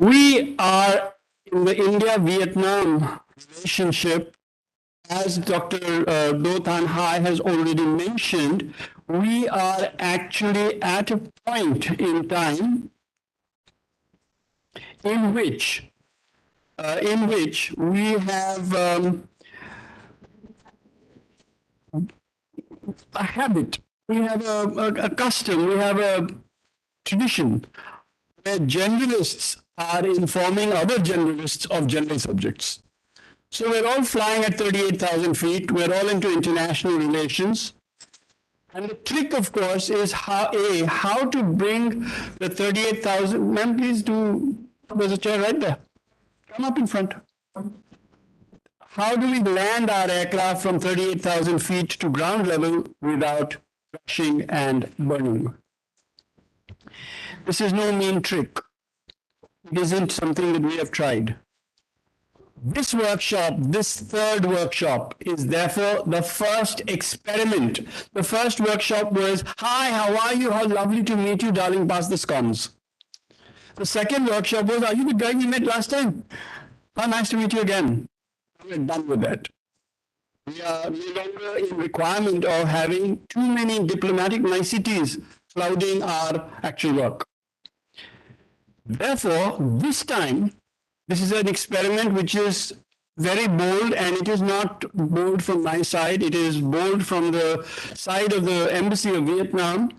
We are in the India-Vietnam relationship, as Dr. Do Thanh Hai has already mentioned, we are actually at a point in time in which we have a habit, we have a custom, we have a tradition where generalists are informing other generalists of general subjects. So we're all flying at 38,000 feet. We're all into international relations. And the trick, of course, is how to bring the 38,000. Ma'am, please do. There's a chair right there. Come up in front. How do we land our aircraft from 38,000 feet to ground level without crashing and burning? This is no mean trick. It isn't something that we have tried. This workshop, this third workshop, is therefore the first experiment. The first workshop was, hi, how are you? How lovely to meet you, darling, pass the scones. The second workshop was, are you the guy we met last time? How nice to meet you again. We're done with that. We are no longer in requirement of having too many diplomatic niceties clouding our actual work. Therefore, this time, this is an experiment which is very bold, and it is not bold from my side, it is bold from the side of the Embassy of Vietnam.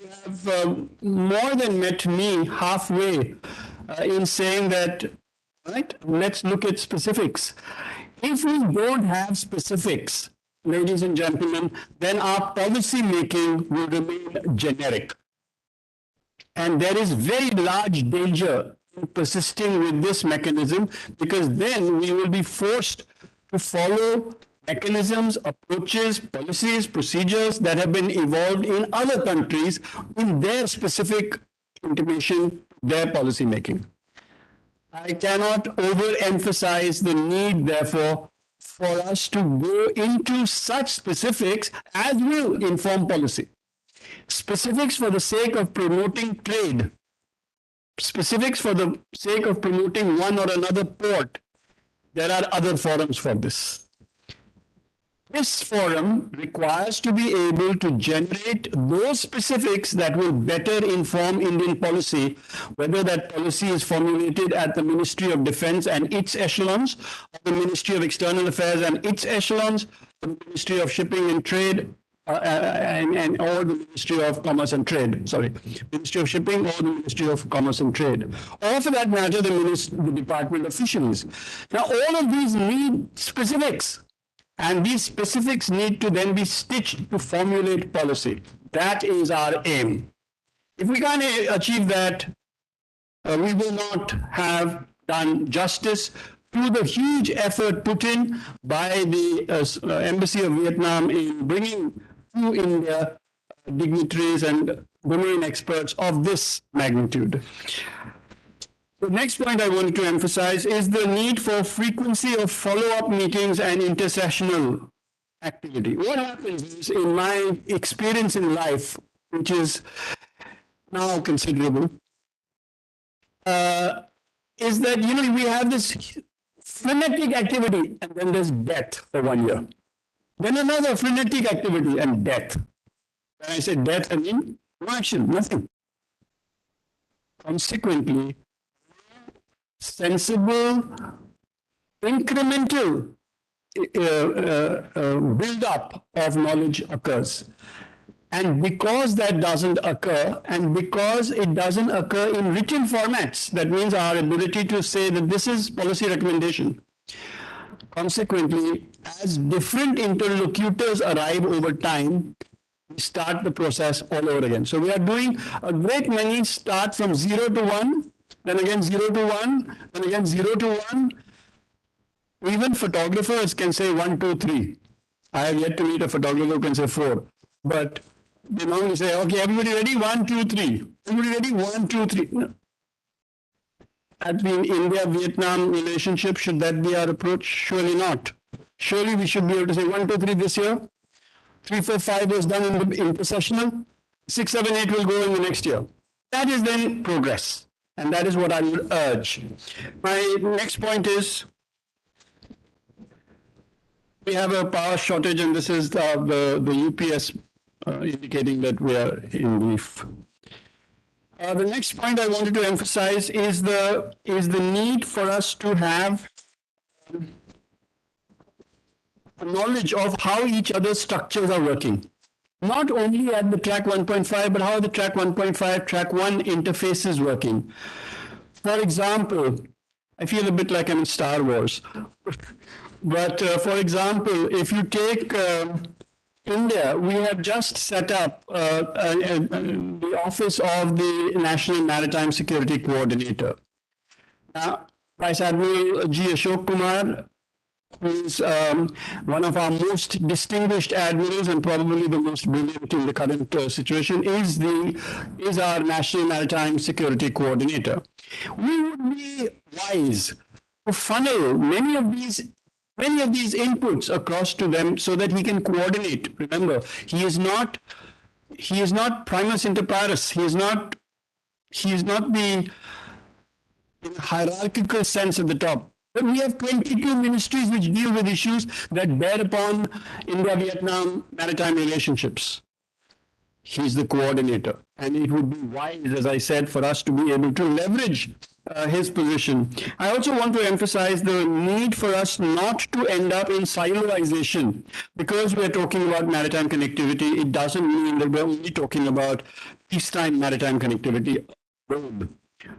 You have more than met me halfway in saying that, right, let's look at specifics. If we don't have specifics, ladies and gentlemen, then our policy making will remain generic. And there is very large danger in persisting with this mechanism, because then we will be forced to follow mechanisms, approaches, policies, procedures that have been evolved in other countries in their specific intimation, their policy making. I cannot overemphasize the need, therefore, for us to go into such specifics as will inform policy. Specifics for the sake of promoting trade, specifics for the sake of promoting one or another port, there are other forums for this. This forum requires to be able to generate those specifics that will better inform Indian policy, whether that policy is formulated at the Ministry of Defense and its echelons, or the Ministry of External Affairs and its echelons, or the Ministry of Shipping and Trade, or the Ministry of Commerce and Trade, Ministry of Shipping or the Ministry of Commerce and Trade, or for that matter, the Department of Fisheries. Now, all of these need specifics. And these specifics need to then be stitched to formulate policy. That is our aim. If we can't achieve that, we will not have done justice to the huge effort put in by the Embassy of Vietnam in bringing to India dignitaries and domain experts of this magnitude. The next point I wanted to emphasize is the need for frequency of follow-up meetings and intersessional activity. What happens is, in my experience in life, which is now considerable, is that, we have this frenetic activity and then there's death for 1 year. Then another frenetic activity and death. When I say death, I mean no action, nothing. Consequently, sensible, incremental build-up of knowledge occurs. And because that doesn't occur, and because it doesn't occur in written formats, that means our ability to say that this is policy recommendation. Consequently, as different interlocutors arrive over time, we start the process all over again. So we are doing a great many start from 0 to 1, then again 0 to 1, then again 0 to 1. Even photographers can say 1, 2, 3. I have yet to meet a photographer who can say 4. But they normally say, okay, everybody ready? 1, 2, 3. Everybody ready? 1, 2, 3. No. At the India-Vietnam relationship, should that be our approach? Surely not. Surely we should be able to say 1, 2, 3 this year. 3, 4, 5 was done in the intersessional. 6, 7, 8 will go in the next year. That is then progress. And that is what I would urge. My next point is, we have a power shortage, and this is the UPS indicating that we are in brief. The next point I wanted to emphasize is the need for us to have a knowledge of how each other's structures are working. Not only at the track 1.5, but how the track 1.5, track 1 interface is working. For example, I feel a bit like I'm in Star Wars. But for example, if you take India, we have just set up the office of the National Maritime Security Coordinator. Now, Vice Admiral G. Ashok Kumar, who is one of our most distinguished admirals and probably the most brilliant in the current situation, is our National Maritime Security Coordinator. We would be wise to funnel many of these inputs across to them so that he can coordinate. Remember, he is not primus inter pares. He is not the in hierarchical sense at the top. But we have 22 ministries which deal with issues that bear upon India-Vietnam maritime relationships. He's the coordinator. And it would be wise, as I said, for us to be able to leverage his position. I also want to emphasize the need for us not to end up in siloization. Because we're talking about maritime connectivity, it doesn't mean that we're only talking about peacetime maritime connectivity.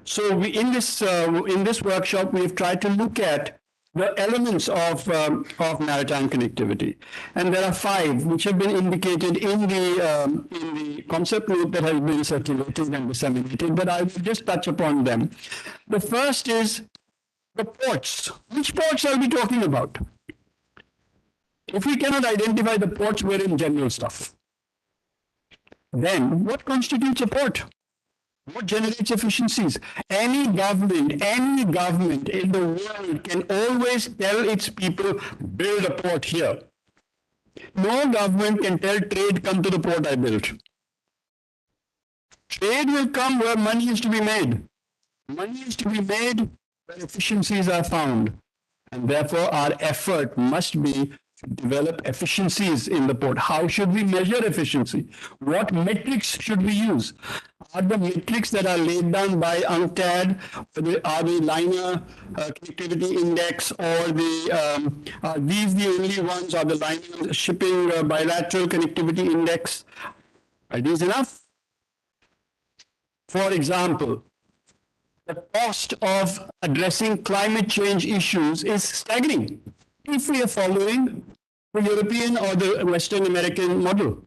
So in this workshop, we've tried to look at the elements of maritime connectivity, and there are 5 which have been indicated in the concept note that has been circulated and disseminated. But I will just touch upon them. The first is the ports. Which ports are we talking about? If we cannot identify the ports, we're in general stuff. Then, what constitutes a port? What generates efficiencies? Any government in the world can always tell its people, build a port here. No government can tell trade, come to the port I built. Trade will come where money is to be made. Money is to be made where efficiencies are found. And therefore, our effort must be to develop efficiencies in the port. How should we measure efficiency? What metrics should we use? Are the metrics that are laid down by UNCTAD, are the liner connectivity index, or are these the only ones? Are the liner shipping bilateral connectivity index? Are these enough? For example, the cost of addressing climate change issues is staggering if we are following the European or the Western American model.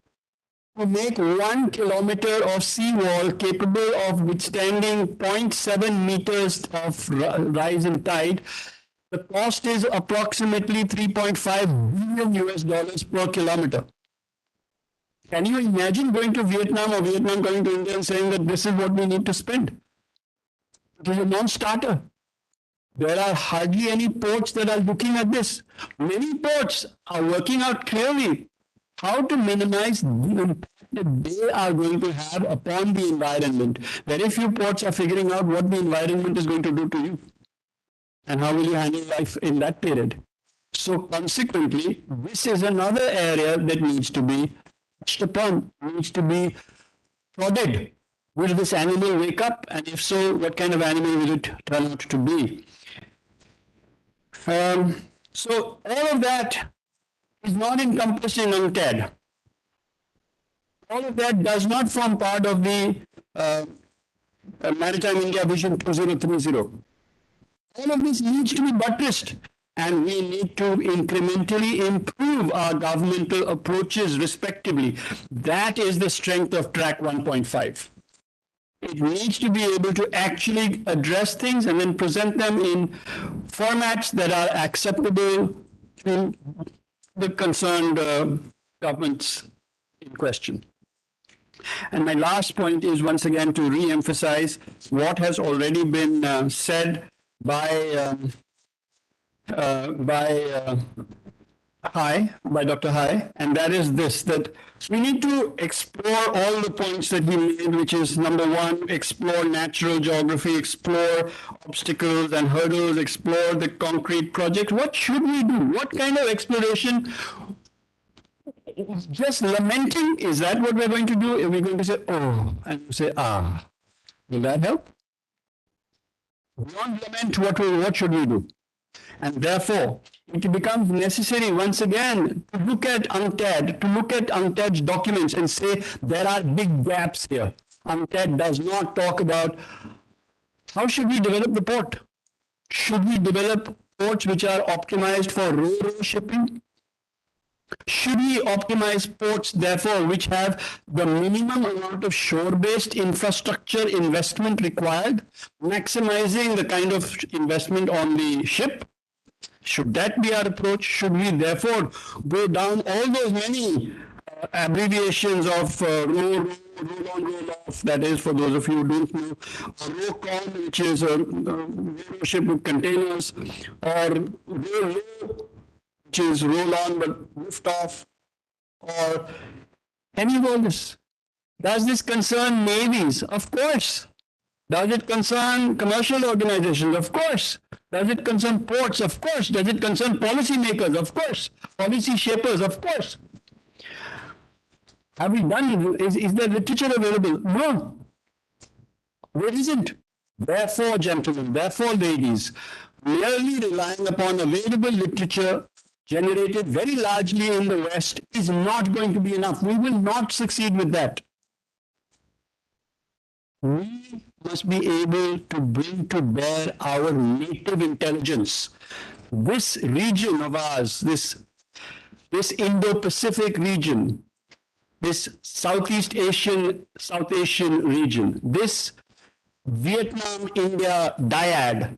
To make 1 kilometer of seawall capable of withstanding 0.7 meters of rise in tide, the cost is approximately $3.5 billion US per kilometer. Can you imagine going to Vietnam or Vietnam going to India and saying that this is what we need to spend? It is a non-starter. There are hardly any ports that are looking at this. Many ports are working out clearly how to minimize the impact that they are going to have upon the environment. Very few ports are figuring out what the environment is going to do to you and how will you handle life in that period. So consequently, this is another area that needs to be touched upon, needs to be prodded. Will this animal wake up? And if so, what kind of animal will it turn out to be? So all of that is not encompassed in UNCTAD. All of that does not form part of the Maritime India Vision 2030. All of this needs to be buttressed, and we need to incrementally improve our governmental approaches respectively. That is the strength of track 1.5. It needs to be able to actually address things and then present them in formats that are acceptable to the concerned governments in question. And my last point is once again to re-emphasize what has already been said by Hai, by Dr. Hai, and that is this, that we need to explore all the points that he made, which is number one, explore natural geography, explore obstacles and hurdles, explore the concrete project. What should we do? What kind of exploration? Just lamenting, is that what we're going to do? Are we going to say, oh, and say, ah? Will that help? Beyond lament, what should we do? And therefore, it becomes necessary once again to look at UNCTAD, to look at UNCTAD's documents and say there are big gaps here. UNCTAD does not talk about how should we develop the port. Should we develop ports which are optimized for ro-ro shipping? Should we optimize ports, therefore, which have the minimum amount of shore-based infrastructure investment required, maximizing the kind of investment on the ship? Should that be our approach? Should we therefore go down all those many abbreviations of roll on, roll off, that is, for those of you who don't know, or row-con, which is a ship with containers, or roll, which is roll on but lift off, or any of all this. Does this concern navies? Of course. Does it concern commercial organizations? Of course. Does it concern ports? Of course. Does it concern policymakers? Of course. Policy shapers? Of course. Have we done it? Is there literature available? No. There isn't. Therefore, gentlemen, therefore, ladies, merely relying upon available literature generated very largely in the West is not going to be enough. We will not succeed with that. We must be able to bring to bear our native intelligence. This region of ours, this Indo-Pacific region, this Southeast Asian, South Asian region, this Vietnam-India dyad,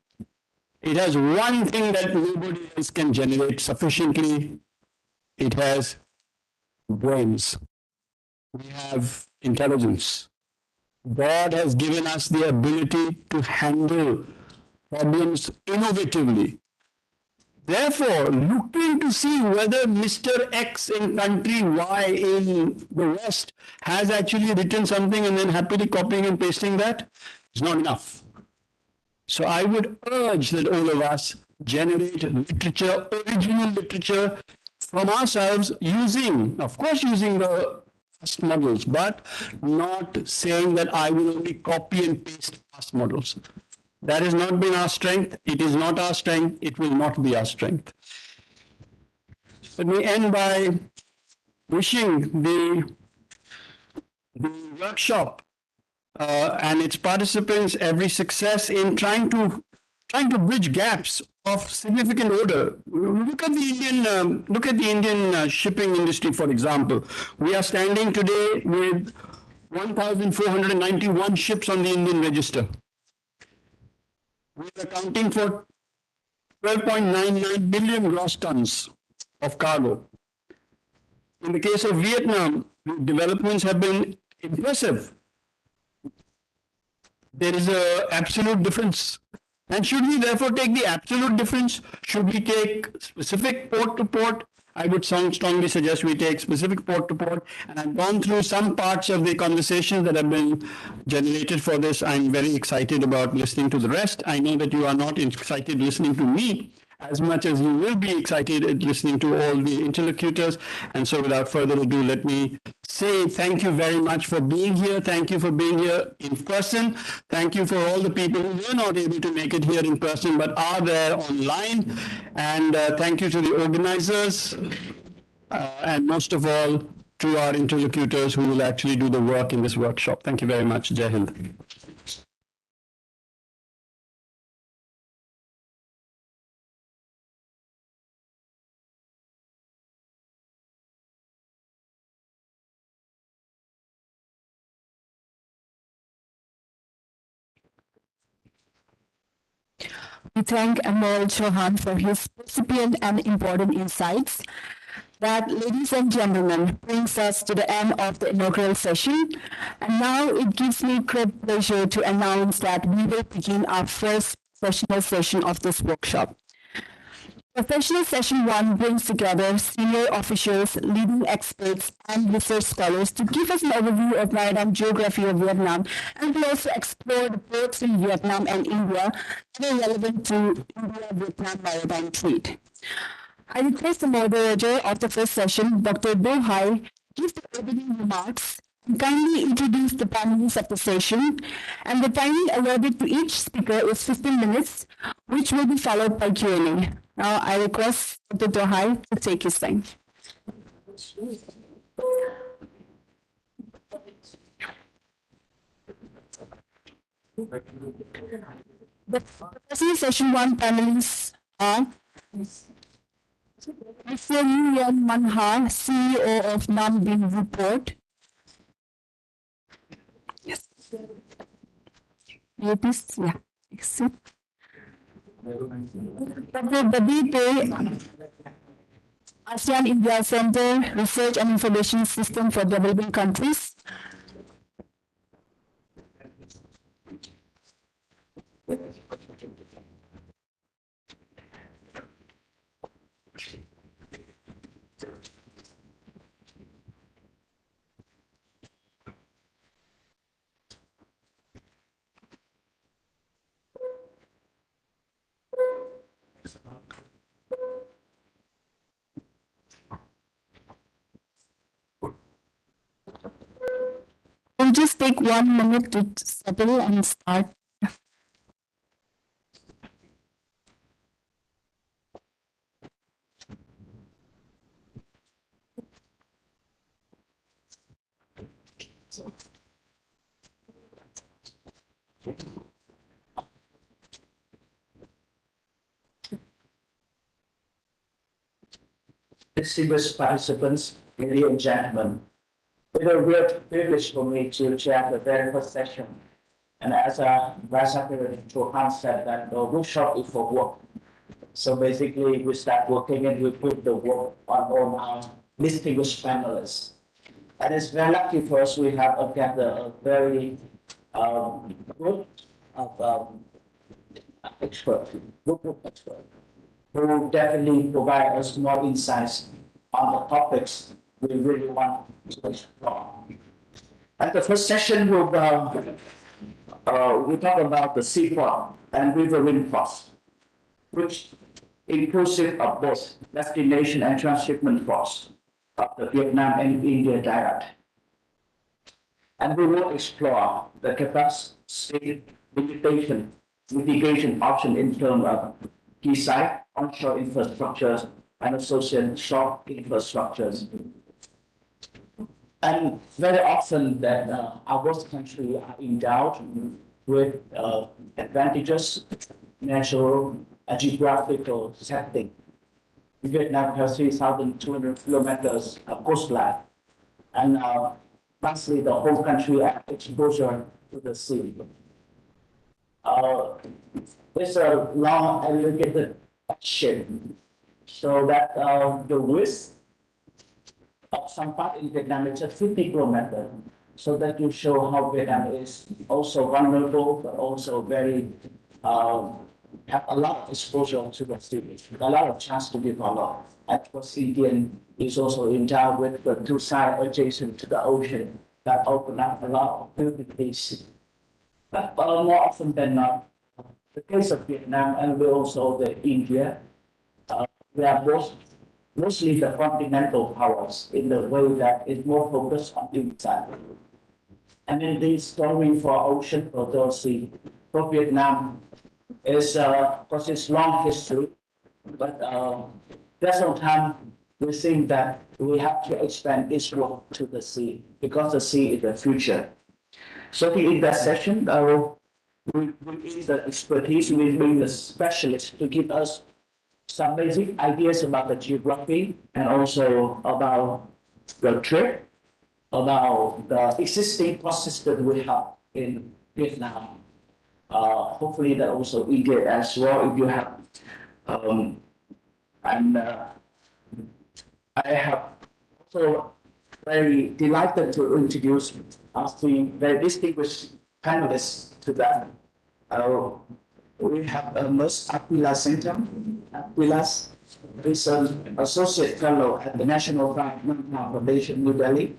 it has one thing that nobody else can generate sufficiently. It has brains. We have intelligence. God has given us the ability to handle problems innovatively. Therefore, looking to see whether Mr. X in country Y in the West has actually written something and then happily copying and pasting that is not enough. So I would urge that all of us generate literature, original literature from ourselves using, of course, using the past models, but not saying that I will only copy and paste past models. That has not been our strength. It is not our strength. It will not be our strength. Let me end by wishing the workshop and its participants every success in trying to bridge gaps of significant order. Look at the Indian shipping industry, for example. We are standing today with 1,491 ships on the Indian register. We are accounting for 12.99 billion gross tons of cargo. In the case of Vietnam, the developments have been impressive. There is an absolute difference. And should we therefore take the absolute difference? Should we take specific port to port? I would strongly suggest we take specific port to port. And I've gone through some parts of the conversations that have been generated for this. I'm very excited about listening to the rest. I know that you are not excited listening to me as much as you will be excited at listening to all the interlocutors. And so without further ado, let me say thank you very much for being here. Thank you for being here in person. Thank you for all the people who were not able to make it here in person but are there online. And thank you to the organizers and most of all to our interlocutors who will actually do the work in this workshop. Thank you very much. Jai Hind. We thank Amol Chauhan for his recipient and important insights. That, ladies and gentlemen, brings us to the end of the inaugural session. And now it gives me great pleasure to announce that we will begin our first professional session of this workshop. Professional Session 1 brings together senior officials, leading experts, and research scholars to give us an overview of maritime geography of Vietnam, and we'll also explore the ports in Vietnam and India that are relevant to India-Vietnam maritime trade. I request the moderator of the first session, Dr. Do Hai, give the opening remarks and kindly introduce the panelists of the session. And the timing allotted to each speaker is 15 minutes, which will be followed by Q&A. Now I request Dr. Do Hai to take his time. The Professional Session 1 panelists are Mr. Nguyen Man Ha, CEO of Nam Binh Report. Yes. Yeah. Exit. Dr. Badi Pei, ASEAN India Center, Research and Information System for Developing Countries. We'll just take 1 minute to settle and start. Distinguished participants, ladies and gentlemen, it's a real privilege for me to chair the very first session. And as Vice Secretary Johan said, that the workshop is for work. So basically, we start working and we put the work on our distinguished panelists. And it's very lucky for us, we have a very good expert, group of experts, who will definitely provide us more insights on the topics we really want to explore. At the first session, we'll talk about the seaport and riverine ports, which inclusive of both destination and transshipment ports of the Vietnam and India direct. And we will explore the capacity mitigation option in terms of quayside, onshore infrastructures, and associated shore infrastructures. And very often that our country are endowed with advantages, natural and geographical setting. Vietnam has 3,200 kilometers of coastline, and lastly, the whole country has exposure to the sea. It's a long elongated shape, so that the width of some part in Vietnam is just 50 kilometers. So that will show how Vietnam is also vulnerable, but also very have a lot of exposure to the sea, a lot of chance to develop. And of course, Indian is also endowed with the two sides adjacent to the ocean that open up a lot of opportunities. But more often than not, the case of Vietnam and we also the India, we are mostly the continental powers in the way that it's more focused on inside. And then the story for ocean for those sea for Vietnam is because it's long history, but there's some time we think that we have to expand this work to the sea because the sea is the future. So in that session, we bring the expertise, we bring the specialists to give us some basic ideas about the geography and also about the trade, about the existing port system we have in Vietnam. Hopefully that also India as well if you have. And I have also very delighted to introduce our three very distinguished panelists to that. We have Ms. Aquila Centum. Aquila, is an associate fellow at the National Foundation, New Delhi.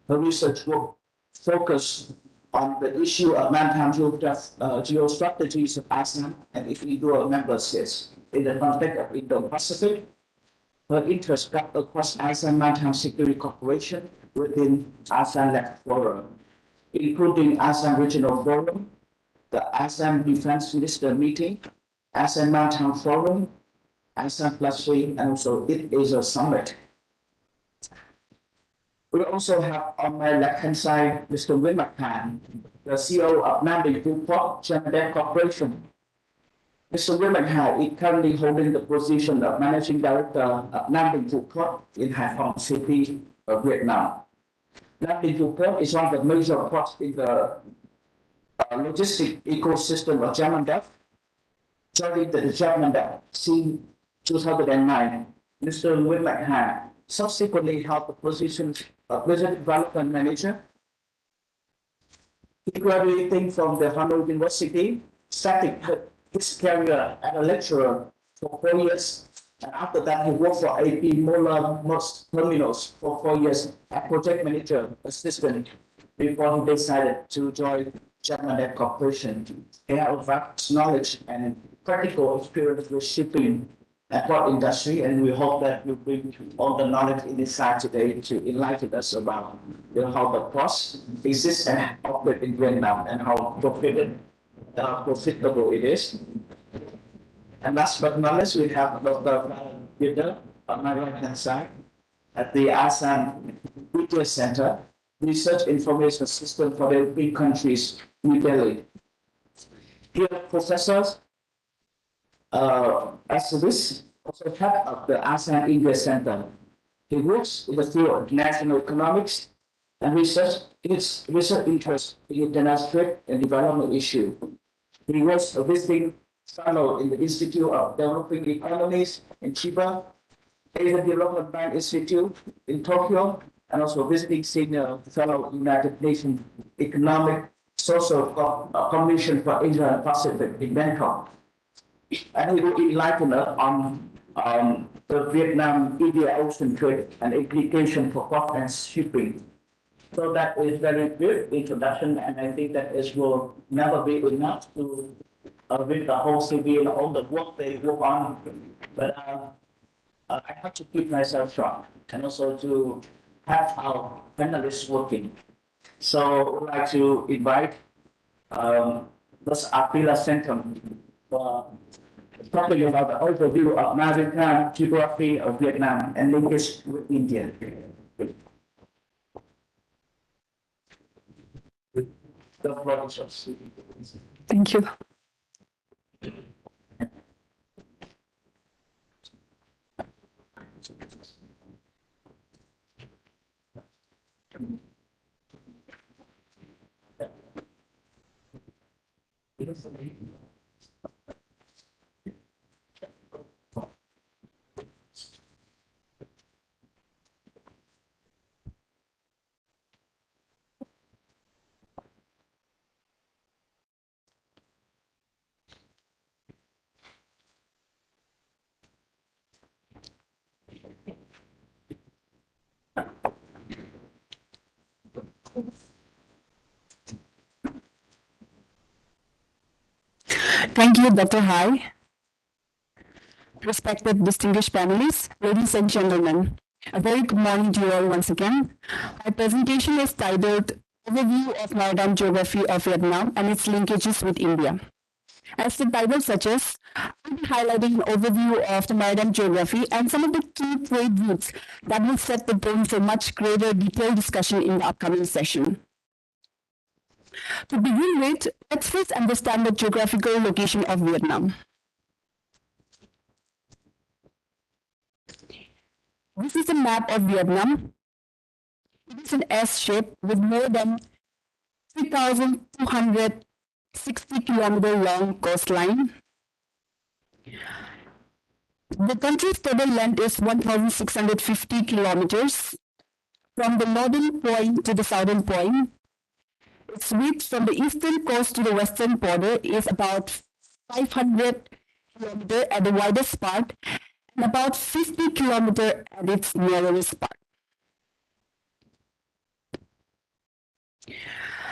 Her research work focused on the issue of maritime geostrategies of ASEAN and individual member states in the context of Indo-Pacific. Her interests cut across ASEAN Maritime Security Cooperation within ASEAN-led fora, including ASEAN Regional Forum, the ASEAN Defense Minister Meeting, ASEAN Maritime Forum, ASEAN Plus 3, and also East Asia Summit. We also have on my left-hand side, Mr. Wim McCann, the CEO of Nmf-Vietnam German Corporation. Mr. Wim McCann is currently holding the position of Managing Director of Nmf-Vietnam in Hải Phòng City of Vietnam. Nmf-Vietnam is one of the major ports in the logistic ecosystem of German Deaf, joining the German Deaf since 2009. Mr. Wim McCann subsequently held the position of Business Development Manager. He graduated from the Hanoi University, starting his career as a lecturer for 4 years. And after that, he worked for AP Moller Terminals for 4 years as project manager assistant before he decided to join German Debt Corporation. He has vast knowledge and practical experience with shipping and port industry, and we hope that you bring all the knowledge in this side today to enlighten us about how the ports exist and operate in Vietnam and how profitable it is. And last but not least, we have Dr. Peter on my right-hand side at the ASEAN Media Center, Research Information System for the European countries, New Delhi. Here, professors Socialist, also head of the ASEAN India Center. He works in the field of national economics and research. His research interest in international trade and development issue. He was a visiting fellow in the Institute of Developing Economies in Chiba, Asian Development Bank Institute in Tokyo, and also visiting senior fellow United Nations Economic Social Commission for Asia and Pacific in Bangkok. And he will enlighten us on the Vietnam-India Ocean trade and implication for port and shipping. So that is very good introduction, and I think that it will never be enough to read the whole CV and all the work they work on. But I have to keep myself short and also to have our panelists working. So I would like to invite Ms. Apila Centum for talking about the overview of maritime geography of Vietnam and linkage with India. The floor is yours. Thank you. Thank you, Dr. Hai. Respected distinguished panelists, ladies and gentlemen, a very good morning to you all once again. My presentation is titled Overview of Maritime Geography of Vietnam and its linkages with India. As the title suggests, I'll be highlighting an overview of the maritime geography and some of the key trade routes that will set the tone for much greater detailed discussion in the upcoming session. To begin with, let's first understand the geographical location of Vietnam. This is a map of Vietnam. It is an S shape with more than 3,260-kilometer long coastline. The country's total length is 1,650 kilometers from the northern point to the southern point. Its width from the eastern coast to the western border is about 500 kilometers at the widest part, and and about 50 kilometers at its narrowest part.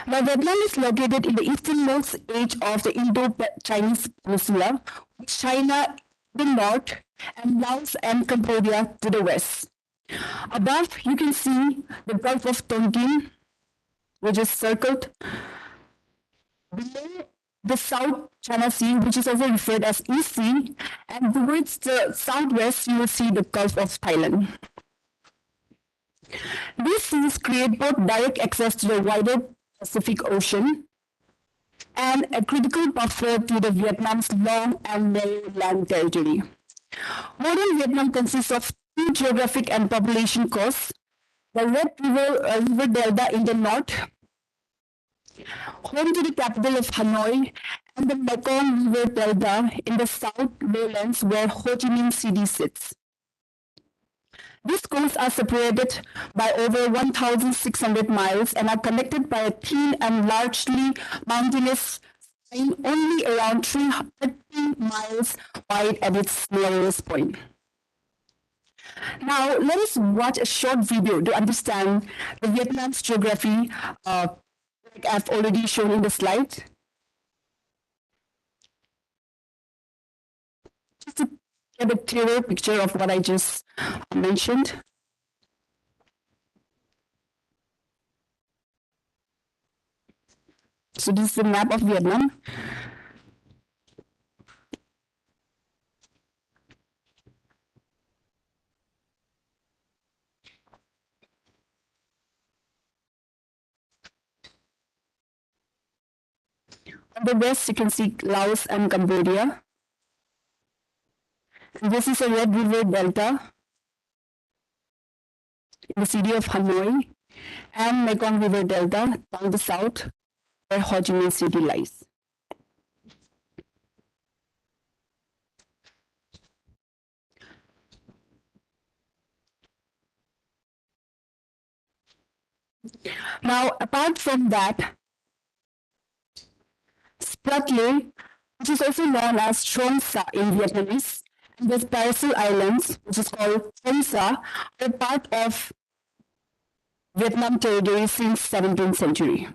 Now, Vietnam is located in the easternmost edge of the Indo-Chinese Peninsula, with China to the north and Laos and Cambodia to the west. Above, you can see the Gulf of Tonkin, which is circled. Below, the South China Sea, which is also referred as East Sea, and towards the southwest, you will see the Gulf of Thailand. These seas create both direct access to the wider Pacific Ocean and a critical buffer to the Vietnam's long and narrow land territory. Modern Vietnam consists of two geographic and population coasts: the Red River Delta in the north, home to the capital of Hanoi, and the Mekong River Delta in the south lowlands where Ho Chi Minh City sits. These coasts are separated by over 1,600 miles and are connected by a thin and largely mountainous line only around 330 miles wide at its narrowest point. Now, let us watch a short video to understand the Vietnam's geography, like I've already shown in the slide. Just to get a clearer picture of what I just mentioned. So this is the map of Vietnam. On the west, you can see Laos and Cambodia. And this is a Red River Delta in the city of Hanoi, and Mekong River Delta down the south where Ho Chi Minh City lies. Now, apart from that, Spratly, which is also known as Trong Sa in Vietnamese, and the Paracel Islands, which is called Trong Sa, are part of Vietnam territory since 17th century.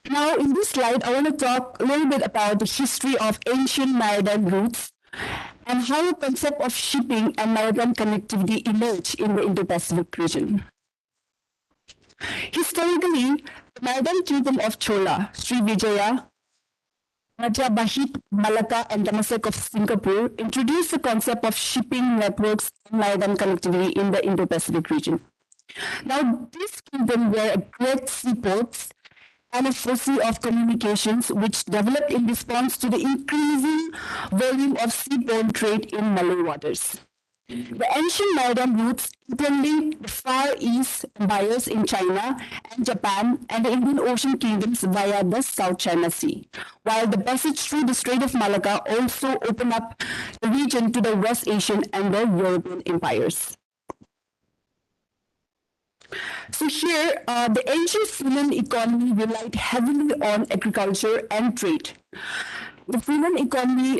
Now, in this slide, I want to talk a little bit about the history of ancient maritime routes and how the concept of shipping and maritime connectivity emerged in the Indo-Pacific region. Historically, the maritime kingdom of Chola, Srivijaya, Majapahit, Malacca, and Temasek of Singapore introduced the concept of shipping networks and maritime connectivity in the Indo-Pacific region. Now, these kingdoms were great seaports and a foci of communications which developed in response to the increasing volume of seaborne trade in Malay waters. The ancient maritime routes interlinked the Far East buyers in China and Japan and the Indian Ocean kingdoms via the South China Sea, while the passage through the Strait of Malacca also opened up the region to the West Asian and the European empires. So here, the ancient Funan economy relied heavily on agriculture and trade. The Funan economy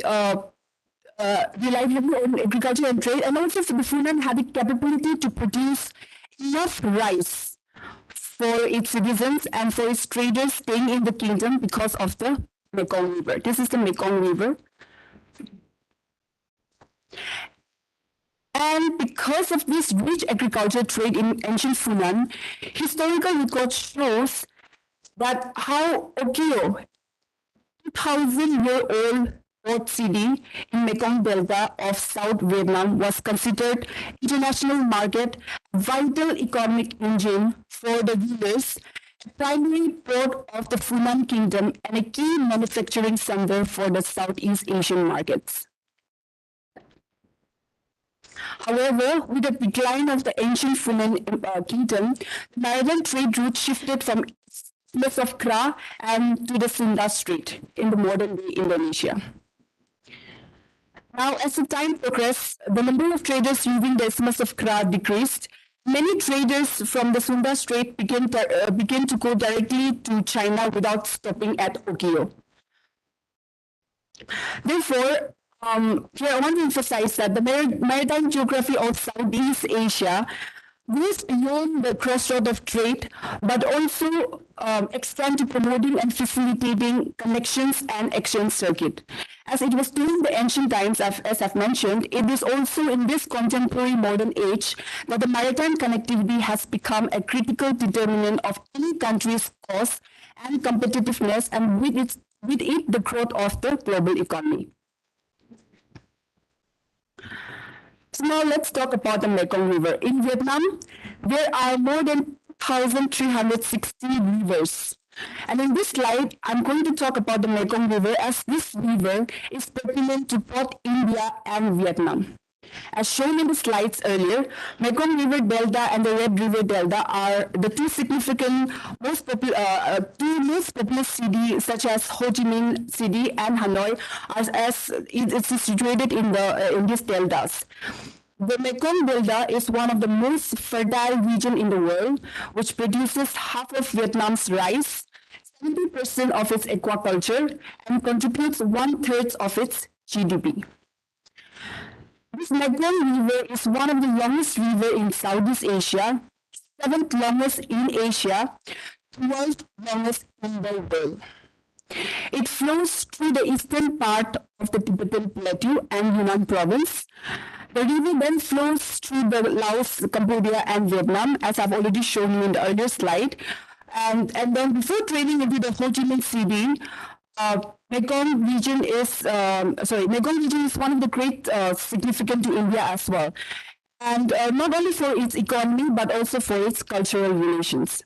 relied heavily on agriculture and trade, and also the Funan had the capability to produce enough rice for its citizens and for its traders staying in the kingdom because of the Mekong River. This is the Mekong River. And because of this rich agriculture trade in ancient Funan, historical record shows that how Okio, 2,000-year-old port city in Mekong Delta of South Vietnam, was considered international market, vital economic engine for the rulers, a primary port of the Funan Kingdom, and a key manufacturing center for the Southeast Asian markets. However, with the decline of the ancient Funan kingdom, the maritime trade route shifted from Isthmus of Kra and to the Sunda Strait in the modern-day Indonesia. Now, as the time progressed, the number of traders using the Isthmus of Kra decreased. Many traders from the Sunda Strait began to go directly to China without stopping at Okio. Therefore, here I want to emphasize that the maritime geography of Southeast Asia goes beyond the crossroad of trade, but also extend to promoting and facilitating connections and exchange circuit. As it was during the ancient times, as I've mentioned, it is also in this contemporary modern age that the maritime connectivity has become a critical determinant of any country's cost and competitiveness, and with it the growth of the global economy. So now let's talk about the Mekong River. In Vietnam, there are more than 1,360 rivers. And in this slide, I'm going to talk about the Mekong River, as this river is pertinent to both India and Vietnam. As shown in the slides earlier, Mekong River Delta and the Red River Delta are the two significant, most populous cities, such as Ho Chi Minh City and Hanoi, as it's situated in these deltas. The Mekong Delta is one of the most fertile regions in the world, which produces half of Vietnam's rice, 70% of its aquaculture, and contributes 1/3 of its GDP. This Mekong River is one of the longest rivers in Southeast Asia, 7th longest in Asia, 12th longest in the world. It flows through the eastern part of the Tibetan Plateau and Yunnan province. The river then flows through the Laos, Cambodia, and Vietnam, as I've already shown you in the earlier slide. And then before draining into the Ho Chi Minh City, Mekong region is one of the great significant to India as well, and not only for its economy but also for its cultural relations.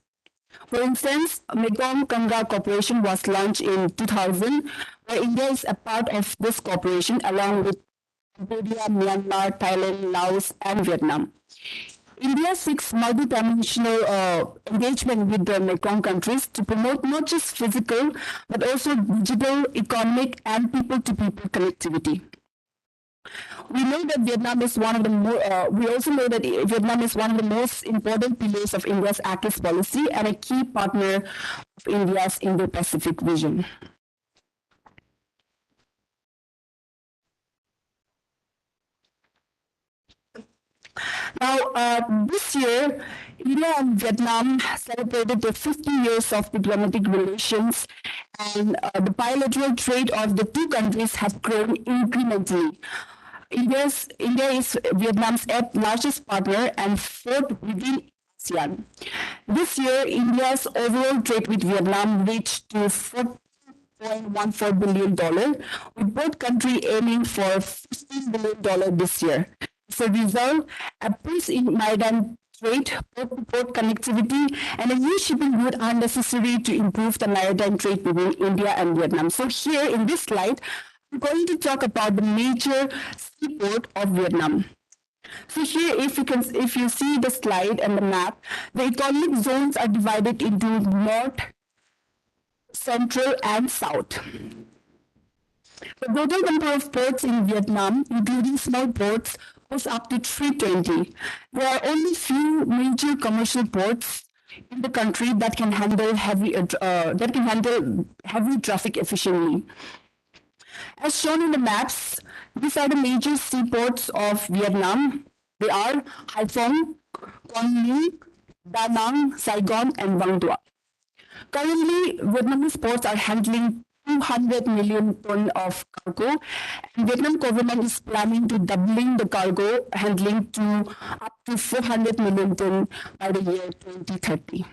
For instance, Mekong Kanga Corporation was launched in 2000, where India is a part of this corporation along with Cambodia, Myanmar, Thailand, Laos, and Vietnam. India seeks multi-dimensional engagement with the Mekong countries to promote not just physical, but also digital, economic, and people-to-people connectivity. We know that Vietnam is one of the Vietnam is one of the most important pillars of India's ACIS policy and a key partner of India's Indo-Pacific vision. Now, this year, India and Vietnam celebrated the 50 years of diplomatic relations, and the bilateral trade of the two countries has grown incrementally. India is Vietnam's largest partner and fourth within ASEAN. This year, India's overall trade with Vietnam reached to $4.14 billion, with both countries aiming for $15 billion this year. As a result, a boost in maritime trade, port connectivity, and a new shipping route are necessary to improve the maritime trade between India and Vietnam. So here in this slide, I'm going to talk about the major seaport of Vietnam. So here, if you see the slide and the map, the economic zones are divided into north, central, and south. The total number of ports in Vietnam, including small ports, was up to 320. There are only few major commercial ports in the country that can handle heavy traffic efficiently. As shown in the maps, these are the major seaports of Vietnam. They are Hải Phòng, Quang Ninh, Da Nang, Saigon, and Vang Dua. Currently, Vietnamese ports are handling 200 million tons of cargo, and Vietnam government is planning to doubling the cargo handling to up to 400 million tons by the year 2030.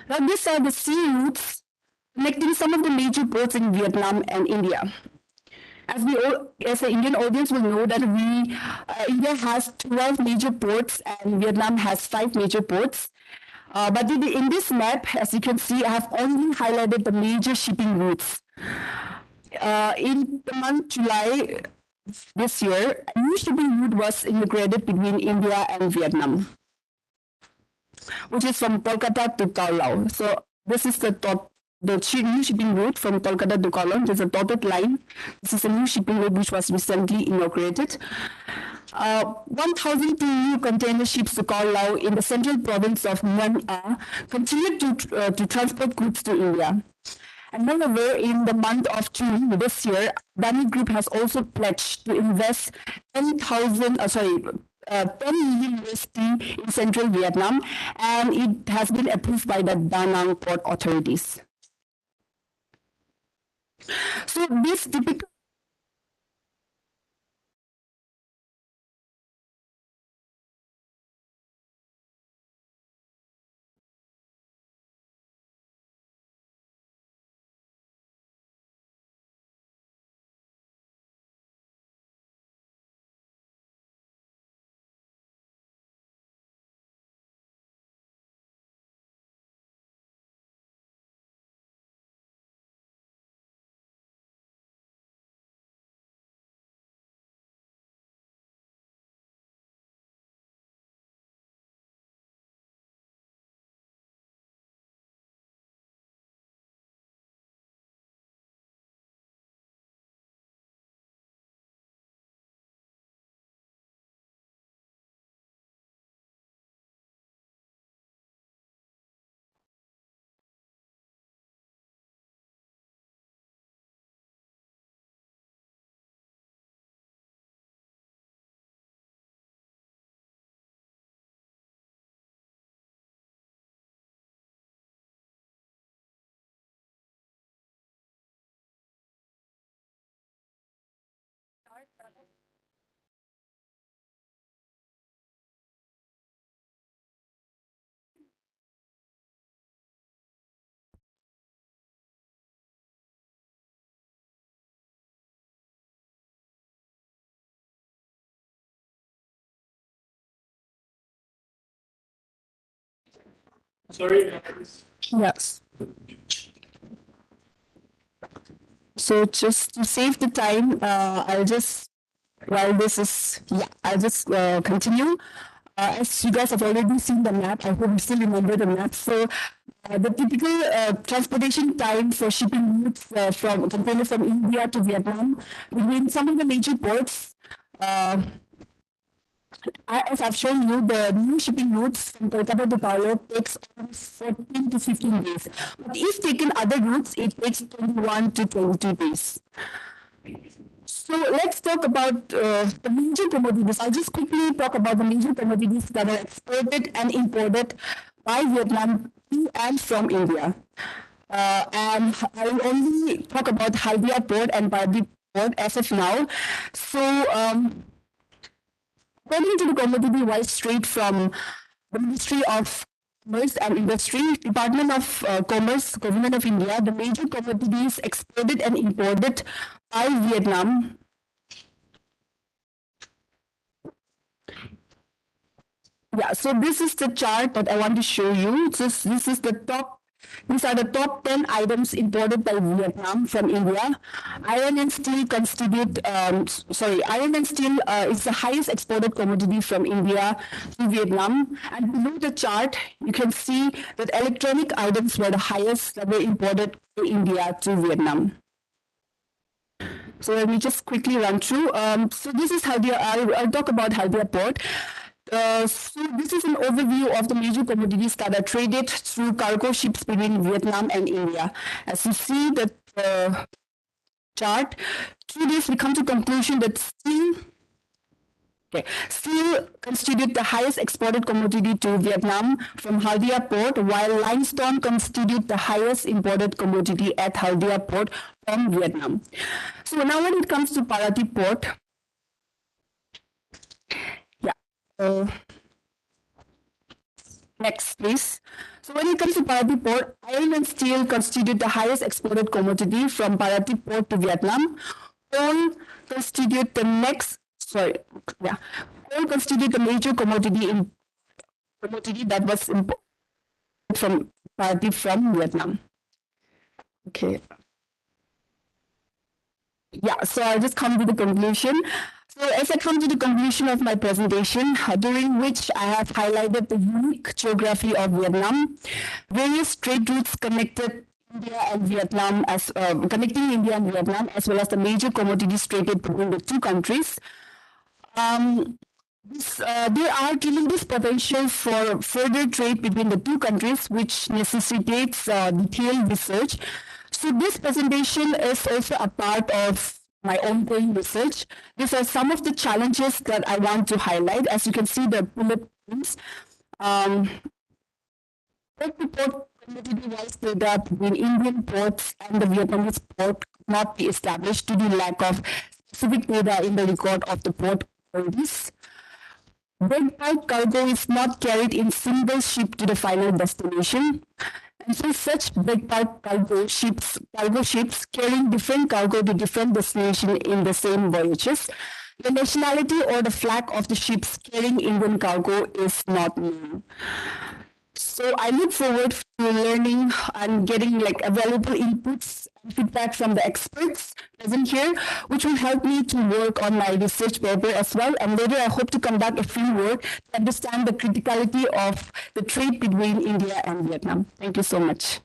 Now, these are the sea routes connecting some of the major ports in Vietnam and India. As the Indian audience will know that India has 12 major ports and Vietnam has 5 major ports. But in this map, as you can see, I have only highlighted the major shipping routes. In the month July this year, a new shipping route was integrated between India and Vietnam, which is from Kolkata to Cao Lao. So this is the top new shipping route from Kolkata to Kollam. There's a dotted line. This is a new shipping route which was recently inaugurated. 1,002 new container ships to Kollam in the central province of Myanmar continue to transport goods to India. And moreover, in the month of June this year, Adani Group has also pledged to invest 10 million USD in central Vietnam, and it has been approved by the Da Nang port authorities. So this typical Sorry. Yes. So just to save the time, I'll just continue. As you guys have already seen the map, I hope you still remember the map. So the typical transportation time for shipping routes from containers from India to Vietnam between some of the major ports. As I've shown you, the new shipping routes from Kolkata to Paolo takes almost 14 to 15 days. But if taken other routes, it takes 21 to 22 days. So let's talk about the major commodities. I'll just quickly talk about the major commodities that are exported and imported by Vietnam to and from India. And I will only talk about Haldia Port and Paradip Port as of now. So according to the commodity wise straight from the Ministry of Commerce and Industry, Department of Commerce, Government of India, the major commodities exported and imported by Vietnam. Yeah, so this is the chart that I want to show you. This is the top. These are the top 10 items imported by Vietnam from India. Iron and steel constitute, iron and steel is the highest exported commodity from India to Vietnam. And below the chart, you can see that electronic items were the highest that were imported to India to Vietnam. So let me just quickly run through. So this is Haldia. I'll talk about Haldia Port. So this is an overview of the major commodities that are traded through cargo ships between Vietnam and India. As you see the chart, through this we come to conclusion that steel constitute the highest exported commodity to Vietnam from Haldia Port, while limestone constitute the highest imported commodity at Haldia Port from Vietnam. So now when it comes to Paradip Port, next, please. So when it comes to Paradip Port, iron and steel constitute the highest exported commodity from Paradip Port to Vietnam. Coal constitute the coal constitute the major commodity that was imported from Paradip from Vietnam. Okay. Yeah, so I'll just come to the conclusion. So as I come to the conclusion of my presentation, during which I have highlighted the unique geography of Vietnam, various trade routes connected India and Vietnam as connecting India and Vietnam, as well as the major commodities traded between the two countries. There are tremendous potential for further trade between the two countries, which necessitates detailed research. So this presentation is also a part of my ongoing research. These are some of the challenges that I want to highlight. As you can see, the bullet points. Port-to-port commodity-wise data between Indian ports and the Vietnamese port could not be established due to lack of specific data in the record of the port authorities. Breakbulk cargo is not carried in single ship to the final destination. And so such breakbulk cargo ships carrying different cargo to different destinations in the same voyages. The nationality or the flag of the ships carrying Indian cargo is not known. So I look forward to learning and getting valuable inputs and feedback from the experts present here, which will help me to work on my research paper as well. And later I hope to conduct a fieldwork to understand the criticality of the trade between India and Vietnam. Thank you so much.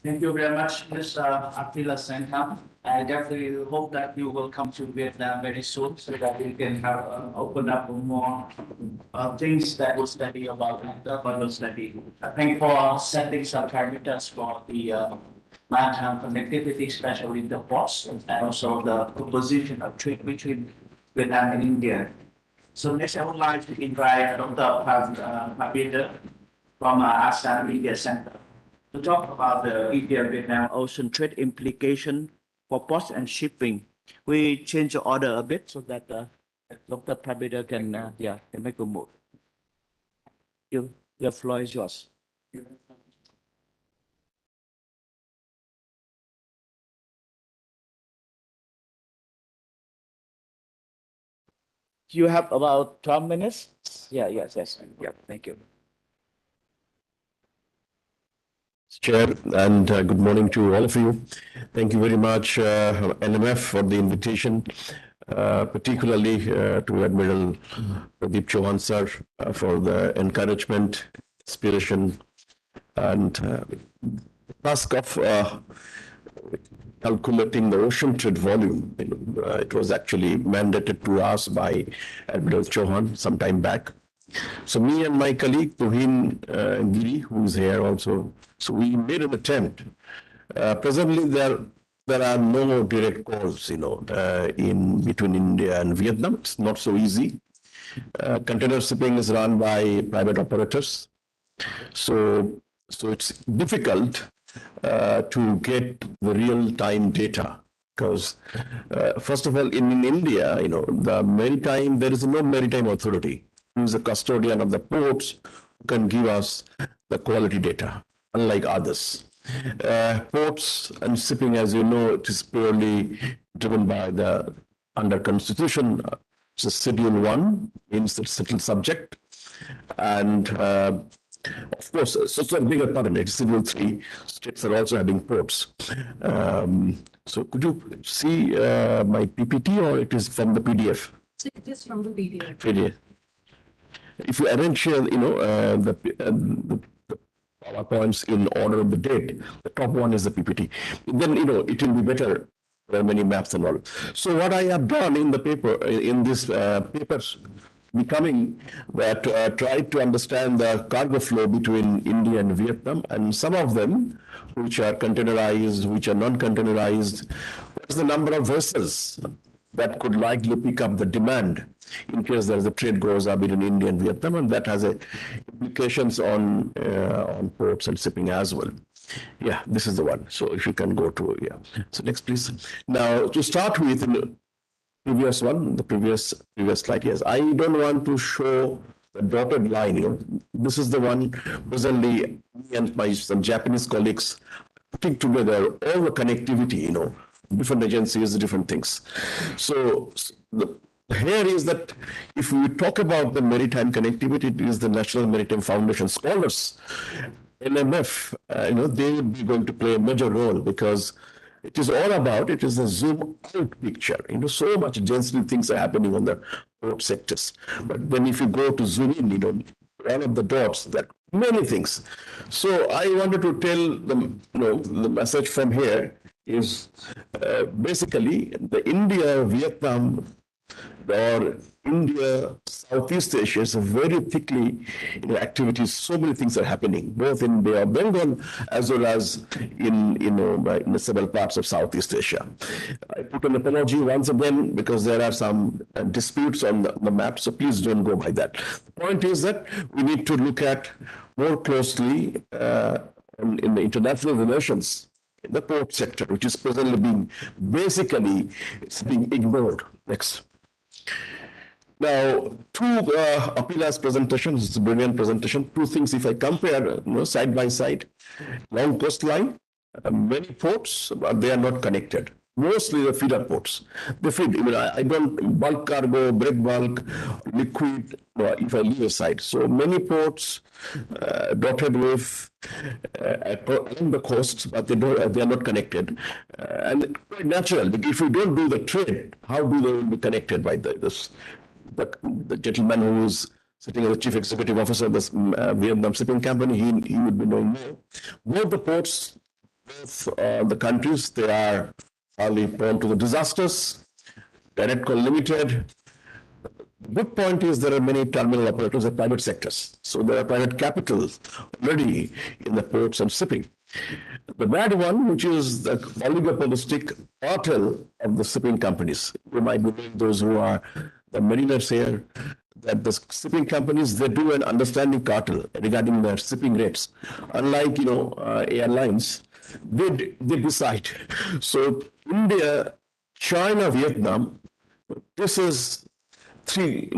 Thank you very much, Ms. Attila Sengham. I definitely hope that you will come to Vietnam very soon so that we can have open up more things that we'll study about the further study. I think for setting some parameters for the maritime connectivity, especially the ports and also the composition of trade between Vietnam and India. So next, I would like to invite Dr. Pabida from ASEAN Media Center to talk about the India-Vietnam ocean trade implication for ports and shipping. We change the order a bit so that Dr. Pabida can make a move. The floor is yours. You have about 12 minutes? Yes. Yeah, thank you. Chair, and good morning to all of you. Thank you very much, NMF, for the invitation, particularly to Admiral Pradeep Chauhan sir for the encouragement, inspiration, and task of calculating the ocean trade volume. It was actually mandated to us by Admiral Chauhan some time back. So me and my colleague Tuhin Giri, who is here also, so we made an attempt. Presently, there are no direct calls, in between India and Vietnam. It's not so easy. Container shipping is run by private operators, so it's difficult to get the real-time data. Because first of all, in India, there is no maritime authority who is a custodian of the ports who can give us the quality data, unlike others. Ports and shipping, as you know, it is purely driven by under Constitution. It's a Schedule 1, means it's settled subject. And of course, so a bigger part of it, Schedule 3, states are also having ports. So could you see my PPT, or it is from the PDF? It is from the PDF. PDF. If you arrange here, the PowerPoints in order of the date, the top one is the PPT. Then, it will be better. There are many maps and all. So what I have done in the paper, in this papers, becoming that tried to understand the cargo flow between India and Vietnam, and some of them, which are containerized, which are non-containerized, what's the number of vessels that could likely pick up the demand in case there is a trade goes up between India and Vietnam, and that has implications on ports and shipping as well. Yeah, this is the one. So if you can go to, So next, please. Now, to start with, the previous one, the previous slide, yes. I don't want to show the dotted line, This is the one presently me and some Japanese colleagues putting together all the connectivity, different agencies, different things. So here is that if we talk about the maritime connectivity, it is the National Maritime Foundation scholars, NMF, they will be going to play a major role, because it is all about, it is a zoom out picture. So much densely things are happening on the port sectors. But then if you go to zoom in, all of the dots that many things. So I wanted to tell them, the message from here is basically the India, Vietnam, or India, Southeast Asia is a very thickly activities. So many things are happening, both in Bay of Bengal as well as in in several parts of Southeast Asia. I put an apology once again because there are some disputes on the map, so please don't go by that. The point is that we need to look at more closely in the international relations in the port sector, which is presently being ignored. Next. Now, Apila's presentation, it's a brilliant presentation. Two things, if I compare side by side, long coastline, many ports, but they are not connected. Mostly the feeder ports. They feed, I don't, bulk cargo, break bulk, liquid, if I leave aside. So many ports dotted with along the coast, but they are not connected. And quite natural, because if we don't do the trade, how do they be connected by the gentleman who is sitting as the chief executive officer of the Vietnam Shipping Company, he would be knowing more. Both the ports, both the countries, they are highly prone to the disasters. Direct Call Limited. The good point is there are many terminal operators of private sectors. So there are private capital already in the ports and shipping. The bad one, which is the oligopolistic cartel of the shipping companies. You might be knowing, those who are the mariners here, that the shipping companies, they do an understanding cartel regarding their shipping rates. Unlike, airlines, they decide. So India, China, Vietnam, this is three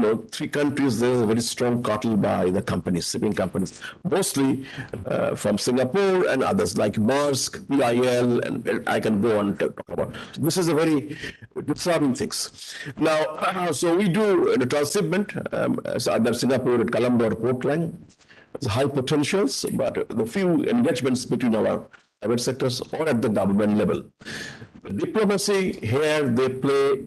countries. There's a very strong cartel by the companies, shipping companies, mostly from Singapore and others like Maersk, PIL, and I can go on to talk about. So this is a very disturbing things. Now, so we do the transshipment as either Singapore at Colombo or Portland. It's high potentials, but the few engagements between our private sectors or at the government level. The diplomacy here, they play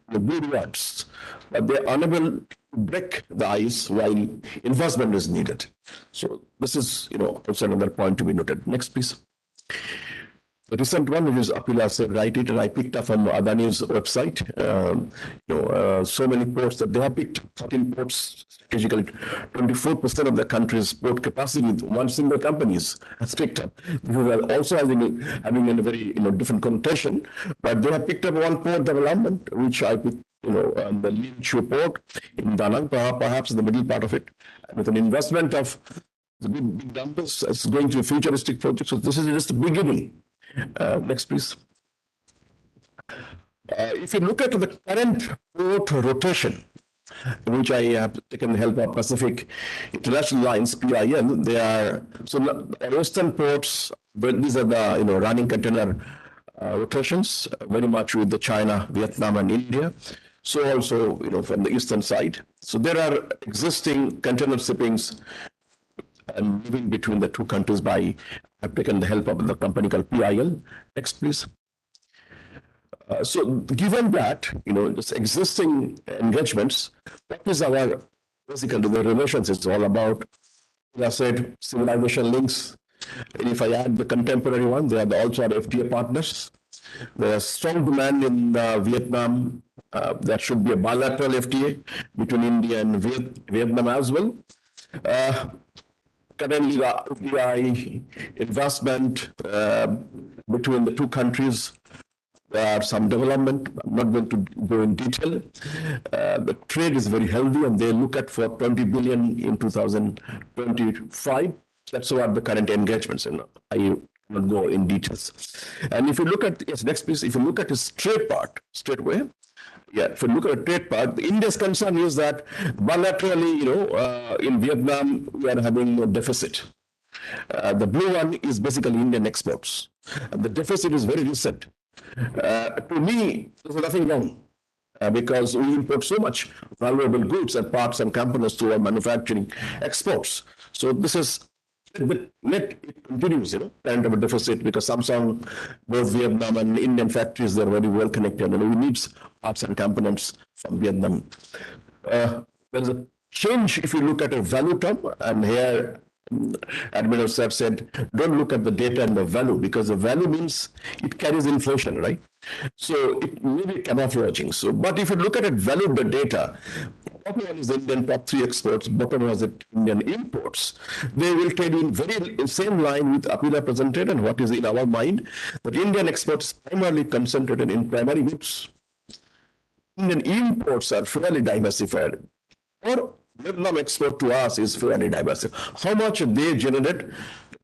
the good words, but they're unable to break the ice while investment is needed. So this is, also another point to be noted. Next, please. The recent one, which is Apila said, write it, and I picked up from Adani's website. So many ports that they have picked, 13 ports strategically. 24% of the country's port capacity with one single company has picked up. This is also having a very different connotation, but they have picked up one port development, which I picked, the Linchu port in Danang, perhaps in the middle part of it, with an investment of the big numbers. It's going to a futuristic project. So this is just the beginning. Next, please. If you look at the current port rotation, which I have taken the help of Pacific International Lines, PIL, they are, so western ports, but these are the, running container rotations, very much with the China, Vietnam, and India. So also, from the eastern side. So there are existing container shippings and moving between the two countries I've taken the help of the company called PIL. Next, please. So given that, this existing engagements, what is our, basically the relations, it's all about, as I said, civilization links. And if I add the contemporary one, they are also our FTA partners. There's strong demand in Vietnam. That should be a bilateral FTA between India and Vietnam as well. Currently, the FDI investment between the two countries, there are some development. I'm not going to go in detail. The trade is very healthy, and they look at for 20 billion in 2025. That's what the current engagements, and I will not go in details. And if you look at, yes, next please, if you look at the trade part, straightway, yeah, if you look at the trade part, India's concern is that bilaterally, in Vietnam, we are having a deficit. The blue one is basically Indian exports. And the deficit is very recent. To me, there's nothing wrong because we import so much valuable goods and parts and components to our manufacturing exports. So this is the net, it continues, kind of a deficit because Samsung, both Vietnam and Indian factories, they're very well connected, and we need parts and components from Vietnam. There's a change if you look at a value term, and here Admiral Saab said, don't look at the data and the value, because the value means it carries inflation, right? So it may be camouflaging. So, but if you look at it, value the data, top one is Indian top 3 exports, bottom was it Indian imports. They will tell you in very same line with Apila presented and what is in our mind, that Indian exports primarily concentrated in primary goods. Indian imports are fairly diversified. Or Vietnam export to us is fairly diversified. How much they generate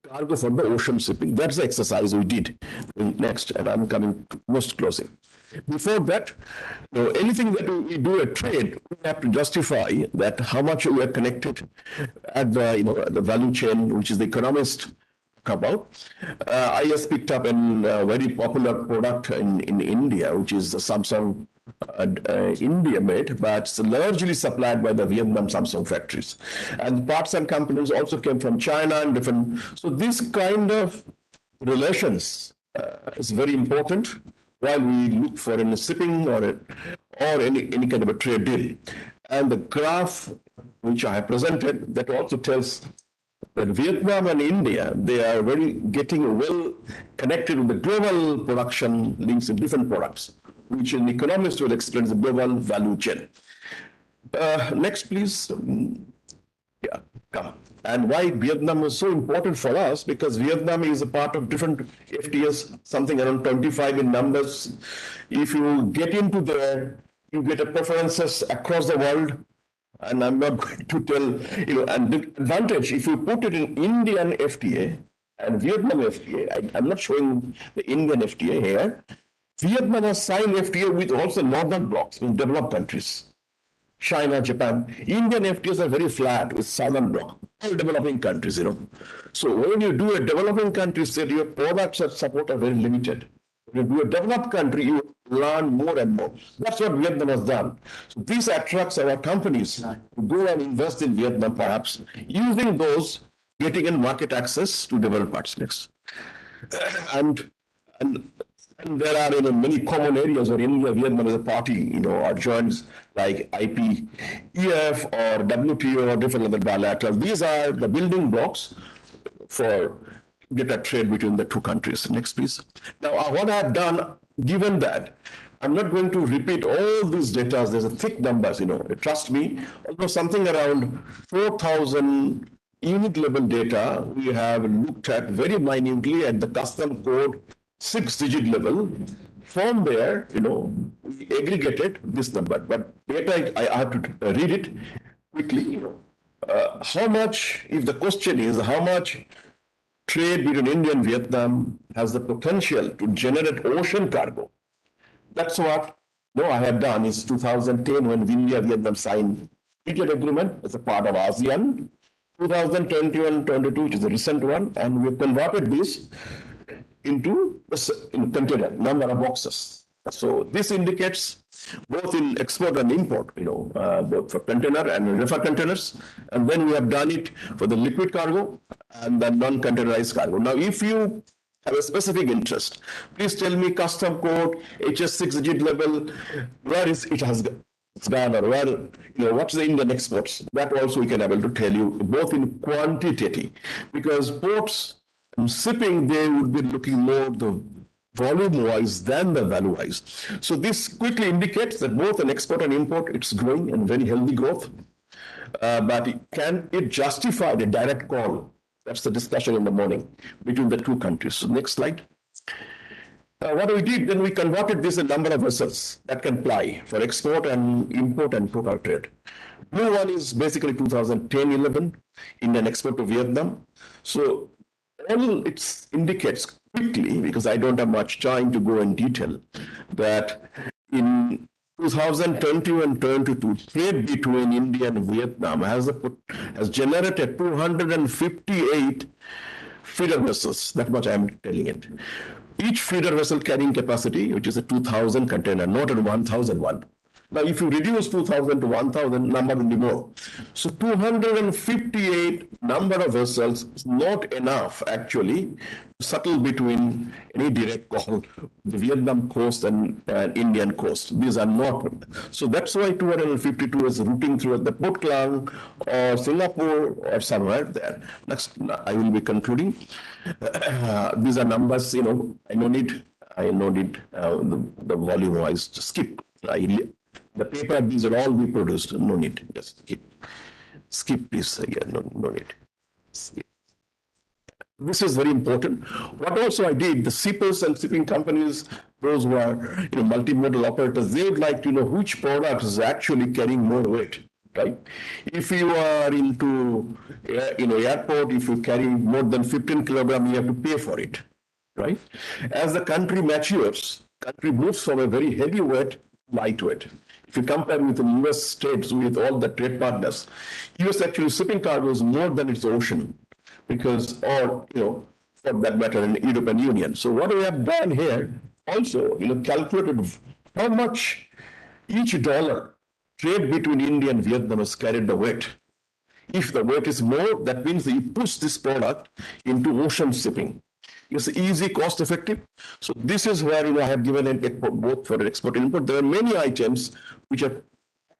cargo for the ocean shipping? That's the exercise we did. Next, and I'm coming most closely. Before that, anything that we do a trade, we have to justify that how much we are connected at the value chain, which is the economist about. I just picked up a very popular product in India, which is the Samsung India made, but it's largely supplied by the Vietnam Samsung factories. And parts and components also came from China and different. So this kind of relations is very important while we look for any shipping or any kind of a trade deal. And the graph which I have presented, that also tells that Vietnam and India, they are getting well connected with the global production links in different products, which an economist will explain the global value chain. Next, please. Yeah, come. And why Vietnam is so important for us, because Vietnam is a part of different FTAs, something around 25 in numbers. If you get into there, you get a preferences across the world. And I'm not going to tell, and the advantage, if you put it in Indian FTA and Vietnam FTA, I'm not showing the Indian FTA here. Vietnam has signed FTA with also northern blocks in developed countries, China, Japan. Indian FTAs are very flat with southern bloc, all developing countries, So when you do a developing country, say your products and support are very limited. When you do a developed country, you learn more and more. That's what Vietnam has done. So this attracts our companies to go and invest in Vietnam, perhaps, using those, getting in market access to developed parts next. And there are many common areas where India, Vietnam as a party, are joined like IPEF or WTO or different other bilateral. These are the building blocks for get a trade between the two countries. Next, please. Now, what I have done, given that, I'm not going to repeat all these data. There's a thick numbers, trust me. Although something around 4,000 unit level data, we have looked at very minutely at the custom code 6-digit level. From there, we aggregated this number. But data, I have to read it quickly. How much, if the question is how much trade between India and Vietnam has the potential to generate ocean cargo. That's what I have done is 2010 when India Vietnam signed free trade agreement as a part of ASEAN. 2021-22, which is a recent one, and we've converted this into container, number of boxes. So this indicates both in export and import, both for container and reefer containers. And then we have done it for the liquid cargo and the non-containerized cargo. Now, if you have a specific interest, please tell me custom code, HS6-digit level, where is it has gone, or where, what's the Indian exports? That also we can able to tell you, both in quantitative, because ports and shipping, they would be looking more the volume-wise than the value-wise. So this quickly indicates that both an export and import, it's growing and very healthy growth. But can it justify the direct call? That's the discussion in the morning between the two countries. So next slide. What we did, then we converted this a number of vessels that can ply for export and import and total trade. Blue one is basically 2010-11, Indian export to Vietnam. So all it indicates quickly, because I don't have much time to go in detail, that in 2020 and 22, trade between India and Vietnam has generated 258 feeder vessels. That much I am telling it. Each feeder vessel carrying capacity, which is a 2,000 container, not a 1,001. Now, if you reduce 2,000 to 1,000, number will be more. So 258 number of vessels is not enough, actually, to settle between any direct call, the Vietnam coast and Indian coast. These are not. So that's why 252 is routing through the Port Klang or Singapore or somewhere there. Next, I will be concluding. These are numbers, I no need the volume-wise to skip. The paper, these will all be produced. No need. Just skip this again. No need. Skip. This is very important. What also I did, the shippers and shipping companies, those who are multimodal operators, they would like to know which product is actually carrying more weight. Right? If you are into airport, if you carry more than 15 kilograms, you have to pay for it. Right? As the country matures, country moves from a very heavy weight, lightweight. If you compare with the US states, with all the trade partners, US actually shipping cargo is more than its ocean, because, for that matter, in the European Union. So what we have done here, also, calculated how much each dollar trade between India and Vietnam has carried the weight. If the weight is more, that means that you push this product into ocean shipping. It's easy, cost effective. So this is where I have given an export, both for export and import. There are many items which are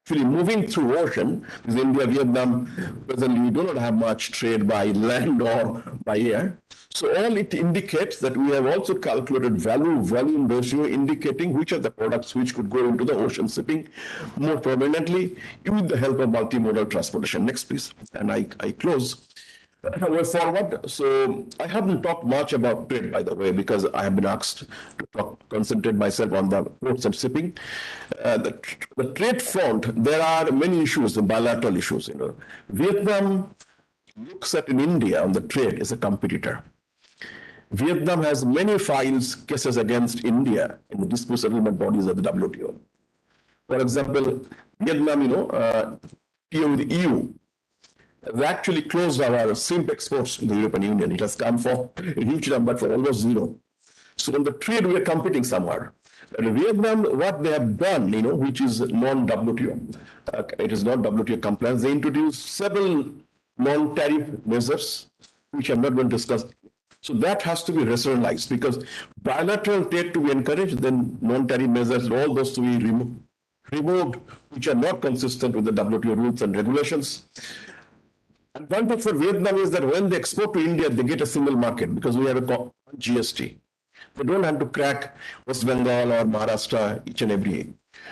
actually moving through ocean. Because India, Vietnam, presently we do not have much trade by land or by air. So all it indicates that we have also calculated volume ratio, indicating which are the products which could go into the ocean shipping more prominently with the help of multimodal transportation. Next, please. And I close. Way forward. So I haven't talked much about trade, by the way, because I have been asked to concentrate myself on the ports and shipping. The trade front, there are many issues, the bilateral issues. Vietnam looks at in India on the trade as a competitor. Vietnam has many cases against India in the dispute settlement bodies of the WTO. For example, Vietnam, TO with the EU. We actually closed our shrimp exports in the European Union. It has come for a huge number, for almost zero. So on the trade, we are competing somewhere. But in Vietnam, what they have done, which is non-WTO, it is not WTO compliance, they introduced several non-tariff measures, which I'm not going to discuss. So that has to be rationalized, because bilateral trade to be encouraged, then non-tariff measures, all those to be removed, which are not consistent with the WTO rules and regulations. Advantage for Vietnam is that when they export to India, they get a single market, because we have a GST. They don't have to crack West Bengal or Maharashtra each and every year.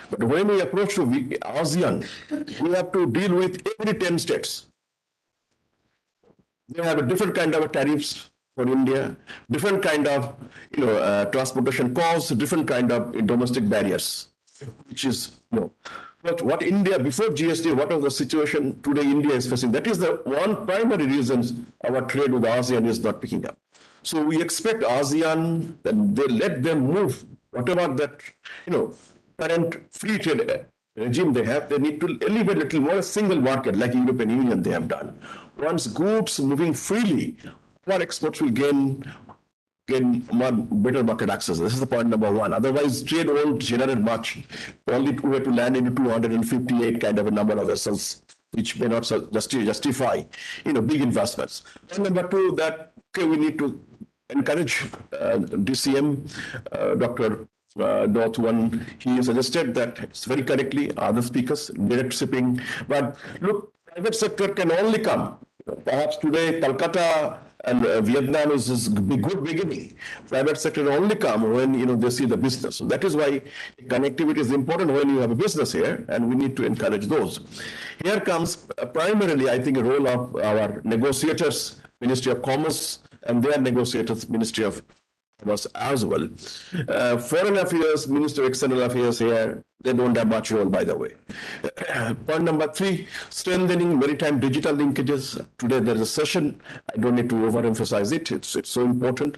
But when we approach to ASEAN, we have to deal with every 10 states. They have a different kind of tariffs for India, different kind of transportation costs, different kind of domestic barriers, which is But what India, before GST, what was the situation today India is facing? That is the one primary reason our trade with ASEAN is not picking up. So we expect ASEAN, that they let them move, whatever that, current free trade regime they have, they need to elevate a little more a single market like European Union they have done. Once goods moving freely, our exports will gain better market access. This is the point number one. Otherwise, trade won't generate much. Only we have to land into 258 kind of a number of vessels, which may not justify, big investments. Point number two, that we need to encourage DCM, Dr. Dot one, he suggested that it's very correctly, other speakers, direct shipping. But look, private sector can only come. Perhaps today, Calcutta and Vietnam is a good beginning. Private sector only come when they see the business. So that is why connectivity is important when you have a business here, and we need to encourage those. Here comes primarily, I think, a role of our negotiators, Ministry of Commerce, and their negotiators, Ministry of Commerce as well. Foreign Affairs, Minister of External Affairs here, they don't have much role, by the way. Point number three, strengthening maritime digital linkages. Today there is a session. I don't need to overemphasize it. It's so important.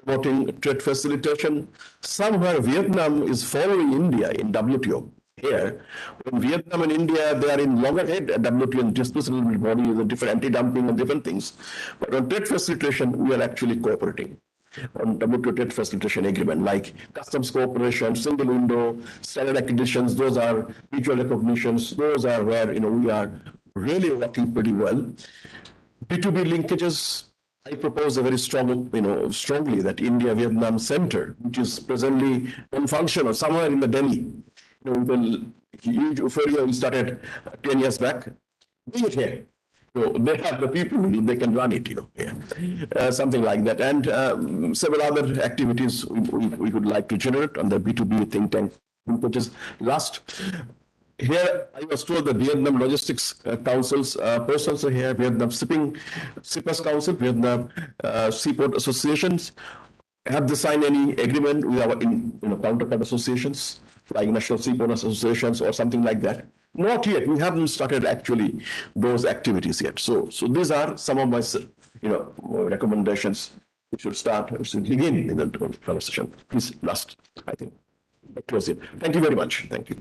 Promoting trade facilitation. Somewhere Vietnam is following India in WTO. Here, when Vietnam and India, they are in loggerhead at WTO and disputes body, the different anti-dumping and different things. But on trade facilitation, we are actually cooperating. on WTO trade facilitation agreement, like customs cooperation, single window, standard accreditations. Those are mutual recognitions. Those are where we are really working pretty well. B2B linkages. I propose a very strongly that India-Vietnam Center, which is presently non-functional somewhere in the Delhi, with a huge euphoria we started 10 years back. Bring it here. So they have the people, they can run it, something like that. And several other activities we would like to generate on the B2B think tank, which is last. Here, I was told the Vietnam Logistics Council's persons are here, Vietnam Shippers Council, Vietnam Seaport Associations. Have they signed any agreement with our counterpart associations, like National Seaport Associations or something like that? Not yet. We haven't started actually those activities yet. So these are some of my recommendations. We should begin in the conversation. Please, last, I think. Close it. Thank you very much. Thank you.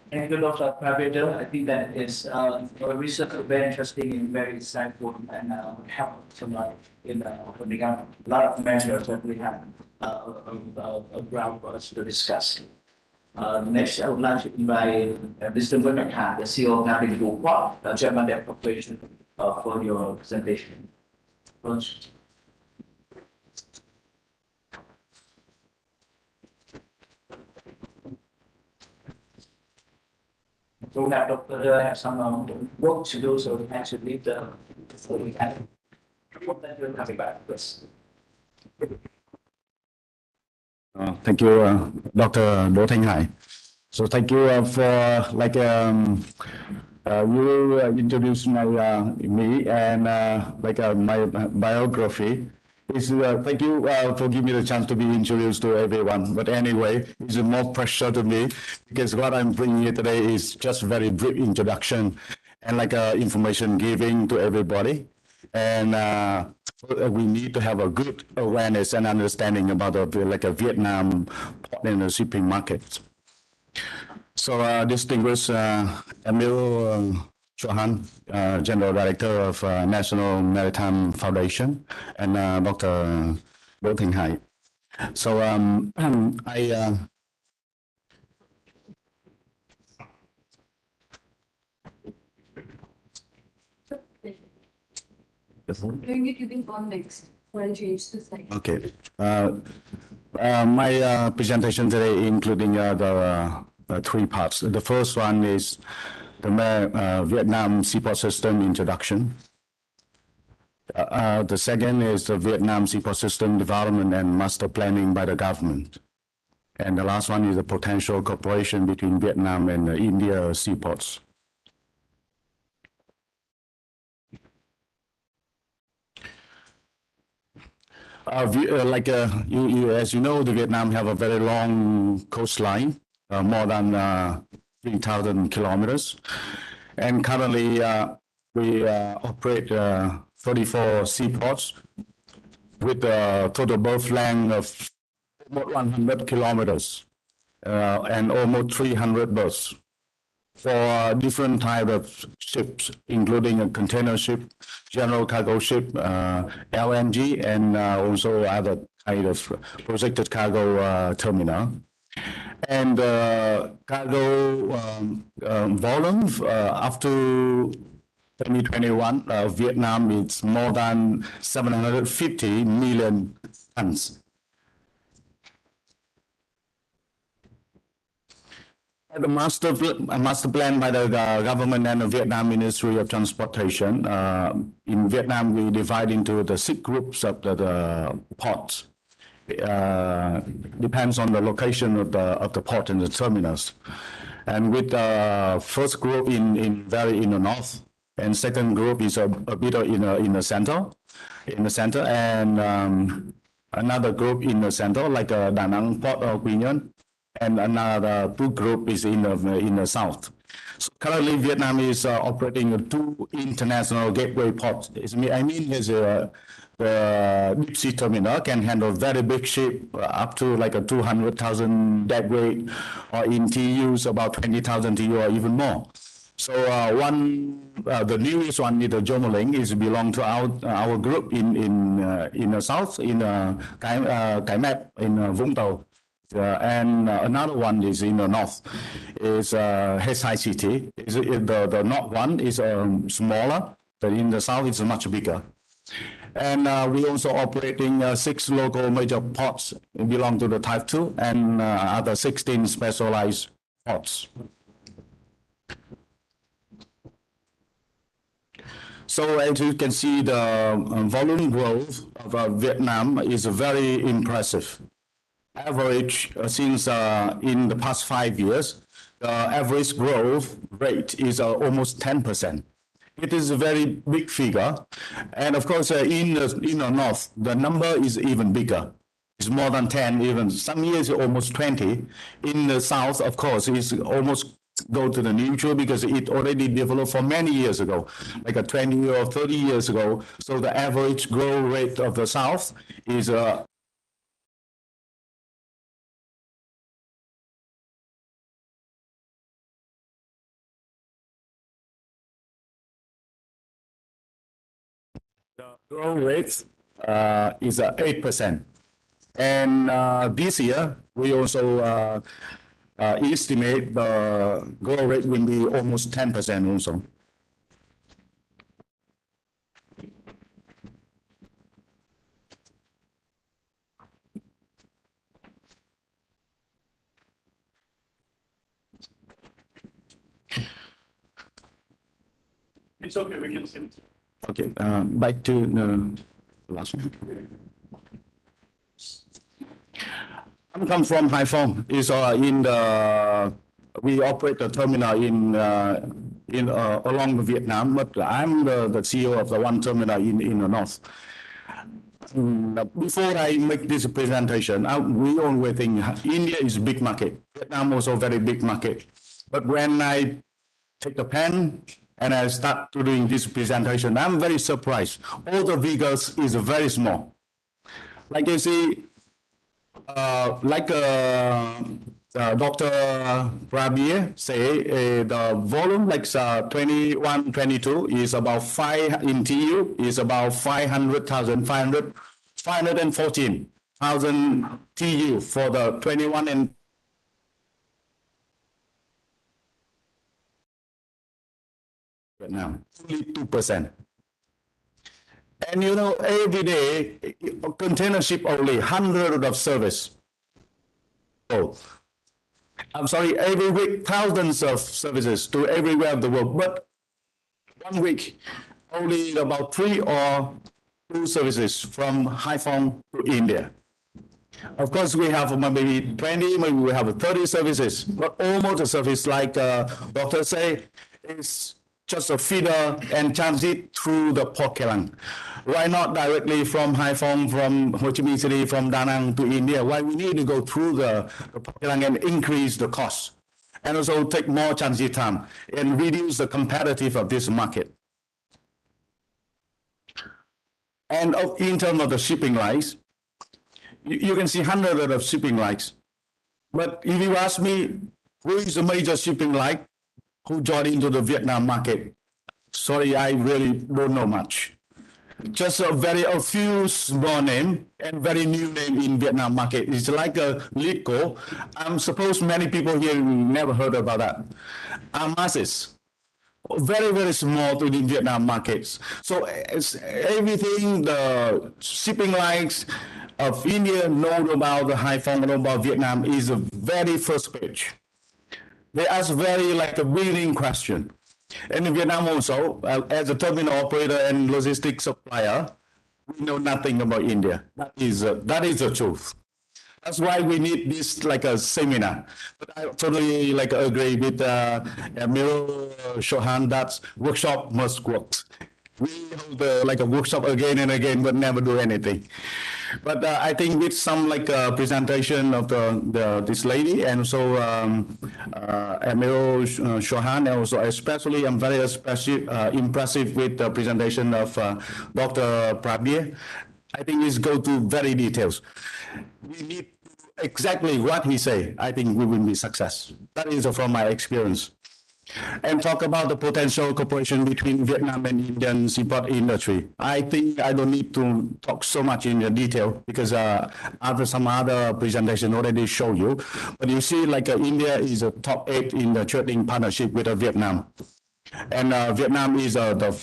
Thank you, Dr. Pravedo. I think that is your research very interesting and very insightful and help somebody in putting up a lot of measures that we have a ground for us to discuss. Next, I would like to invite Mr. Bernard Han, the CEO of Napping Group, German Debt Corporation, for your presentation. First. So we have some work to do, so we can actually leave so we can hope that you're coming back. Yes. Thank you, Dr. Đỗ Thanh Hải. So thank you for you introduced me and my biography. Thank you for giving me the chance to be introduced to everyone. But anyway, it's more pressure to me because what I'm bringing here today is just a very brief introduction and information giving to everybody. And we need to have a good awareness and understanding about a Vietnam port and the shipping market. So distinguished Emil Chauhan, General Director of National Maritime Foundation, and Dr. Đỗ Thanh Hải. So Doing it using context. I'll change the slide. Okay. My presentation today, including the three parts. The first one is the Vietnam Seaport System introduction. The second is the Vietnam Seaport System development and master planning by the government. And the last one is the potential cooperation between Vietnam and India seaports. As you know, the Vietnam have a very long coastline, more than 3,000 kilometers. And currently, we operate 34 seaports with a total berth length of about 100 kilometers and almost 300 berths for different types of ships, including a container ship, general cargo ship, LNG, and also other kind of projected cargo terminal. And cargo volume up to 2021, Vietnam is more than 750 million tons. The master plan by the government and the Vietnam Ministry of Transportation. In Vietnam, we divide into the 6 groups of the ports. Depends on the location of the port and the terminals. And with the first group in the north, and second group is a bit in the center, and another group in the center, like Da Nang Port or Quy Nhơn. And another 2 group is in the south. So currently, Vietnam is operating 2 international gateway ports. The deep sea terminal can handle very big ship up to a 200,000 deadweight, or in TEUs about 20,000 TEU or even more. So the newest one is the Journaling is belong to our group in the south in Cái Mép in Vũng Tàu. And another one is in the north, is Hesai City. The north one is smaller, but in the south it's much bigger. And we also operating 6 local major ports belong to the type 2 and other 16 specialized ports. So as you can see, the volume growth of Vietnam is very impressive. Average since in the past 5 years, the average growth rate is almost 10%. It is a very big figure. And of course, in the north, the number is even bigger. It's more than 10, even some years almost 20. In the south, of course, it's almost go to the neutral because it already developed for many years ago, like 20 or 30 years ago. So the average growth rate of the south is the growth rate is 8%. And this year, we also estimate the growth rate will be almost 10% also. It's okay, we can see it. Okay, back to the last one. I come from Hai Phong. Is we operate the terminal in along Vietnam, but I'm the CEO of the one terminal in the north. Before I make this presentation, we always think India is a big market. Vietnam also very big market. But when I take the pen and I start doing this presentation, I'm very surprised. All the figures is very small. Like you see, Dr. Rabia say, the volume like 21, 22 is about 5 in TU is about 514,000 TU for the 21 and Vietnam, only 2%. And you know, every day, container ship only hundreds of service. Oh, I'm sorry, every week, thousands of services to everywhere of the world. But 1 week, only about 3 or 2 services from Hai Phong to India. Of course, we have maybe 20, maybe we have 30 services, but almost a service like Dr. say is just a feeder and transit through the Port Kelang. Why not directly from Hai Phong, from Ho Chi Minh City, from Da Nang to India? Why we need to go through the Port Kelang and increase the cost, and also take more transit time and reduce the competitive of this market. And in terms of the shipping lines, you can see hundreds of shipping lines. But if you ask me, who is the major shipping line who joined into the Vietnam market? Sorry, I really don't know much. Just a few small name and very new name in Vietnam market. It's like a Lidco. I'm supposed many people here never heard about that. Amasis. Very, very small to the Vietnam markets. So it's everything, the shipping lines of India know about the Hai Phong, know about Vietnam is the very first page. They ask very like a leading question. And in Vietnam also, as a terminal operator and logistics supplier, we know nothing about India. That is the truth. That's why we need this like a seminar. But I totally like agree with Admiral Chauhan that workshop must work. We hold like a workshop again and again, but never do anything. But I think with some like presentation of this lady and also Admiral Chauhan, and also especially I'm very impressive with the presentation of Dr. Prabir. I think it's go to very details. We need exactly what he say. I think we will be success. That is from my experience. and talk about the potential cooperation between Vietnam and Indian seaport industry. I think I don't need to talk so much in the detail because after some other presentation already show you. But you see, like India is a top 8 in the trading partnership with Vietnam, and Vietnam is the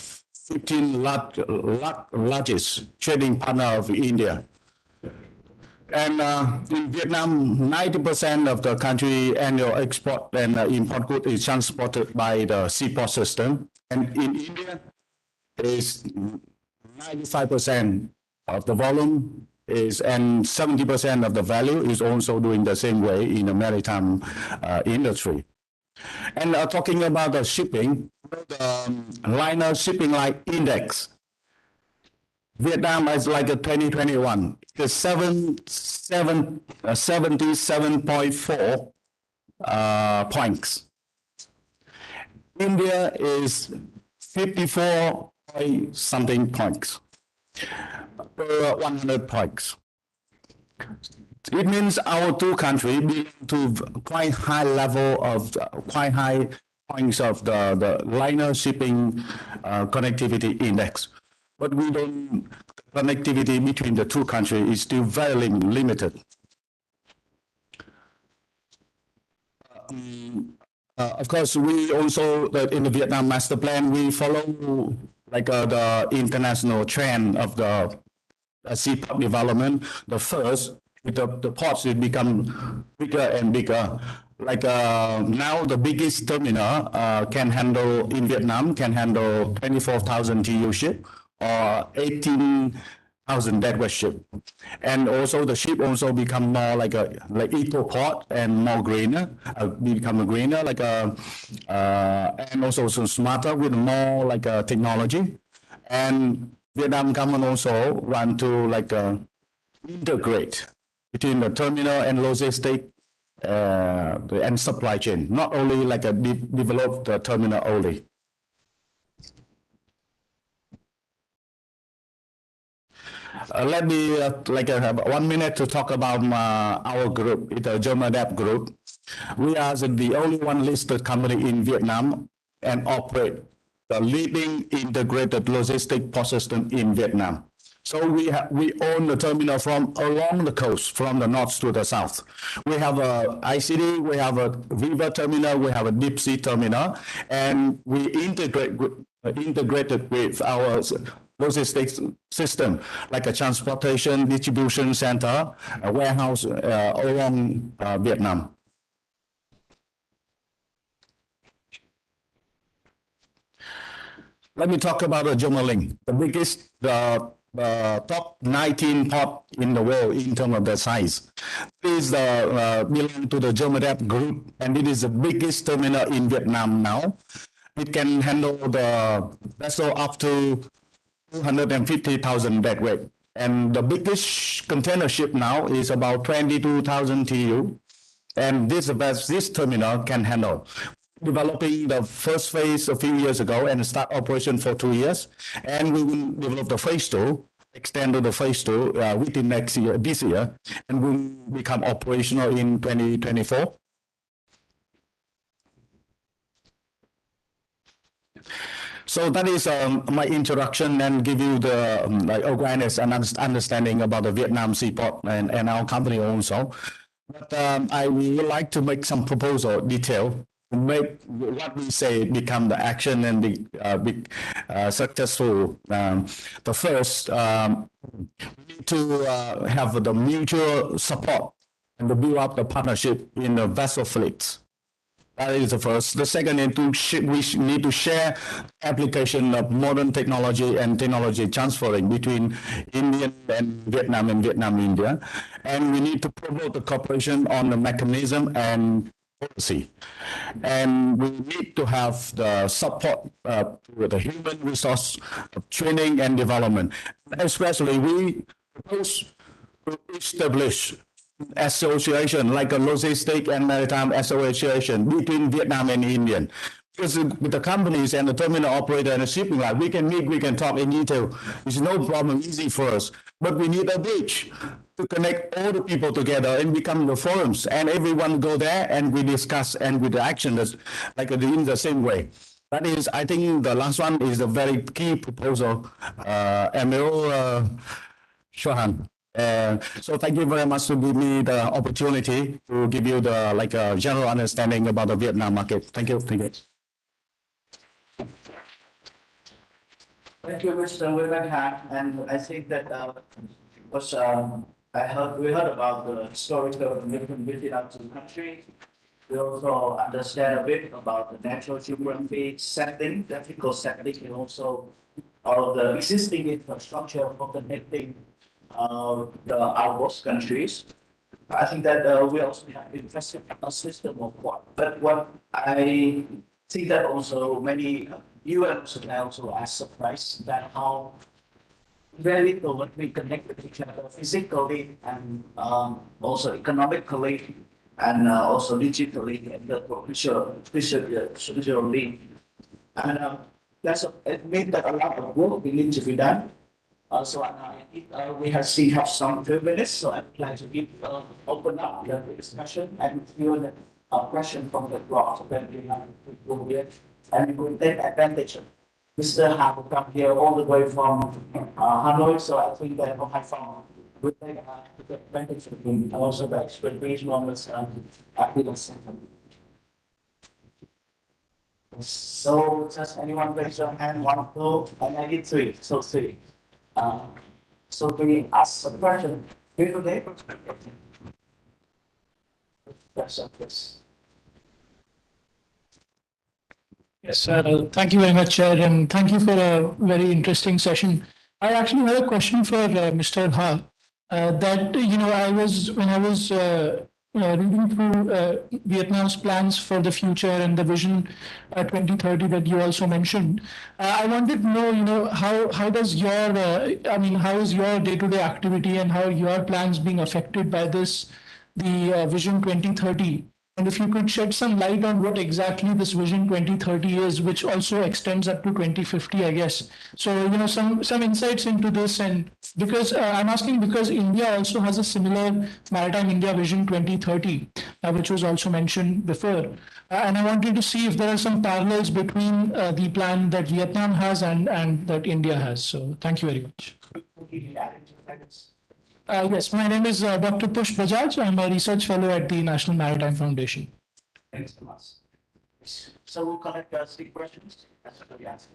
15th largest trading partner of India. And in Vietnam, 90% of the country annual export and import goods is transported by the seaport system. And in India, is 95% of the volume is, and 70% of the value is also doing the same way in the maritime industry. And talking about the shipping, the liner shipping line index, Vietnam is like a 2021. It's 77.4 points. India is 54 point something points per 100 points. It means our two countries belong to quite high level of quite high points of the liner shipping connectivity index. But we don't, connectivity between the two countries is still very limited. Of course, we also, in the Vietnam Master Plan, we follow like the international trend of the seaport development. The first, the ports will become bigger and bigger. Like now, the biggest terminal can handle in Vietnam can handle 24,000 TEU ship or 18,000 deadweight ship, and also the ship also become more like eco port and more greener, become greener and also smarter with more technology. And Vietnam government also want to integrate between the terminal and logistic and supply chain, not only develop the terminal only. Let me have 1 minute to talk about our group. It's a German group. We are the only one listed company in Vietnam and operate the leading integrated logistic port system in Vietnam. So we own the terminal from along the coast, from the north to the south. We have a ICD, we have a river terminal, we have a deep sea terminal, and we integrated with our logistics system, like a transportation distribution center, a warehouse along Vietnam. Let me talk about the Jomalink, the biggest, the top 19 port in the world in terms of the size. This belongs to the German group, and it is the biggest terminal in Vietnam now. It can handle the vessel up to 250,000 deadweight. And the biggest container ship now is about 22,000 TEU. And this terminal can handle. Developing the first phase a few years ago and start operation for 2 years. And we will develop the phase 2, extend to the phase 2 within this year, and will become operational in 2024. So that is my introduction, and give you the awareness and understanding about the Vietnam seaport and our company also. But I would like to make some proposal detail to make what we say become the action and be successful. The first, we need to have the mutual support and to build up the partnership in the vessel fleets. That is the first. The second is we need to share application of modern technology and technology transferring between India and Vietnam India. And we need to promote the cooperation on the mechanism and policy. And we need to have the support with the human resource of training and development. Especially we propose to establish association like a logistic and maritime association between Vietnam and India. Because with the companies and the terminal operator and the shipping line, we can meet, we can talk in detail. It's no problem, easy for us. But we need a bridge to connect all the people together and become the forums, and everyone go there and we discuss and with the action that's like in the same way. That is, I think the last one is a very key proposal. Emil Shohan. So thank you very much to give me the opportunity to give you the like a general understanding about the Vietnam market. Thank you. Thank you. Thank you, Mr. Willingham, and I think that was we heard about the historical commitment within our two countries. We also understand a bit about the natural geography setting, technical setting, and also all the existing infrastructure for connecting our host countries. I think that we also have invested in a system of what, but what I think that also many you and also are surprised that how very little what we connect with each other physically and also economically and also digitally and the visually. And it means that a lot of work will need to be done. So we have still have some 2 minutes, so I plan to give open up the discussion and field a question from the floor. So then we have people here and we will take advantage of. Mr. Han will come here all the way from Hanoi, so I think that will have fun. We take advantage of him and also the expectation on this active center. So does anyone raise your hand? 1, 2, and I did 3. So 3. So we ask a question. Here today. Yes. Yes, thank you very much, Chair, and thank you for a very interesting session. I actually had a question for Mr. Ha. That when I was reading through Vietnam's plans for the future and the vision 2030 that you also mentioned, I wanted to know, how does your how is your day-to-day activity and how your plans being affected by the vision 2030? And if you could shed some light on what exactly this Vision 2030 is, which also extends up to 2050, I guess. So, some insights into this, and because I'm asking because India also has a similar Maritime India Vision 2030, which was also mentioned before. And I wanted to see if there are some parallels between the plan that Vietnam has and that India has. So, thank you very much. Yes, my name is Dr. Push Bajaj. I'm a research fellow at the National Maritime Foundation. Thanks so much. So we'll collect 3 questions. That's what we ask.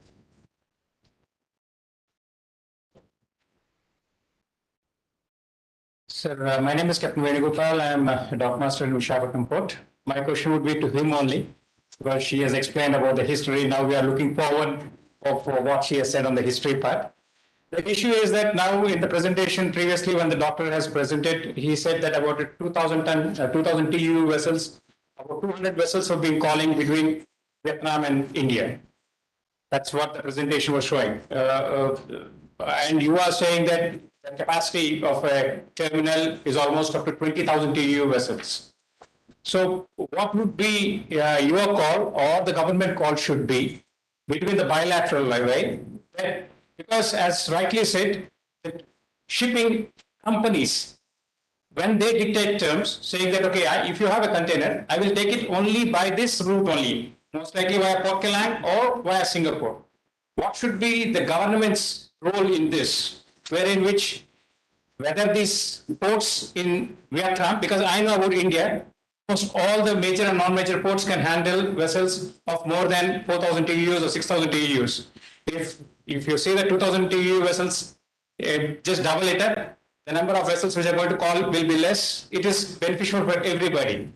Sir, my name is Captain Venugopal. I'm a dockmaster in Visakhapatnam Port. My question would be to him only, because she has explained about the history. Now we are looking forward for what she has said on the history part. The issue is that now in the presentation previously when the doctor has presented, he said that about 2,000 TEU vessels, about 200 vessels have been calling between Vietnam and India. That's what the presentation was showing. And you are saying that the capacity of a terminal is almost up to 20,000 TEU vessels. So what would be your call or the government call should be between the bilateral way? Because as rightly said, the shipping companies, when they dictate terms, saying that, okay, if you have a container, I will take it only by this route only, most likely via Port Kelang or via Singapore. What should be the government's role in this, wherein which, whether these ports in Vietnam, because I know about India, almost all the major and non-major ports can handle vessels of more than 4,000 TEUs or 6,000 TEUs. If you say that 2,000 TEU vessels, just double it up, the number of vessels which are going to call will be less. It is beneficial for everybody.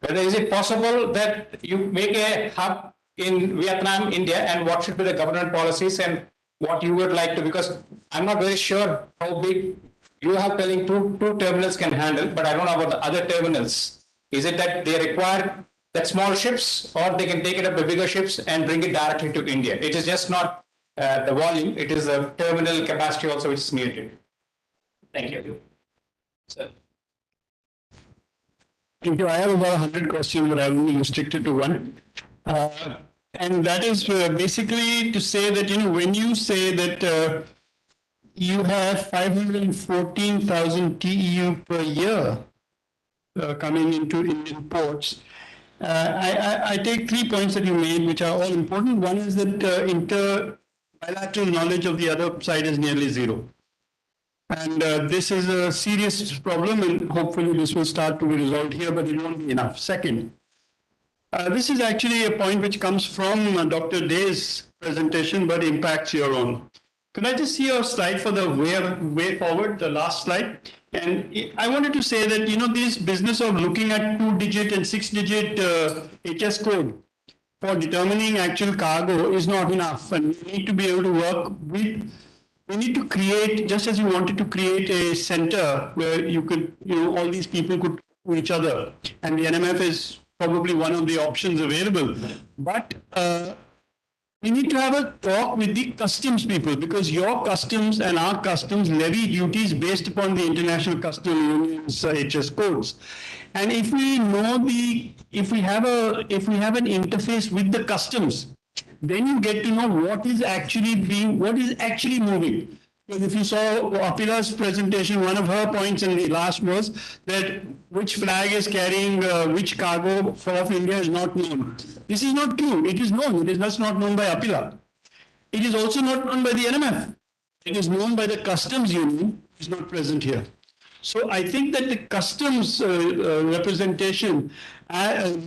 Whether is it possible that you make a hub in Vietnam, India, and what should be the government policies and what you would like to, because I'm not very sure how big you have telling two terminals can handle, but I don't know about the other terminals. Is it that they require that small ships or they can take it up to bigger ships and bring it directly to India? It is just not the volume, it is the terminal capacity also which is needed. Thank you. Sir. Thank you. I have about 100 questions, but I will be restricted to one. And that is basically to say that, when you say that you have 514,000 TEU per year coming into Indian ports, I take 3 points that you made, which are all important. One is that bilateral knowledge of the other side is nearly zero. And this is a serious problem, and hopefully this will start to be resolved here, but it won't be enough. Second, this is actually a point which comes from Dr. Day's presentation, but impacts your own. Could I just see your slide for the way forward, the last slide? And I wanted to say that, this business of looking at 2-digit and 6-digit HS code for determining actual cargo is not enough. And we need to be able to work with, we need to create, just as you wanted to create a center where you could, all these people could talk to each other. And the NMF is probably one of the options available. But we need to have a talk with the customs people, because your customs and our customs levy duties based upon the International Customs Union's HS codes. And if we know if we have an interface with the customs, then you get to know what is actually moving. Because if you saw Apila's presentation, one of her points in the last was that which flag is carrying which cargo of India is not known. This is not true. It is known. It is just not known by Apila. It is also not known by the NMF. It is known by the Customs Union, which is not present here. So I think that the customs representation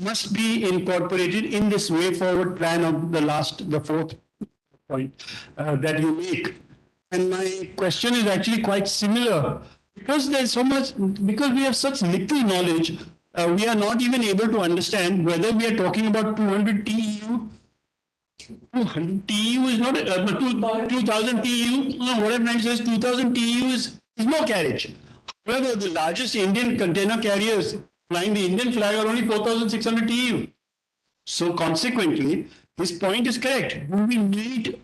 must be incorporated in this way forward plan of the fourth point that you make. And my question is actually quite similar, because there's so much, because we have such little knowledge, we are not even able to understand whether we are talking about 200 TEU. 200 TEU is not 2,000 TEU. No, what I'm trying to say is 2,000 TEU is no carriage. However, the largest Indian container carriers flying the Indian flag are only 4,600 TEU. So consequently, this point is correct. Do we need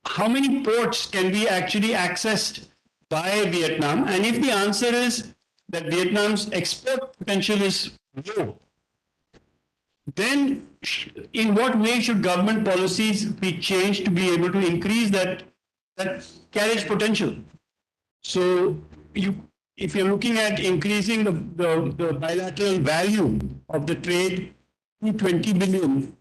how many ports can be actually accessed by Vietnam? And if the answer is that Vietnam's export potential is low, then in what way should government policies be changed to be able to increase that carriage potential? So if you're looking at increasing the bilateral value of the trade to 20 billion,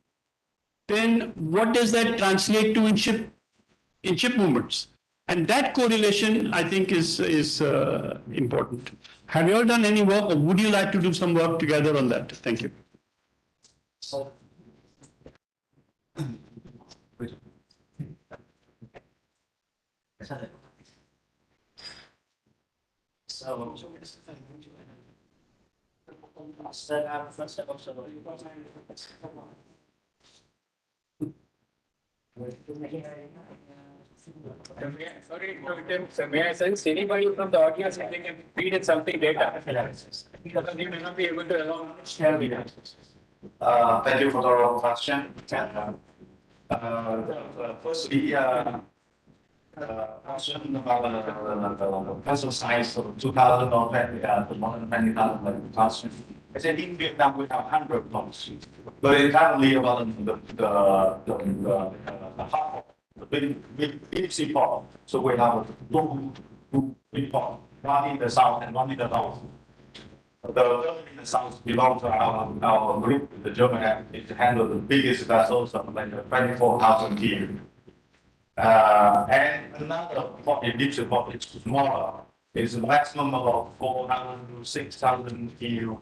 then what does that translate to in ship movements? And that correlation, I think, is important. Have you all done any work, or would you like to do some work together on that? Thank you. So, Sorry, may I sense anybody from the audience if they can feed in something data? Because you may not be able to share the answers. Thank you for the question. Firstly, question about the vessel size of 2,000 or 20,000 question. I said in Vietnam we have 100 tons, but currently about the harbor, the big seaport. So we have two big ports, one in the south and one in the north. The one in the south belongs to our group, the German, it handles the biggest vessels of like 24,000 TEU. And another port, a deep sea port, it's smaller. It's a maximum of 4,000 to 6,000 TEU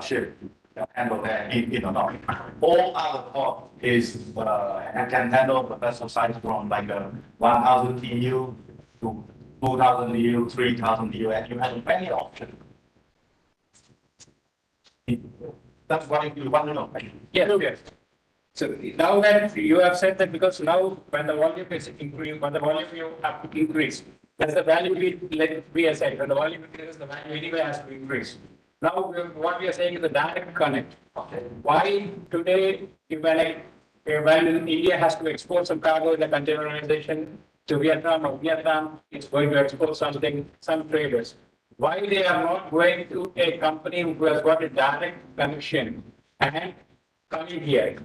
ship that handle that in the north. All other port is can handle the vessel size from like 1,000 TEU to 2,000 TEU, 3,000 TEU, and you have many options. That's what you want to know. Yes, yes. So now that you have said that, because now when the volume is increasing, when the volume you have to increase, that's the value we are saying. When the volume increases, the value anyway has to increase. Now what we are saying is the direct connect. Okay. Why today, when India has to export some cargo in the container organization to Vietnam, or Vietnam is going to export something, some traders, why they are not going to a company who has got a direct connection and coming here.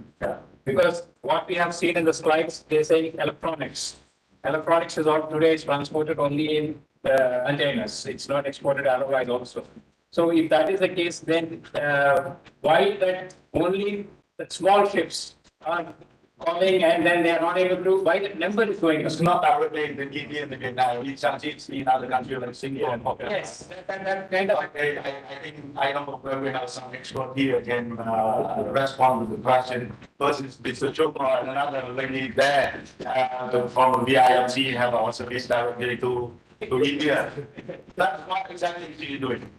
Because what we have seen in the slides, they say electronics. Electronics is all today is transported only in containers. It's not exported otherwise also. So if that is the case, then why that only the small ships are calling and then they are not able to, why the number is going up? It's not directly in the India and the Vietnam, it's in other countries like Singapore. Yes, that kind of. I think, I don't know whether we have some expert here can respond to the question. First is Mr. Chopra and another lady there from VIMC have also reached directly to India. That's what exactly is you doing?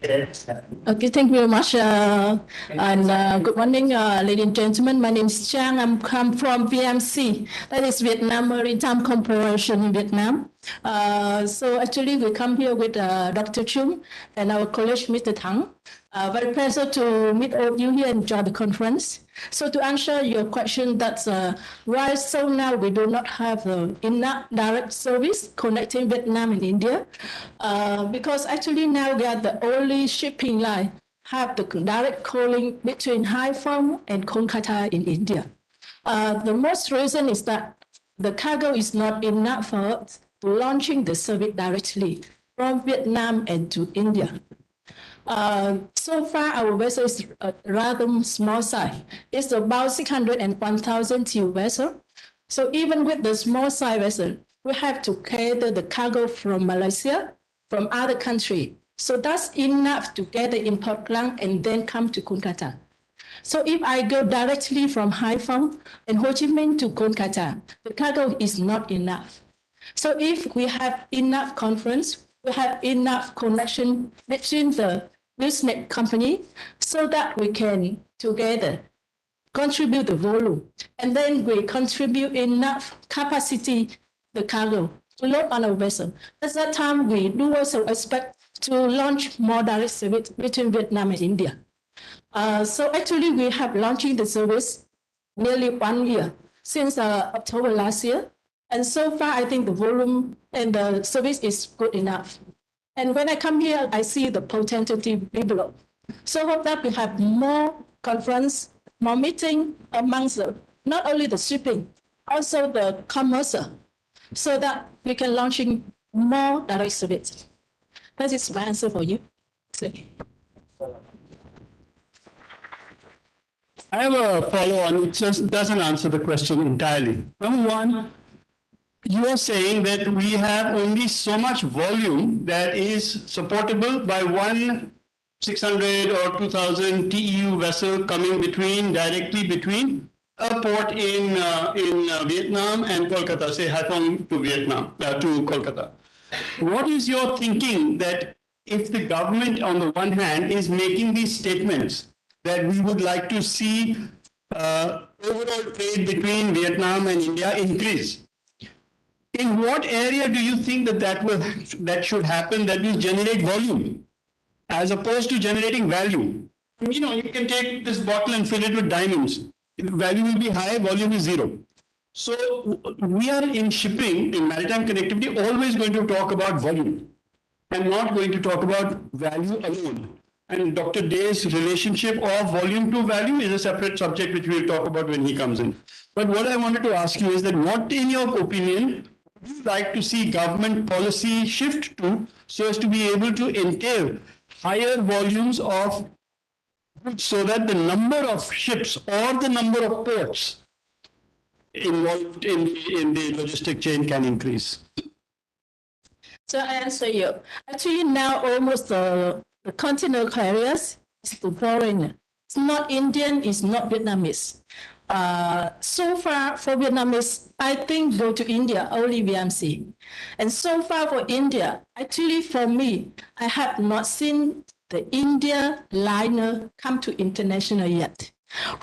Okay, thank you very much. Good morning, ladies and gentlemen. My name is Chang. I'm come from VMC, that is Vietnam Maritime Corporation in Vietnam. So actually, we come here with Dr. Chung and our colleague, Mr. Thang. Very pleasure to meet all of you here and join the conference. So to answer your question, that's why so now we do not have enough direct service connecting Vietnam and India, because actually now we are the only shipping line have the direct calling between Haiphong and Kolkata in India. The most reason is that the cargo is not enough for us to launching the service directly from Vietnam and to India. So far, our vessel is a rather small size. It's about 600 and 1,000 TEU vessel. So even with the small size vessel, we have to cater the cargo from Malaysia, from other country. So that's enough to get the import plant and then come to Kolkata. So if I go directly from Haiphong and Ho Chi Minh to Kolkata, the cargo is not enough. So if we have enough conference, we have enough connection between the business company so that we can together contribute the volume. And then we contribute enough capacity, the cargo, to load on our vessel. At that time, we do also expect to launch more direct service between Vietnam and India. So actually, we have launching the service nearly 1 year, since October last year. And so far, I think the volume and the service is good enough. And when I come here, I see the potential to develop. So hope that we have more conference, more meeting amongst not only the shipping, also the commercial, so that we can launching more direct service. That is my answer for you. I have a follow-on. It just doesn't answer the question entirely. Number one, you are saying that we have only so much volume that is supportable by one 600 or 2,000 TEU vessel coming directly between a port in Vietnam and Kolkata, say Haiphong to Vietnam, to Kolkata. What is your thinking that if the government on the one hand is making these statements that we would like to see overall trade between Vietnam and India increase, in what area do you think that should happen, that will generate volume as opposed to generating value? You know, you can take this bottle and fill it with diamonds. Value will be high, volume is zero. So we are in shipping, in maritime connectivity, always going to talk about volume and not going to talk about value alone. And Dr. Day's relationship of volume to value is a separate subject which we'll talk about when he comes in. But what I wanted to ask you is that what, in your opinion, would you like to see government policy shift to so as to be able to entail higher volumes of goods so that the number of ships or the number of ports involved in the logistic chain can increase? So I answer you. Actually, now almost the container carriers is the foreigner. It's not Indian, it's not Vietnamese. So far for Vietnamese, I think go to India, only VMC. And so far for India, actually for me, I have not seen the India liner come to international yet.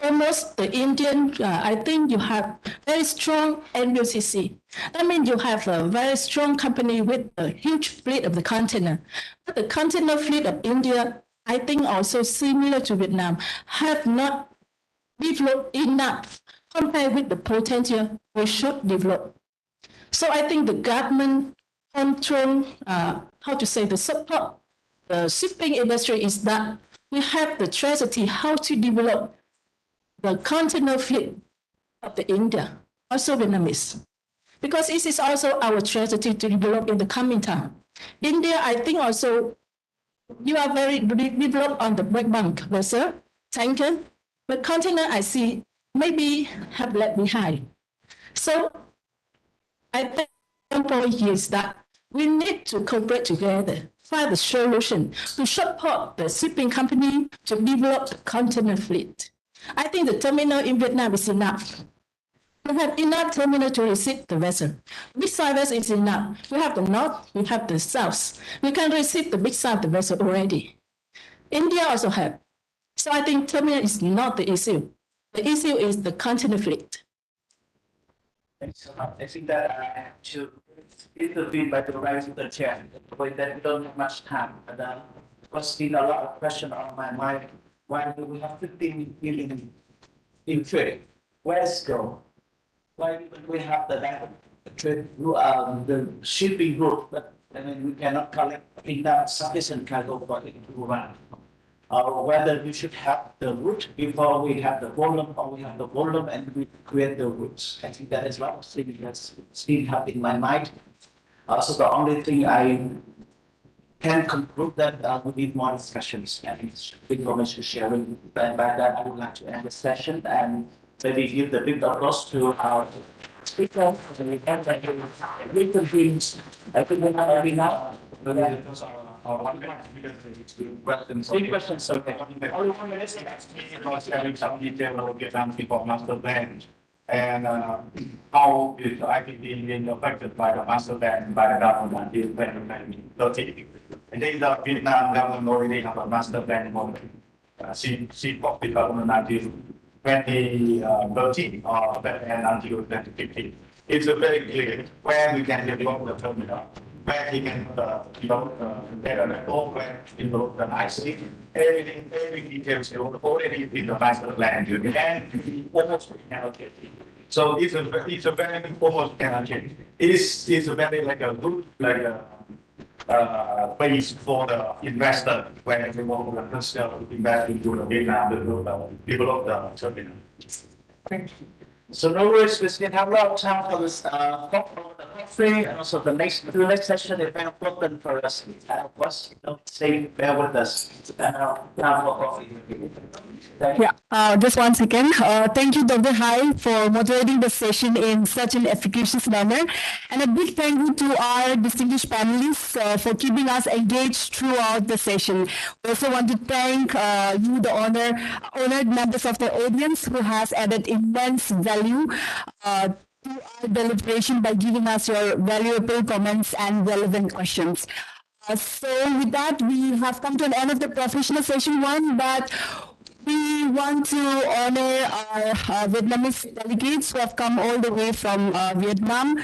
Almost the Indian, I think you have very strong NUCC. That means you have a very strong company with a huge fleet of the container. But the container fleet of India, I think also similar to Vietnam, have not developed enough compared with the potential we should develop. So I think the government control, the support the shipping industry is that we have the strategy how to develop the continental fleet of the India, also Vietnamese, because this is also our strategy to develop in the coming time. India, I think also you are very developed on the breakbulk vessel, tanker, but continent I see maybe have left behind. So I think one point here is that we need to cooperate together, find a solution to support the shipping company to develop the continental fleet. I think the terminal in Vietnam is enough. We have enough terminal to receive the vessel. Big size vessel is enough. We have the north, we have the south. We can receive the big size the vessel already. India also have. So I think terminal is not the issue. The issue is the continental fleet. Thanks so much. I think that I have to intervene by the rise of the chair, but that we don't have much time. But because been a lot of questions on my mind. Why do we have 15 million in trade? Where's go? Why do we have the trade, the shipping route, but I mean, we cannot collect enough sufficient cargo for it to run? Whether we should have the route before we have the volume, or we have the volume and we create the routes. I think that is what that's still have in my mind. So the only thing I can conclude that we need more discussions and information sharing. And by that, I would like to end the session and maybe give the big applause to our speaker. And we can reconvene. I think we have now. Three questions, okay. Only 1 minute. About sharing some detail of Vietnam people master plan and how is the IPP being affected by the master plan by the government in 2030. I think the Vietnam government already have a master plan for since of development until 2030 and until 2050. It's a very clear where we can develop the terminal, where he can develop data network, where develop the IC, everything, every details already in the master plan and almost allocated. So it's a very almost allocated. It's a very like a good like a base for the investor when everyone will invest into the Vietnam to develop the terminal. Thank you. So no worries, we still have a lot of time for this coffee and also the next session is very important for us. Of course, stay there with us. Now for coffee. Thank you. Yeah, just 1 second. Thank you, Dr. Hai, for moderating the session in such an efficacious manner. And a big thank you to our distinguished panelists for keeping us engaged throughout the session. We also want to thank you, the honored members of the audience who has added immense value to our deliberation by giving us your valuable comments and relevant questions. So with that, we have come to an end of the professional session 1, but we want to honor our Vietnamese delegates who have come all the way from Vietnam.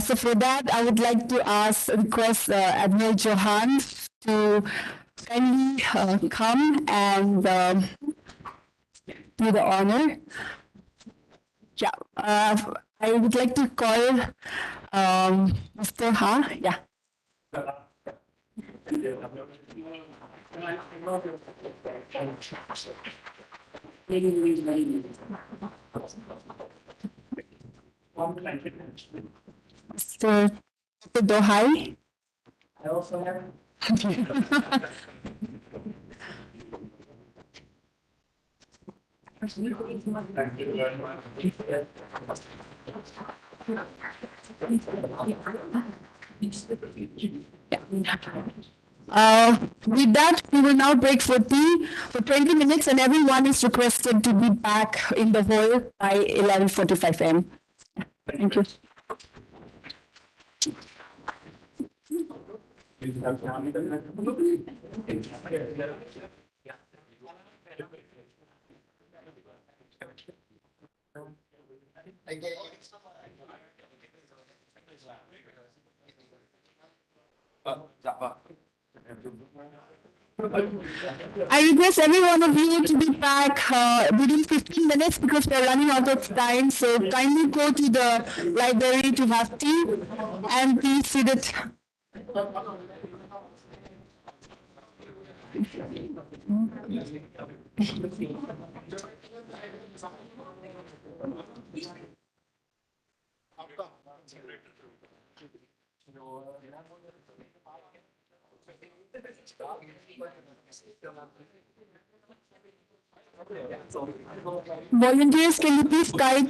So for that, I would like to request Admiral Johan to kindly come and do the honor. Yeah, I would like to call Mr. Ha. Yeah. Mr. Dohai. I also have. With that, we will now break for tea for 20 minutes and everyone is requested to be back in the hall by 11:45 a.m. Thank you. I request every one of you to be back within 15 minutes because we're running out of time. So kindly go to the library to have tea and be seated. Volunteers, can you please guide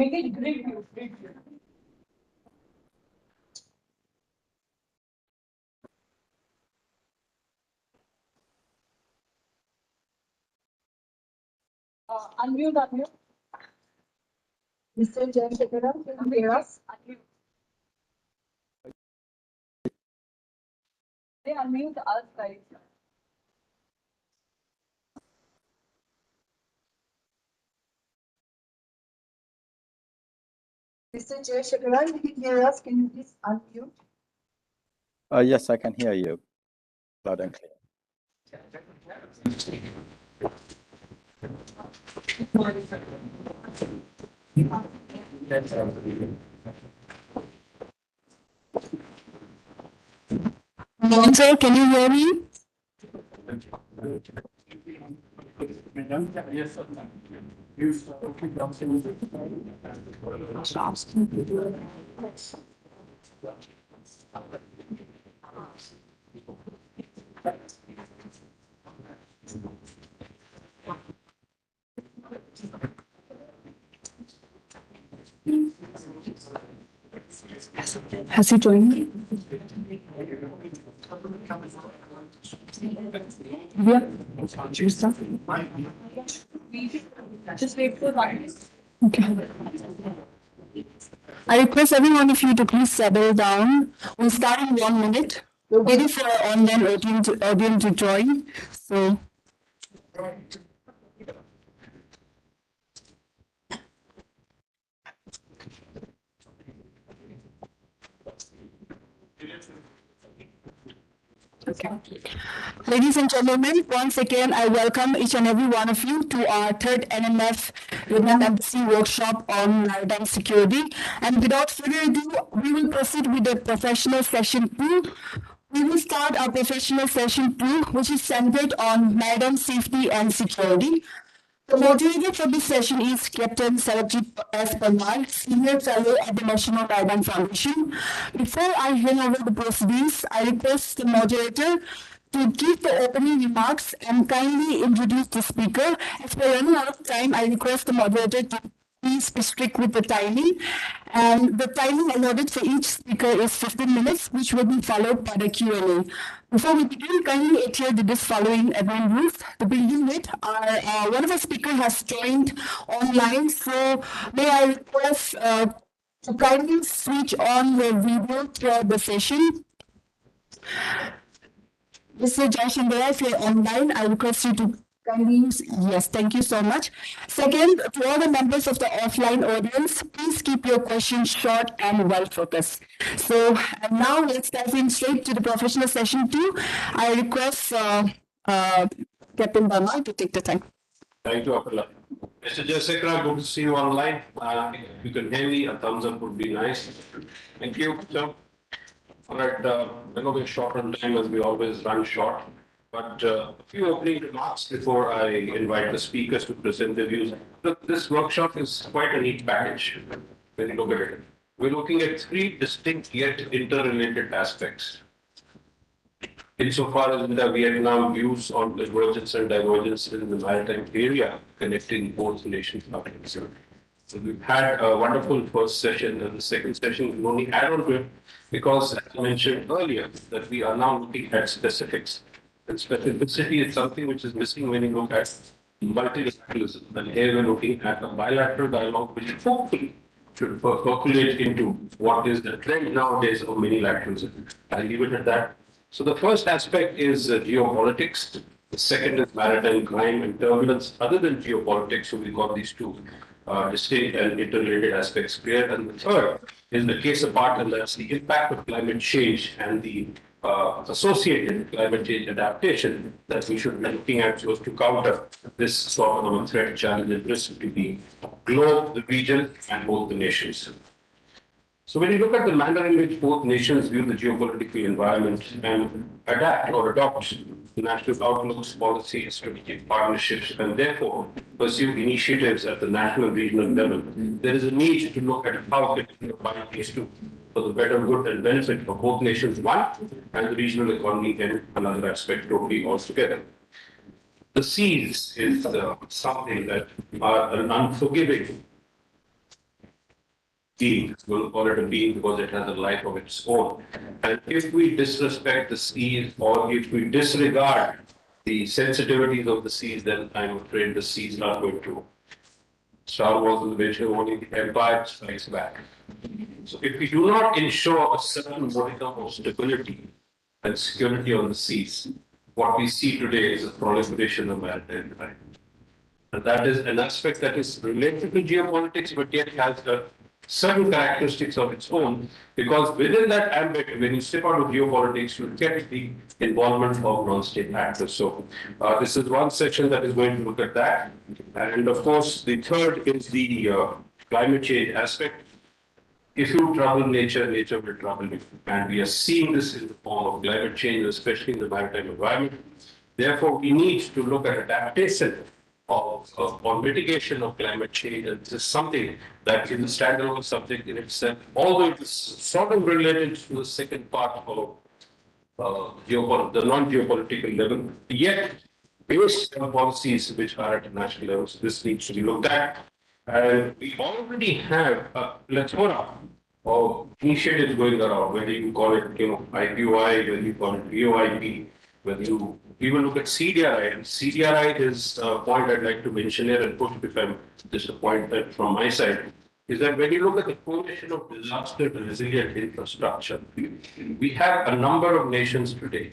Make it great view, great view. Unmute, unmute. Mr. Jain Shekara, can you hear us? They unmute us, guys. Mr. Jay Shekara, you can hear us. Can you please unmute? Yes, I can hear you loud and clear. Sir, can you hear me? Has he joined me? Yeah. Just wait for 1 minute. Okay. I request every one of you to please settle down. We'll start in 1 minute. We're waiting for our online audience to join. So. Okay. Ladies and gentlemen, once again, I welcome each and every one of you to our third Nmf-Vietnam Embassy workshop on maritime security. And without further ado, we will proceed with the professional session 2. We will start our professional session 2, which is centered on maritime safety and security. The moderator for this session is Captain Sarabjit S. Parmar, Senior Fellow at the National Maritime Foundation. Before I hand over the proceedings, I request the moderator to give the opening remarks and kindly introduce the speaker. As we're running out of time, I request the moderator to please be strict with the timing. And the timing allotted for each speaker is 15 minutes, which will be followed by the Q&A. Before we begin, kindly adhere to this following admin rules. To begin with, one of our speakers has joined online, so may I request to kindly switch on your video throughout the session. Mr. Jayashandra, if you're online, I request you to kindly use, yes, thank you so much. Second, to all the members of the offline audience, please keep your questions short and well-focused. So now let's dive in straight to the professional session 2. I request Captain Barma to take the time. Thank you, Akula. Mr. Jayasekara, good to see you online. If you can hear me, a thumbs up would be nice. Thank you. So, all right, I know we're short on time as we always run short, but a few opening remarks before I invite the speakers to present their views. Look, this workshop is quite a neat package when you look at it. We're looking at 3 distinct yet interrelated aspects. Insofar as the Vietnam views on convergence and divergence in the maritime area connecting both nations are concerned. So we've had a wonderful first session, and the second session will only add on to it because, as I mentioned earlier, that we are now looking at specifics. And specificity is something which is missing when you look at multilateralism. And here we're looking at a bilateral dialogue which hopefully should percolate into what is the trend nowadays of minilateralism. I'll leave it at that. So the first aspect is geopolitics. The second is maritime crime and turbulence. Other than geopolitics, so we've got these 2 distinct and interrelated aspects clear. And the third is the case apart, and that's the impact of climate change and the associated climate change adaptation that we should be looking at so as to counter this sort of a threat, challenge, and risk to the globe, the region, and both the nations. So when you look at the manner in which both nations view the geopolitical environment and adapt or adopt national outlooks, policies, strategic partnerships, and therefore pursue initiatives at the national and regional level, there is a need to look at how it can combine these 2 for the better good and benefit of both nations, one, and the regional economy in another aspect totally altogether. The seas is something that are an unforgiving being. We'll call it a being because it has a life of its own. And if we disrespect the seas or if we disregard the sensitivities of the seas, then I'm afraid the seas are going to. Star Wars is mentioned only the Empire Strikes Back. So if we do not ensure a certain modicum of stability and security on the seas, what we see today is a proliferation of maritime crime. And that is an aspect that is related to geopolitics, but yet has certain characteristics of its own, because within that ambit, when you step out of geopolitics, you get the involvement of non-state actors. So this is one section that is going to look at that. And of course, the third is the climate change aspect. If you trouble nature, nature will trouble you. And we are seeing this in the form of climate change, especially in the maritime environment. Therefore, we need to look at adaptation or mitigation of climate change. And this is something that is a standalone subject in itself, although it is sort of related to the second part of the non-geopolitical level. Yet, based on policies which are at national levels, this needs to be looked at. And we already have a plethora of initiatives going around, whether you call it, IPOI, whether you call it VOIP, whether you even look at CDRI. And CDRI is a point I'd like to mention here and put, if I'm disappointed from my side, is that when you look at the coalition of disaster resilient infrastructure, we have a number of nations today,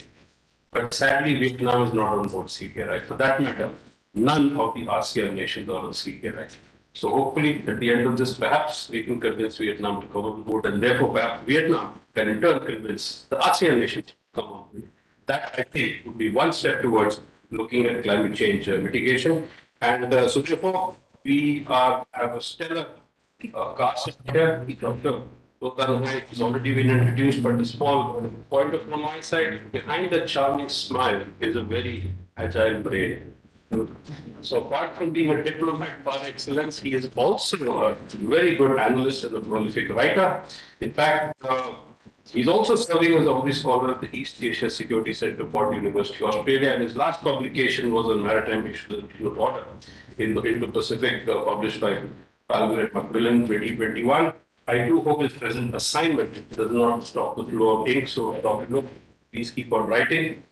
but sadly Vietnam is not on board CDRI. For that matter, none of the ASEAN nations are on CDRI. So hopefully at the end of this, perhaps we can convince Vietnam to come on board, and therefore perhaps Vietnam can in turn convince the ASEAN nations to come on board. That, I think, would be one step towards looking at climate change mitigation. And so therefore, we have a stellar cast here. Dr. Gokal has already been introduced, but a small pointer from my side. Behind the charming smile is a very agile brain. So apart from being a diplomat par excellence, he is also a very good analyst and a prolific writer. In fact, he's also serving as Honorary Scholar at the East Asia Security Center, Port University, Australia, and his last publication was on maritime issues and field order in the Pacific, published by Palmer Macmillan 2021. I do hope his present assignment does not stop the flow of ink, so Dr. please keep on writing.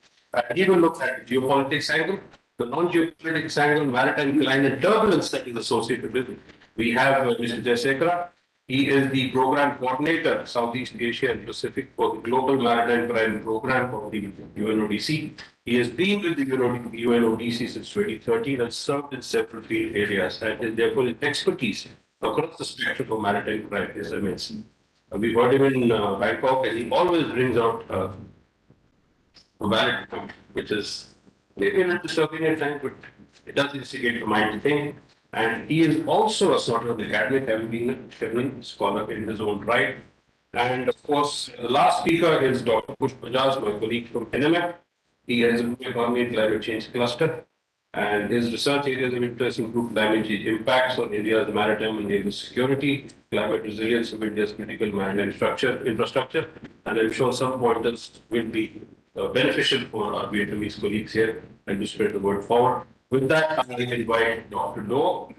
He will look at geopolitics angle, the non-geopolitics angle, maritime climate turbulence that is associated with it. We have Mr. Jayasekara. He is the program coordinator, Southeast Asia and Pacific, for the Global Maritime Crime Program of the UNODC. He has been with the UNODC since 2013 and served in several field areas, and therefore his expertise across the spectrum of maritime crime is immense. We heard him in Bangkok, and he always brings out a valid point, which is maybe a little disturbing at times, but it does instigate the mind to think. And he is also a sort of academic, having been a traveling scholar in his own right. And of course, the last speaker is Dr. Pushp Bajaj, my colleague from NMF. He has a economy and climate change cluster. And his research areas of interest include climate change impacts on India's maritime and naval security, climate resilience of India's critical maritime infrastructure. And I'm sure some pointers will be beneficial for our Vietnamese colleagues here and to spread the word forward. With that, I invite Dr. Do,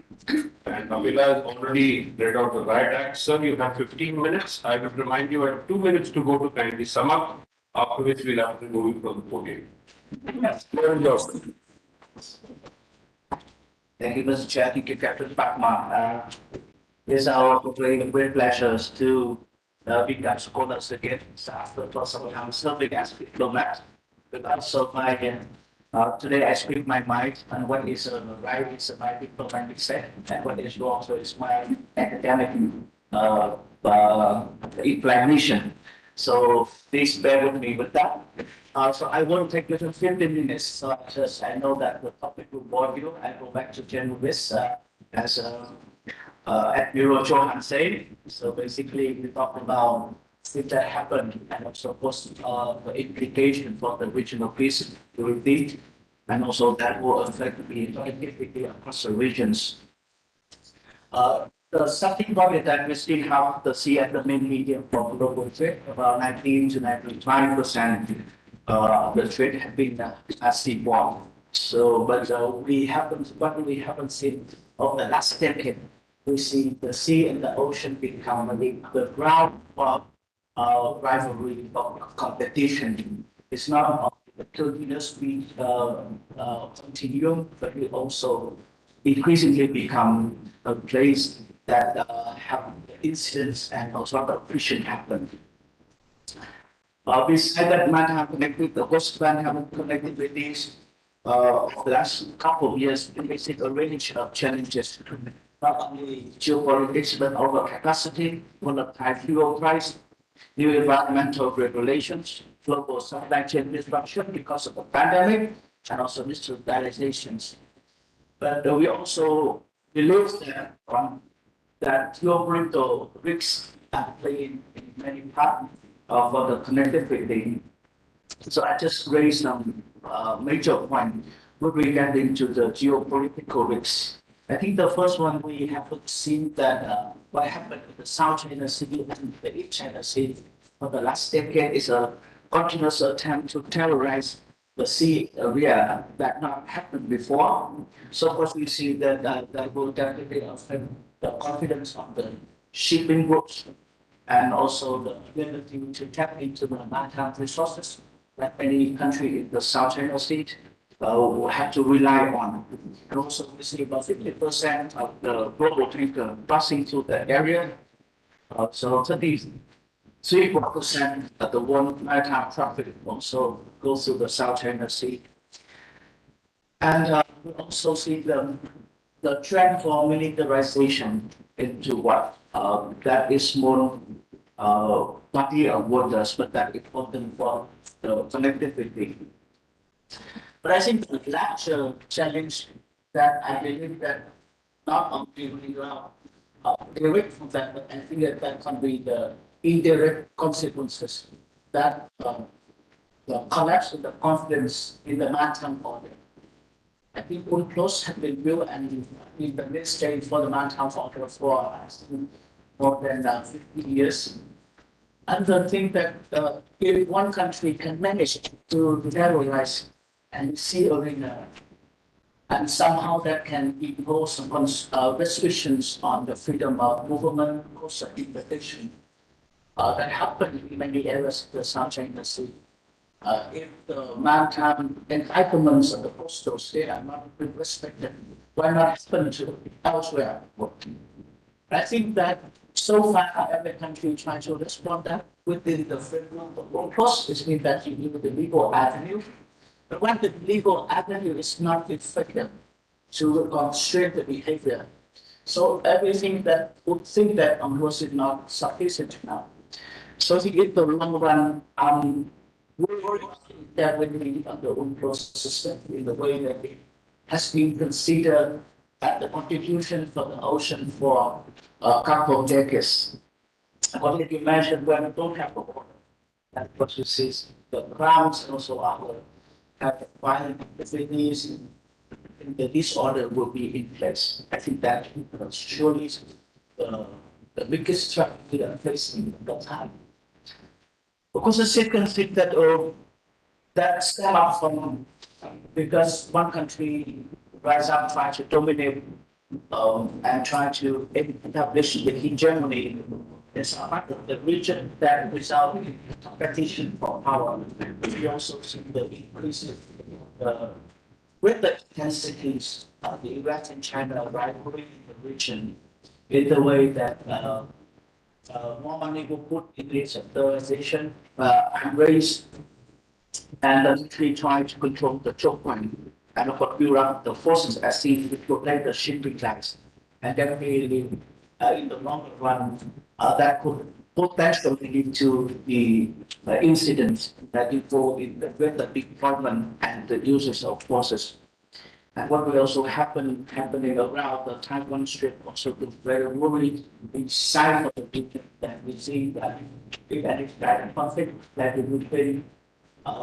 and Amila has already read out the riot act. Sir, you have 15 minutes. I will remind you I have 2 minutes to go to kindly sum up, after which we'll have to move from the podium. Thank you, Mr. Chair. Thank you, Captain Patma. It's our great pleasure to become scholars again after some serving as diplomat. Because of my today I speak my mind, and what is right is my diplomatic set, and what is wrong so is my academic inclination. So please bear with me with that. So I won't take less than 15 minutes. So I know that the topic will bore you. I go back to General Wiss as Admiral Johan said. So basically, we talk about if that happened, and also the implication for the regional peace and security, and also that will affect the connectivity across the regions. The starting point is that we still have the sea as the main medium for global trade. About 19 to 95% of the trade has been seaborne. So, but what we haven't seen over the last decade we see the sea and the ocean become the ground for rivalry, of competition. It's not only the continuous continuum, but it also increasingly become a place that have incidents and also the friction happen. Besides that, maritime connectivity, the coastline have connectivities. The last couple of years, we faced a range of challenges, not only geopolitics, but overcapacity, volatile fuel price, new environmental regulations, global supply chain disruption because of the pandemic, and also digitalizations. But we also believe that geopolitical risks are playing in many parts of the connectivity. So I just raised some major points with regard into the geopolitical risks. I think the first one we have seen that what happened in the South China Sea and the East China Sea for the last decade is a continuous attempt to terrorize the sea area that not happened before. So of course we see that will definitely affect the confidence of the shipping groups and also the ability to tap into the maritime resources that many countries in the South China Sea have to rely on. And also we see about 50% of the global tanker passing through the area. So 33% of the world maritime traffic also goes through the South China Sea. And we also see the trend for militarization into what that is more body of waters, but that important for the connectivity. But I think the larger challenge that I believe that not only we are direct from that, but I think that can be the indirect consequences that the collapse of the confidence in the maritime order. I think UNCLOS have been built and in the midstream for the maritime order for more than 50 years. And the thing that if one country can manage to terrorize and sea arena, and somehow that can impose some restrictions on the freedom of movement, also interdiction, that happened in many areas of the South China Sea. If the maritime entitlements of the coastal state are not respected, why not happen to elsewhere? I think that so far every country trying to respond that within the framework of UNCLOS is mean that you need the legal avenue. But when the legal avenue is not effective to constrain the behavior, so everything that would think that UNCLOS is not sufficient now. So in the long run, that when we on the UNCLOS system in the way that it has been considered at the contribution for the ocean for a couple of decades. What did you mention when we don't have a water? And what you see is the grounds and also our have violent activities and the disorder will be in place. I think that surely is the biggest threat we are facing at that time. Because the second thing that stem up from because one country rise up try to dominate and try to establish the hegemony is part of the region that result in competition for power. We also see the increasing with the intensities of the US and China rivalry in the region in the way that more money will put in its sectorization and raise and actually try to control the choke point and of course build up the forces as if to protect the shipping lines. And definitely in the longer run, that could potentially lead to the incidents that involve in with the deployment and the uses of forces. And what will also happening around the Taiwan Strait also could very worry inside of the region that we see that if any kind of conflict that it would be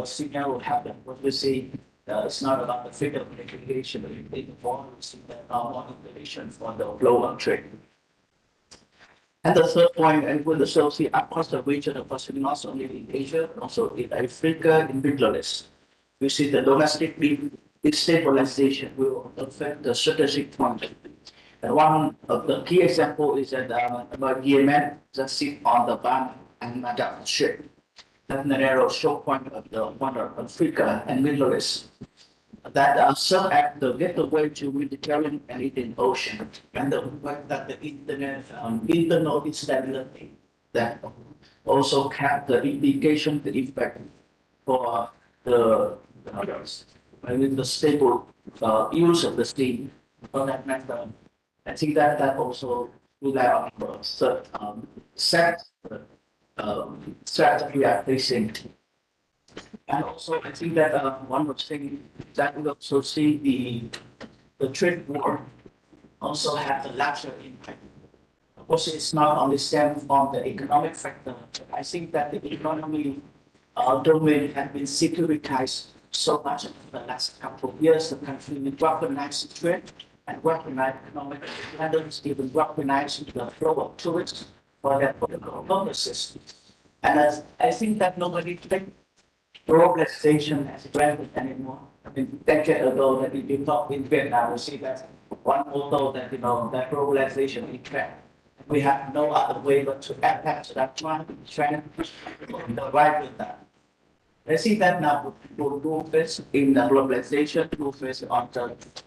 signal will happen. What we see it's not about the freedom of communication, but it involves more information for the flow of trade. And the third point, and with the see across the region, of course, not only in Asia, but also in Africa, in Middle East, we see the domestic destabilization will affect the strategic point. And one of the key example is that about Yemen just sit on the bank and adapt ship. That narrow short point of the border of Africa and Middle East that serve as the gateway to Mediterranean and Indian Ocean, and the fact that the internal instability that also have the implication, the effect for the others, I mean the stable use of the steam for that matter. I think that that also rely on the set strategy we are facing. And also, I think that one of the things that we also see the trade war also have the larger impact. Of course, it's not only stem from the economic factor. I think that the economy domain has been securitized so much in the last couple of years. The country recognized trade and recognized economic independence, even recognized the flow of tourists for their political purposes. And I think that nobody takes globalization as granted anymore. I mean, decade ago that if you talk in Vietnam, you see that one motto that, that globalization is track. We have no other way but to adapt to that trend, the right with that. I see that now people move this in the globalization, move this on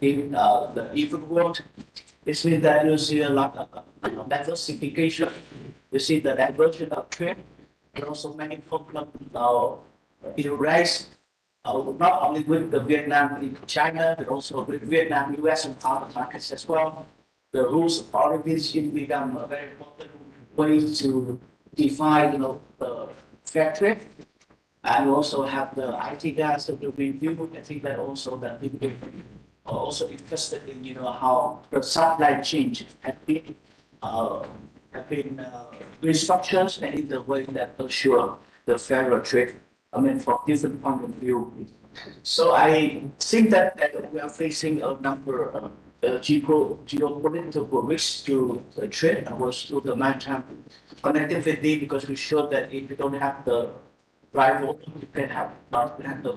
in the even world. It means that you see a lot of diversification. You see the diversion of trade, but also many problems now rise, not only with the Vietnam in China, but also with Vietnam, US, and other markets as well. The rules of origin become a very important way to define, the fair trade. And we also have the IT guys that will review. I think that also that people are also interested in, how the supply chain have been restructured and in the way that assure the fairer trade. I mean, from different point of view. So I think that we are facing a number of geopolitical risks to the trade and also to the maritime connectivity, because we showed that if you don't have the right volume, you can have the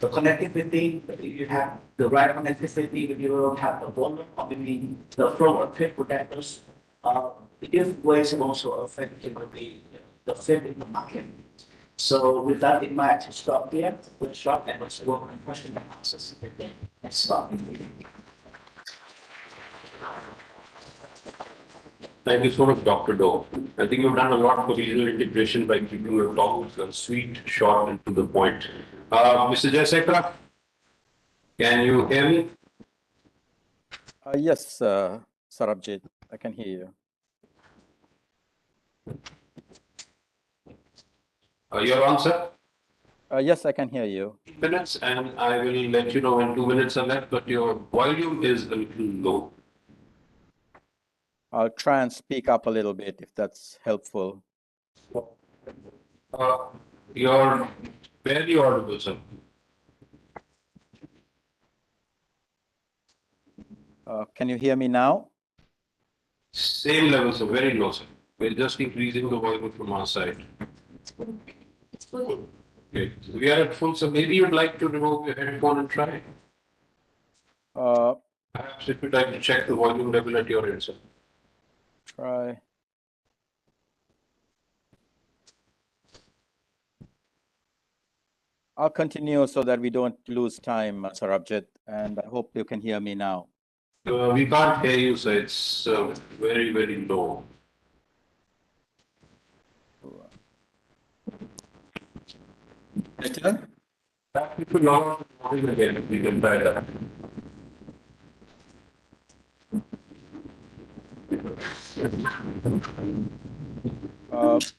connectivity. If you have the right connectivity, if you don't have the volume, or maybe the flow of trade protectors, different ways of also affecting the fit in the market. So with that in mind, to stop here, we'll stop and let's work on question and answers. Let's stop. Thank you so much, Dr. Do. I think you've done a lot for regional integration by keeping your talks sweet, short, and to the point. Mr. Jayasekara, can you hear me? Yes, Sarabjit, I can hear you. Your answer? Yes, I can hear you. Minutes, and I will let you know when 2 minutes are left, but your volume is a little low. I'll try and speak up a little bit if that's helpful. You're barely audible, sir. Can you hear me now? Same level, sir, very low, sir. We're just increasing the volume from our side. Okay, we are at full, so maybe you'd like to remove your headphone and try. Perhaps if you'd like to check the volume level at your end, sir. Try. I'll continue so that we don't lose time, Sarabjit, and I hope you can hear me now. We can't hear you, sir. It's very, very low. Better? You could not again, we can try that.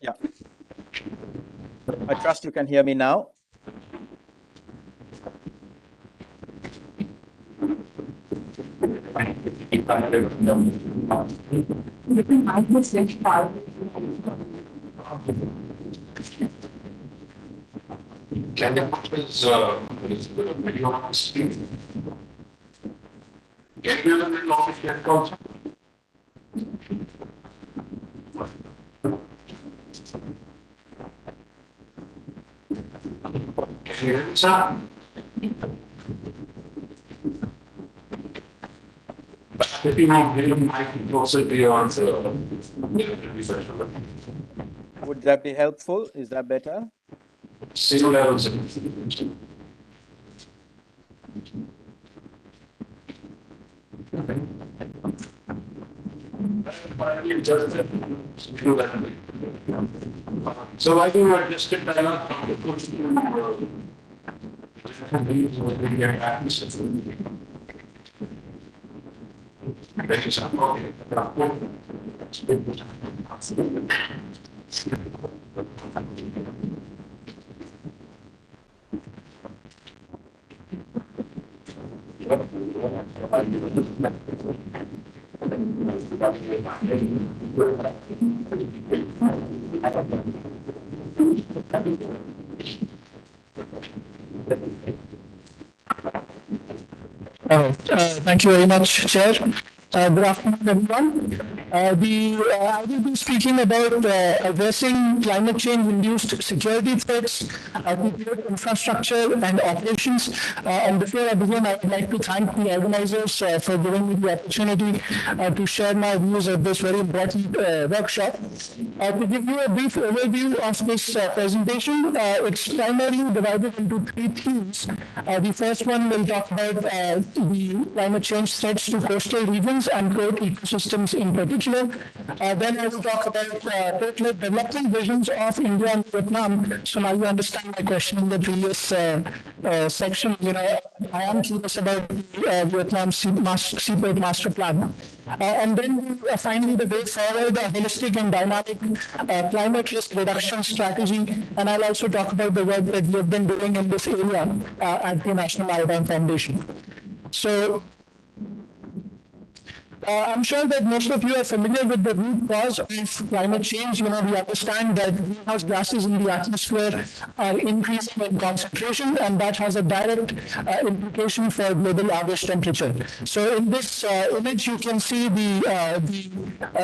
Yeah. I trust you can hear me now. Can you put his video on the screen? Can you hear the long yet also? Can you hear me, sir? If you want to might closer to your research. Would that be helpful? Is that better? Sea levels. So I think we're just get that. Thank you very much, Chair. Good afternoon, everyone. I will be speaking about addressing climate change-induced security threats, to infrastructure and operations. And before I begin, I would like to thank the organizers for giving me the opportunity to share my views of this very important workshop. To give you a brief overview of this presentation, it's primarily divided into three themes. The first one will talk about the climate change threats to coastal regions and coast ecosystems in particular. Then I will talk about total development visions of India and Vietnam. So now you understand my question in the previous section. I am curious about the Vietnam Seaport Master Plan. And then finally, the way forward, a holistic and dynamic climate risk reduction strategy. And I'll also talk about the work that we have been doing in this area at the National Maritime Foundation. So, I'm sure that most of you are familiar with the root cause of climate change. We understand that greenhouse gases in the atmosphere are increasing in concentration, and that has a direct implication for global average temperature. So in this image, you can see the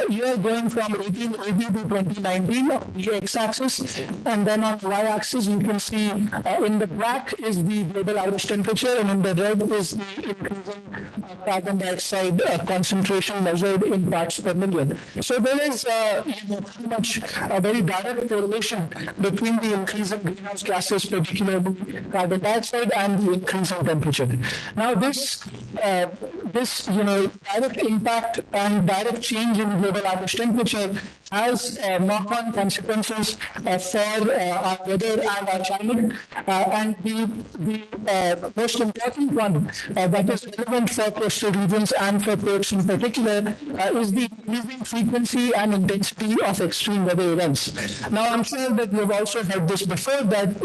year going from 1880 to 2019 on the x-axis, and then on the y-axis, you can see in the black is the global average temperature, and in the red is the increasing carbon dioxide concentration measured in parts per million. So there is pretty much a very direct correlation between the increase in greenhouse gases, particularly carbon dioxide, and the increase in temperature. Now this direct impact and direct change in global average temperature has knock-on consequences for our weather and our climate. And the most important one that is relevant for coastal regions and for ports in particular is the increasing frequency and intensity of extreme weather events. Now, I'm sure that you've also heard this before, that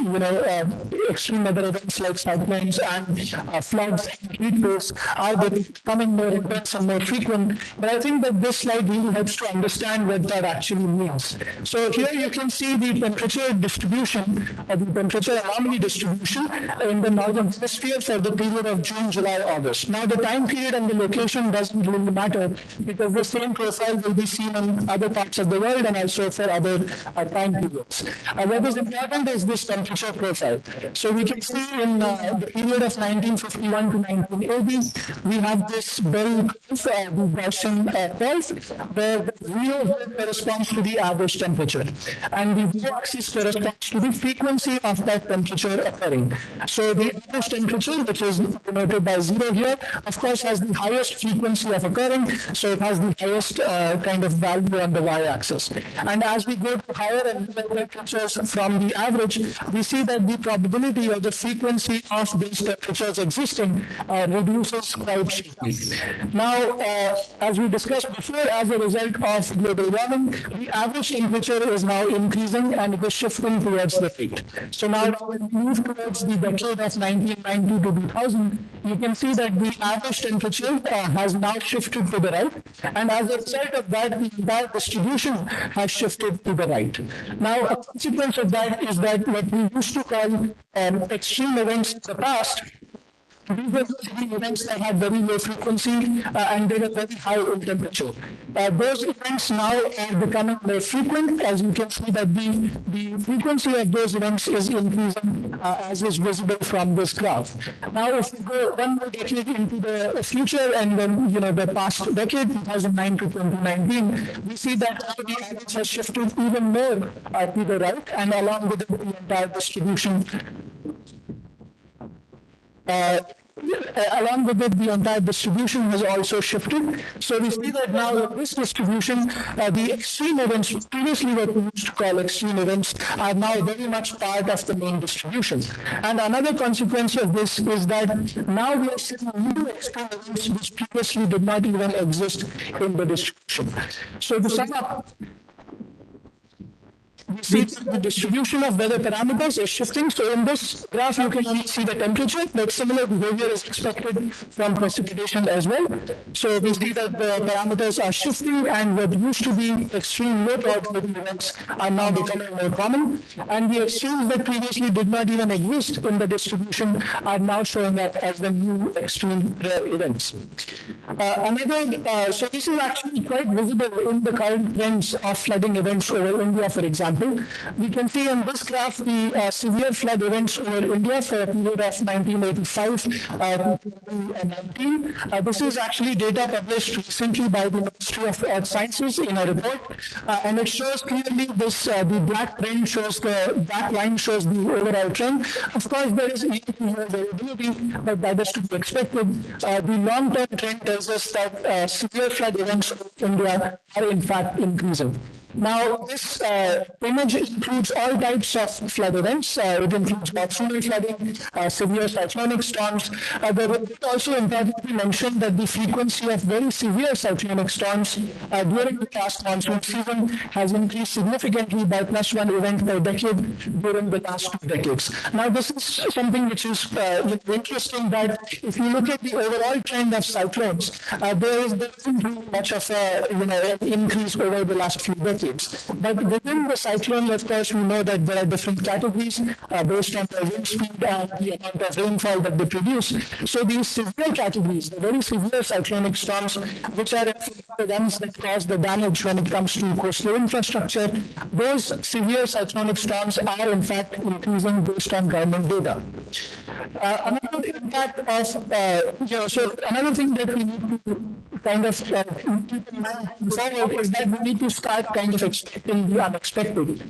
extreme weather events like cyclones and floods and heat waves are becoming more intense and more frequent. But I think that this slide really helps to understand what that actually means. So here you can see the temperature distribution, the temperature anomaly distribution in the northern hemisphere for the period of June, July, August. Now the time period and the location doesn't really matter, because the same profile will be seen in other parts of the world and also for other time periods. What is important is this temperature profile. So we can see in the period of 1951 to 1980, we have this bell curve, the Gaussian curve, where the zero corresponds to the average temperature, and the y-axis corresponds to the frequency of that temperature occurring. So the average temperature, which is denoted by 0 here, of course has the highest frequency of occurring, so it has the highest kind of value on the y-axis. And as we go to higher and lower temperatures from the average, we see that the probability or the frequency of these temperatures existing reduces quite sharply. Now, as we discussed before, as a result of global warming, the average temperature is now increasing and it is shifting towards the right. So now when we move towards the decade of 1990 to 2000, you can see that the average temperature has now shifted to the right, and as a result of that, the entire distribution has shifted to the right. Now, a consequence of that is that what we used to call extreme events in the past These were the events that had very low frequency and they were very high in temperature. Those events now are becoming more frequent. As you can see that the frequency of those events is increasing as is visible from this graph. Now, if we go one more decade into the future and then, the past decade, 2009 to 2019, we see that the average has shifted even more to the right and along with the entire distribution. Along with it, the entire distribution has also shifted. So we see that now in this distribution, the extreme events, previously what we used to call extreme events, are now very much part of the main distribution. And another consequence of this is that now we are seeing new extreme events which previously did not even exist in the distribution. So to sum up, we see the distribution of weather parameters is shifting. So in this graph, you can only see the temperature, but similar behavior is expected from precipitation as well. So we see that the parameters are shifting and what used to be extreme low probability events are now becoming more common. And the extremes that previously did not even exist in the distribution are now showing up as the new extreme rare events. So this is actually quite visible in the current trends of flooding events over India, for example. We can see in this graph the severe flood events over India for a period of 1985 to 2019. This is actually data published recently by the Ministry of Earth Sciences in a report, and it shows clearly this, the black line shows the overall trend. Of course, there is variability, but that is to be expected. The long-term trend tells us that severe flood events in India are in fact increasing. Now, this image includes all types of flood events. It includes monsoonal flooding, severe cyclonic storms. The report also importantly mentioned that the frequency of very severe cyclonic storms during the past monsoon season has increased significantly by +1 event per decade during the last 2 decades. Now, this is something which is interesting, that if you look at the overall trend of cyclones, there isn't really much of an increase over the last few decades. But within the cyclone, of course, we know that there are different categories based on the wind speed and the amount of rainfall that they produce. So these severe categories, the very severe cyclonic storms, which are the ones that cause the damage when it comes to coastal infrastructure, those severe cyclonic storms are in fact increasing based on government data. Another impact of, so another thing that we need to kind of keep in mind forward is that we need to start kind of expecting the unexpected,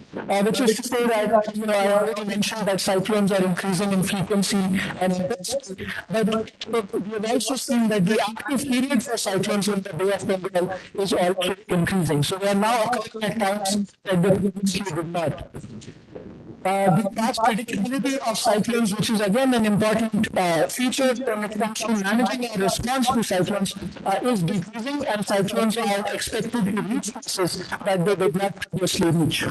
which is to say that, I already mentioned that cyclones are increasing in frequency and intensity, but we've also seen that the active period for cyclones in the Bay of Bengal is also increasing. So they are now occurring at times that they previously did not. The past predictability of cyclones, which is again an important feature when it comes to managing our response to cyclones, is decreasing, and cyclones are expected to reach places that they did not previously reach.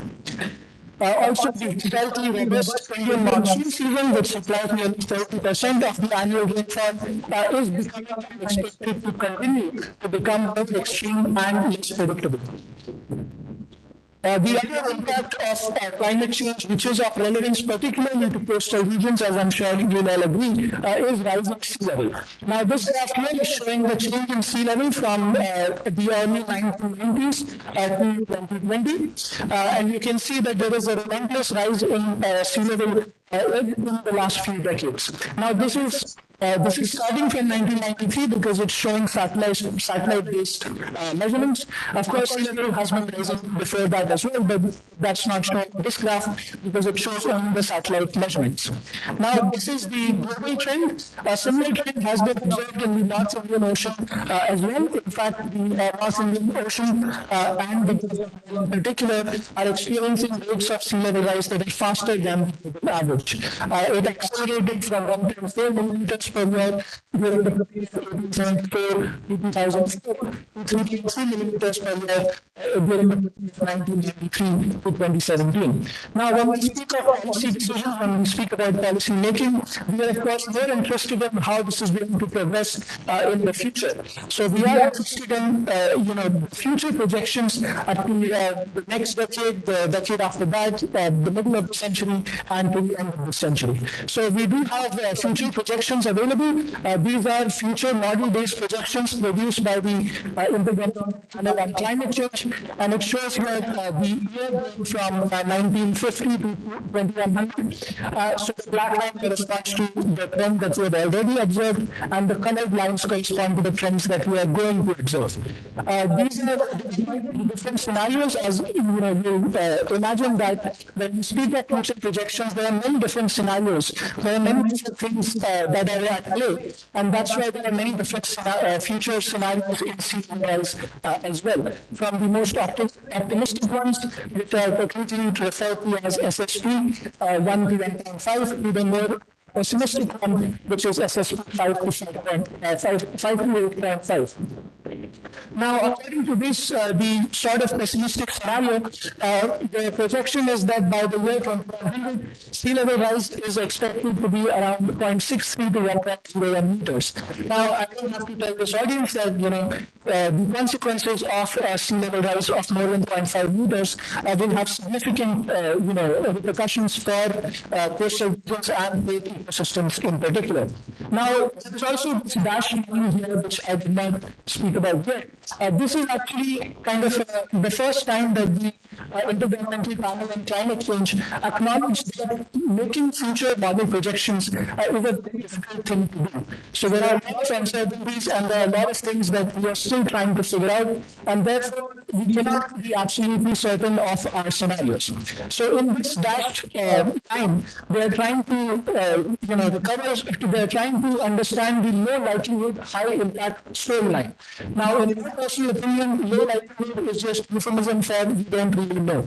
Also, the historically robust Indian monsoon season, which supplies nearly 30% of the annual rainfall, is becoming expected to continue to become more extreme and less predictable. The other impact of climate change, which is of relevance particularly to coastal regions, as I'm sure you'll all agree, is rising sea level. Now, this graph here is showing the change in sea level from the early 1990s to 2020. And you can see that there is a relentless rise in sea level in the last few decades. Now, this is starting from 1993 because it's showing satellite-based measurements. Of course, sea level has been rising before that as well, but that's not shown in this graph because it shows only the satellite measurements. Now, this is the global trend. A similar trend has been observed in the North Indian Ocean as well. In fact, the North Indian Ocean and the Gulf in particular are experiencing rates of sea level rise that are faster than the average. It accelerated from 1.4 millimeters per year during the period of 1874 to 2004 to 3.3 millimeters per year during the period of 1993 to 2017. Now, when we speak of policy decisions, when we speak about policy making, we are of course more interested in how this is going to progress in the future. So we are interested in future projections up to the next decade, the decade after that, the middle of the century, and to the end of the century. So we do have future projections available. These are future model-based projections produced by the Intergovernmental Panel on Climate Change, and it shows here the year going from 1950 to 2100. So the black line corresponds to the trend that we have already observed, and the colored lines correspond to the trends that we are going to observe. These are different scenarios. As you know, you imagine that when we speak of future projections, there are many different scenarios. There are many different things that are at play, and that's why there are many different future scenarios in sea level rise as well. From the most optimistic ones, which are technically referred to as SSP 1 to 1.5, to the more pessimistic one, which is SSP 5 to 8.5. Now, according to this, the sort of pessimistic scenario, the projection is that by the year 2100, sea level rise is expected to be around 0.63 to 1.01 meters. Now, I don't have to tell this audience that, the consequences of sea level rise of more than 0.5 meters will have significant, repercussions for coastal regions and lake ecosystems in particular. Now, there's also this dash line here, which I did not speak about yet. This is actually kind of the first time that the Intergovernmental Panel on Climate Change acknowledged that making future model projections is a very difficult thing to do. So there are a lot of uncertainties and there are a lot of things that we are still trying to figure out, and therefore we cannot be absolutely certain of our scenarios. So in this dashed line, we are trying to, we are trying to understand the low likelihood, high impact storyline. Now, in my personal opinion, low likelihood is just euphemism for we don't really know.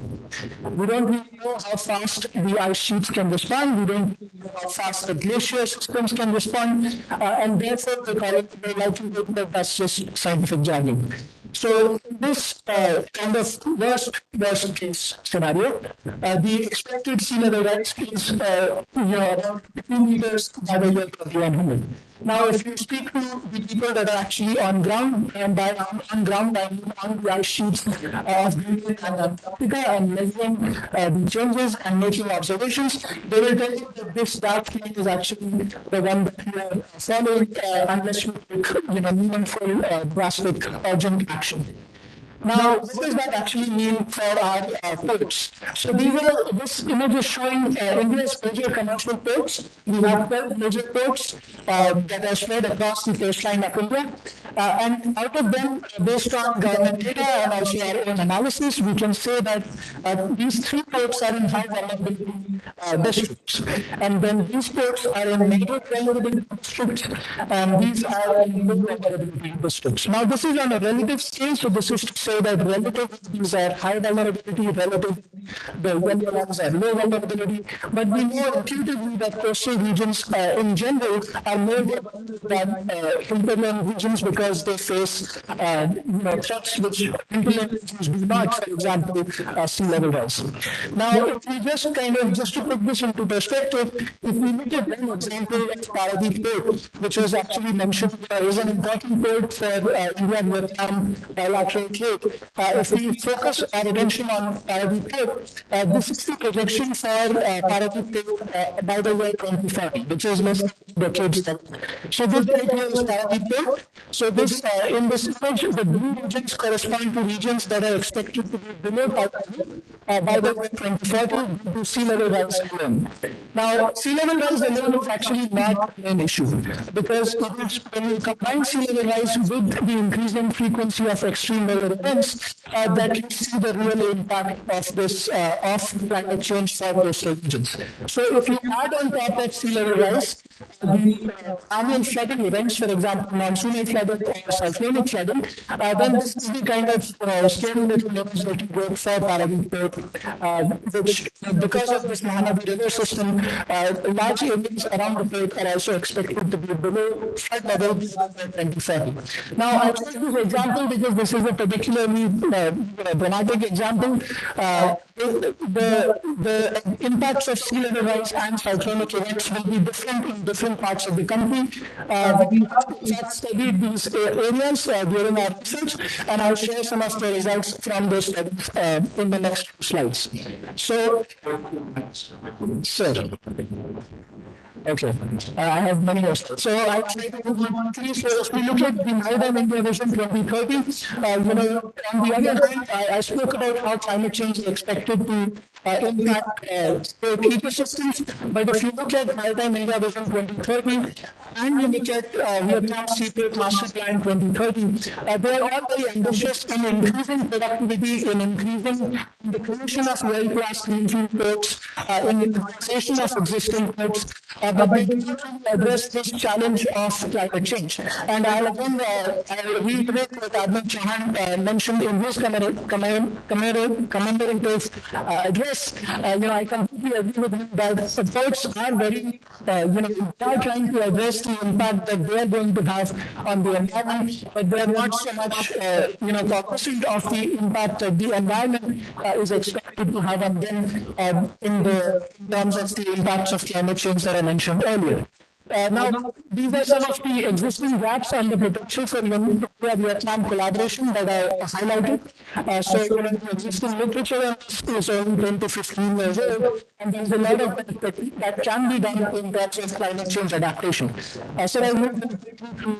We don't really know how fast the ice sheets can respond. We don't really know how fast the glacier systems can respond, and therefore we call it low likelihood, but that's just scientific jargon. So in this kind of worst case scenario, the expected sea level rise is around 2 meters by the year 2100. Now, if you speak to the people that are actually on ground, and by on ground, I mean on the ice sheets of Greenland and Antarctica, and measuring the changes and making observations, they will tell you that this dark line is actually the one that we are following unless we take meaningful, drastic, urgent action. Now, what does that actually mean for our ports? So this image is showing India's major commercial ports. We have 12 major ports that are spread across the coastline of India. And out of them, based on government data and also our own analysis, we can say that these 3 ports are in high vulnerability districts. And then these ports are in moderate vulnerability districts, and these are in low vulnerability districts. Now, this is on a relative scale, so this is to say that relative these are high vulnerability, relative the yellow ones are low vulnerability, but we know intuitively that coastal regions in general are more vulnerable than hinterland regions because they face threats which hinterland regions do not, for example, sea level rise. Now, if we just to put this into perspective, if we look at one example of Paradip Port, which was actually mentioned is an important port for India-Vietnam bilateral trade. If we focus our attention on Paradip Port, this is the projection for Paradip Port by the year 2040, which is less than decades ago. So this right here is Paradip Port. So this in this image, the blue regions correspond to regions that are expected to be below Paradip by the year 2040 due to sea level rise alone. Now, sea level rise alone is actually not an issue because when you combine sea level rise with the increasing frequency of extreme weather events, that you see the real impact of this of climate change for coastal regions. So, if you add on top of sea level rise the annual flooding events, for example, monsoonal flooding or cyclonic flooding, then this is the kind of scary little numbers that you get for Paradip Port, which because of this Mahanadi river system, large areas around the port are also expected to be below flood level by 2040. Now, I chose this example because this is a particularly dramatic example. The impacts of sea level rise and cyclonic events will be different in different parts of the country. We have studied these areas during our research, and I'll share some of the results from those studies in the next few slides. So, sir. Okay. I have many questions. So I'll try to move on quickly. So if we look at the Maritime India Vision 2030, on the other hand, I spoke about how climate change is expected to impact state ecosystems. But if you look at Maritime India Vision 2030 and you look at Vietnam's CPAC Master Plan 2030, they are all very ambitious in increasing productivity, in increasing the creation of world-class greenfield ports, in the modernization of existing ports, but they do not really address this challenge of climate change. And I'll again I'll reiterate what Admiral Chauhan mentioned in his commemorative address. I completely agree with him that the ports are very, they are trying to address the impact that they are going to have on the environment, but they are not so much, cognizant of the impact that the environment is expected to have on them in terms of the impacts of climate change that I mentioned earlier. Now, these are some of the existing gaps and the potential for India-Vietnam collaboration that I highlighted. The existing literature is only 10 to 15 years old, and there's a lot of that can be done in terms of climate change adaptation. So I'll move to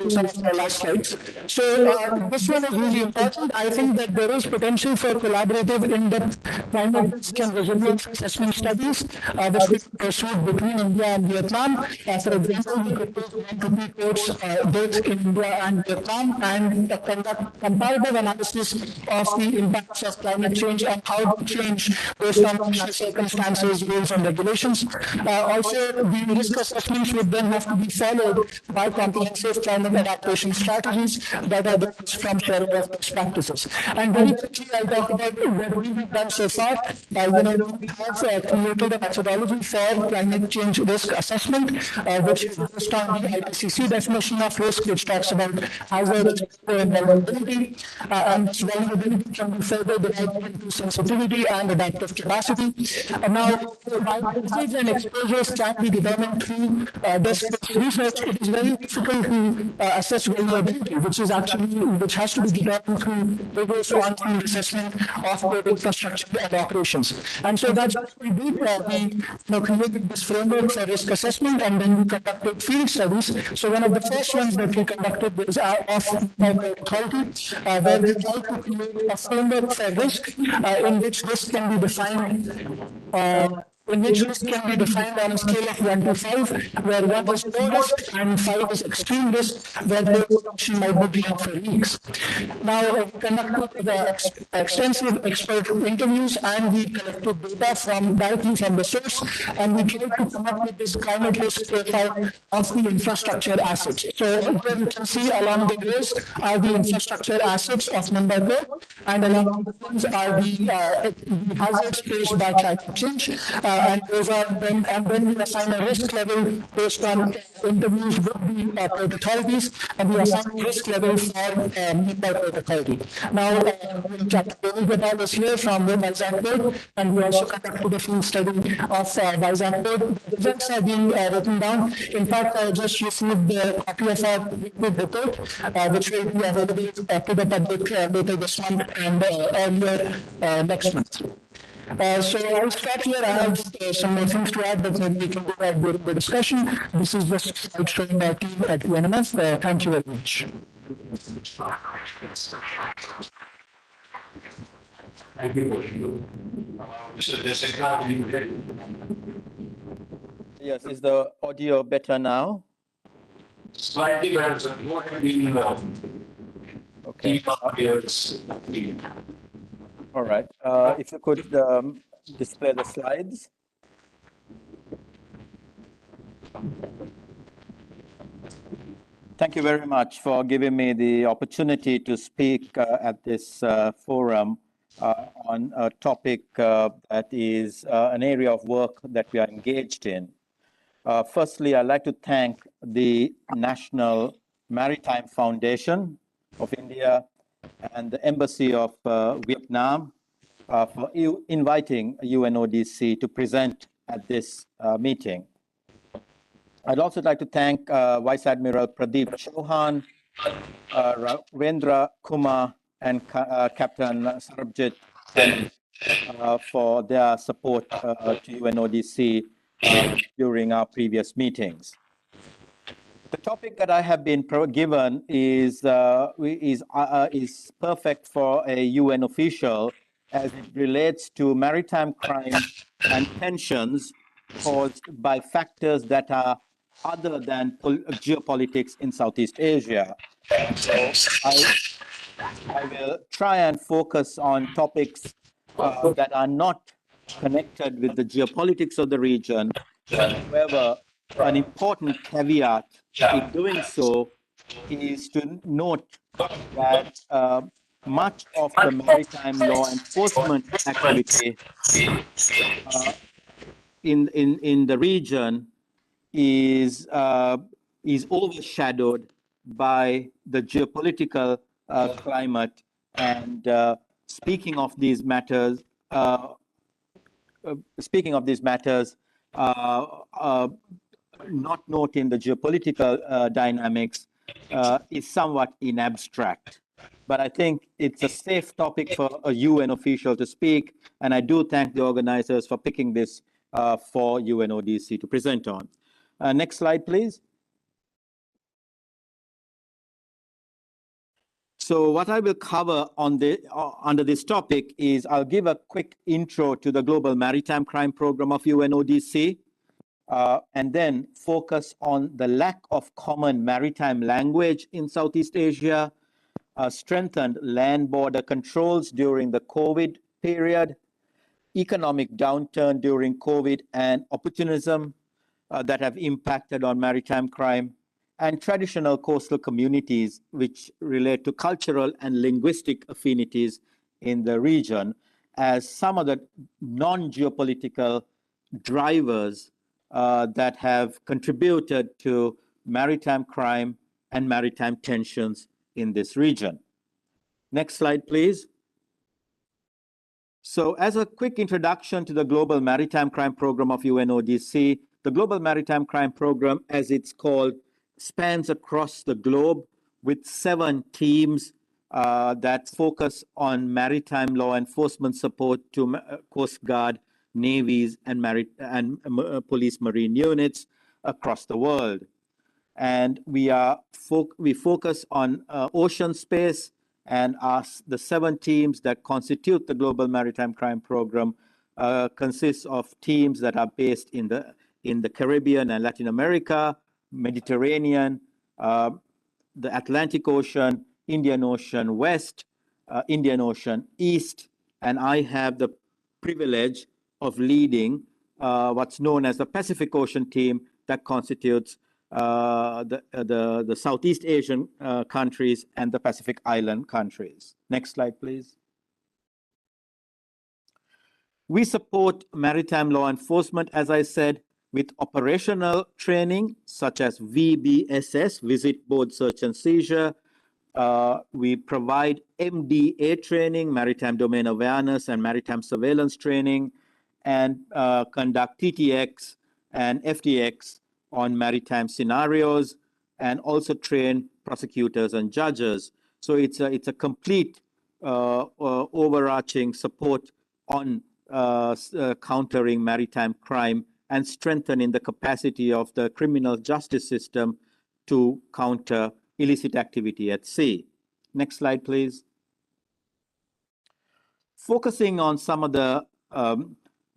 some of my last slides. So this one is really important. I think that there is potential for collaborative in-depth climate risk and resilience assessment studies, which we pursued between India and Vietnam. For example, we could take 1 to 3 courts both in India and Vietnam and conduct comparative analysis of the impacts of climate change and how to change based on national circumstances, rules and regulations. Also, the risk assessments would then have to be followed by comprehensive climate adaptation strategies that are developed from sharing of best practices. And very quickly, I'll talk about what we've done so far. We have created a methodology for climate change risk assessment, which is based on the IPCC definition of risk, which talks about hazards, and vulnerability, and its vulnerability can be further divided into sensitivity and adaptive capacity. Now, while hazards and exposures can be determined through desk-based research, it is very difficult to assess vulnerability, which has to be determined through rigorous on-field assessment of both infrastructure and operations. And so that's what we did. We created this framework for risk assessment, and then we conducted field studies. So one of the first ones that we conducted was of authority, where we tried to create a framework for risk, in which risk can be defined on a scale of 1 to 5, where 1 is low risk and 5 is extreme risk, where the production might be beyond for weeks. Now, we conducted extensive expert interviews and we collected data directly from the source, and we tried to come up with this climate risk profile of the infrastructure assets. So here you can see along the rows are the infrastructure assets of Mumbai, and along the lines are the hazards posed by climate change. And those are when we assign a risk level based on interviews with the port authorities, and we assign risk level for the port authority. Now, Captain David was here from the Vizag Port, and we also conducted a field study of Vizag Port. The results are being written down. In fact, I just received the copy of our report, which will be available to the public later this month and earlier next month. So I'll stop here. I have some more things to add, but then we can go back during the discussion. This is just a slide showing our team at Nmf. Thank you very much. Thank you. Mr. Desika, Yes, is the audio better now? slightly better. What have been Okay. All right. If you could display the slides. Thank you very much for giving me the opportunity to speak at this forum on a topic that is an area of work that we are engaged in. Firstly, I'd like to thank the National Maritime Foundation of India and the Embassy of Vietnam for inviting UNODC to present at this meeting. I'd also like to thank Vice Admiral Pradeep Chauhan, Ravendra Kumar, and Captain Sarabjit for their support to UNODC during our previous meetings. The topic that I have been given is perfect for a UN official as it relates to maritime crime and tensions caused by factors that are other than geopolitics in Southeast Asia. So I will try and focus on topics that are not connected with the geopolitics of the region. However, an important caveat in doing so is to note that much of the maritime law enforcement activity in the region is overshadowed by the geopolitical climate. And speaking of these matters, not noting the geopolitical dynamics is somewhat in abstract. But I think it's a safe topic for a UN official to speak, and I do thank the organizers for picking this for UNODC to present on. Next slide, please. So what I will cover on under this topic is I'll give a quick intro to the Global Maritime Crime Program of UNODC, and then focus on the lack of common maritime language in Southeast Asia, strengthened land border controls during the COVID period, economic downturn during COVID and opportunism that have impacted on maritime crime, and traditional coastal communities which relate to cultural and linguistic affinities in the region as some of the non-geopolitical drivers that have contributed to maritime crime and maritime tensions in this region. Next slide, please. So as a quick introduction to the Global Maritime Crime Program of UNODC, the Global Maritime Crime Program, as it's called, spans across the globe with 7 teams that focus on maritime law enforcement support to Coast Guard, navies, and police marine units across the world. And we focus on ocean space, and the 7 teams that constitute the Global Maritime Crime Program consists of teams that are based in the Caribbean and Latin America, Mediterranean, the Atlantic Ocean, Indian Ocean West, Indian Ocean East, and I have the privilege of leading what's known as the Pacific Ocean team that constitutes the Southeast Asian countries and the Pacific Island countries. Next slide, please. We support maritime law enforcement, as I said, with operational training such as VBSS, Visit, Board, Search and Seizure. We provide MDA training, Maritime Domain Awareness and Maritime Surveillance training, and conduct TTX and FTX on maritime scenarios, and also train prosecutors and judges. So it's a complete overarching support on countering maritime crime and strengthening the capacity of the criminal justice system to counter illicit activity at sea. Next slide, please. Focusing on some of the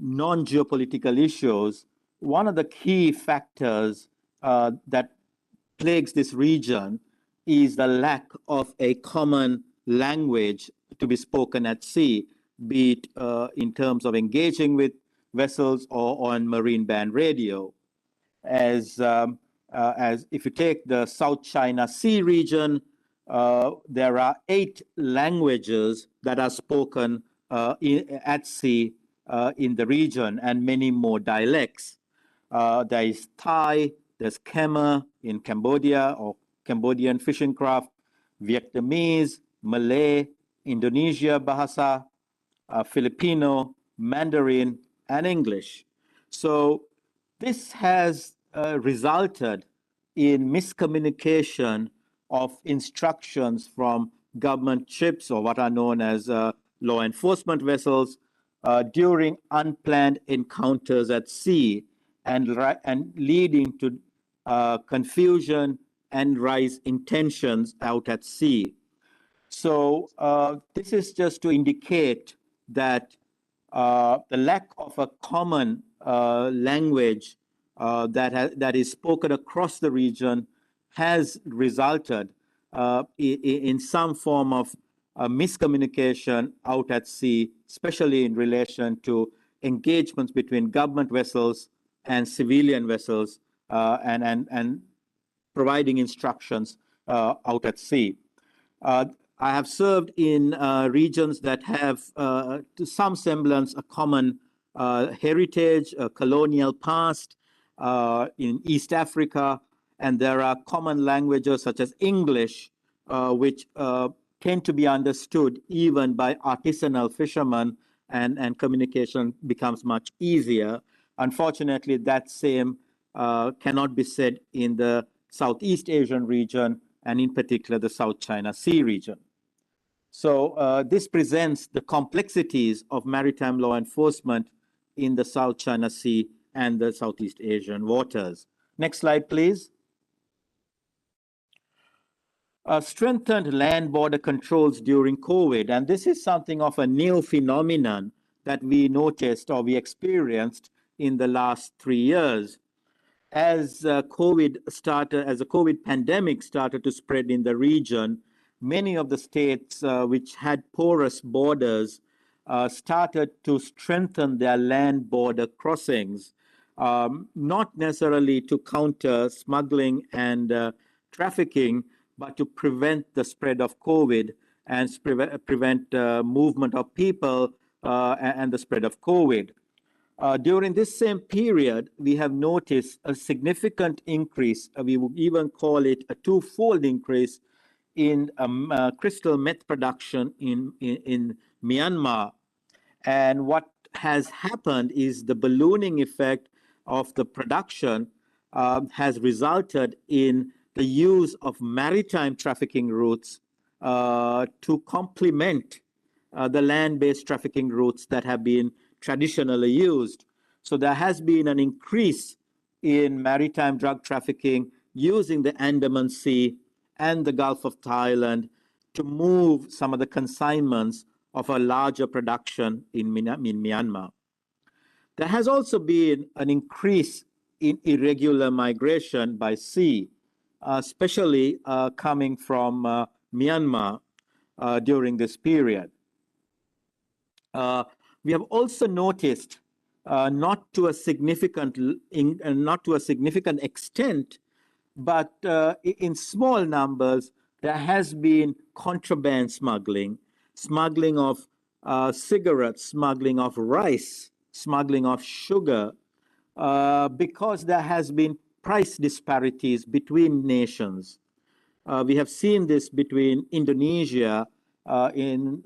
non-geopolitical issues, one of the key factors that plagues this region is the lack of a common language to be spoken at sea, be it in terms of engaging with vessels or on marine band radio. As if you take the South China Sea region, there are 8 languages that are spoken at sea in the region, and many more dialects. There is Thai, there's Khmer in Cambodia, or Cambodian fishing craft, Vietnamese, Malay, Indonesia Bahasa, Filipino, Mandarin, and English. So this has resulted in miscommunication of instructions from government ships, or what are known as law enforcement vessels, during unplanned encounters at sea, and leading to confusion and rise in tensions out at sea. So this is just to indicate that the lack of a common language that is spoken across the region has resulted in some form of miscommunication out at sea, especially in relation to engagements between government vessels and civilian vessels, and providing instructions out at sea. I have served in regions that have, to some semblance, a common heritage, a colonial past in East Africa, and there are common languages such as English, which tend to be understood even by artisanal fishermen, and communication becomes much easier. Unfortunately, that same cannot be said in the Southeast Asian region, and in particular the South China Sea region. So this presents the complexities of maritime law enforcement in the South China Sea and the Southeast Asian waters. Next slide, please. Strengthened land border controls during COVID, and this is something of a new phenomenon that we noticed or we experienced in the last 3 years. As the COVID pandemic started to spread in the region, many of the states which had porous borders started to strengthen their land border crossings, not necessarily to counter smuggling and trafficking, but to prevent the spread of COVID and prevent movement of people and the spread of COVID. During this same period, we have noticed a significant increase, we would even call it a twofold increase in crystal meth production in Myanmar. And what has happened is the ballooning effect of the production has resulted in the use of maritime trafficking routes to complement the land-based trafficking routes that have been traditionally used. So there has been an increase in maritime drug trafficking using the Andaman Sea and the Gulf of Thailand to move some of the consignments of a larger production in Myanmar. There has also been an increase in irregular migration by sea, especially coming from Myanmar during this period. We have also noticed, not to a significant extent, but in small numbers, there has been contraband smuggling, smuggling of cigarettes, smuggling of rice, smuggling of sugar, because there has been price disparities between nations. We have seen this between Indonesia, in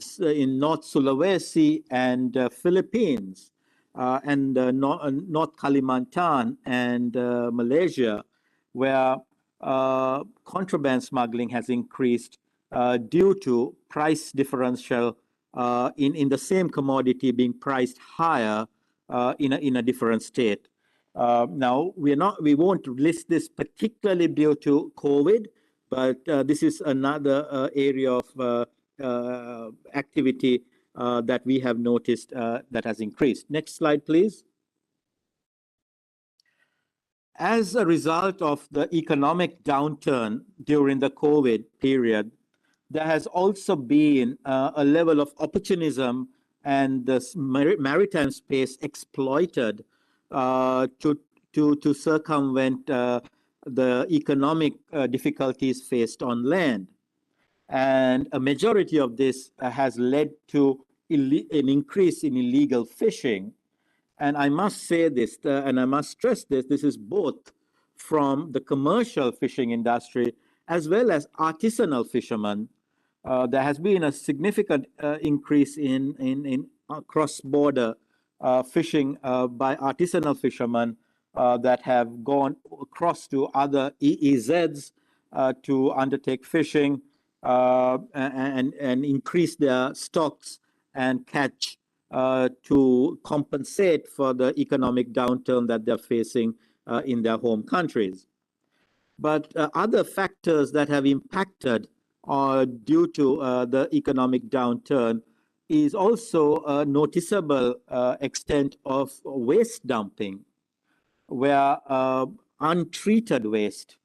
North Sulawesi and Philippines, and North Kalimantan and Malaysia, where contraband smuggling has increased due to price differential in the same commodity being priced higher in a different state. Now, we won't list this particularly due to COVID, but this is another area of activity that we have noticed that has increased. Next slide, please. As a result of the economic downturn during the COVID period, there has also been a level of opportunism and the maritime space exploited to circumvent the economic difficulties faced on land. And a majority of this has led to an increase in illegal fishing. And I must say this, and I must stress this, this is both from the commercial fishing industry as well as artisanal fishermen. There has been a significant increase in cross-border fishing by artisanal fishermen that have gone across to other EEZs to undertake fishing and increase their stocks and catch to compensate for the economic downturn that they're facing in their home countries. But other factors that have impacted due to the economic downturn is also a noticeable extent of waste dumping, where untreated waste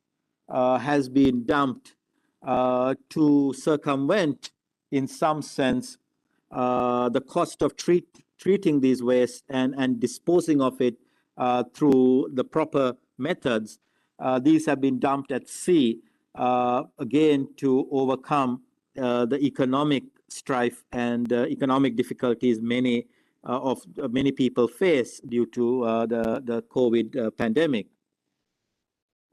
has been dumped to circumvent, in some sense, the cost of treating these waste and disposing of it through the proper methods. These have been dumped at sea, again, to overcome the economic strife and economic difficulties many people face due to the COVID pandemic.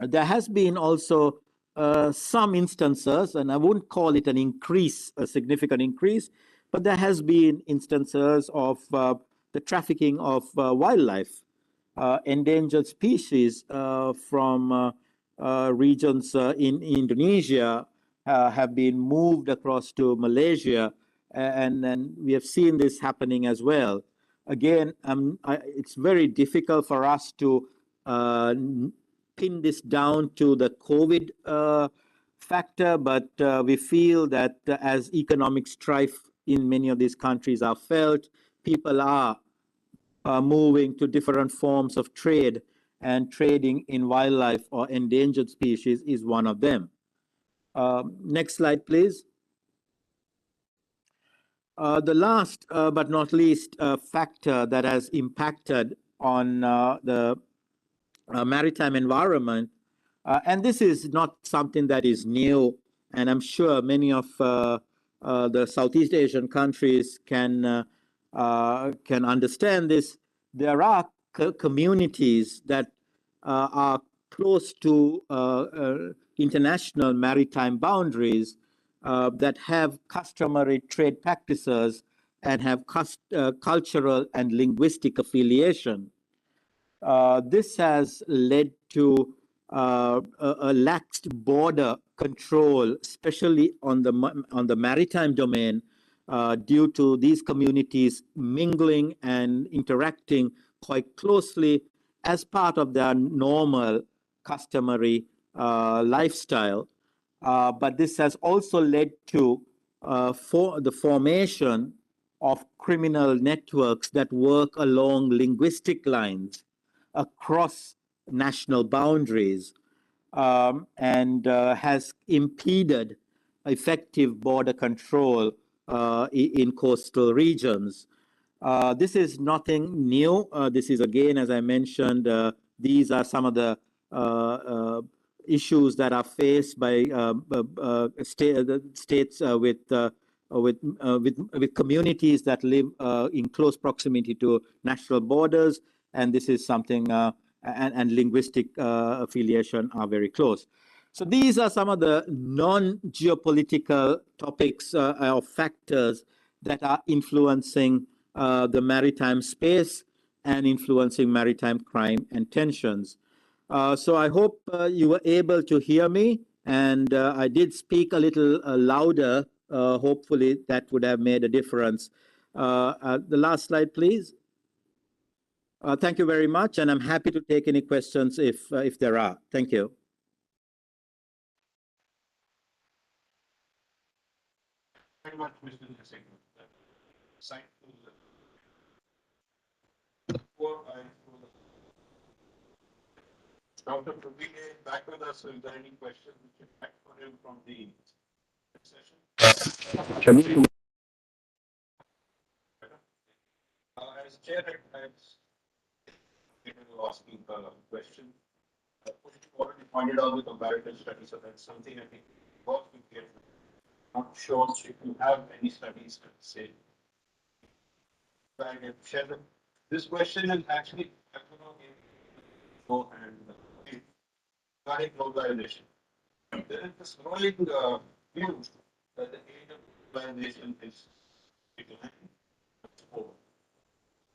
There has been also some instances, and I wouldn't call it an increase, a significant increase, but there has been instances of the trafficking of wildlife, endangered species from regions in Indonesia have been moved across to Malaysia, and then we have seen this happening as well. Again, it's very difficult for us to pin this down to the COVID factor, but we feel that as economic strife in many of these countries are felt, people are moving to different forms of trade, and trading in wildlife or endangered species is one of them. Next slide, please. The last but not least factor that has impacted on the maritime environment, and this is not something that is new, and I'm sure many of the Southeast Asian countries can understand this. There are communities that are close to international maritime boundaries that have customary trade practices and have cultural and linguistic affiliation. This has led to a laxed border control, especially on the maritime domain, due to these communities mingling and interacting quite closely as part of their normal, customary lifestyle. But this has also led to the formation of criminal networks that work along linguistic lines across national boundaries, and has impeded effective border control in coastal regions. This is nothing new. This is, again, as I mentioned, these are some of the issues that are faced by states with communities that live in close proximity to national borders, and this is something, and linguistic affiliation are very close. So these are some of the non-geopolitical topics or factors that are influencing the maritime space and influencing maritime crime and tensions. So I hope you were able to hear me, and I did speak a little louder. Hopefully that would have made a difference. The last slide, please. Thank you very much, and I'm happy to take any questions if there are. Thank you. Very much, Mr. Singh. Dr. Prabir back with us. Is there any questions we can back for him from the session? As chair, I'm asking a question. You already pointed out the comparative study, so that's something I think both will get. Not sure if you have any studies to say. I can share them. This question is actually regarding globalization. There is this growing view that the age of globalization is declining.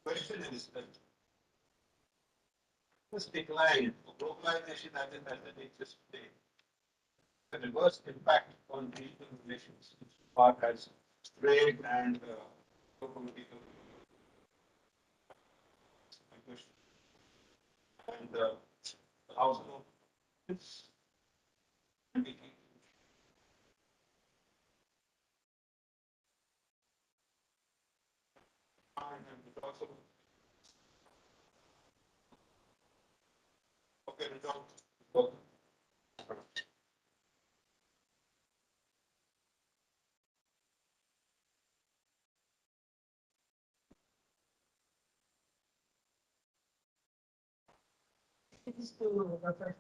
Question is that this decline of globalization as it exists today, the reverse impact on regional relations as far as trade and political question. And also, it's also okay, result.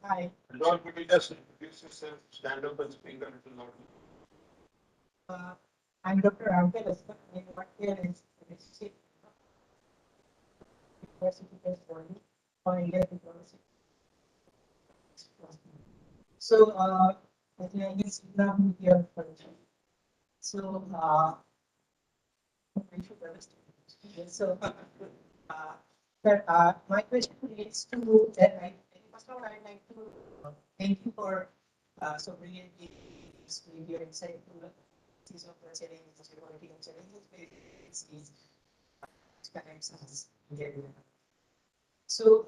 Hi. Lord, could you just introduce yourself, stand up and speak a little louder? I'm Dr. Ramke Lester. I work here in University Based on India Diplomacy. So, I think I guess now here for so, I should understand. So, my question relates to that. First of all, I'd like to thank you for so brilliantly your insight to the of the challenges, security and challenges is connects us. So,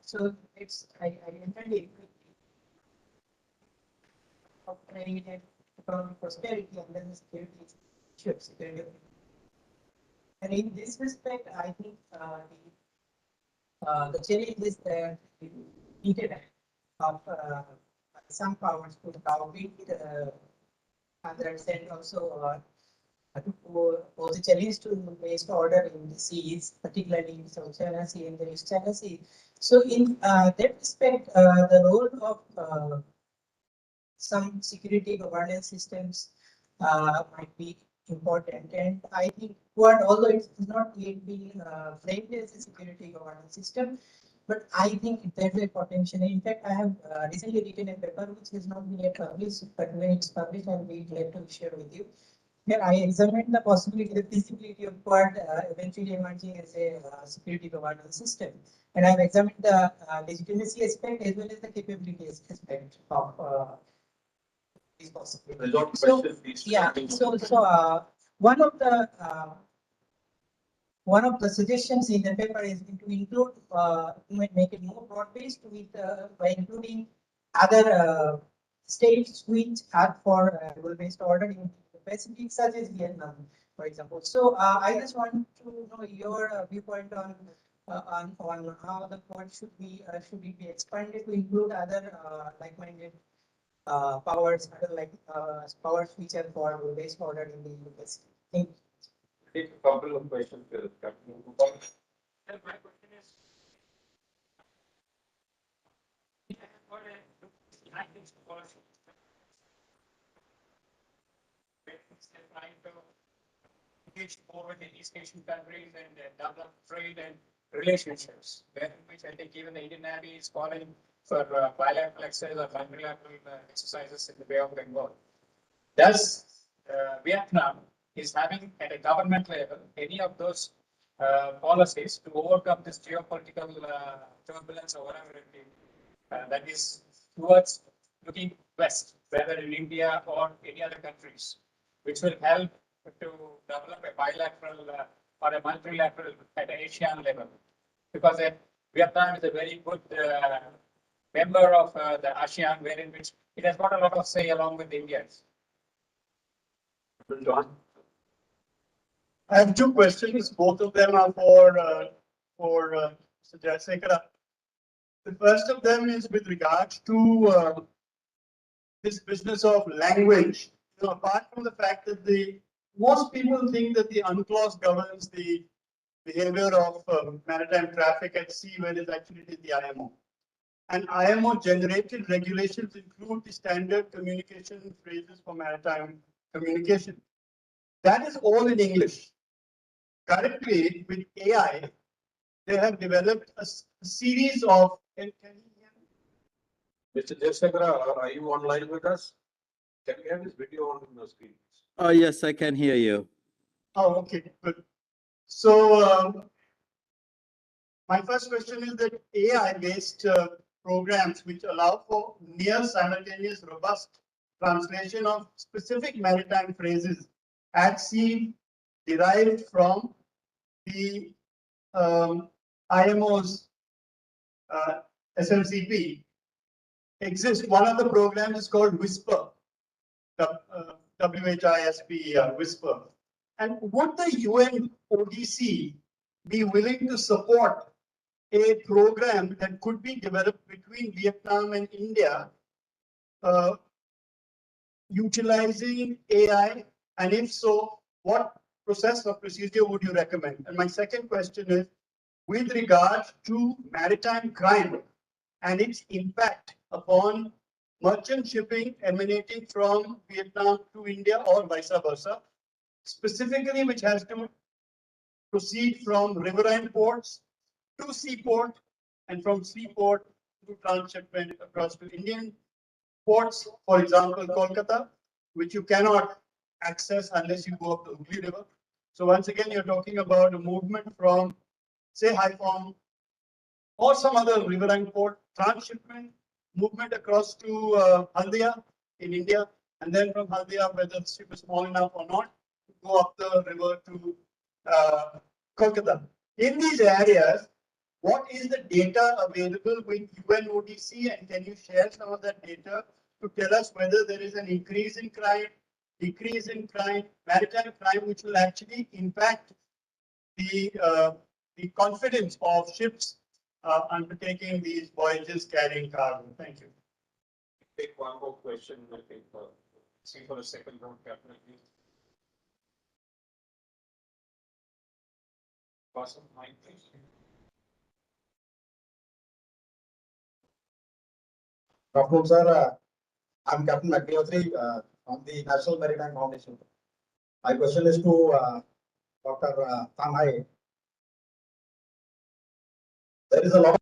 so it's I entered operated economic prosperity and then the security security. And in this respect, I think the challenge is that needed of some powers to downbeat others and also to pose a challenge to based order in the seas, particularly in South China Sea and the East China Sea. So in that respect, the role of some security governance systems might be important. And I think although it is not yet being framed as a security governance system, but I think there's a potential. In fact, I have recently written a paper which has not been yet published, but when it's published, I'll be glad to share with you. Here I examined the possibility, the feasibility of Quad eventually emerging as a security governance system. And I've examined the legitimacy aspect as well as the capability aspect of these possibilities. So, yeah, so one of the suggestions in the paper is to include, make it more broad-based with by including other states which are for rule-based order in the Pacific, such as Vietnam, for example. So I just want to know your viewpoint on how the Quad should it be expanded to include other like-minded powers, like powers which are for rule-based order in the Pacific. Thank you. Take a couple of questions. Captain. My question is, engage more with the East Asian countries and develop trade and relationships, which I think even the Indian Navy is calling for bilateral exercises or multilateral exercises in the Bay of Bengal. Does Vietnam is having at a government level any of those policies to overcome this geopolitical turbulence or whatever it is that is towards looking west, whether in India or any other countries, which will help to develop a bilateral or a multilateral at an Asian level? Because Vietnam is a very good member of the ASEAN, wherein which it has got a lot of say along with India. I have two questions. Both of them are for Mr. Jayasekara. The first of them is with regards to this business of language. You know, apart from the fact that most people think that the UNCLOS governs the behavior of maritime traffic at sea, whereas actually it is the IMO. And IMO generated regulations include the standard communication phrases for maritime communication. That is all in English. Currently, with AI, they have developed a series of. Mr. Jayasekara, are you online with us? Can we have this video on the screen? Yes, I can hear you. Oh, okay, good. So, my first question is that AI-based programs which allow for near simultaneous robust translation of specific maritime phrases at sea derived from the IMO's SMCP exists. One of the programs is called WHISPER, WHISP, WHISPER. And would the UN ODC be willing to support a program that could be developed between Vietnam and India, utilizing AI? And if so, what process or procedure would you recommend? And my second question is, with regard to maritime crime and its impact upon merchant shipping emanating from Vietnam to India or vice versa, specifically which has to proceed from riverine ports to seaport and from seaport to transshipment across to Indian ports, for example, Kolkata, which you cannot access unless you go up the Hooghly River. So once again, you're talking about a movement from, say, Haiphong or some other riverine port, transshipment, movement across to Haldia in India, and then from Haldia, whether the ship is small enough or not, go up the river to Kolkata. In these areas, what is the data available with UNODC, and can you share some of that data to tell us whether there is an increase in crime, decrease in crime, maritime crime, which will actually impact the confidence of ships undertaking these voyages carrying cargo? Thank you. Take one more question. I think see for a second round, definitely. Awesome. Please. Dr. Sir, I'm Captain McNeotri from the National Maritime Foundation. My question is to Dr. Tam Hai. There is a lot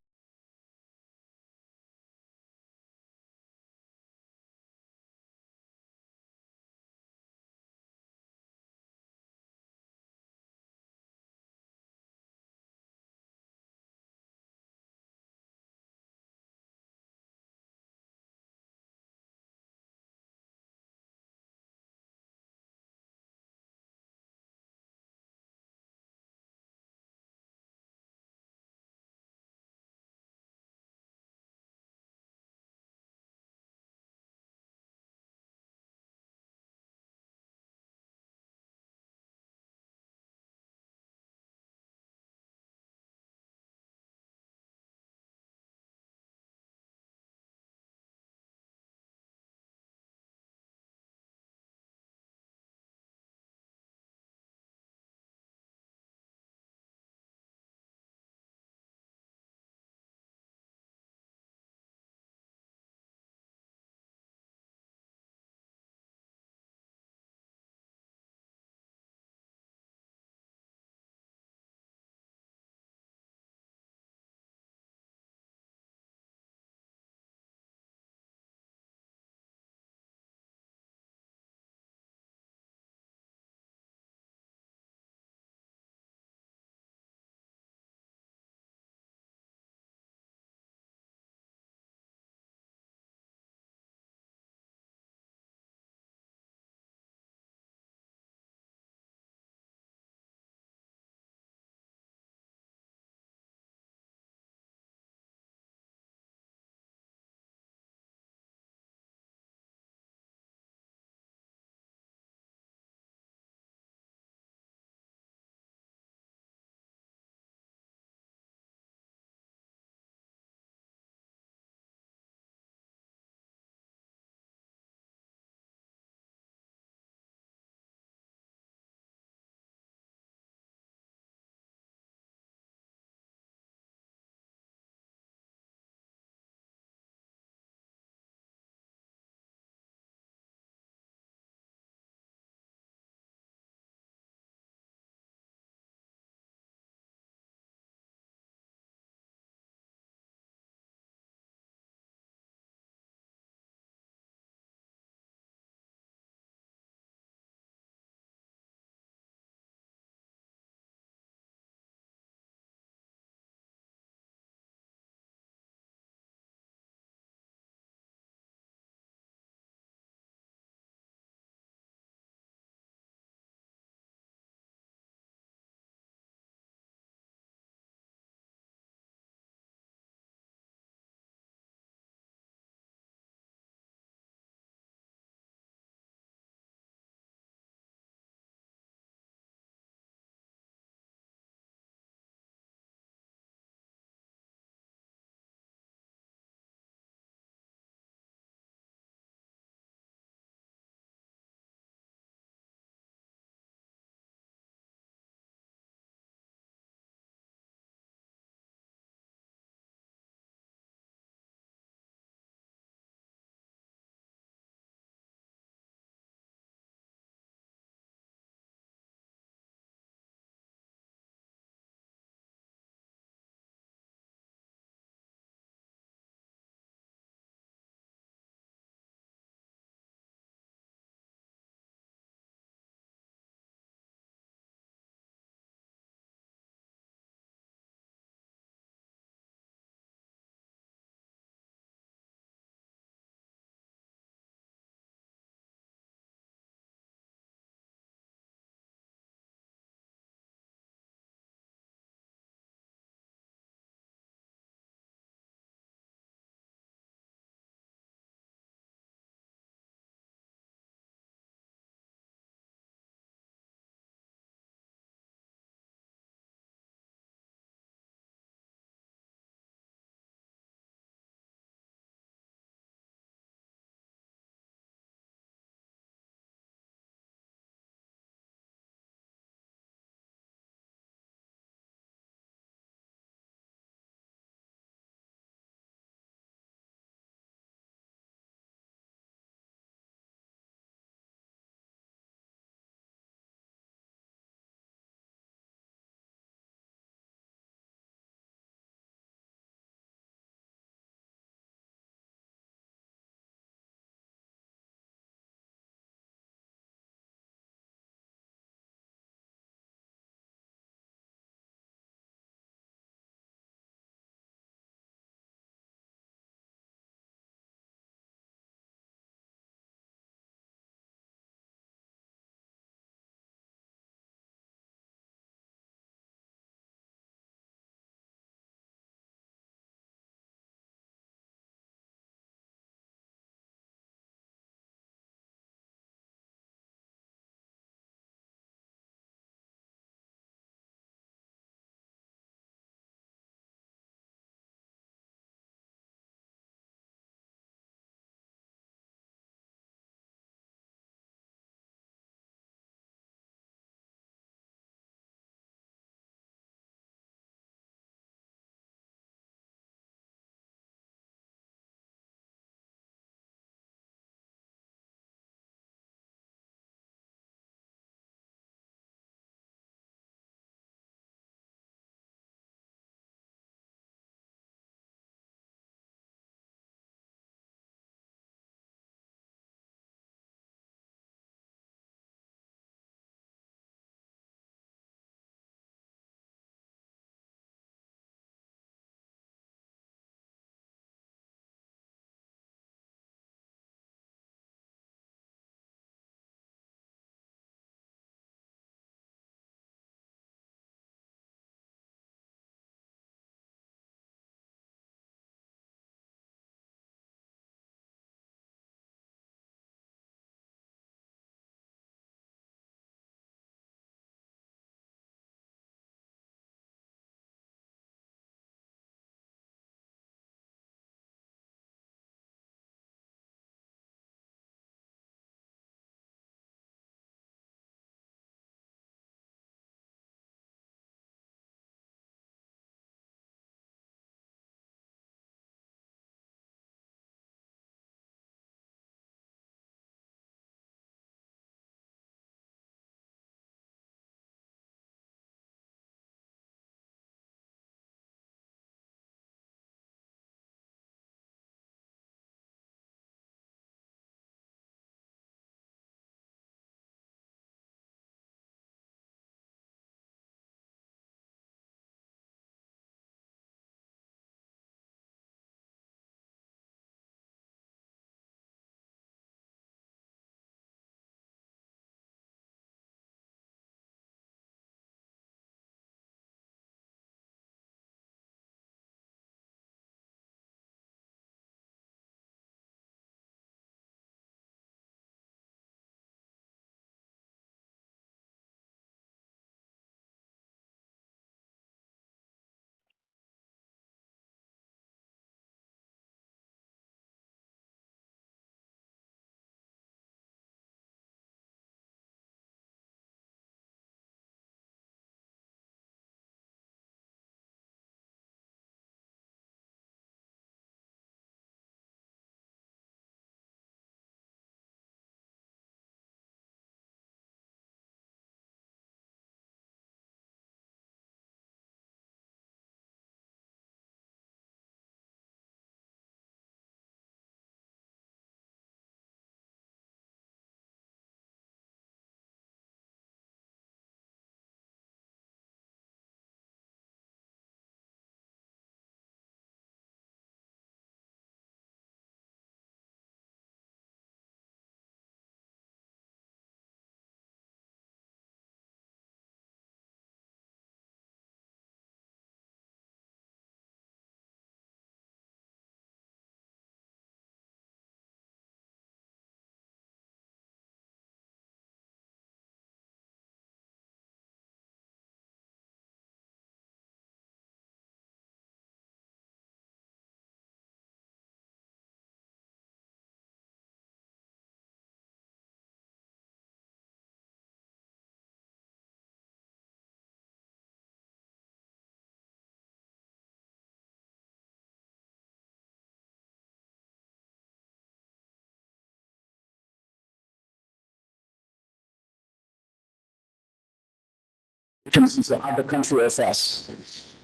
which is the other country affairs.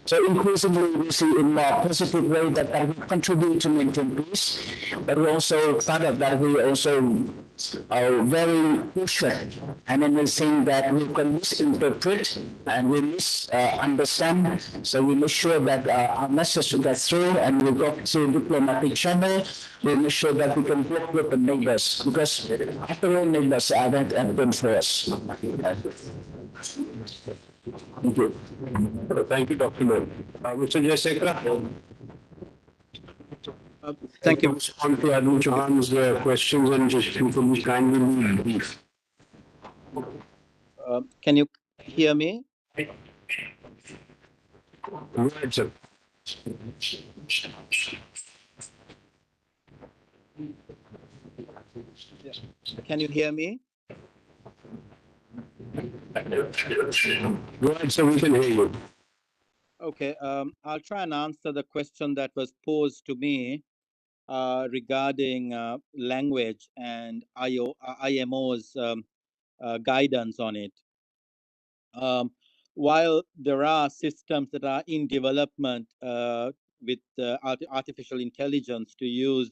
So increasingly we see in more positive way that will contribute to maintain peace, but we also part of that we also are very crucial. And then we think that we can misinterpret and we misunderstand. So we make sure that our message gets through and we go to diplomatic channel. We make sure that we can work with the neighbors because after all neighbors are that open for us. Thank you. Thank you, Dr. Mohan. Mr. Jayasekara? Thank you. Respond to Arun Chauhan's questions and just inform kindly be brief. Can you hear me? Go ahead, sir. Can you hear me? Go ahead, sir, we can hear you. Okay, I'll try and answer the question that was posed to me regarding language and IMO's guidance on it. While there are systems that are in development with artificial intelligence to use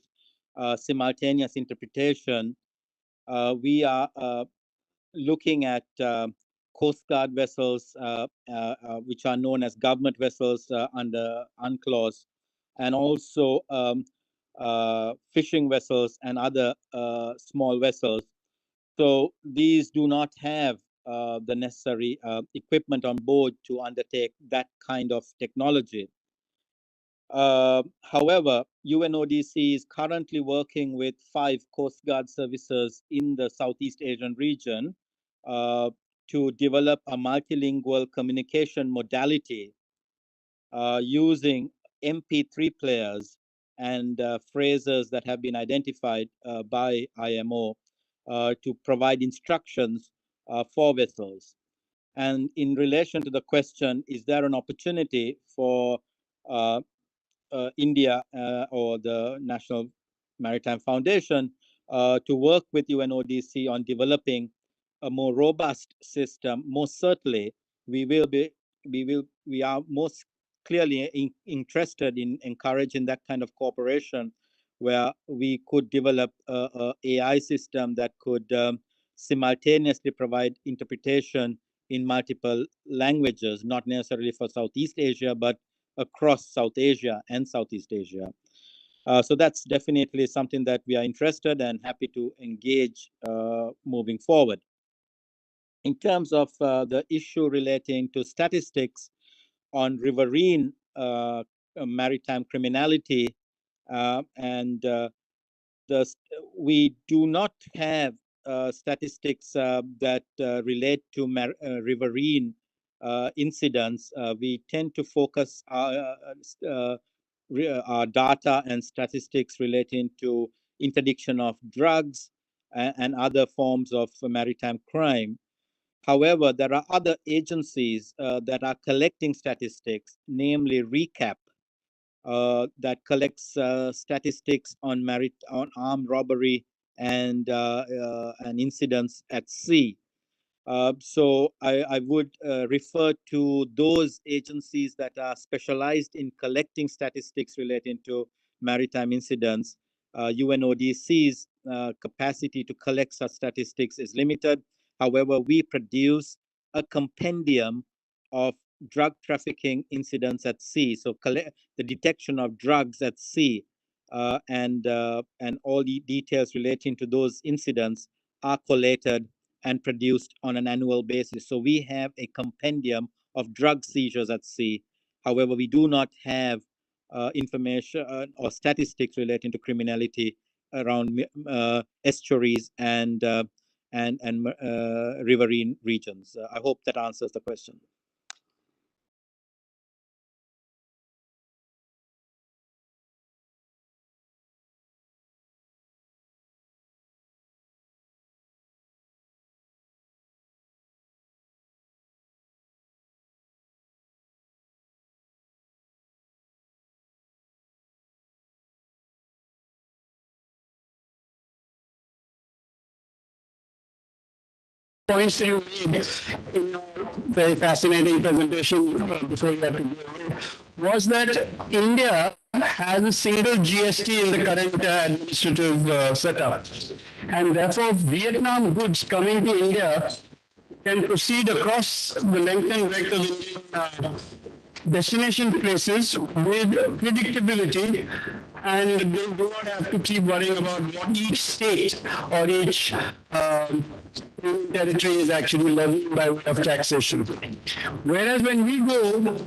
simultaneous interpretation, we are looking at Coast Guard vessels, which are known as government vessels under UNCLOS, and also fishing vessels and other small vessels. So these do not have the necessary equipment on board to undertake that kind of technology. However, UNODC is currently working with 5 Coast Guard services in the Southeast Asian region to develop a multilingual communication modality using MP3 players and phrases that have been identified by IMO to provide instructions for vessels. And in relation to the question, is there an opportunity for India or the National Maritime Foundation to work with UNODC on developing a more robust system? Most certainly, we are most clearly interested in encouraging that kind of cooperation, where we could develop a AI system that could simultaneously provide interpretation in multiple languages, not necessarily for Southeast Asia, but across South Asia and Southeast Asia. So that's definitely something that we are interested and happy to engage moving forward. In terms of the issue relating to statistics on riverine maritime criminality, and we do not have statistics that relate to riverine incidents. We tend to focus our data and statistics relating to interdiction of drugs and other forms of maritime crime. However, there are other agencies that are collecting statistics, namely RECAP, that collects statistics on armed robbery and incidents at sea. So I would refer to those agencies that are specialized in collecting statistics relating to maritime incidents. UNODC's capacity to collect such statistics is limited. However, we produce a compendium of drug trafficking incidents at sea. So the detection of drugs at sea and all the details relating to those incidents are collated and produced on an annual basis. So we have a compendium of drug seizures at sea. However, we do not have information or statistics relating to criminality around estuaries and riverine regions. I hope that answers the question. points that you made in your very fascinating presentation before you had to go was that India has a single GST in the current administrative setup. And therefore, Vietnam goods coming to India can proceed across the length and breadth of Indian destination places with predictability, and they do not have to keep worrying about what each state or each territory is actually levied by way of taxation. Whereas when we go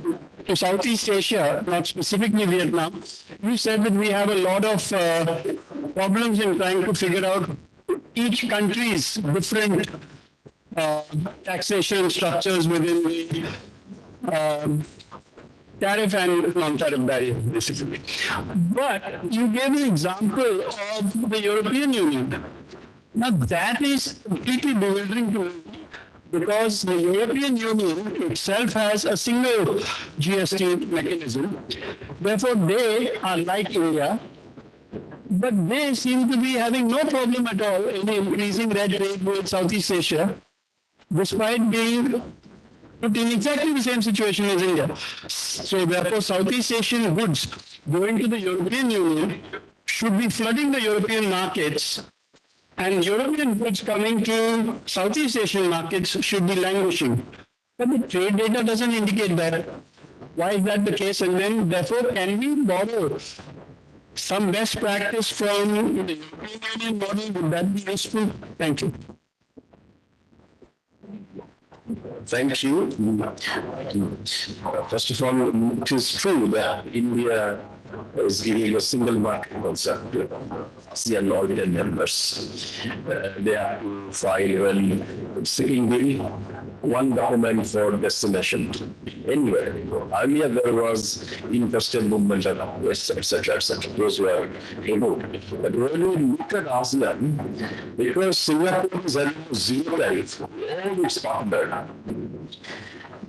to Southeast Asia, not specifically Vietnam, you said that we have a lot of problems in trying to figure out each country's different taxation structures within the tariff and non-tariff barriers, basically. But you gave an example of the European Union. Now that is completely bewildering to me because the European Union itself has a single GST mechanism. Therefore, they are like India, but they seem to be having no problem at all in increasing red tape with Southeast Asia, despite being put in exactly the same situation as India. So therefore, Southeast Asian goods going to the European Union should be flooding the European markets, and European goods coming to Southeast Asian markets should be languishing. But the trade data doesn't indicate that. Why is that the case? And then, therefore, can we borrow some best practice from the European Union model? Would that be useful? Thank you. Thank you. First of all, it is true that India is giving a single market concept to ASEAN ordinary members. They are to file when seeking bill, one document for destination anywhere. Earlier there was interstate movement and etc. Those were removed. But when we look at ASEAN, because Singapore is having zero tariff, all its partners,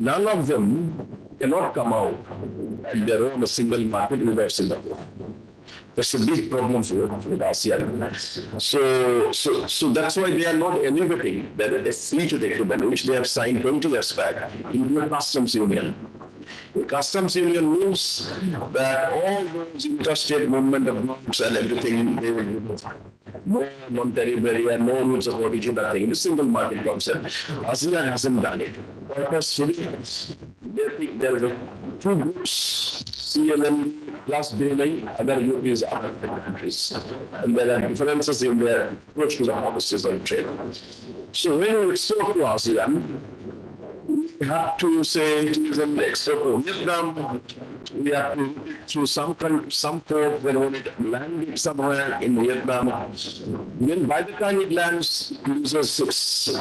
none of them cannot come out and they own a single market without Singapore. That's a big problem with ASEAN. So that's why they are not innovating that free-trade agreement, which they have signed 20 years back, into a customs union. The customs union means that all those interstate movement of goods and everything, they will remove. No monetary barrier, no rules of origin, nothing. It's a single market concept. ASEAN hasn't done it. Purposefully, they think there are two groups, CLM plus Brunei, other group is other countries. And there are differences in their approach to the policies on trade. So when we talk to ASEAN, we have to say it is an extra for Vietnam. We have to through some port when it landed somewhere in Vietnam. Then by the time it lands, it loses its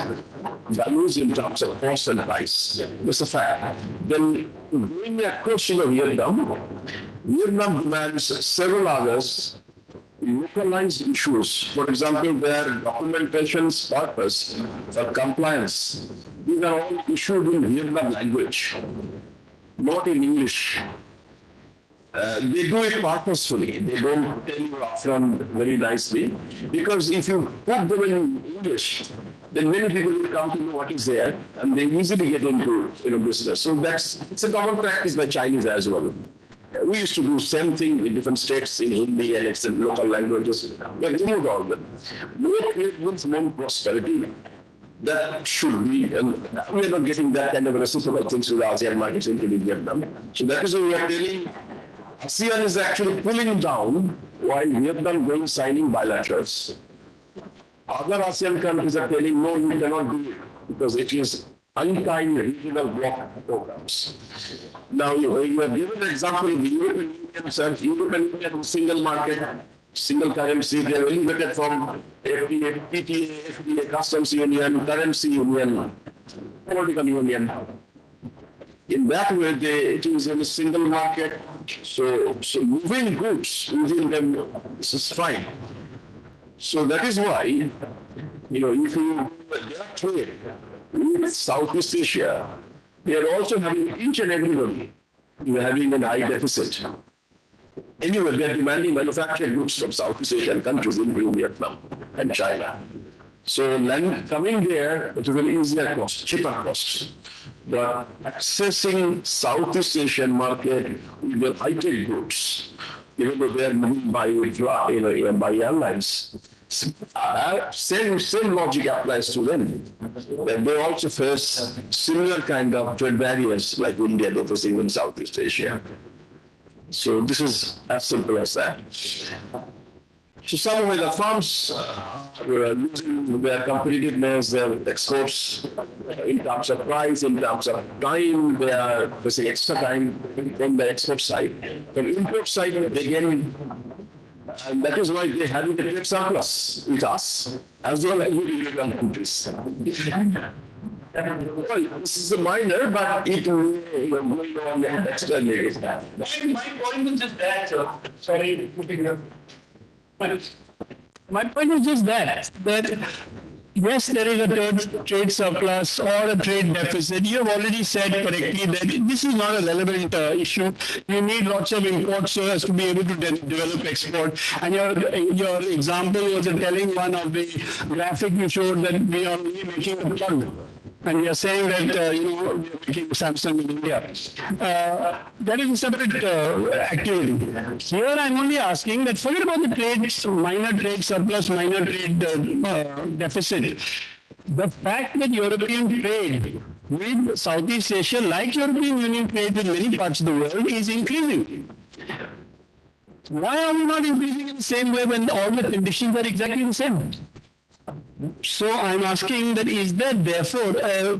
values in terms of cost and price. That's a fact. Then going across to Vietnam, Vietnam demands several others localized issues. For example, their documentation's purpose for compliance. These are all issued in Vietnam language, not in English. They do it purposefully. They don't tell you upfront very nicely, because if you put them in English, then many people will come to know what is there, and they easily get into business. So it's a common practice by Chinese as well. We used to do same thing in different states in Hindi and it's in local languages. We have removed all of them. More trade means more prosperity. That should be, and we are not getting that kind of reciprocal things with ASEAN markets, including Vietnam. So that is why we are telling ASEAN is actually pulling down while Vietnam going signing bilaterals. Other ASEAN countries are telling, no, you cannot do it because it is unkind regional bloc programs. Now, you have given an example of the European Union, sir. European Union single market, single currency, they are elevated from FTA, PTA, FTA, customs union, currency union, political union. In that way, it is in a single market. So moving goods within them, this is fine. So that is why, if you trade with Southeast Asia, they are also having each and everybody having a high deficit. Anyway, they are demanding manufactured goods from Southeast Asian countries, including Vietnam and China. So land coming there, it will be easier cost, cheaper cost. But accessing Southeast Asian market with the high-tech goods, even though they are moving by by airlines, same logic applies to them. They also face similar kind of trade barriers like India that was in Southeast Asia. So this is as simple as that. So some of the firms were losing their competitiveness, their exports in terms of price, in terms of time, they are facing extra time from the export side. From import side, they gain, and that is why they have a trade surplus with us, as well as with European countries. Well, this is a minor, but it will go on externally. My point is just that, sorry, my point is just that yes, there is a trade surplus or a trade deficit. You have already said correctly that this is not a relevant issue. You need lots of imports so as to be able to develop export. And your example was telling one of the graphic you showed that we are only making a plug. And we are saying that, we are making Samsung in India. That is a separate activity. Here I'm only asking that forget about the trade, minor trade surplus, minor trade deficit. The fact that European trade with Southeast Asia, like European Union trade with many parts of the world, is increasing. Why are we not increasing in the same way when all the conditions are exactly the same? So I'm asking that is there therefore a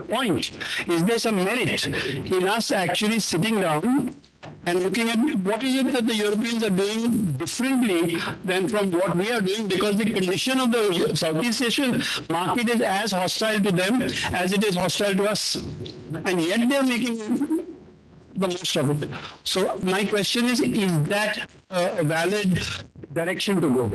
point? Is there some merit in us actually sitting down and looking at what is it that the Europeans are doing differently than from what we are doing, because the condition of the Southeast Asian market is as hostile to them as it is hostile to us. And yet they are making the most of it. So my question is that a valid direction to go?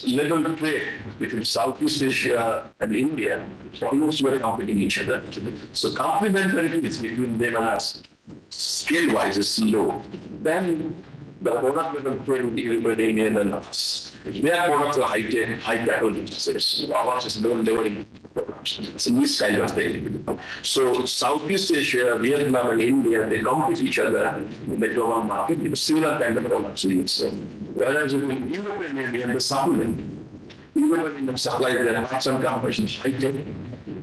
Level trade between Southeast Asia and India almost were competing each other. So complementarities between them and us, scale-wise, is low. Then the product level trade between India and us. Their products are high-tech, high-technology. Ours is low-level products. So this kind of thing. So Southeast Asia, Vietnam, and India, they compete each other in the global market with similar kind of products. Whereas in Europe and India, the supplement, Europe and supply their parts and companies high-tech.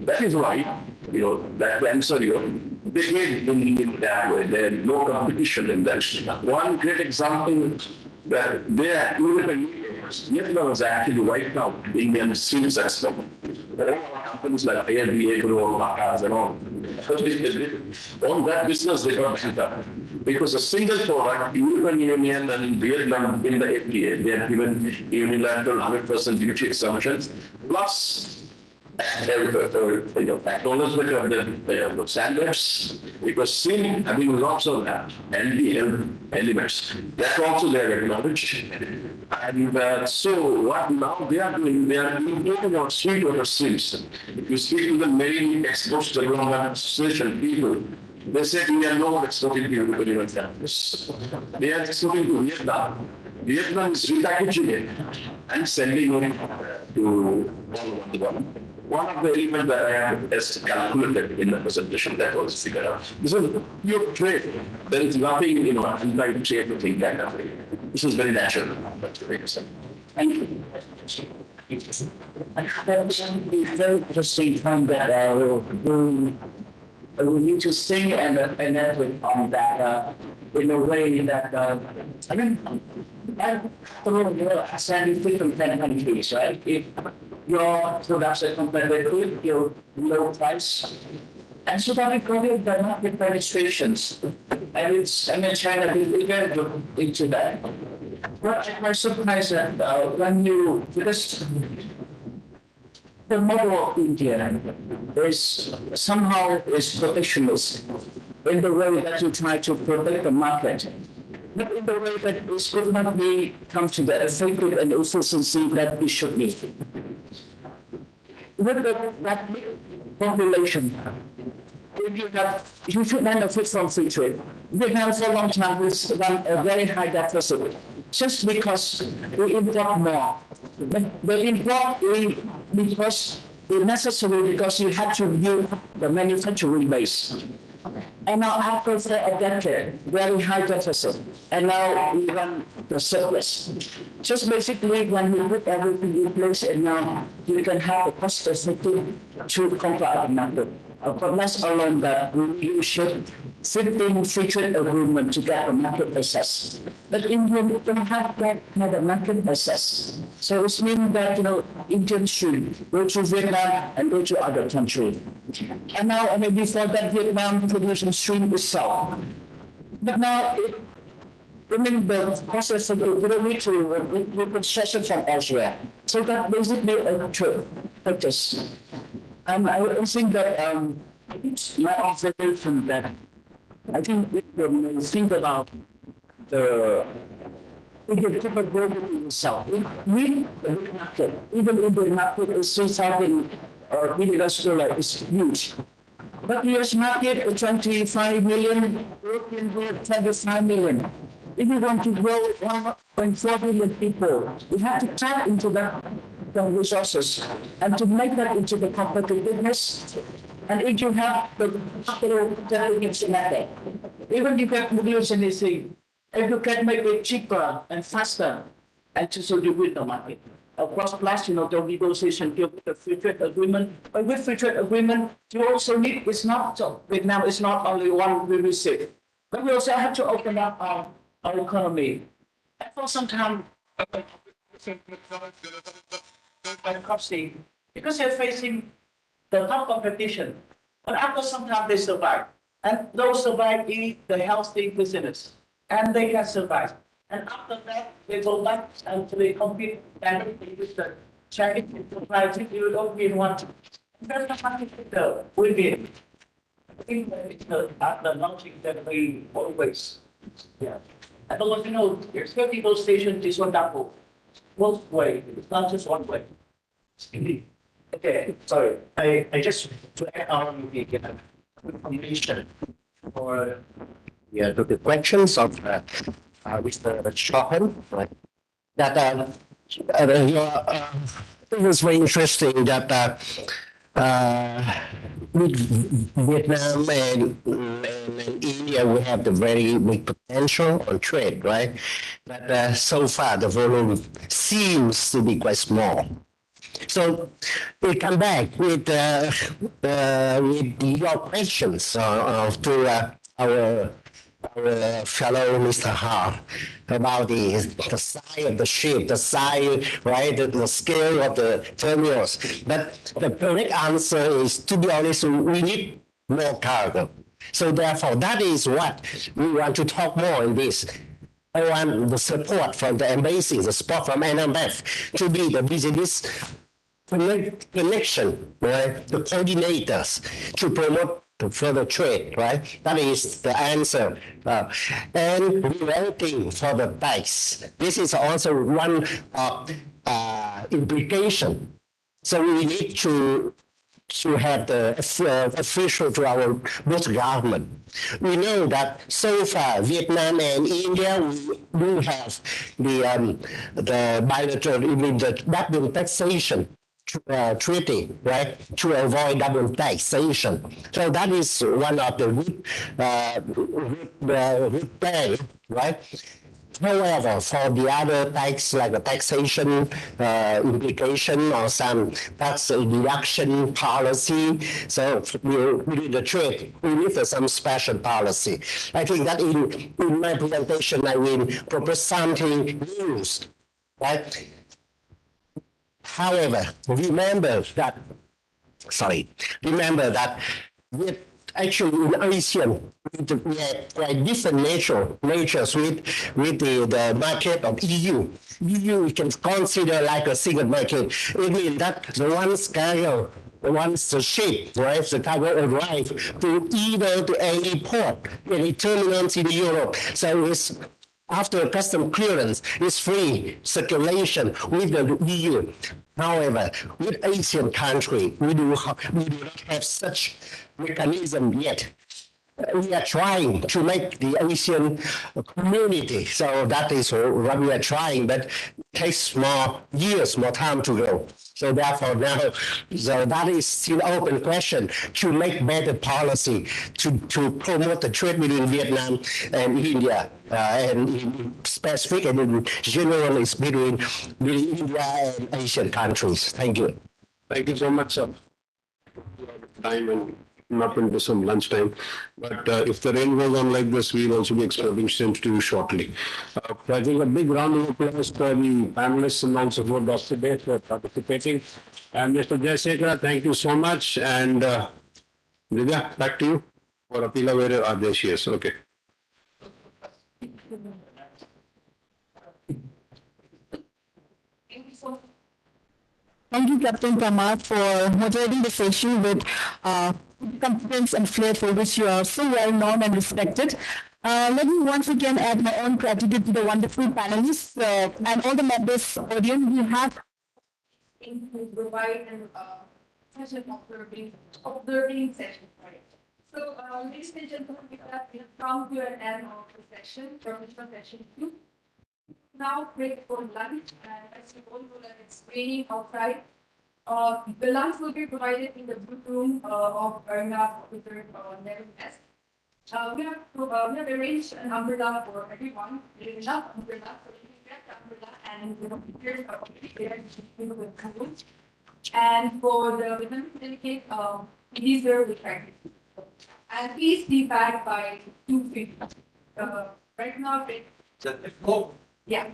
That is why, that to answer you, they made in that way. There is no competition in that. One great example that there, Europe and Vietnam was actually wiped out the Indian steel sector. There are companies like ALB, Agro, Macas, and all. On that business, they got banked up. Because a single product, European Union and Vietnam in the FTA, they have given unilateral 100% duty exemptions, plus acknowledgement of the standards, because sin having lots of LDL elements, that's also they are acknowledged. And so what now they are doing, they are importing our sweet water streams. If you speak to the Marine Exports Development Association people, they said we are not exporting to European countries. They are exporting to Vietnam. Vietnam is repackaging it and sending it to all over the world. One of the elements that I have calculated in the presentation that was figured out. This is pure trade. There is nothing, I'm trying to say anything kind of thing. This is very natural. Thank you. That was very interesting from that we need to sing and then on that in a way that I mean, sending different countries, right? If your products are competitive, your low price, and so that we call it the market penetrations. And China is very good into that. But I'm surprised that when you, because the model of India is somehow protectionist in the way that you try to protect the market, not in the way that it could not be come to the effective and efficiency that it should be. With that population, you should benefit from free trade. Vietnam for a long time has run a very high deficit just because we import more. But import because it's necessary because you have to build the manufacturing base. And now after a decade, very high deficit, and now we run the surplus. Just basically when we put everything in place and now you can have a cost effective to comply the market. But let's alone that you should 15 free trade agreement to get a market access. But India don't have that kind of market access. So it means that, Indians should go to Vietnam and go to other countries. And now, maybe for that Vietnam producing shrimp itself. But now, the process of the need to reconstruction from elsewhere. So that basically a true purchase. And I think that it's my observation that I think when we think about the capability itself, with the market, even if the market is 3,000 or industrial is huge. But US market 25 million, European market 25 million. If you want to grow 1.4 billion people, you have to tap into the resources and to make that into the competitiveness. And if you have the capital that even if you can produce anything, if you can make it cheaper and faster, and so you win the market. Of course, plus, the negotiation deal with the free trade agreement. But with free trade agreement, you also need, it's not, so Vietnam is not only one we receive, but we also have to open up our economy. And for some time, bankruptcy, because they're facing the tough competition. But after some time, they survive. And those survive eat the healthy business. And they can survive. And after that, they go back and they compete directly with the Chinese proprietary European one. That's the market sector will be. I think that it's the logic that we always. Yeah. I don't want to know, there's 30 stations is one double. Both way, it's not just one way. Okay, sorry. I just to add on the information for the questions of Mr. Chauhan, right? That it was very interesting that with Vietnam and India, we have the very big potential on trade, right? But so far, the volume seems to be quite small. So we come back with your questions to our fellow Mr. Ha about the size of the ship, the size, right, the scale of the terminals. But the correct answer is, to be honest, we need more cargo. So therefore, that is what we want to talk more in this. I want the support from the embassy, the support from NMF to be the business connection, right? The coordinators to promote the further trade, right? That is the answer. And rerouting for the tax. This is also one implication. So we need to have the official to our both government. We know that so far Vietnam and India we have the bilateral, the double taxation treaty, right, to avoid double taxation. So that is one of the root plan, right? However, for the other tax, like the taxation implication or some tax deduction policy, so we need the trade, we need some special policy. I think that in my presentation, I will propose something new, right? However, remember that with actually in ASEAN, we have quite different natures with the market of EU. EU we can consider like a single market. It means that the one cargo, once the ship, right, the cargo arrive to either to any port, any terminals in Europe. So it's after custom clearance, it's free circulation with the EU. However, with Asian country, we do not have such mechanism yet. We are trying to make the Asian community. So that is what we are trying, but it takes more years, more time to go. So therefore now, so that is still open question to make better policy to promote the trade between Vietnam and India, and in specific and in general is between India and Asian countries. Thank you. Thank you so much, sir. Time and up into some lunchtime. But if the rain goes on like this, we'll also be expecting stamps to you shortly. I think a big round of applause for the panelists and also for Dr. Beth for participating. And Mr. Jayasekara, thank you so much. And Divya, back to you for Apila Vere Adesh. Yes, okay. Thank you, Captain Pramad, for moderating the session with competence and flair for which you are so well known and respected. Let me once again add my own gratitude to the wonderful panelists and all the members audience. We have to provide an such an observing session, right? So, ladies and gentlemen, we have come to an end of the session, professional session 2. Now break for lunch, and as you all know that it's raining outside. The lunch will be provided in the blue room of Arena Officer Neville West. We have arranged an umbrella for everyone. There is enough umbrella, so you can get the umbrella and here's our there with cool. And for the women certificate, these are with practice. And please be back by 2:50. Right now, yeah.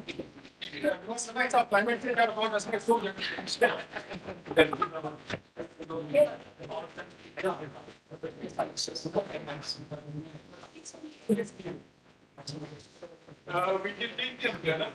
We can take them together.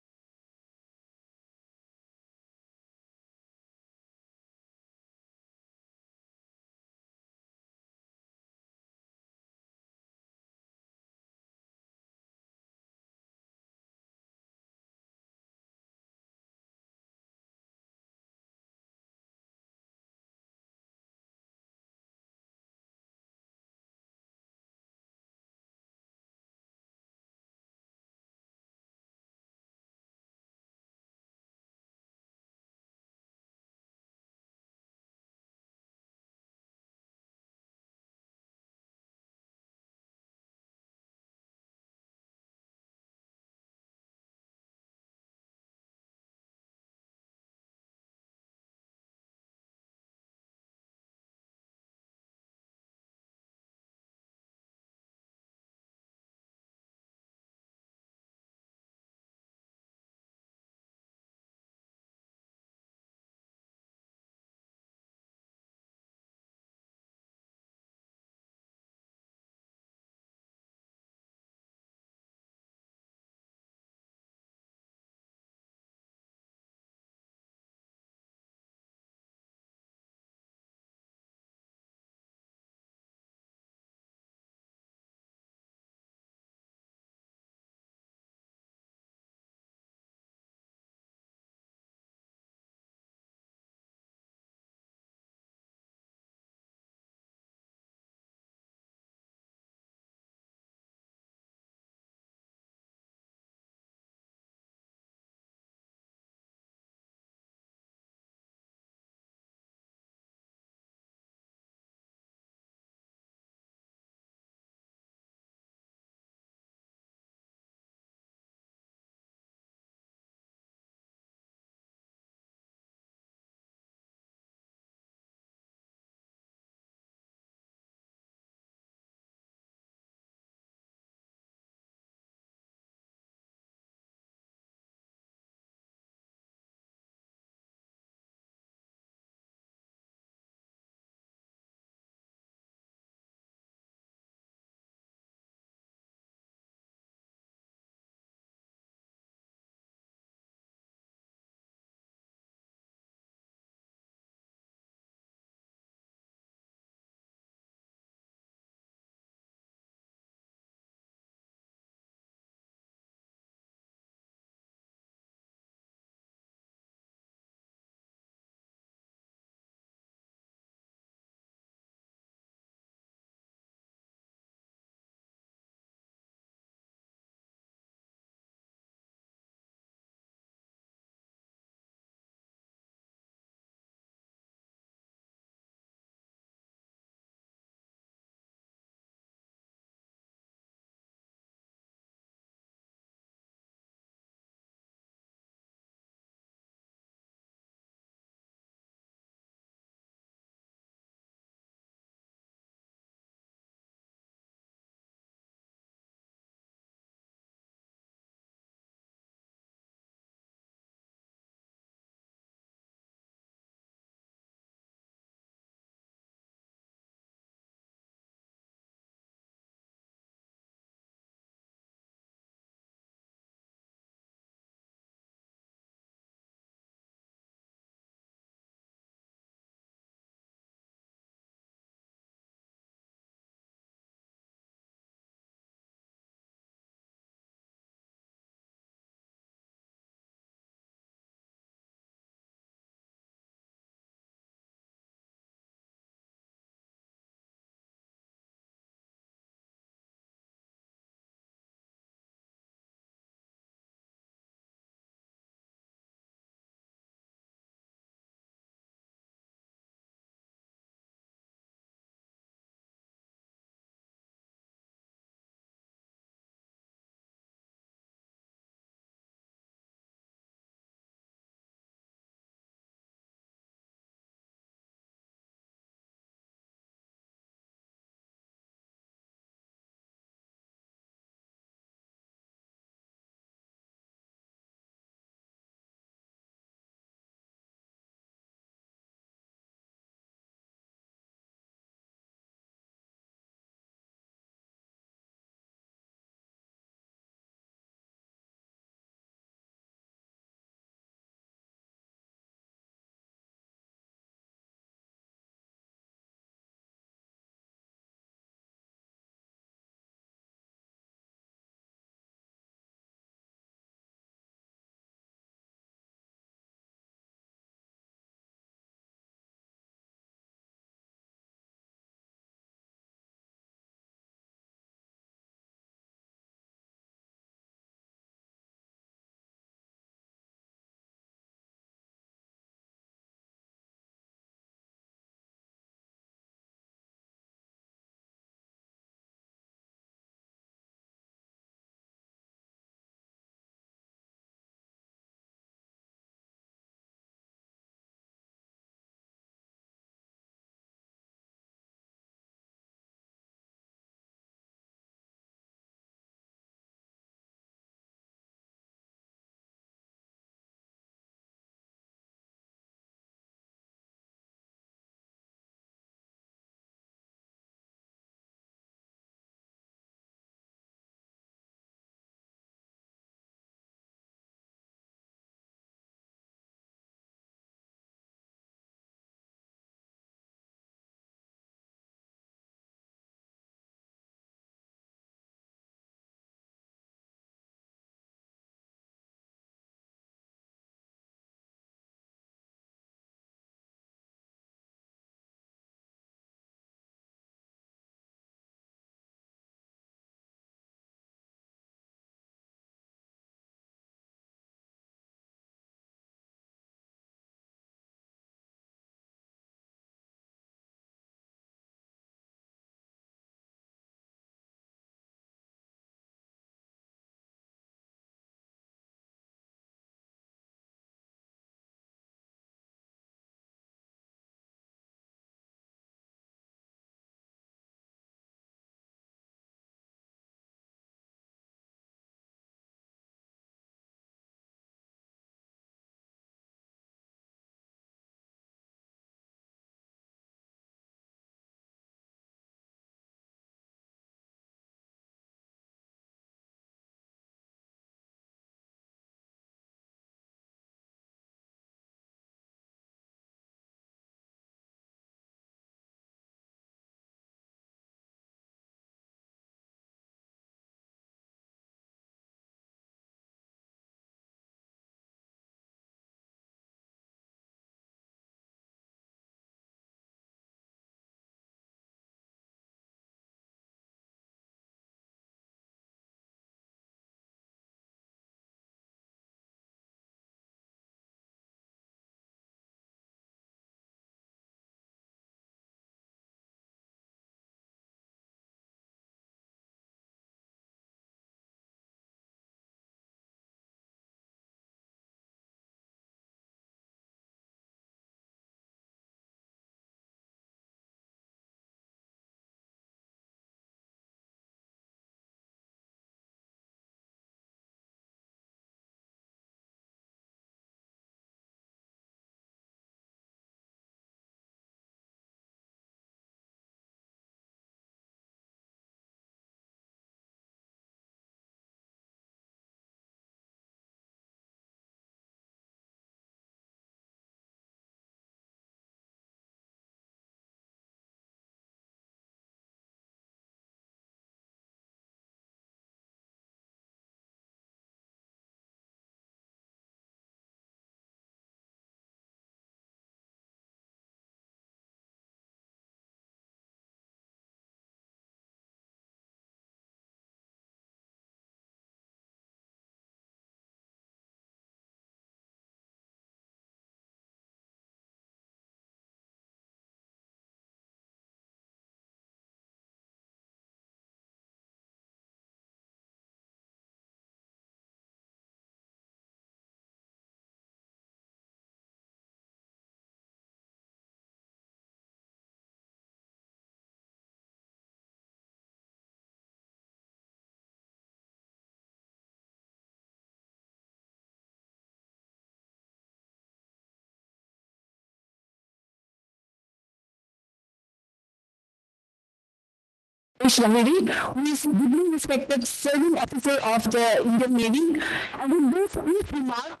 Lahiri, who is deeply respected serving officer of the Indian Navy. And in this brief remark,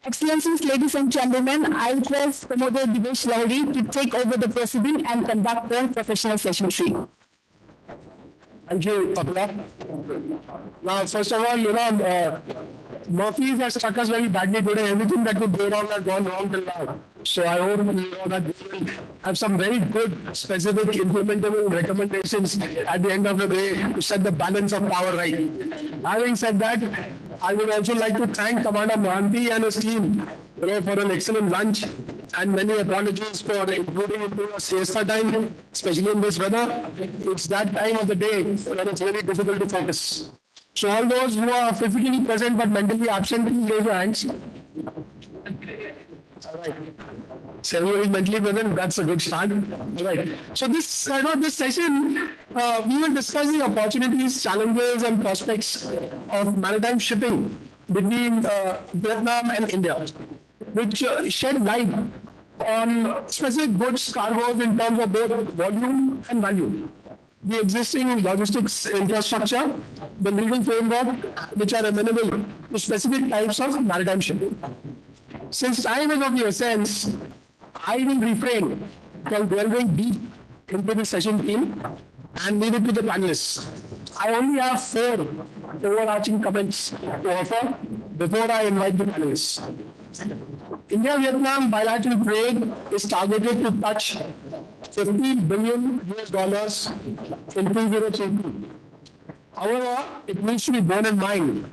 Excellencies, ladies and gentlemen, I request Commodore Divesh Lahiri to take over the proceeding and conduct the professional session 3. Thank you, Kapila. Now, first of all, Murphy has struck us very badly today. Everything that could go wrong has gone wrong till now. So I hope that we will have some very good, specific, implementable recommendations at the end of the day to set the balance of power right. Having said that, I would also like to thank Commander Mohanty and his team for an excellent lunch, and many apologies for including into a siesta time, especially in this weather. It's that time of the day when it's very difficult to focus. So all those who are physically present but mentally absent, please raise your hands. All right. So everyone is mentally present, that's a good start. All right. So this session, we will discuss the opportunities, challenges, and prospects of maritime shipping between Vietnam and India, which shed light on specific goods cargoes in terms of both volume and value, the existing logistics infrastructure, the legal framework, which are amenable to specific types of maritime shipping. Since time is of the essence, I will refrain from delving deep into the session theme and leave it to the panelists. I only have 4 overarching comments to offer before I invite the panelists. India-Vietnam bilateral trade is targeted to touch $50 billion in 2032. However, it needs to be borne in mind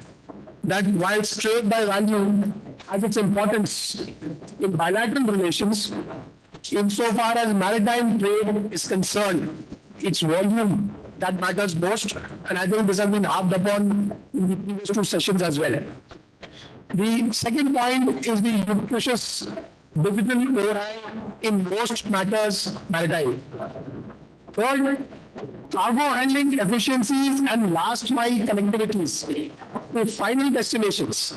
that whilst trade by value has its importance in bilateral relations, insofar as maritime trade is concerned, its volume that matters most, and I think this has been harped upon in the previous 2 sessions as well. The second point is the ubiquitous digital overhang in most matters maritime. Third, cargo handling efficiencies and last mile connectivities to final destinations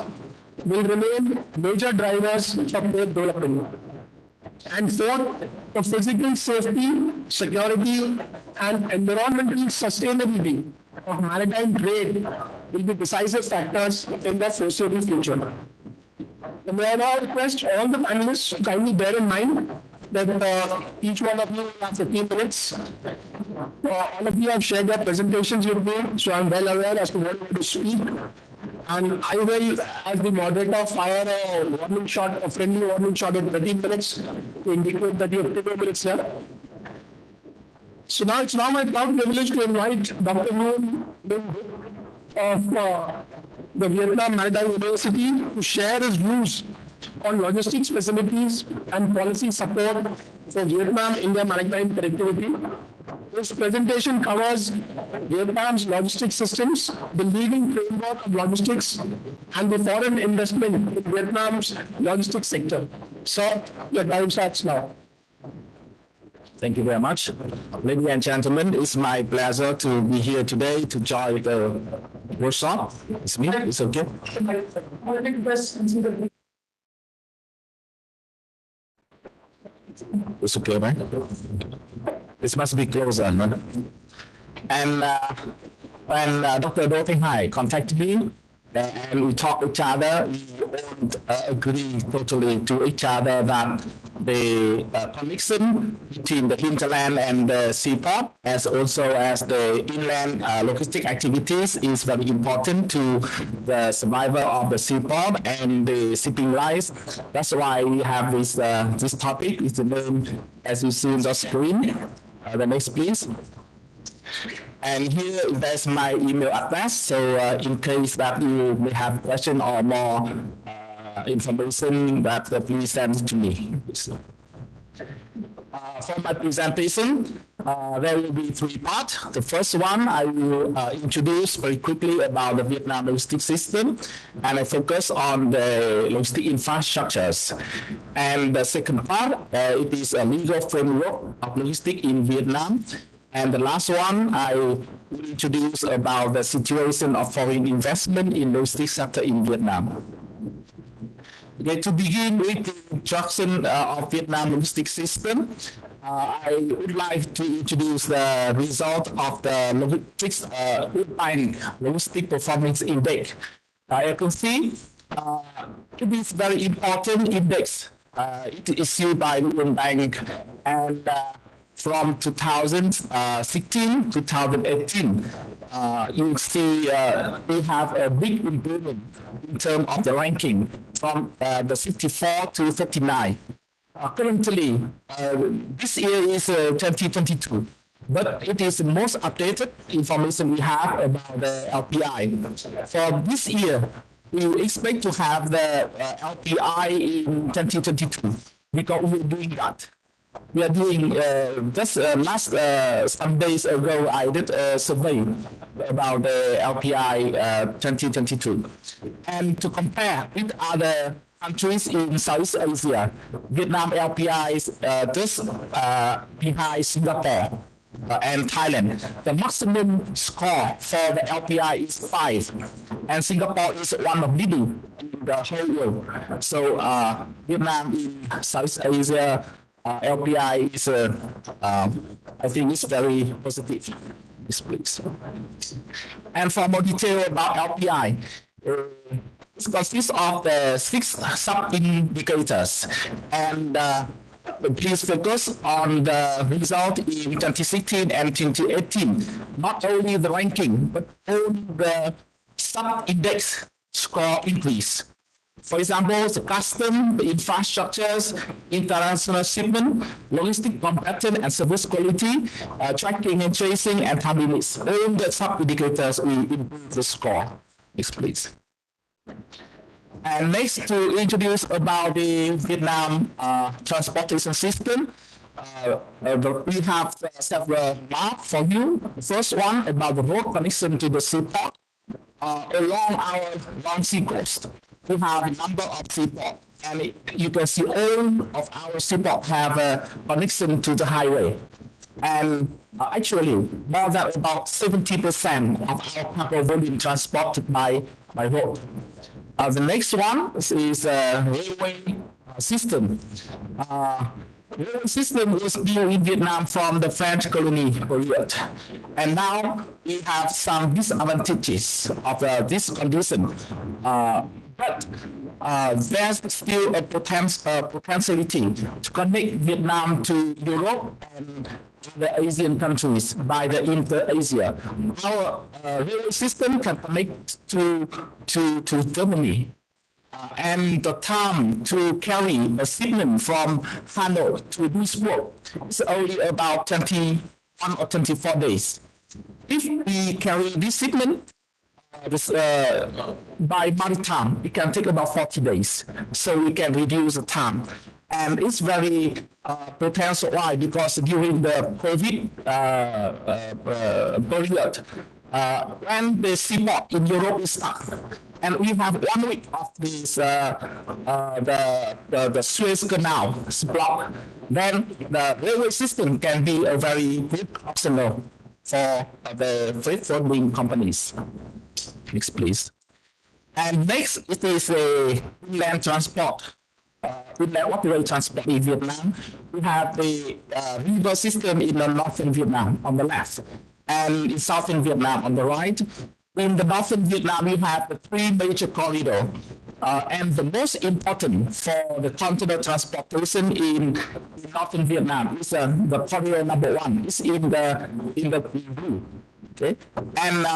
will remain major drivers for trade development. And fourth, the physical safety, security, and environmental sustainability of maritime trade will be decisive factors in the foreseeable future. And may I now request all the panelists to kindly bear in mind that each one of you will have 15 minutes. All of you have shared their presentations with me, so I'm well aware as to what you want to speak. And I will, as the moderator, fire a warning shot, a friendly warning shot in 13 minutes to indicate that you have 2 minutes here. So now it's my proud privilege to invite Dr. Nguyen of the Vietnam Maritime University to share his views on logistics facilities and policy support for Vietnam-India maritime connectivity. This presentation covers Vietnam's logistics systems, the leading framework of logistics, and the foreign investment in Vietnam's logistics sector. So, your time starts now. Thank you very much. Ladies and gentlemen, it's my pleasure to be here today to join the workshop. It's me, it's okay. It's okay, right? This must be closer, no? And when Dr. Do Thanh Hai contacted me, and we talked to each other, we won't agree totally to each other that the connection between the hinterland and the seaport, as also as the inland logistic activities, is very important to the survival of the seaport and the shipping lines. That's why we have this topic. Is the name, as you see on the screen. The next, please. And here, there's my email address. So in case that you may have question or more information, that please send to me. For my presentation, there will be 3 parts. The first one, I will introduce very quickly about the Vietnam logistics system, and I focus on the logistic infrastructures. And the second part, it is a legal framework of logistics in Vietnam. And the last one, I will introduce about the situation of foreign investment in logistics sector in Vietnam. Okay, to begin with the introduction of Vietnam logistics system, I would like to introduce the result of the logistics logistic performance index. You can see it is very important index. It is issued by the World Bank, and from 2016 to 2018, you see we have a big improvement in terms of the ranking from the 54 to 39. Currently, this year is 2022, but it is the most updated information we have about the LPI. For this year, we expect to have the LPI in 2022 because we're doing that. We are doing just last some days ago, I did a survey about the LPI 2022, and to compare with other countries in Southeast Asia, Vietnam LPI is just behind Singapore and Thailand. The maximum score for the LPI is 5, and Singapore is one of leading in the whole world. So Vietnam in Southeast Asia LPI is, I think, it's very positive. This please. And for more detail about LPI, it consists of the 6 sub-indicators, and please focus on the result in 2016 and 2018. Not only the ranking, but all the sub-index score increase. For example, the custom, the infrastructures, international shipment, logistic competence and service quality, tracking and tracing, and time limits. All the sub-indicators will improve the score. Next, please. And next, to introduce about the Vietnam transportation system, we have several maps for you. The first one about the road connection to the seaport along our long sea coast. We have a number of seaports, and you can see all of our seaports have a connection to the highway. And actually, more than about 70% of our cargo volume transported by road. The next one is a railway system. Railway system was built in Vietnam from the French colony period, and now we have some disadvantages of this condition. But there's still a potentiality to connect Vietnam to Europe and the Asian countries by the Inter-Asia. Our railway system can connect to Germany. And the time to carry a shipment from Hanoi to Duisburg is only about 21 or 24 days. If we carry this shipment by maritime, it can take about 40 days. So we can reduce the time. And it's very potential. Why? Because during the COVID period, when the seaport in Europe is stuck, and we have 1 week of this, the Suez Canal is blocked, then the railway system can be a very good option for the freight forwarding companies. Next, please. And next, it is a inland transport. Inland waterway transport in Vietnam. We have the river system in the northern Vietnam on the left, and in southern Vietnam on the right. In the northern Vietnam, we have the 3 major corridors, and the most important for the container transportation in northern Vietnam is the corridor number 1. It's in the blue. Okay, and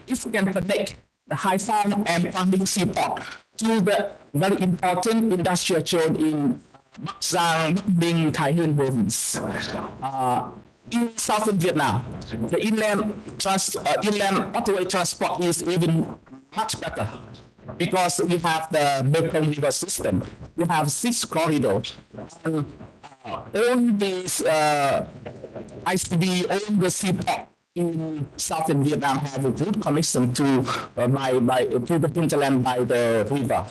if we can connect the Haiphong and Quang Binh seaport to the very important industrial zone in Bắc Giang, Ninh, Thái Nguyên province. In southern Vietnam, the inland waterway transport is even much better because we have the Mekong River system. We have 6 corridors. And all these ICD, all the seaport in southern Vietnam have a good connection to the hinterland by the river.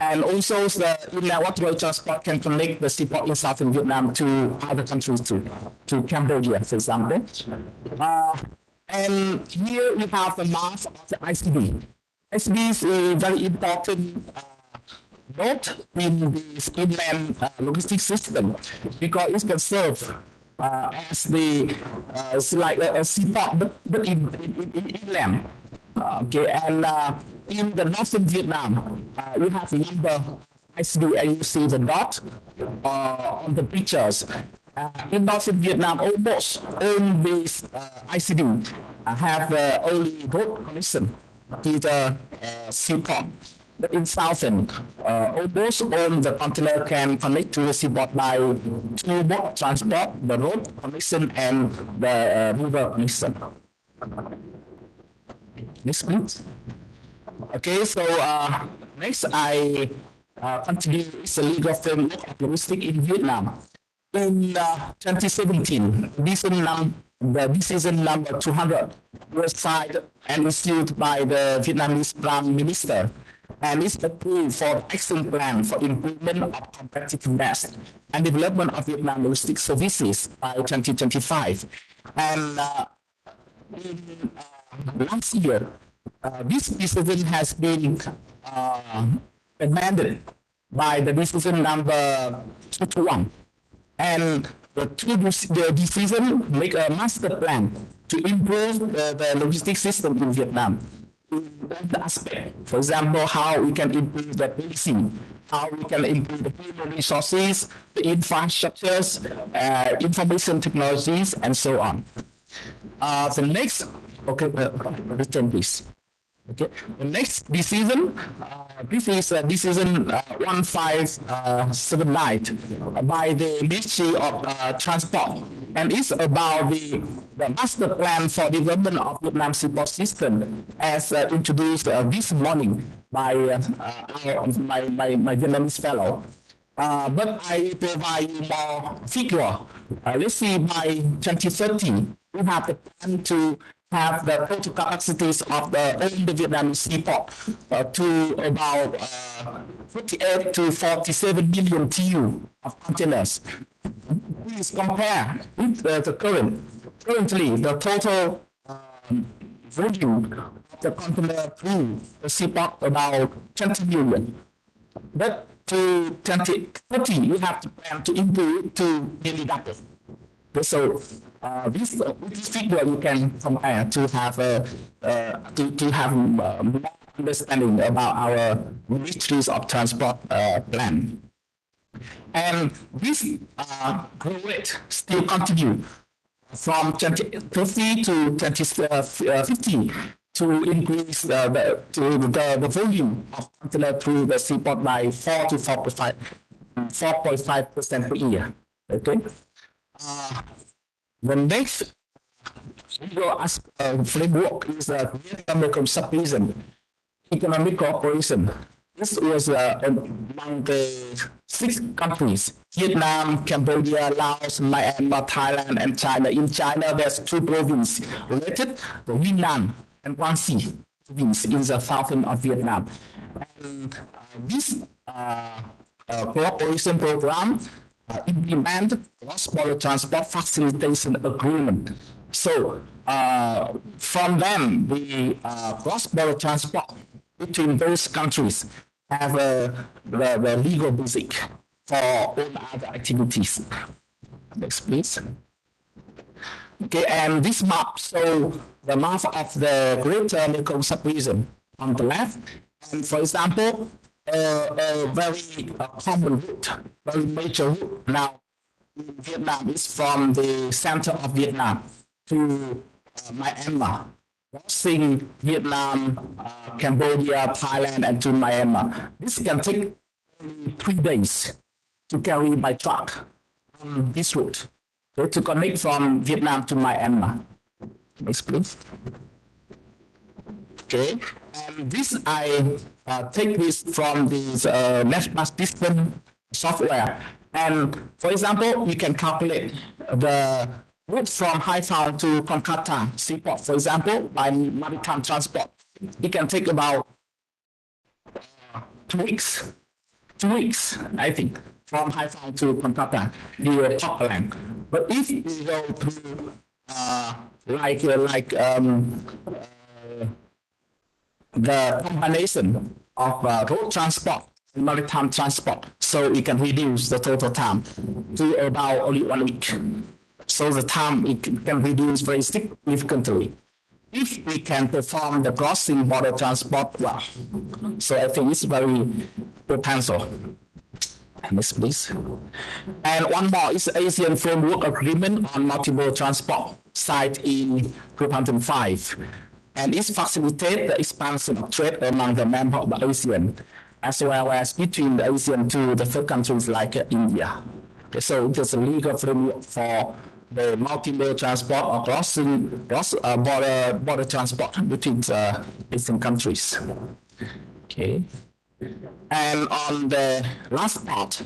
And also the inland waterway transport can connect the seaport in southern Vietnam to other countries too, to Cambodia, for example. And here we have the map of the ICD. ICD is a very important not in the inland logistics system, because it can serve as the it's like a seaport, but in inland. Okay, and in the northern Vietnam, you have a number of ICD, and you see the dot on the pictures. In northern Vietnam, almost all these ICD have only road connection to the seaport. But in southern, almost all the container can connect to the seaport by two mode transport, the road connection and the river connection. Next, please. Okay, so next I continue with the legal framework of logistics in Vietnam. In 2017, the decision number 200 was signed and issued by the Vietnamese Prime Minister, and is approved for action plan for improvement of competitiveness and development of Vietnam logistics services by 2025. And in last year, this decision has been amended by the decision number 221. And the decision make a master plan to improve the logistics system in Vietnam. In that aspect, for example, how we can improve the policy, how we can improve the human resources, the infrastructures, information technologies, and so on. The next, okay, return please. Okay, the next decision, this is decision 1579 by the Ministry of Transport, and it's about the master plan for development of Vietnam seaport system as introduced this morning by my Vietnamese fellow. But I provide you more figure. Let's see, by 2030, we have the plan to have the total capacities of the Vietnamese seaport to about 48 to 47 million TEU of containers. Please compare with the currently the total volume of the container through the seaport about 20 million. But to 2030, we have to plan to improve to nearly double. So this figure you can compare to have more understanding about our Ministries of Transport plan. And this growth rate still continue from 2030 to 2050 to increase the volume of container through the seaport by 4.5% per year. Okay. The next framework is the Vietnam Sub-region economic cooperation. This was among the 6 countries: Vietnam, Cambodia, Laos, Myanmar, Thailand, and China. In China, there's 2 provinces related: the Yunnan and Guangxi province in the southern of Vietnam. And this cooperation program implement cross-border transport facilitation agreement. So from them, the cross-border transport between those countries have the legal basic for all other activities. Next, please. Okay, and this map shows the map of the Greater Mekong Sub-region on the left. And for example, a very common route, very major route now in Vietnam is from the center of Vietnam to Myanmar, crossing Vietnam, Cambodia, Thailand, and to Myanmar. This can take only 3 days to carry by truck on this route, so to connect from Vietnam to Myanmar. Next, please. Okay, and this I take this from this national system software. And for example, we can calculate the route from Haiphong to Kolkata seaport, for example, by maritime transport. It can take about 2 weeks. 2 weeks, I think, from Haiphong to Kolkata, the top line. But if we go through the combination of road transport maritime transport, so we can reduce the total time to about only 1 week. So the time it can reduce very significantly if we can perform the crossing border transport well. So I think it's very potential. Next, please. And one more is Asian Framework Agreement on Multiple Transport, signed in 2005. And it facilitates the expansion of trade among the members of the ASEAN, as well as between the ASEAN to the third countries like India. Okay, so it is a legal framework for the multimodal transport or border transport between the Asian countries. Okay. And on the last part,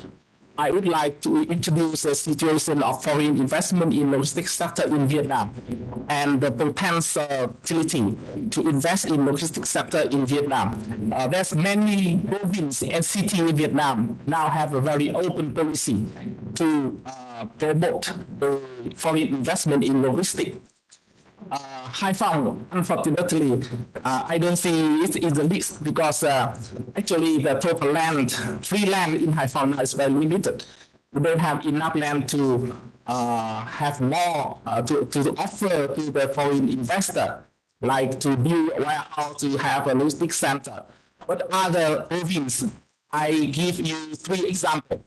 I would like to introduce the situation of foreign investment in logistics sector in Vietnam and the potentiality to invest in logistics sector in Vietnam. There's many provinces and cities in Vietnam now have a very open policy to promote the foreign investment in logistics. Hai Phong, unfortunately, I don't see it in the list because actually the total land, free land in Hai Phong is very limited. We don't have enough land to have more to offer to the foreign investor, like to build a warehouse, to have a logistics center. But other provinces, I give you 3 examples.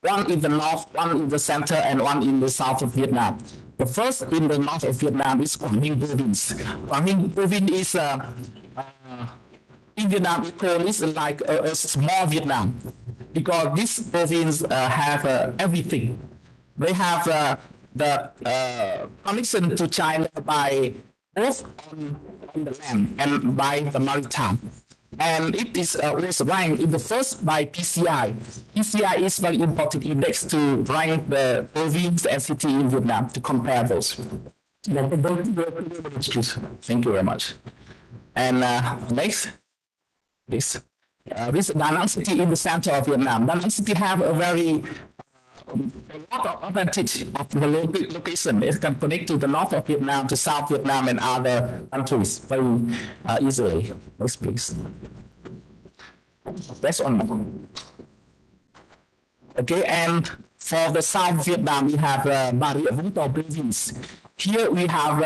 One in the north, one in the center, and one in the south of Vietnam. The first in the north of Vietnam is Quảng Ninh province. Quảng Ninh province is in Vietnam we call it like a small Vietnam because this province have everything. They have the connection to China by both on the land and by the maritime. And it is was ranked in the first by PCI. PCI is very important index to rank the province and city in Vietnam to compare those. Thank you very much. And next, this Da Nang city in the center of Vietnam. Da Nang city have a very a lot of advantage of the location. It can connect to the north of Vietnam, to South Vietnam, and other countries very easily. Next, please. That's one. Okay, and for the South Vietnam, we have Bà province. Here we have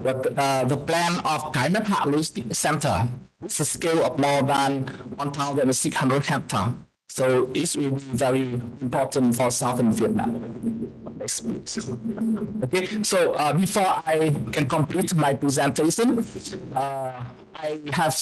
the plan of Cái Mép Hạ Logistics Center. It's a scale of more than 1,600 hectares. So it will be very important for Southern Vietnam. Okay, so before I can complete my presentation, I have,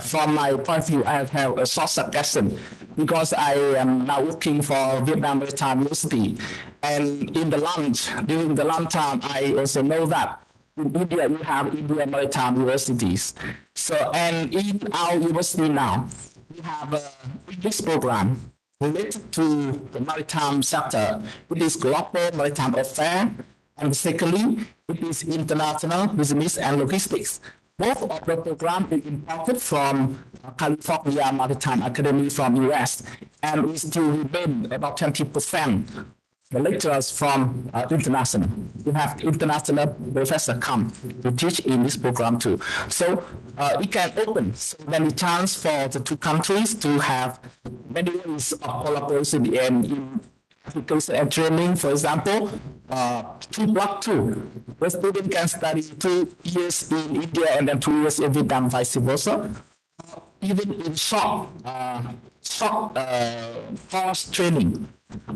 from my point of view, I have a short suggestion because I am now working for Vietnam Maritime University. And in the lunch, during the lunch time, I also know that in India, you have Indian Maritime Universities. So, and in our university now, we have this program related to the maritime sector. It is global maritime affairs, and secondly, it is international business and logistics. Both of the programs are imported from California Maritime Academy from US, and we still remain about 20%. The lecturers from international. We have international professors come to teach in this program too. So it can open so many chances for the 2 countries to have many ways of collaboration in application and training. For example, 2+2. The student can study 2 years in India and then 2 years in Vietnam, vice versa. Even in short course training.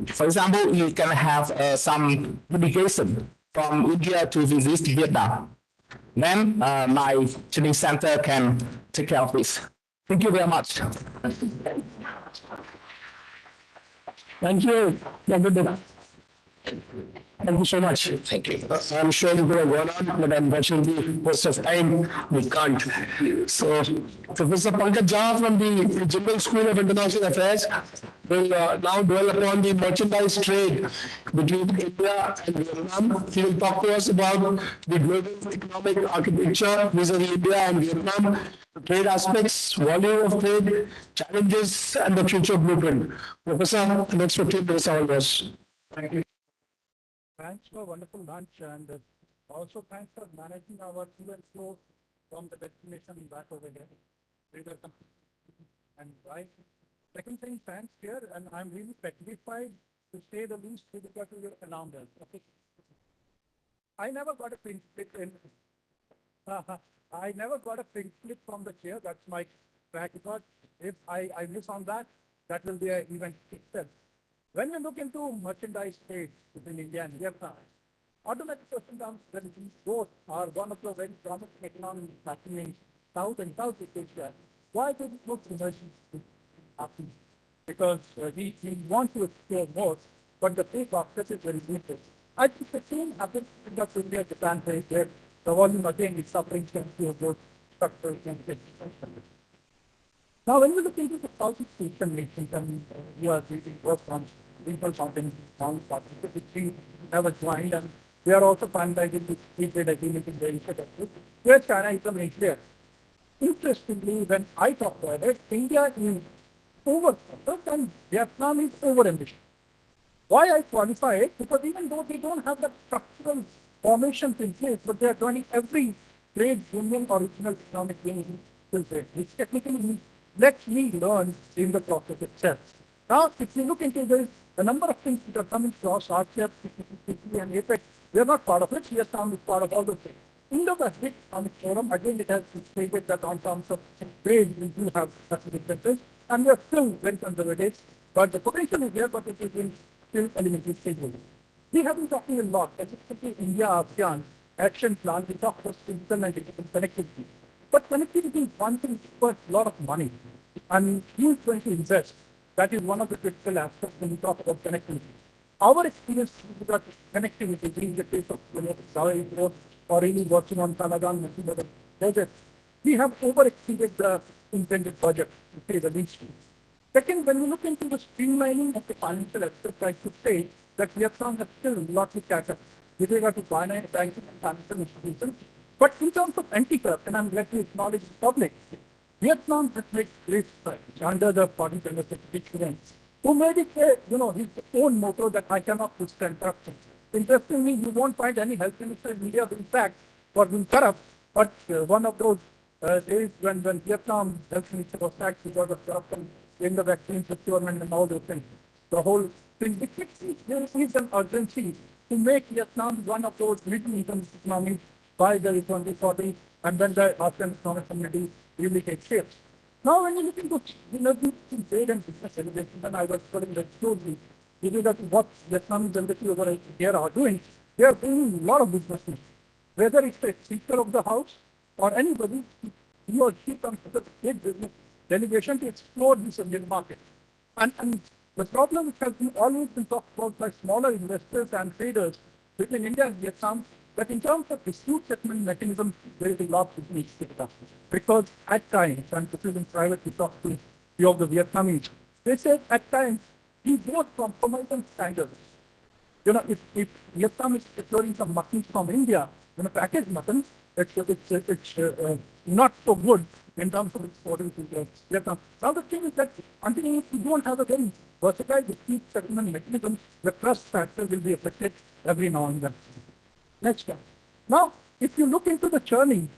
For example, you can have some delegation from India to visit Vietnam. Then my training center can take care of this. Thank you very much. Thank you. Thank you so much. Thank you. I'm sure you're going to go on, but unfortunately, most of the time, we can't. So, Professor Pankaj Jha from the General School of International Affairs will now dwell upon the merchandise trade between India and Vietnam. He will talk to us about the global economic architecture vis-a-vis India and Vietnam, the trade aspects, volume of trade, challenges, and the future blueprint. Professor, the next 15 minutes are yours. Thank you. Thanks for a wonderful lunch, and also thanks for managing our to and flow from the destination back over here. Very welcome. And right Second thing, thanks here, and I'm really petrified to say the least with regard to your announcement. Okay. I never got a print slip in. I never got a print slip from the chair. That's my track record. If I miss on that, that will be an event itself. When we look into merchandise trade between India and Vietnam, automatic question comes when both are one of the very promising economies happening in South and Southeast Asia. Why does it look emerging happen? Because we want to explore more, but the pace of access is very limited. I think the same happens in the India Japan trade where the volume again is suffering from few of those structures and things. Now, when we look into the Southeast Asian nations, and we are doing work on regional partnership, which we have joined, and we are also finalizing this free trade agreement in the Asia, where China is a main player. Interestingly, when I talk about it, India is over and Vietnam is over ambitious. Why I qualify it? Because even though they don't have the structural formations in place, but they are joining every trade union or regional economic union, which technically means let me learn in the process itself. Now, if you look into this, the number of things that are coming across RCEP, CPTPP, and APEC, we are not part of it. Vietnam is part of all those things. Indo-Pacific Economic Forum, again, it has stated that on terms of trade, we do have certain differences, and we are still very conservative. But the potential is there, but it is in still elementary stages. We have been talking a lot, especially India ASEAN action plan. We talk about digital and digital connectivity. But connectivity is one thing for a lot of money. And who is going to invest? That is one of the critical aspects when we talk about connectivity. Our experience with that connectivity, in the case of Saudi or really working on Tanagan and other projects, we have over-exceeded the intended budget, to say the least. Second, when we look into the streamlining of the financial aspect, I should say that Vietnam has still a lot to catch up with regard to finance, banking, and financial institutions. But in terms of anti-corruption, I'm glad to acknowledge the public, Vietnam has made great strides under the party president, who made it, his own motto that I cannot withstand corruption. Interestingly, you won't find any health minister in India being sacked for being corrupt, but one of those days when Vietnam health minister was sacked because of corruption in the vaccine procurement and all those things. The whole thing, there is an urgency to make Vietnam one of those middle-income economies by the 2040, and then the ASEAN Economic Community really takes shape. Now, when you look into trade and business innovation, and I was putting that closely, you know that what Vietnamese embassy over here are doing, they are doing a lot of business. Whether it's a speaker of the house or anybody, he or she comes to the state business delegation to explore this Indian market. And the problem has always been talked about by smaller investors and traders between India and Vietnam, that in terms of dispute settlement mechanism, there is a lot that needs to be done. Because at times, and this is in private, we talked to a few of the Vietnamese, they said at times, we both compromise on standards. If Vietnam is procuring some mutton from India, packaged mutton, it's not so good in terms of exporting to Vietnam. Now the thing is that until you don't have a very versatile dispute settlement mechanism, the trust factor will be affected every now and then. Next one. Now, if you look into the churning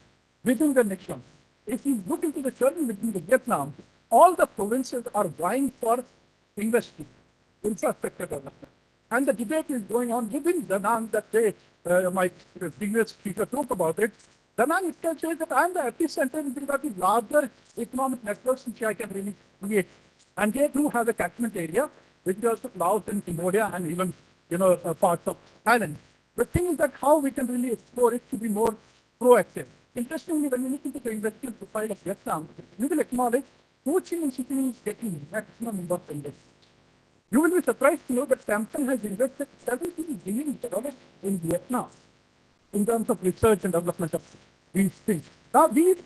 within the next one, if you look into the churning within the Vietnam, all the provinces are vying for industry, infrastructure development. And the debate is going on within Da Nang that day, my previous speaker talked about it. Da Nang itself says that I'm the epicenter with regard to larger economic networks which I can really create. And they do have a catchment area, which is also Laos and Cambodia and even, parts of Thailand. The thing is that how we can really explore it to be more proactive. Interestingly, when you look into the industrial profile of Vietnam, you will acknowledge Ho Chi Minh City is getting maximum number of industries. You will be surprised to know that Samsung has invested $17 billion in Vietnam in terms of research and development of these things. Now, these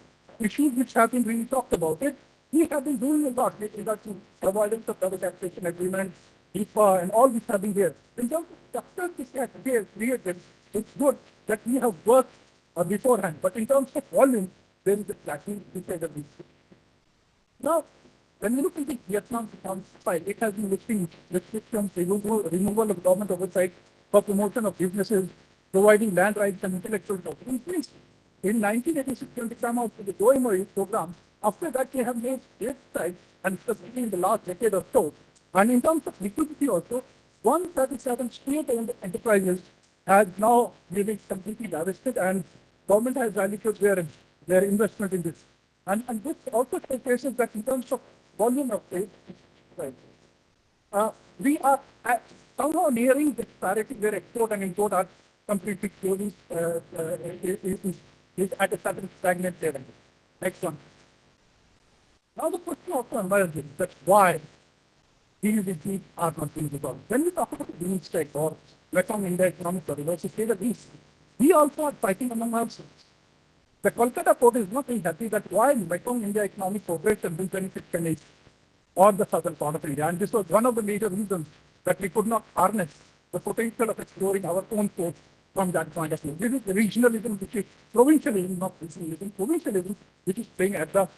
issues which have been really talked about it, we have been doing a lot with regard to avoidance of double taxation agreements, HIPAA, and all these have been here. In terms of structures which have created, it's good that we have worked beforehand, but in terms of volume, there is a lacking to say the least. Now, when we look at the Vietnam file, it has been listing restrictions, removal of government oversight for promotion of businesses, providing land rights and intellectual property. In 1986, when we came out with the DOE program, After that, they have made great strides, and especially in the last decade or so. And in terms of liquidity also, 137 state-owned enterprises has now really completely divested, and government has valued their investment in this. And this also showcases that in terms of volume of trade, right, we are somehow nearing this parity where export and import are completely closing, is at a certain stagnant level. Next one. Now the question also emerges that why these issues are not being resolved. When we talk about the state or Mekong India Economic Corridor, to say the least, we also are fighting among ourselves. The Kolkata port is not very happy that why Mekong India Economic Corporation will benefit Chennai or the southern part of India. And this was one of the major reasons that we could not harness the potential of exploring our own ports from that point of view. This is the regionalism, which is provincialism, not regionalism, provincialism, which is playing at the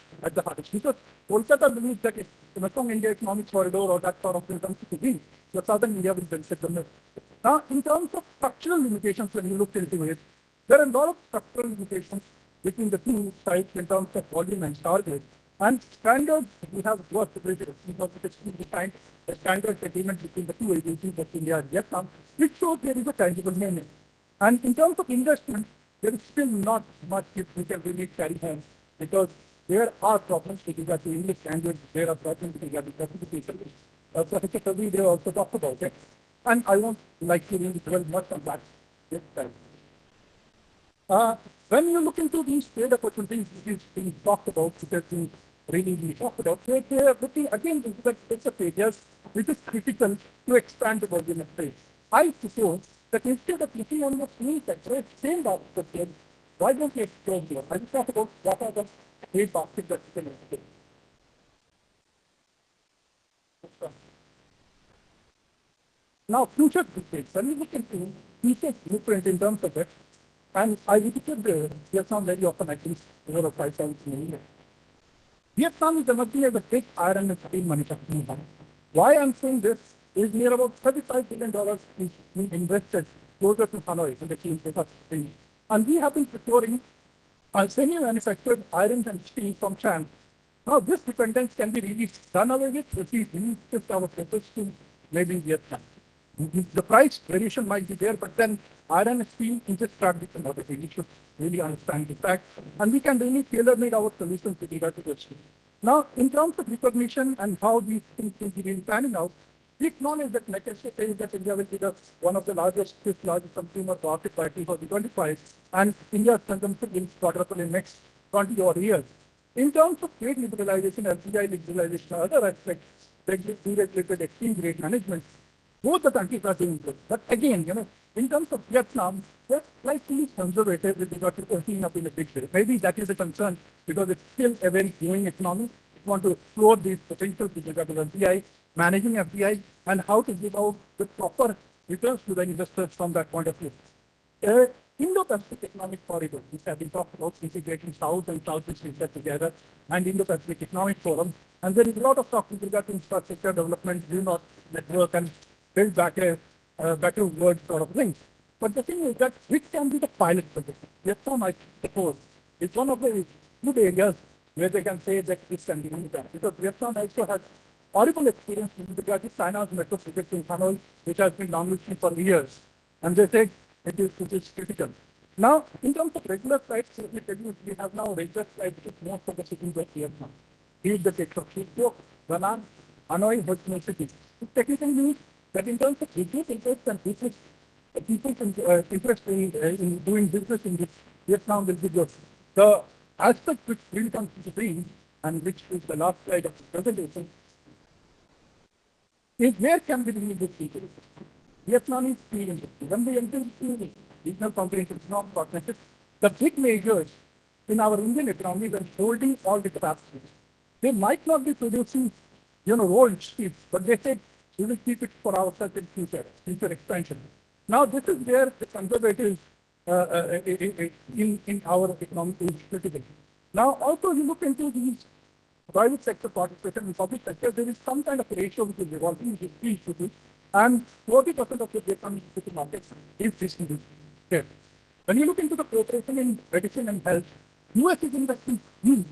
heart. Because Kolkata believes that if the Mekong India Economic Corridor or that sort of thing comes to be, the southern India will benefit the most. Now, in terms of structural limitations, when you look into it, there are a lot of structural limitations between the two sides in terms of volume and target. And standards, we have worked with it because it is defined a standard agreement between the two agencies, of India and Vietnam, which shows there is a tangible movement. And in terms of investment, there is still not much we can really carry home because there are problems with regard to English language, there are problems with regard to certification. Professor Kavi, they also talked about it. And I won't like to really dwell much on that this time. When you look into these trade opportunities which is being talked about, which has been really being talked about, they are looking again into the types of areas which is critical to expand the volume of trade. I suppose that instead of looking on the free sector, same basket of trade, why don't we explore here? I will talk about what are the trade baskets that we can explore. Now, future blueprint. When we look into future blueprint in terms of it, and I visited Vietnam very often, I think 4 or 5 times in a year. Vietnam is emerging as a big iron and steel manufacturing hub. Why I'm saying this is near about $35 billion is being invested closer to Hanoi in the key infrastructure. And we have been procuring semi-manufactured iron and steel from China. Now, this dependence can be really done away with if we shift our focus to maybe Vietnam. The price variation might be there, but then iron and steel is just strategic commodity. We should really understand the fact, and we can really tailor-make our solutions with regard to this. Now, in terms of recognition and how these things will be panning out, we acknowledge that McKinsey says that India will be one of the fifth largest consumer market by 2025, and India's consumption will quadruple in next 20 odd years. In terms of trade liberalization, FDI liberalization, other aspects, deregulated exchange rate management, both the countries are doing good. But again, in terms of Vietnam, they're slightly conservative with regard to opening up in a big way. Maybe that is a concern because it's still a very growing economy. We want to explore these potentials with regard to FDI, managing FDI, and how to give out the proper returns to the investors from that point of view. Indo-Pacific Economic Corridor, which have been talked about integrating South and Southeast Asia together, and Indo-Pacific Economic Forum. And there is a lot of talk with regard to infrastructure development, do not network, and build back a better word sort of thing. But the thing is that which can be the pilot project? Vietnam, I suppose, is one of the good areas where they can say that this can be done. Because Vietnam also has horrible experience with regard to China's metro project in Hanoi, which has been languishing for years. And they say it is critical. Now, in terms of regular flights, we have now regular flights with most of the cities of Vietnam. Be it the case of Tokyo, Da Nang, Hanoi, Ho Chi Minh City. It technically means that in terms of business interest and business, people's interest in doing business in Vietnam will be good. The aspect which really comes to being, and which is the last slide of the presentation, is where can we really good people? Vietnam is steel industry. When we enter into regional comprehensive economic partnership, the big majors in our Indian economy are holding all the capacity. They might not be producing, rolled steel, but they say we will keep it for ourselves in future expansion. Now, this is where the conservative in our economy is critical. Now, also you look into these private sector participation in public sector, there is some kind of ratio which is evolving, which is 3:2, and 40% of the Vietnamese equity market is distributed there. When you look into the cooperation in medicine and health, US is investing huge.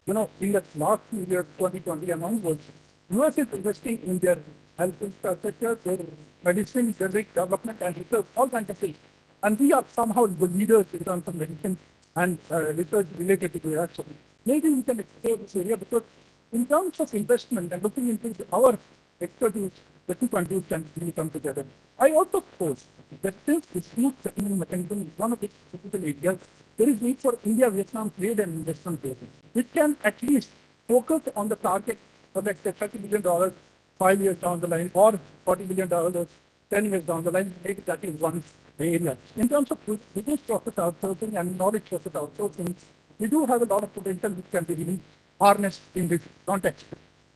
in the last year, 2020 and onwards, US is investing in their health infrastructure, their medicine, generic development and research, all kinds of things. And we are somehow the leaders in terms of medicine and research related to that. So maybe we can explore this area because in terms of investment and looking into our expertise, the two countries can really come together. I also suppose that since this huge settlement mechanism is one of the critical areas, there is need for India-Vietnam trade and investment trade, which can at least focus on the target of like $30 billion 5 years down the line or $40 billion 10 years down the line. Maybe that is one area. In terms of business process outsourcing and knowledge process outsourcing, we do have a lot of potential which can be really harnessed in this context.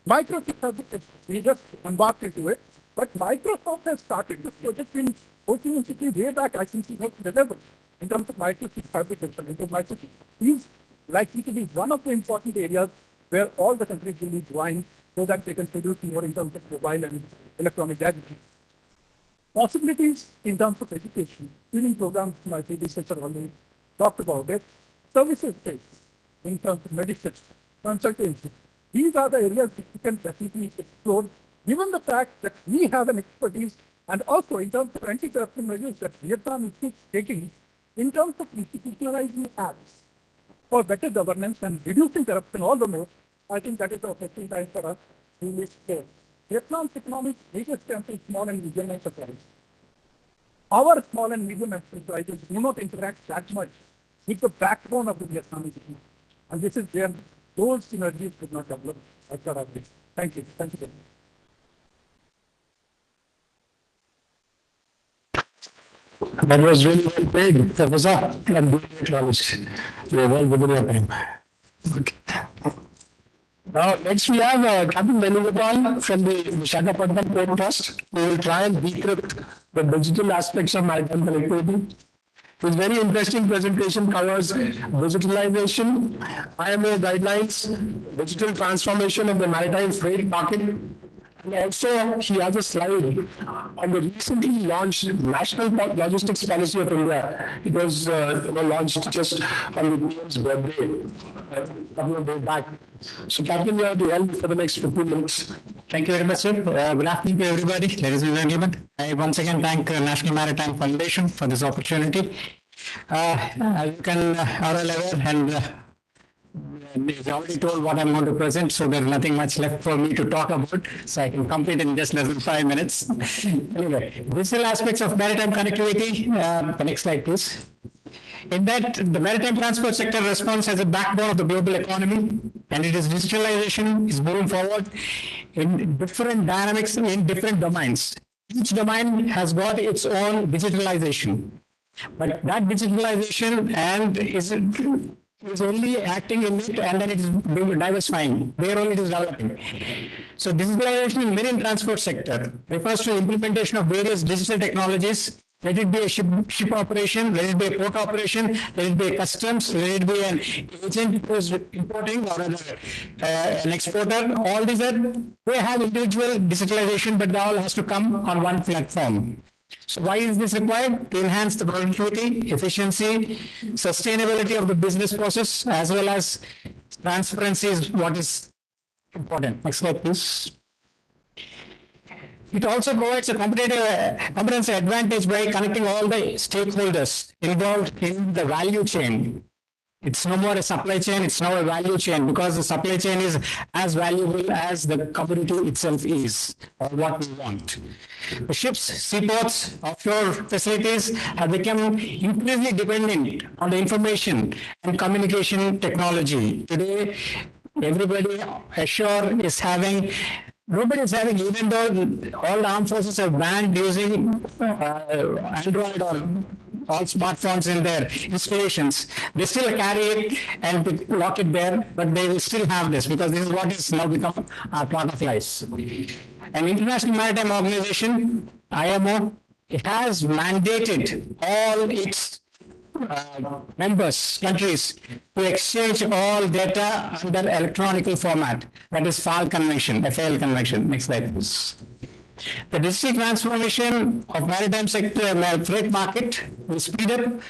Microchip has we just embarked into it, but Microsoft has started this project in Ho Chi Minh City way back, I think 2011, in terms of microchip fabrication. Because microchip is likely to be one of the important areas where all the countries will be joined so that they can produce more in terms of mobile and electronic gadgets. Possibilities in terms of education, training programs, my predecessor already talked about it, services based in terms of medicine, consultancy. These are the areas which we can definitely explore, given the fact that we have an expertise and also in terms of anti-corruption measures that Vietnam is taking in terms of institutionalizing acts for better governance and reducing corruption all the more. I think that is the opportunity time for us to live there. Vietnam's economic biggest strength is small and medium enterprises. Our small and medium enterprises do not interact that much with the backbone of the Vietnamese economy. And this is where those synergies could not develop as far as this. Thank you. Thank you very much. That was really well played. That was up. And good acknowledged. You were well within your time. Okay. Now, next we have Captain Venugopal from the Visakhapatnam Port Trust, who will try and decrypt the digital aspects of maritime connectivity. His very interesting presentation covers digitalization, IMO guidelines, digital transformation of the maritime freight market, and also he has a slide on the recently launched National Logistics Policy of India. It was launched just on the PM's birthday, a couple of days back. So Captain, you have to help for the next 15 minutes. Thank you very much, sir. Good afternoon to everybody, ladies and gentlemen. I once again thank National Maritime Foundation for this opportunity. As you can are all aware, and he's already told what I'm going to present, so there's nothing much left for me to talk about, so I can complete in just less than 5 minutes. Anyway, digital aspects of maritime connectivity. The next slide, please. In that, the maritime transport sector responds as a backbone of the global economy, and it is digitalization is moving forward in different dynamics in different domains. Each domain has got its own digitalization, but that digitalization and is only acting in it, and then it is diversifying. There only it is developing. So digitalization in marine transport sector refers to implementation of various digital technologies. Let it be a ship operation, let it be a port operation, let it be a customs, let it be an agent who is importing or an exporter. All these they have individual digitalization, but they all has to come on one platform. So why is this required? To enhance the productivity, efficiency, sustainability of the business process, as well as transparency is what is important. Next slide, please. It also provides a comprehensive advantage by connecting all the stakeholders involved in the value chain. It's no more a supply chain, it's now a value chain, because the supply chain is as valuable as the commodity itself is, or what we want. The ships, seaports, offshore facilities have become increasingly dependent on the information and communication technology. Today, everybody ashore is having nobody is having, even though all the armed forces have banned using Android or all smartphones in their installations, they still carry it and lock it there, but they will still have this because this is what is now become a part of life. An International Maritime Organization, IMO, it has mandated all its countries to exchange all data under electronic format. That is FAL Convention, FAL Convention. Next slide, please. The digital transformation of maritime sector freight market will speed up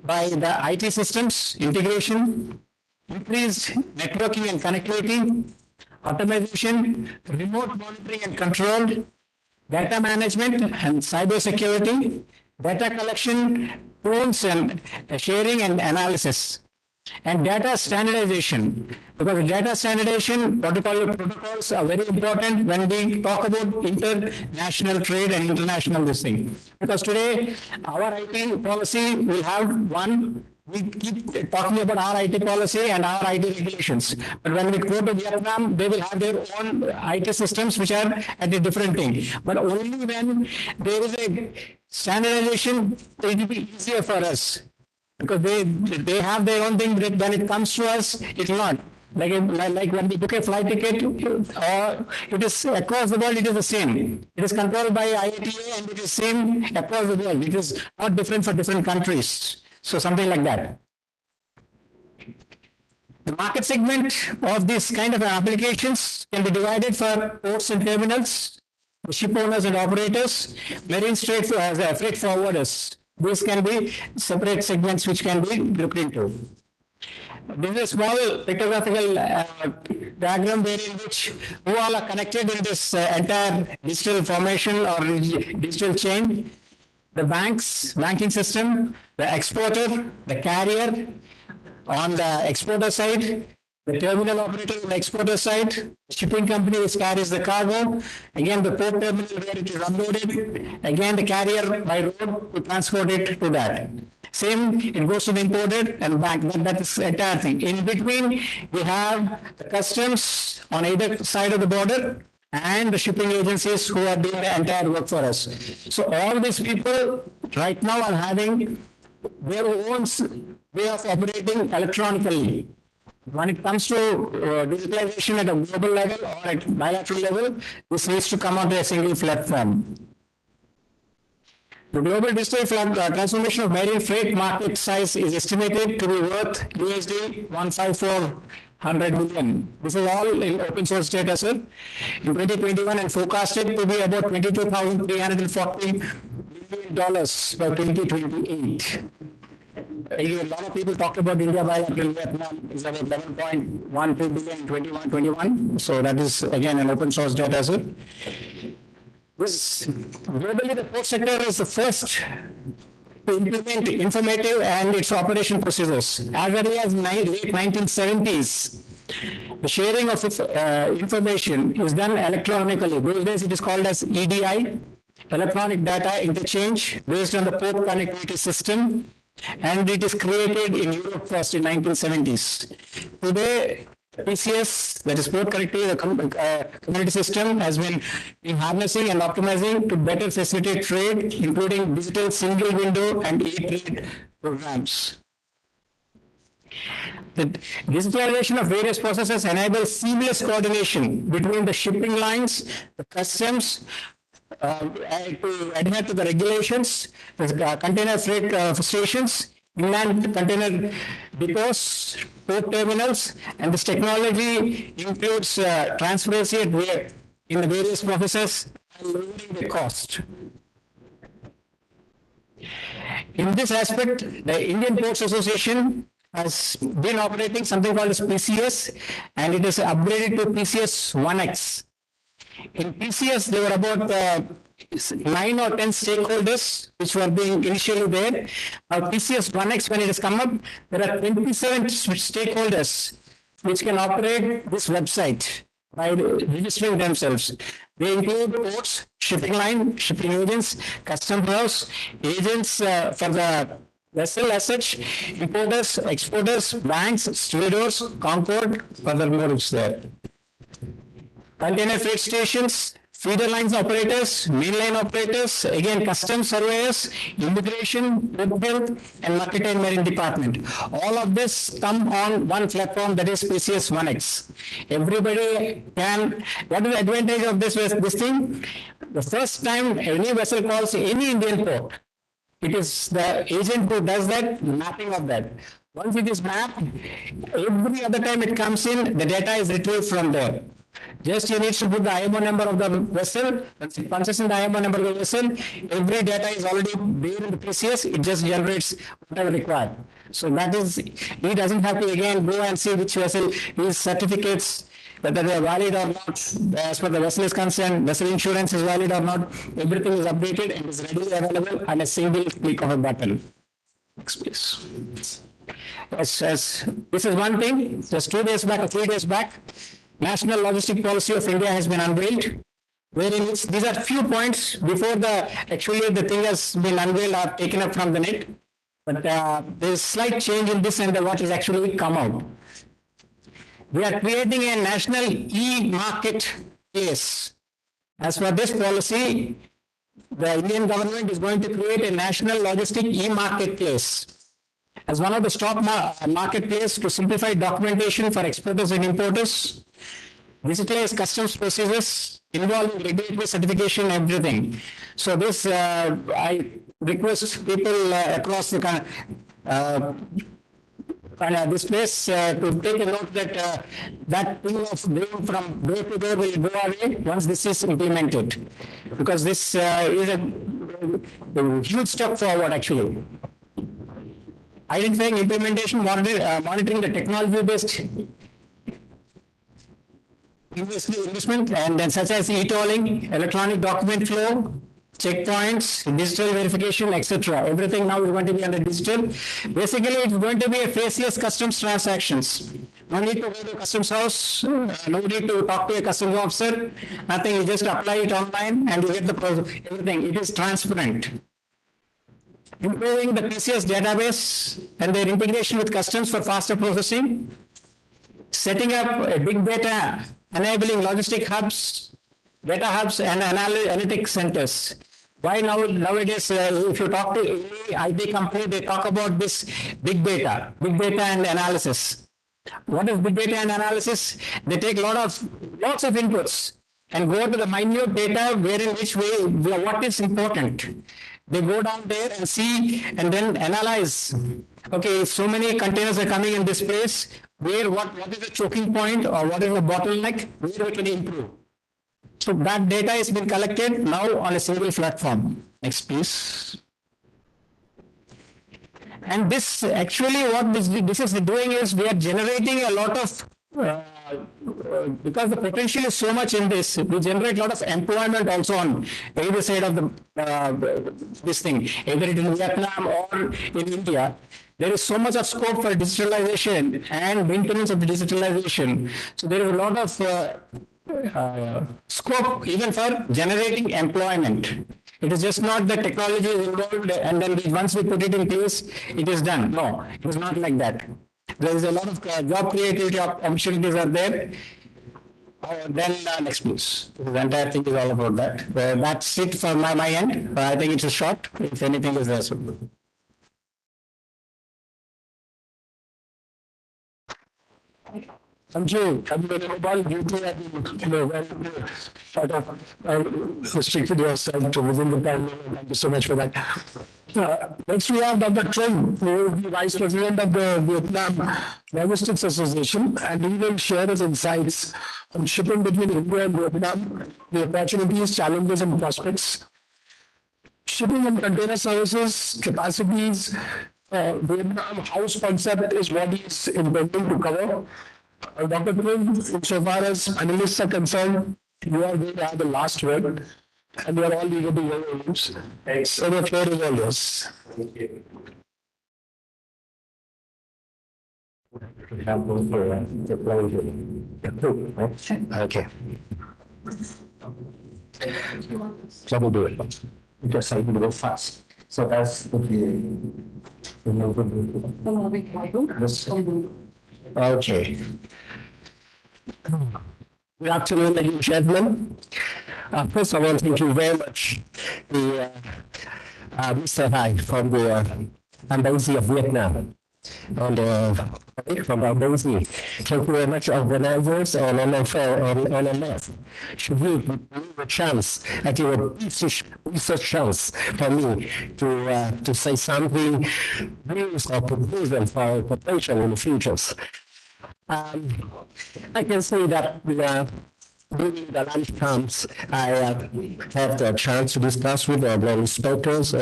by the IT systems integration, increased networking and connectivity, automation, remote monitoring and control, data management and cyber security, data collection, tools and sharing and analysis, and data standardization. Because data standardization protocols are very important when we talk about international trade and international this thing. Because today our IT policy will have one. We keep talking about our IT policy and our IT regulations. But when we go to Vietnam, they will have their own IT systems which are at a different thing. But only when there is a standardization, it will be easier for us. Because they have their own thing, but when it comes to us, it will not. Like when we book a flight ticket, or it is across the world, it is the same. It is controlled by IATA and it is same across the world. It is not different for different countries. So something like that. The market segment of this kind of applications can be divided for ports and terminals, ship owners and operators, marine freight forwarders. These can be separate segments which can be looked into. This is a small pictographical diagram wherein which who all are connected in this entire digital formation or digital chain. The banking system, the exporter, the carrier on the exporter side, the terminal operator on the exporter side, the shipping company which carries the cargo, again the port terminal where it is unloaded, again the carrier by road to transport it to that. Same, it goes to the importer and back, that is the entire thing. In between, we have the customs on either side of the border, and the shipping agencies who are doing the entire work for us. So all these people right now are having their own way of operating electronically. When it comes to digitalization at a global level or at bilateral level, this needs to come onto a single platform. The global digital transformation of marine freight market size is estimated to be worth USD 15400 million. This is all in open source data, sir. In 2021 and forecasted to be about $22,340 million by 2028. A lot of people talked about India bilateral Vietnam is about 11.12 billion in 2021. So that is again an open source data, sir. Globally, the port sector is the first to implement informative and its operation procedures. As early as late 1970s, the sharing of information is done electronically. Those days it is called as EDI, electronic data interchange, based on the port connectivity system, and it is created in Europe first in 1970s. Today, PCS, that is port connectivity, the community system, has been harnessing and optimizing to better facilitate trade, including digital single window and e-trade programs. The digitalization of various processes enables seamless coordination between the shipping lines, the customs, to adhere to the regulations, the container freight stations, inland container depots, port terminals, and this technology includes transparency in the various processes and lowering the cost. In this aspect, the Indian Ports Association has been operating something called as PCS, and it is upgraded to PCS 1X. In PCS, there were about 9 or 10 stakeholders which were being initially there. Now PCS 1X, when it has come up, there are 27 stakeholders which can operate this website by registering themselves. They include ports, shipping line, shipping agents, custom house, agents for the vessel as such, importers, exporters, banks, stevedores, Concord, furthermore it's there. Container freight stations, feeder lines operators, mainline operators, again customs surveyors, immigration, health, and market and marine department. All of this come on one platform, that is PCS 1X. Everybody can, what is the advantage of this thing? The first time any vessel calls any Indian port, it is the agent who does that, mapping of that. Once it is mapped, every other time it comes in, the data is retrieved from there. Just you need to put the IMO number of the vessel. Once it punches in the IMO number of the vessel, every data is already there in the PCS. It just generates whatever required. So that is, he doesn't have to again go and see which vessel, his certificates, whether they are valid or not, as far the vessel is concerned, vessel insurance is valid or not, everything is updated and is readily available on a single click of a button. Next, please. Yes, this is one thing, just 2 days back or 3 days back, National Logistic Policy of India has been unveiled, wherein these are few points before actually the thing has been unveiled or taken up from the net, but there is slight change in this and what is actually come out. We are creating a national e-marketplace. As for this policy, the Indian government is going to create a national logistic e-marketplace as one of the stock marketplace to simplify documentation for exporters and importers, digitalize customs procedures involving regulatory certification, everything. So this, I request people across the this place to take a note that that thing of going from door to door will go away once this is implemented, because this is a huge step forward actually. Identifying implementation, monitoring the technology-based investment, and then such as e-tolling, electronic document flow, checkpoints, digital verification, etc. Everything now is going to be under digital. Basically, it's going to be a faceless customs transactions. No need to go to a customs house, no need to talk to a customs officer, nothing. You just apply it online and you get the everything. It is transparent. Improving the PCS database and their integration with customs for faster processing. Setting up a big data, enabling logistic hubs, data hubs and analytics centers. Why nowadays, if you talk to any IT company, they talk about this big data and analysis. What is big data and analysis? They take lots of inputs and go to the minute data wherein which way, what is important. They go down there and see and then analyze. Okay, so many containers are coming in this place, what is the choking point or what is the bottleneck, where we can improve. So that data has been collected now on a single platform. Next, please. And this actually what this is doing is we are generating a lot of, because the potential is so much in this, we generate a lot of employment also on either side of the this thing, either it in Vietnam or in India. There is so much of scope for digitalization and maintenance of the digitalization. So there is a lot of scope even for generating employment. It is just not that technology is involved and then once we put it in place, it is done. No, it is not like that. There is a lot of job creativity opportunities are there. Then next please. The entire thing is all about that. That's it for my end. I think it's a short. If anything is there. Thank you. I'm going to mobile due to sort of restricted yourself to within the time. Thank you so much for that. Next we have Dr. Trung, who is the Vice President of the Vietnam Logistics Association, and he will share his insights on shipping between India and Vietnam, the opportunities, challenges, and prospects. Shipping and container services, capacities, Vietnam house concept is what he is intending to cover. Dr. Trung, insofar as panelists are concerned, you are going to have the last word, and we are all eager to hear your views. So the floor is all yours. Okay. So we'll do it. Just like to go fast. So that's okay. Good afternoon, ladies and gentlemen. First, I want to thank you very much, Mr. Hai from the Embassy of Vietnam, and from the Embassy. Thank you very much, organizers and NMF. Should you give me a chance, actually a research chance for me to say something, views or proposal for cooperation in the futures. I can say that during the lunch times, I have the chance to discuss with the speakers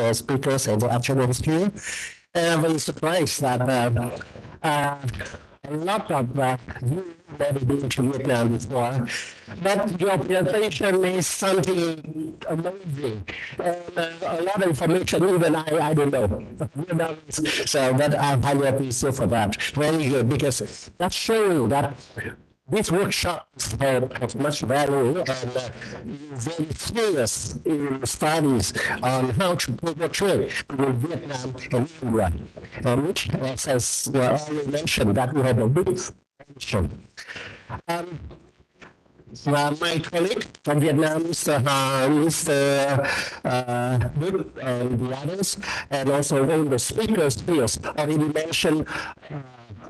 and the actual here. And I'm very surprised that a lot of you never been to Vietnam before, but your presentation is something amazing, and a lot of information even I don't know. So, but I'm highly appreciative for that. Very good, because that's showing that this workshop has much value and very serious in studies on how to portray Vietnam and India, which, as already mentioned, that we have a big potential. My colleague from Vietnam, Mr. Han, Mr. Đức, and the others, and also all the speakers here already mentioned,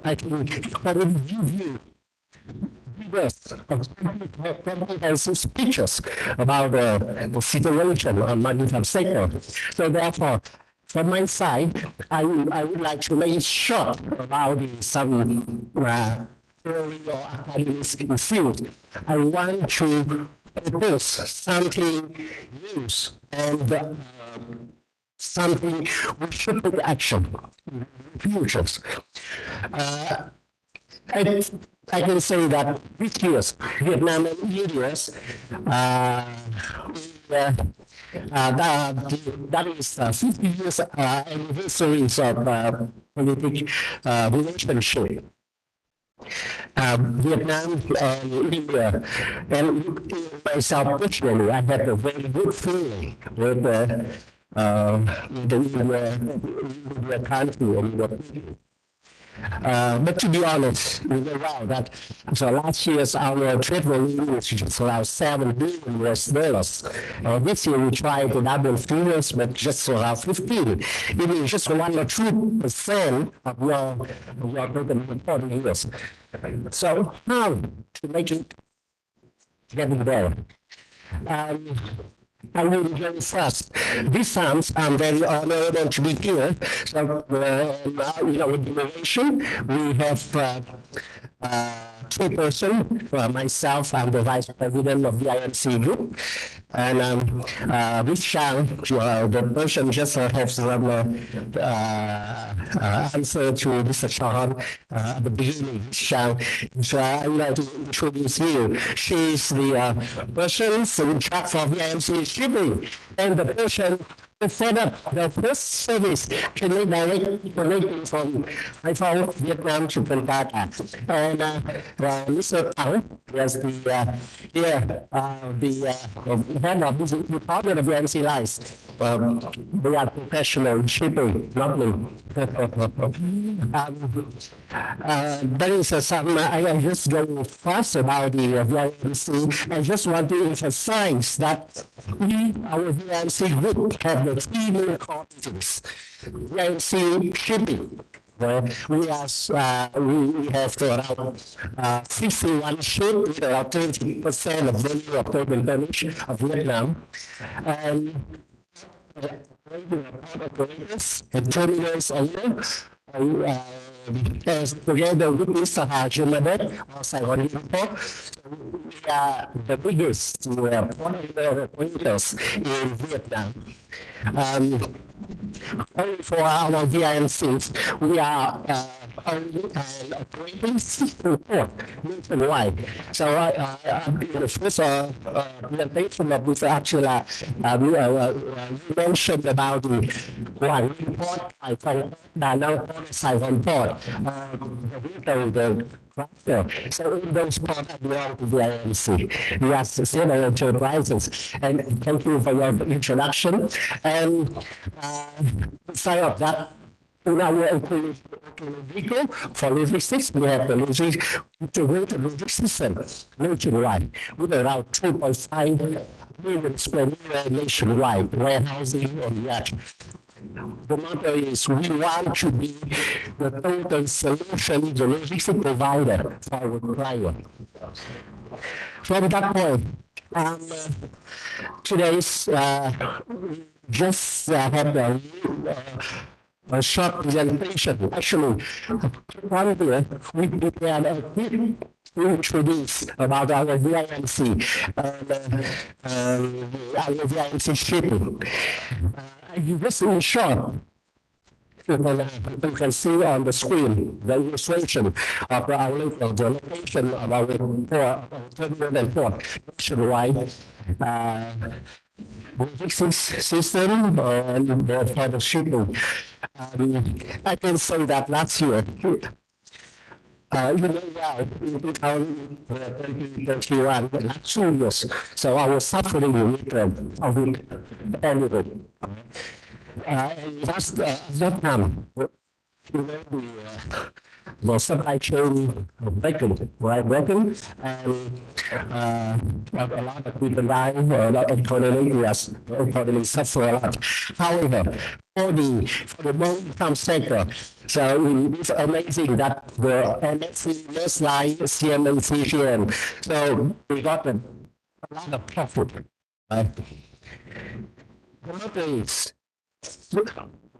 I think, already give you comprehensive speeches about the situation on maritime sector. So therefore, from my side, I would like to make it short about some theory or academic field. I want to propose something new and something we should take action in the futures. I can say that this year's Vietnam and India, that is 50 years anniversary of political relationship. Vietnam and India, and myself personally, I had a very good feeling with the India country and the people. But to be honest, we know well that so last year's our trade volume was just around $7 billion US. This year we tried to double figures, but just around 15. It is just 1 or 2% of your total importing US. So how to make it getting there? I will be very fast. This time, I'm very honored and to be here. So, with innovation, we have two persons. Myself, I'm the vice president of the IMC group. And this Shang, the person just has some answer to Mr. Chauhan at the beginning. Shang, so I would like to introduce you. She's the person in charge of the IMC shipping and the person who set up the first service connecting from Haiphong, Vietnam to Punta Cana. And Mr. Tang was the head of this department of the IMC lines. They are professional shipping, not me. There is some, I just go fast about the VIMC. I just want to emphasize that we, our VIMC group, have the three main competencies. VIMC shipping. We have around 61 ships with around 30% of value of total tonnage of Vietnam. And operators and terminals owners together with Mr. Hajimadet, also on report, we are the biggest operators in Vietnam. Only for our VIMCs, we are operating 60 ports nationwide. So in the first presentation of this actually, we mentioned about the one port, I think, now Saigon port, the so in those ports belong to the IMC. We are several enterprises. And thank you for your introduction. And beside of that, in our vehicle for logistics, we have the integrated logistics center nationwide with around 2.5 million square meters nationwide, warehousing and yacht. The motto is we want to be the total solution, the logistics provider for our client. From that point, today's just had a short presentation. Actually, one day we prepared a quick introduce about our VIMC and our VIMC shipping. Just in short, You can see on the screen the illustration of the location of our terminal and port nationwide. Logistics system and for the shipping. I can say that last year, you know, well, in 2021, last 2 years, so I was suffering with anyway. Last Vietnam, you know, the supply chain broken, right? Broken, and a lot of people die, a lot of economy suffer a lot. However, for the low income sector, so it's amazing that the MSC, most like CMNC here, so we got a lot of profit. Right? Another is the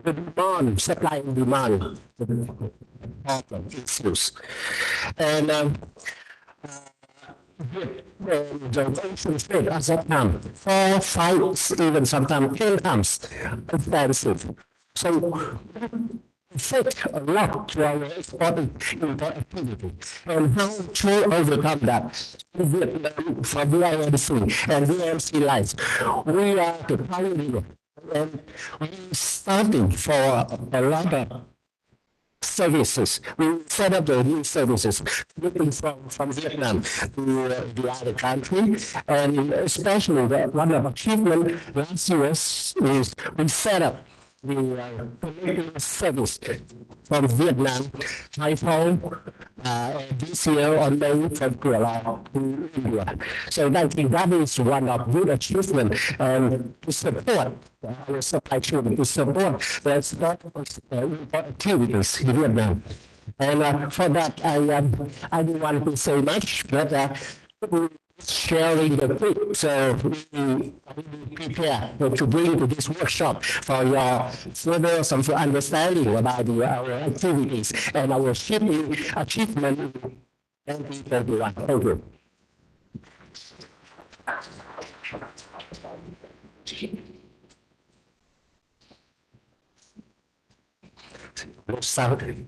demand, supply and demand, problem issues. And the ocean state at that time, 4, 5, even sometimes 10 times expensive. So affect a lot to our import activity. And how to overcome that? Vietnam, for VIMC and VMC lines, we are the pioneer. And we're starting for a lot of services. We set up the new services looking from Vietnam to the other country. And especially one of the achievements last year is we set up the community service from Vietnam, Haiphong, this year on May from Kuala to India. So I think that is one of good achievement and to support our supply chain, to support the export activities in Vietnam. And for that, I don't want to say much, but sharing the quick, so we prepare to bring to this workshop for your further some understanding about our activities and our shipping achievement in 2021. Thank you. Sound.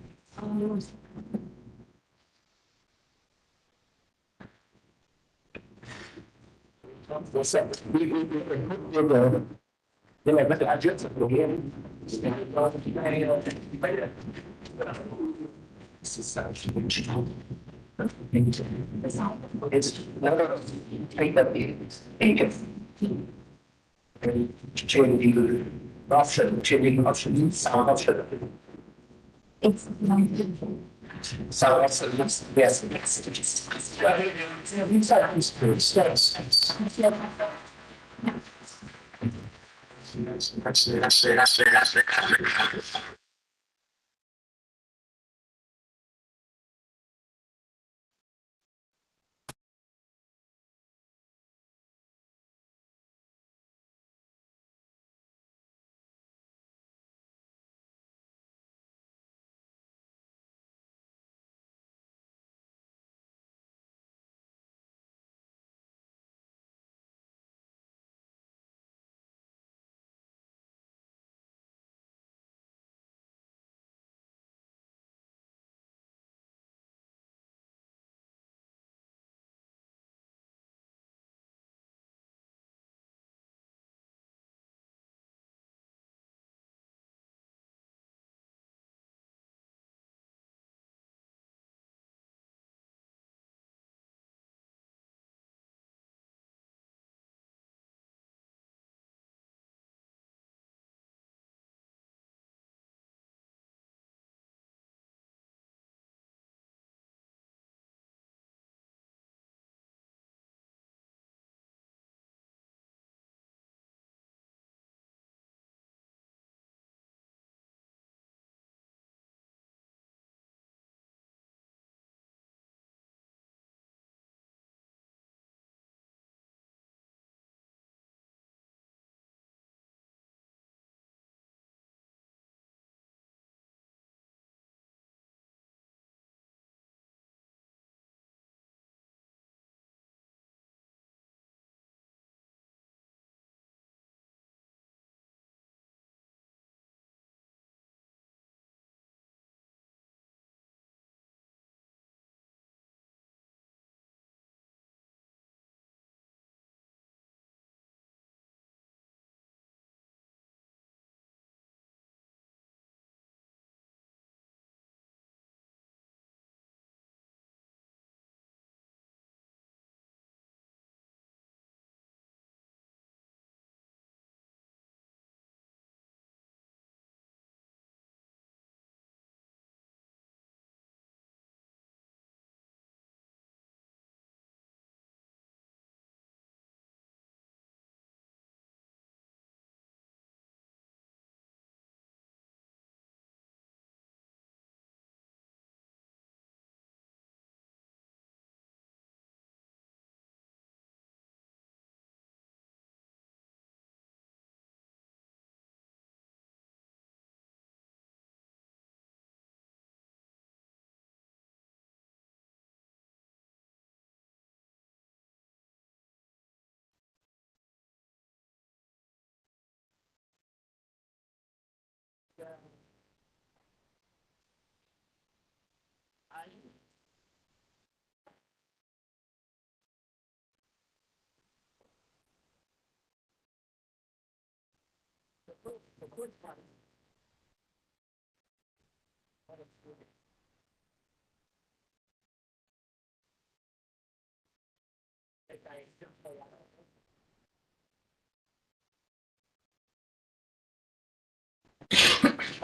Changing option, sound option. It's so yes, yes.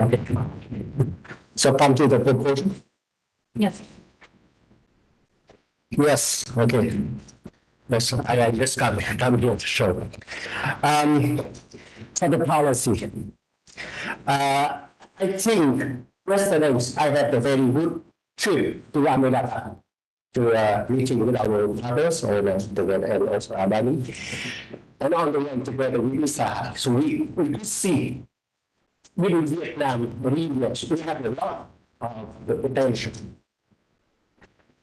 Okay. So come to the proposal. Yes. Yes, okay. Let's, I just come here to show. For the policy, I think yesterday I had a very good trip to America to meeting with our brothers or and also Albany. And on the way together with Lisa, so we could see within Vietnam regions, we have a lot of the potential.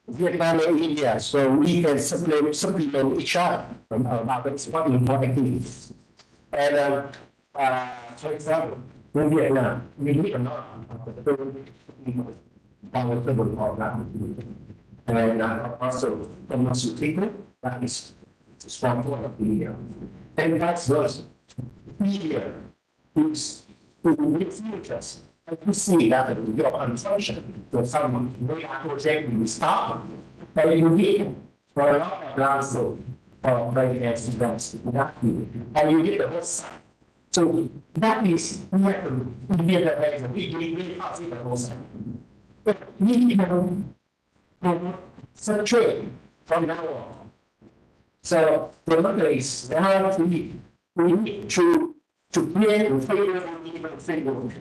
Vietnam and India, so we can supplement each other from our markets, what important things. And for example, in Vietnam, we need a lot of the palatable program. And also commercial treatment, that is strong point of the and that's those media is to futures. And we see that your consumption for some very project will start, but you need for a lot of grants for very events, and you need the whole site. So that is we have to be the we can't see the whole site. But we need to trade from now on. So the number is now we need to create a framework.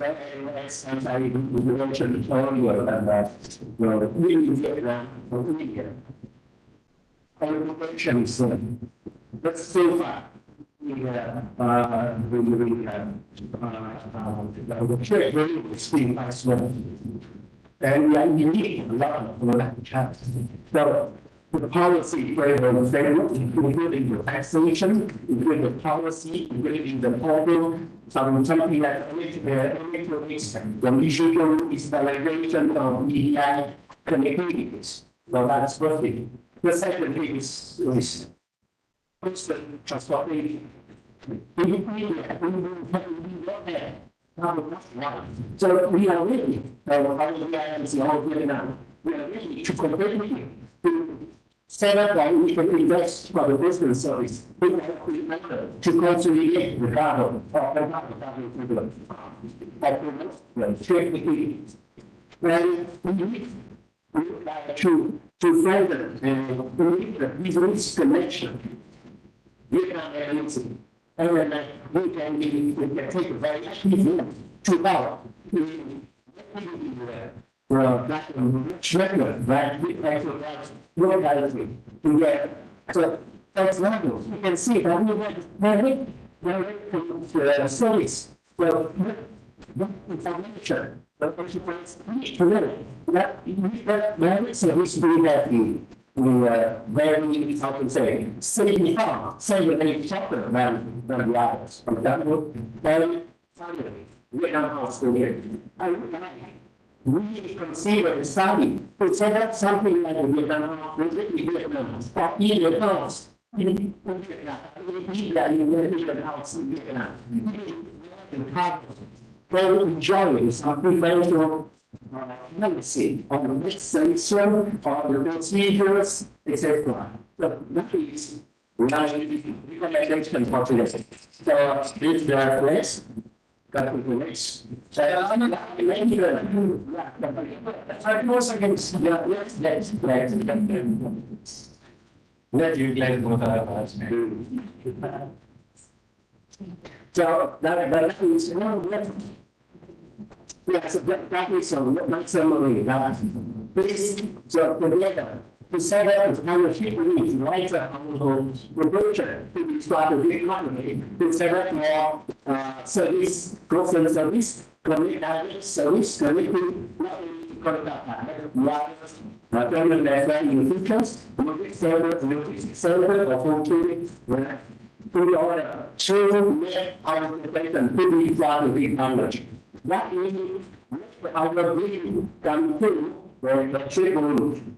And as I mentioned earlier, that really Vietnam or India, our population is that's so far. We have the trade really extreme as well. And we are unique a lot of that. So the policy framework, including the taxation, including the policy, including the order, something like electronics, the digital installation of media connectivities. So that's perfect. The second thing is constant transportation. So we are really, we are really to completely to set up that we can invest for the business service. We have to consolidate the carbon or the carbon to further business connection. Vietnam Airlines, and we can take a very active role to power. That record that we actually to get. So that's level. You can see that we have studies. Well, information, but consequence that merit service do that very, how to say, segregated chapter than the others. For example, very finally, Vietnam House here. We consider the study to set up something like the Vietnam House, Vietnam, or Indian House in Vietnam, Indian House in Vietnam. They enjoy some preferential legacy on the legislation, on the procedures, etc. So that is my recommendation for today. So this is the place. Got to the next. Let you get so that is yes, that is a summary. This so together to set up a kind of needs right proportion to start a big economy to set up more service, grocery service, community service, community government welfare in the futures, server or fulfilling to the order to make our population to be part of big knowledge. That means our dream come true the shipbuilding,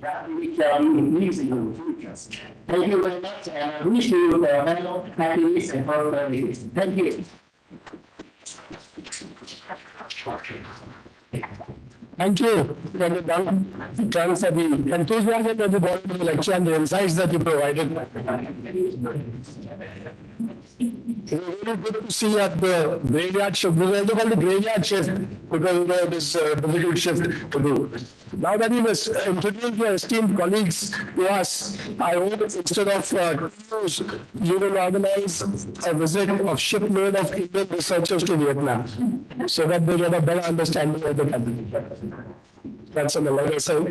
that we can increase in the future. Thank you very much, and I wish you happiness and prosperity. Thank you. Thank you, Dr. Duncan, for the enthusiasm that you brought to the lecture and the insights that you provided. It's really good to see at the graveyard shift. We also call the graveyard shift because it is a difficult shift to do. Now that you have introduced your esteemed colleagues to us, I hope instead of tours, you will organize a visit of shipload of Indian researchers to Vietnam so that they get a better understanding of the country. That's on the later side.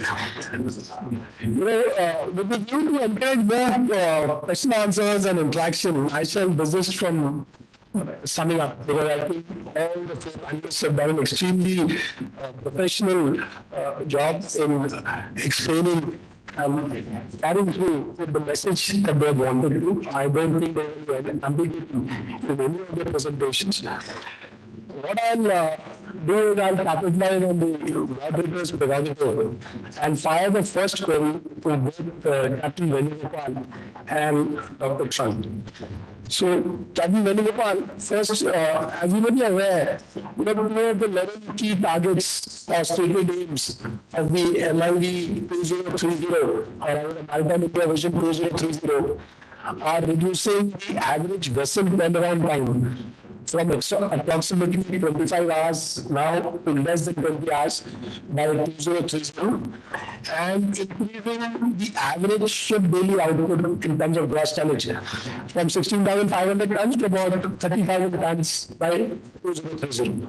With the view to encourage more question answers and interaction, I shall desist from summing up because I think all the four panelists have done an extremely professional job in explaining and carrying through the message that they wanted to. I don't think they were ambiguity in any of their presentations. What I'll do is I'll capitalize on the moderator's prerogative and fire the first query to both Captain Venugopal and Dr. Trump. So, Captain Venugopal, first, as you may be aware, two of the 11 key targets or stated aims of the MIV 2030 or the Maritime India Vision 2030 are reducing the average vessel turnaround time from approximately 25 hours now to less than 20 hours by 2030 and increasing the average ship daily output in terms of gross tonnage from 16,500 tons to about 30,000 tons by 2030.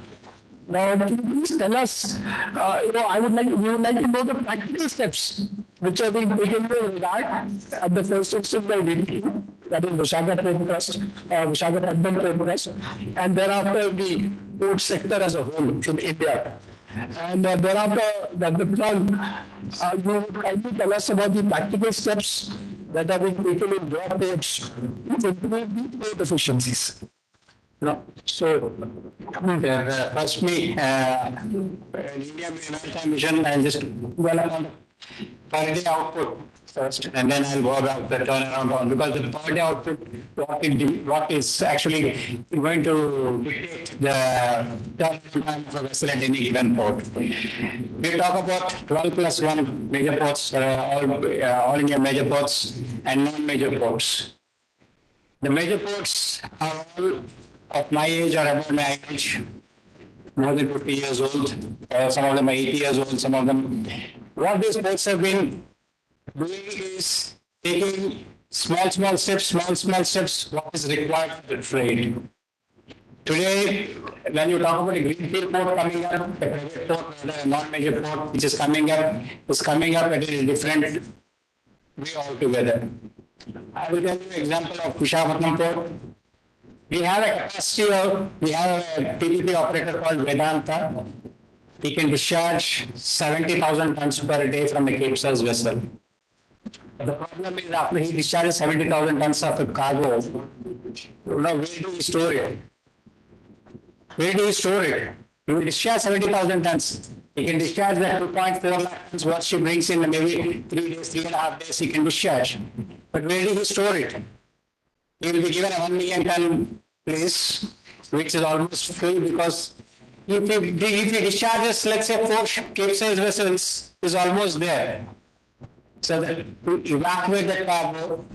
Now, can you please tell us, we would like to know the practical steps which are being taken into regard at the first instance by VDP, that is Visakhapatnam Trust, Visakhapatnam Trade Trust, and thereafter the port sector as a whole in India. And thereafter, Dr. Pradhan, you tell us about the practical steps that are being taken in your ports to improve the port efficiencies. No. So, firstly, India Maritime Mission, I'll just dwell upon per day output first, and then I'll go about the turnaround on, because the per day output, what is actually going to dictate the turnaround time of a vessel at any given port. We talk about 12 plus 1 major ports, all India major ports and non-major ports. The major ports are all of my age or about my age, more than 50 years old, some of them are 80 years old, some of them. What these ports have been doing is taking small steps, what is required for the trade. Today, when you talk about a greenfield port coming up, the private port, the non-major port which is coming up at a different way altogether. I will tell you an example of Visakhapatnam port. We have a PPP operator called Vedanta. He can discharge 70,000 tons per day from a Capesize vessel. The problem is after he discharges 70,000 tons of a cargo, where do we store it? Where do we store it? He will discharge 70,000 tons. He can discharge that 2.4 lakh tons what she brings in maybe 3 days, 3.5 days he can discharge. But where do he store it? He will be given a 1 million ton place, which is almost full, because if he discharges, let's say, 4 Capesize vessels, is almost there. So that to evacuate the cargo,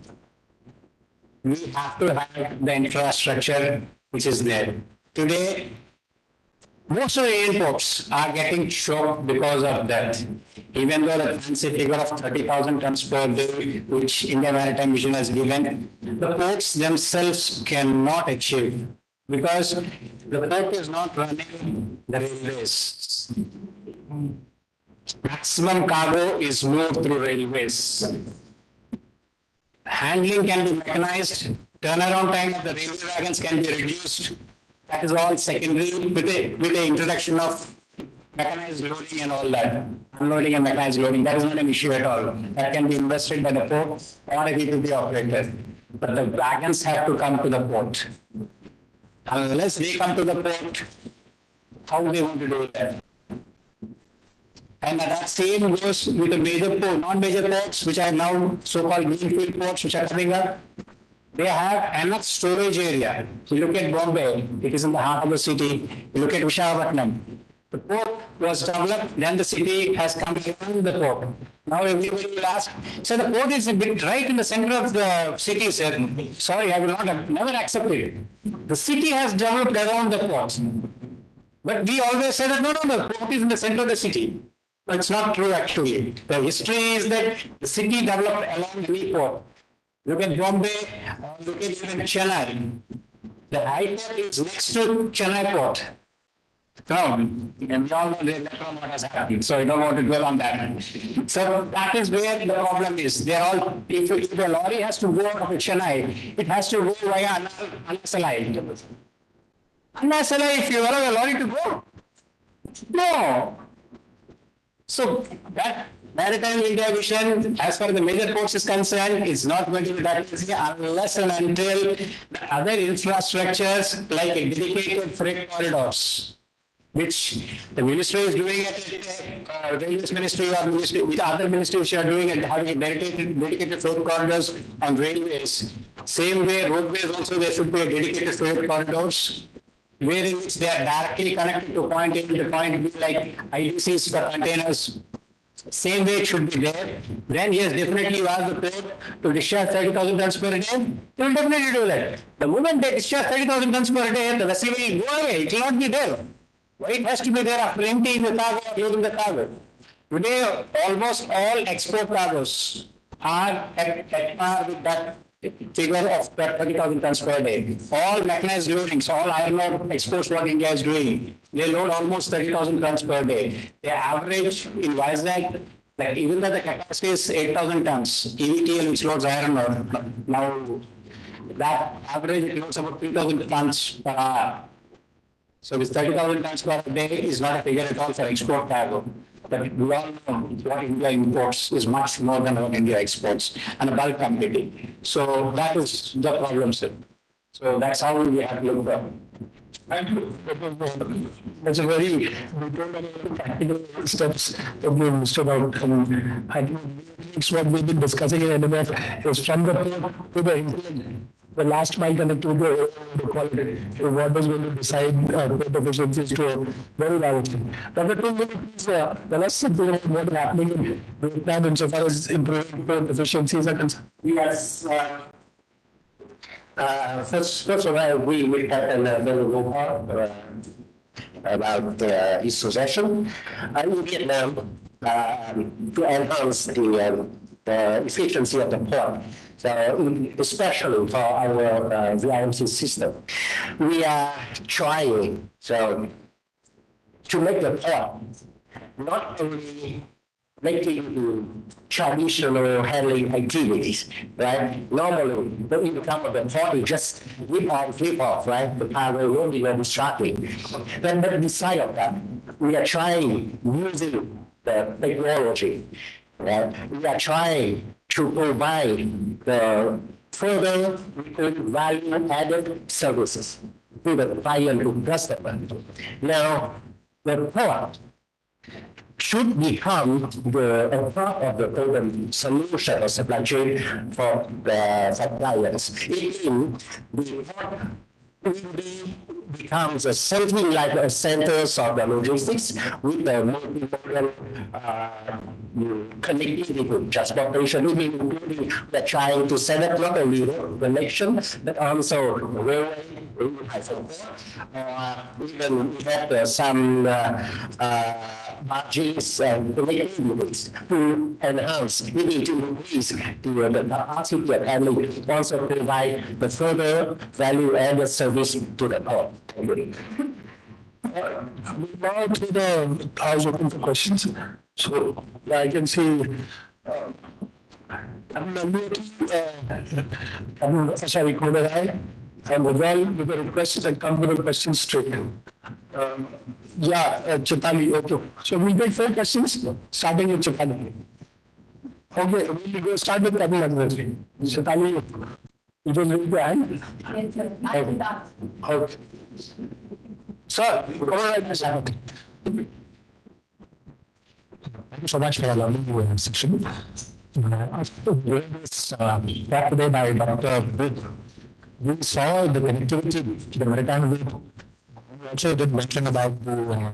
we have to have the infrastructure which is there. Today, most of the Indian ports are getting choked because of that. Even though the fancy figure of 30,000 tons per day, which India Maritime Mission has given, the ports themselves cannot achieve, because the port is not running the railways. Maximum cargo is moved through railways. Handling can be mechanized, turnaround time of the railway wagons can be reduced. That is all secondary with the introduction of mechanized loading and all that. Unloading and mechanized loading, that is not an issue at all. That can be invested by the port or a B2B operator. But the wagons have to come to the port. Unless they come to the port, how they want to do that? And that same goes with the major port, non-major ports, which are now so-called greenfield ports, which are coming up. They have enough storage area. You look at Bombay, it is in the heart of the city. You look at Visakhapatnam. The port was developed, then the city has come around the port. Now everybody will ask, so the port is a bit right in the center of the city, sir. Sorry, I will not, never accept it. The city has developed around the port. But we always say that, no, the port is in the center of the city. But it's not true actually. The history is that the city developed along the port. Look at Bombay, look at even Chennai. The high port is next to Chennai port. No, and we all know what has happened, so I don't want to dwell on that. So that is where the problem is. They're all, if the lorry has to go out of Chennai, it has to go via Anasalai. Anasalai, if you allow a lorry to go? No. So that maritime India vision, as far as the major ports is concerned, is not going to be that easy unless and until the other infrastructures like a dedicated freight corridors, which the ministry is doing at railways ministry or ministry, with other ministries are doing and having a dedicated freight corridors on railways. Same way, roadways also there should be a dedicated freight corridors, wherein which they are directly connected to point A to point B, like IDCs for containers. Same way it should be there. Then yes, definitely you ask the port to discharge 30,000 tons per day. They will definitely do that. The moment they discharge 30,000 tons per day, the vessel will go away. It will not be there. Why it has to be there after emptying the cargo or loading the cargo? Today, almost all export cargoes are at par with that figure of 30,000 tons per day. All mechanized loadings, all iron ore exports what India is doing, they load almost 30,000 tons per day. The average in Vizag, like even though the capacity is 8,000 tons, EVTL which loads iron ore, now that average it loads about 3,000 tons per hour. So this 30,000 tons per day is not a figure at all for export cargo. But we all know what India imports is much more than what India exports, and a bulk quantity. So that is the problem, sir. So that's how we have to look at it. Thank you. That's a very practical steps that we listed out. And I think what we've been discussing in NMF is from the port to the hinterland. The last mile connectivity, the quality, what is going to decide port efficiencies to a very large thing. Dr. Please tell us something about what is happening in Vietnam insofar as improving port efficiencies are concerned. Yes. First of all, we had a very good talk about its succession. In Vietnam, to enhance the efficiency of the port, so especially for our VIMC system, we are trying to make the port not only making traditional handling activities, right? Normally, the income of the port is just whip on, flip off, right? The cargo loading and discharging. Then beside of that, we are trying using the technology, right? We are trying to provide the further value-added services to the client, to customer. Now, the port should become a part of the total solution or supply chain for the suppliers. It means the port really becomes something like a center of the logistics with the multimodal connectivity to transportation, including the trying to set up not only road connection, but also railway, even we have some margins and connectivities to enhance, really to increase the capacity of handling, also provide the further value-added service to the port. Now to the house open for questions. So I can see sorry, Kodarai, and well with the requests and come with the questions straight. Chitali, okay. So we'll take 4 questions, starting with Chitali. Okay, we'll go start with Tamil Nadu. Chitali, you don't raise your hand? Yes, sir. Okay. Sir, go ahead, Mr. Thank you so much for a lovely session. During this talk today by Dr. Bid, we saw the connectivity to the maritime route. We also did mention about the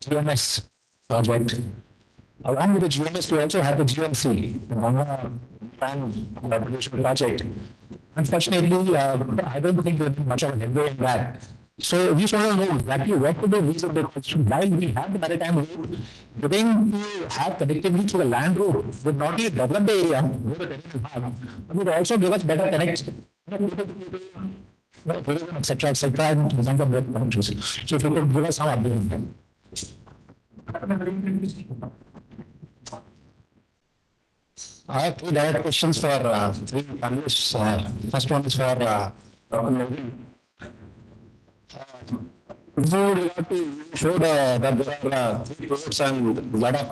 GMS project. Along with the GMS, we also have the GMC, the Maritime Navigation Project. Unfortunately, I don't think there's much of a headway in that. So we just want to know exactly what would be the reason that while we have the maritime route, getting to have connectivity to the land route would not only develop the area, but would also give us better connection, etc., etc., and the number of great countries. So if you could give us some update. I have two direct questions for three panelists. First one is for Dr. Naveen. Before we have to show that there are three roads and a lot of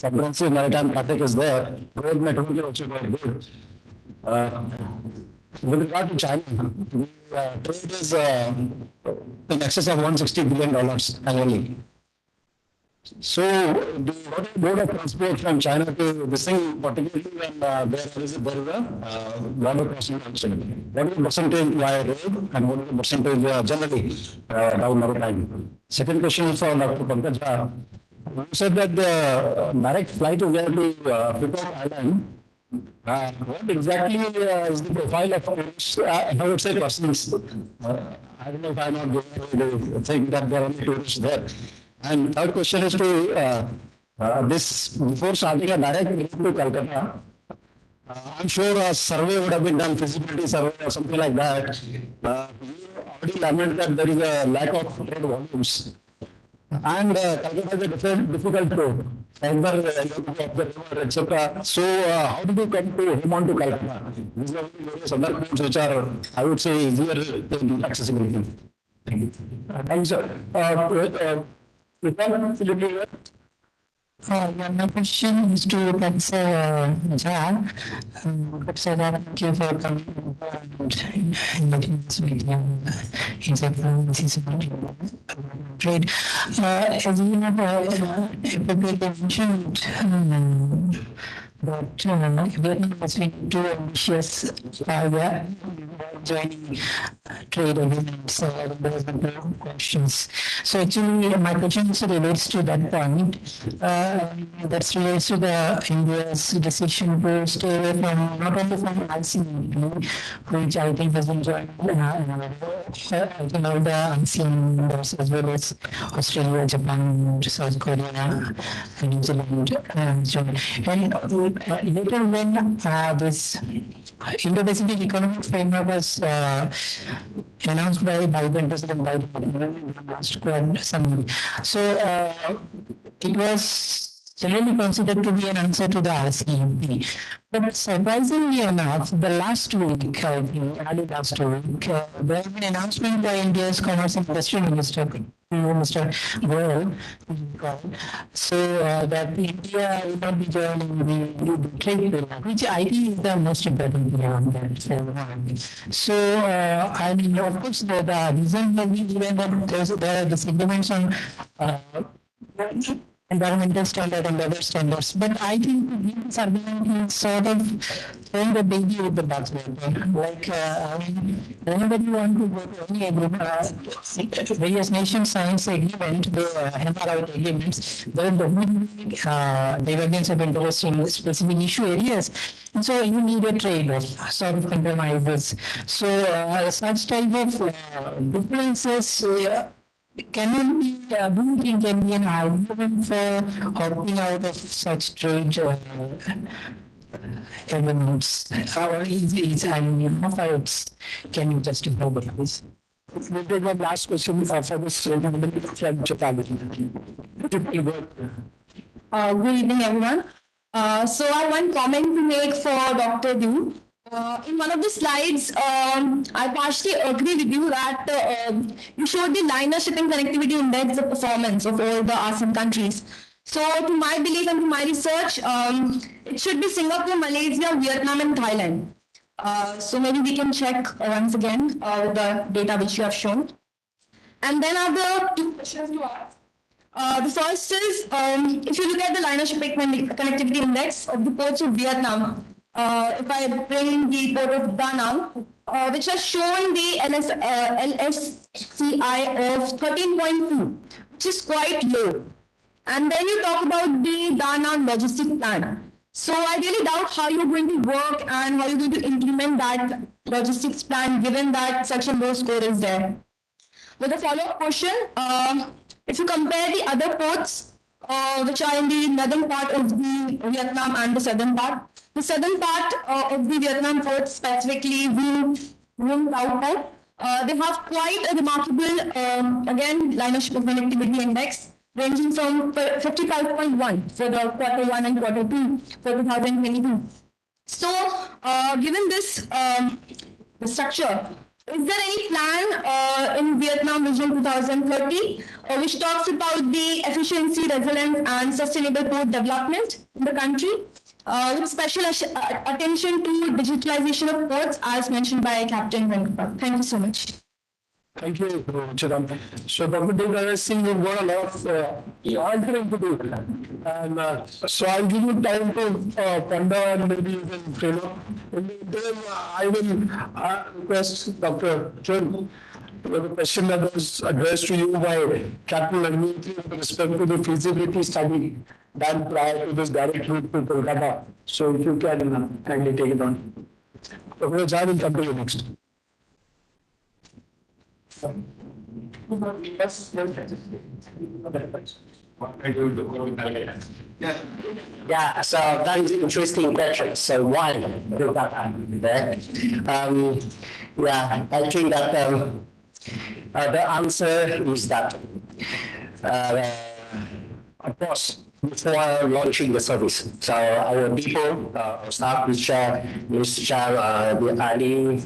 comprehensive maritime traffic is there. Road network is also very good. With regard to China, the trade is in excess of $160 billion annually. So, what is the mode of transport from China to this thing particularly, and there is a border crossing option? What is the percentage via road and what is the percentage generally down maritime? Second question is for Dr. Pankaj. You said that the direct flight is there to Phuket Island. What exactly is the profile of tourists? I would say persons. I don't know if I'm not going to think that there are only tourists there. And third question is to this, before starting a direct route to Calcutta, I'm sure a survey would have been done, feasibility survey or something like that. You already learned that there is a lack of trade volumes. And Calcutta is a difficult road, either of the river, etc. So, how did you come to Hemon to Calcutta? These are various other roads which are, I would say, easier to accessibility. Thank you. Thank you, sir. My question is to Professor Jha. Professor Jha, thank you for coming and making this video. Trade. As you have mentioned, but Vietnam has been too ambitious joining trade agreements. There has been no questions. So actually, my question also relates to that point. That relates to the India's decision to stay away from not only from ASEAN, which I think has been joined, I think all the ASEAN members as well as Australia, Japan, South Korea, and New Zealand joined. And later when this Indo-Pacific Economic Framework was announced by Biden, President Biden, last Quad summit. So it was generally considered to be an answer to the RCEP. But surprisingly enough, the last week, I think, early last week, there has been an announcement by India's Commerce and Industry Minister, Mr. Goyal, so that India will not be joining the trade program, which I think is the most important thing on that. So, I mean, of course, the reason may be given that there are disagreements on environmental standard and other standards. But I think this argument is sort of throwing the baby with the bathwater. Like, whenever you want to go to any agreement, various nations signs agreement, they hammer out agreements, there is definitely divergence of interest in specific issue areas. And so you need a trade-off, sort of compromises. So such type of differences can be, do you think can be an argument for opting out of such trade agreements? Or is I mean, can you justify this? We'll take one last question for this from Japan. Good evening, everyone. So I have one comment to make for Dr. Du. In one of the slides, I partially agree with you that you showed the liner shipping connectivity index, the performance of all the ASEAN countries. So to my belief and to my research, it should be Singapore, Malaysia, Vietnam, and Thailand. So maybe we can check once again the data which you have shown. And then I have the two questions to ask. The first is, if you look at the liner shipping connectivity index of the ports of Vietnam, if I bring the port of Da Nang, which has shown the LSCI of 13.2, which is quite low. And then you talk about the Da Nang logistic plan. So I really doubt how you're going to work and how you're going to implement that logistics plan, given that such a low score is there. With a follow-up question, if you compare the other ports, which are in the northern part of the Vietnam and the southern part of the Vietnam ports, specifically Vinh Tau port, they have quite a remarkable, again, liner ship connectivity index, ranging from 55.1 for the Q1 and Q2 for 2022. So, given this the structure, is there any plan in Vietnam Vision 2030 which talks about the efficiency, resilience, and sustainable port development in the country, with special attention to digitalization of ports, as mentioned by Captain Venkata? Thank you so much. Thank you, Chiram. So, Dr. Dev, I see you've got a lot of answering to do. And so I'll give you time to ponder and maybe you can train up. In the interim, I will request Dr. Chun with a question that was addressed to you by Captain Nmf with respect to the feasibility study done prior to this direct route to Kolkata. So if you can kindly take it on. Dr. Jha will come to you next. Yeah, so that is an interesting question. So why do that? Yeah, I think that the answer is that, of course, before launching the service, so our people, staff, which are already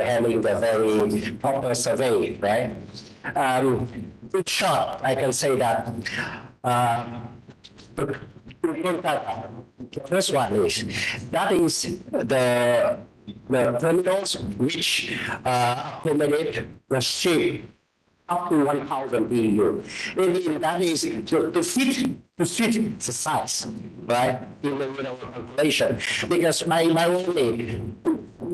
having the very proper survey, right? In short, I can say that the first one is the terminals which accommodate the ship up to 1,000 TEU. That is to fit the size, right, in the calculation. Because my only,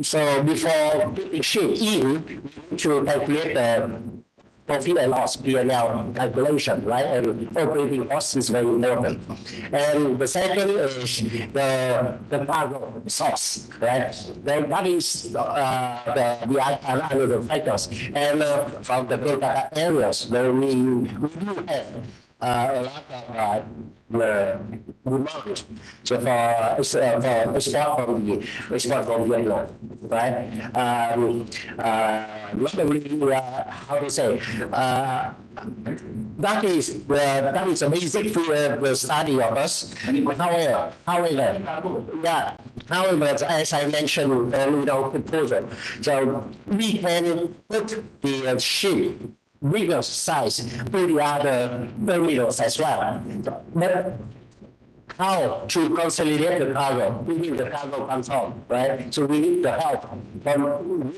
so before putting ship in, to calculate the profit and loss, P&L calculation, right? And operating costs is very important. And the second is the cargo source, right? Then that is the factors. And from the Kolkata areas, where we do have a lot of demand. So for export from Vietnam, right? Not only how to say that is a basic the study of us. However, as I mentioned in our proposal, so we can put the ship bigger size to the other terminals as well. But how to consolidate the cargo, we need the cargo control, right? So we need the help from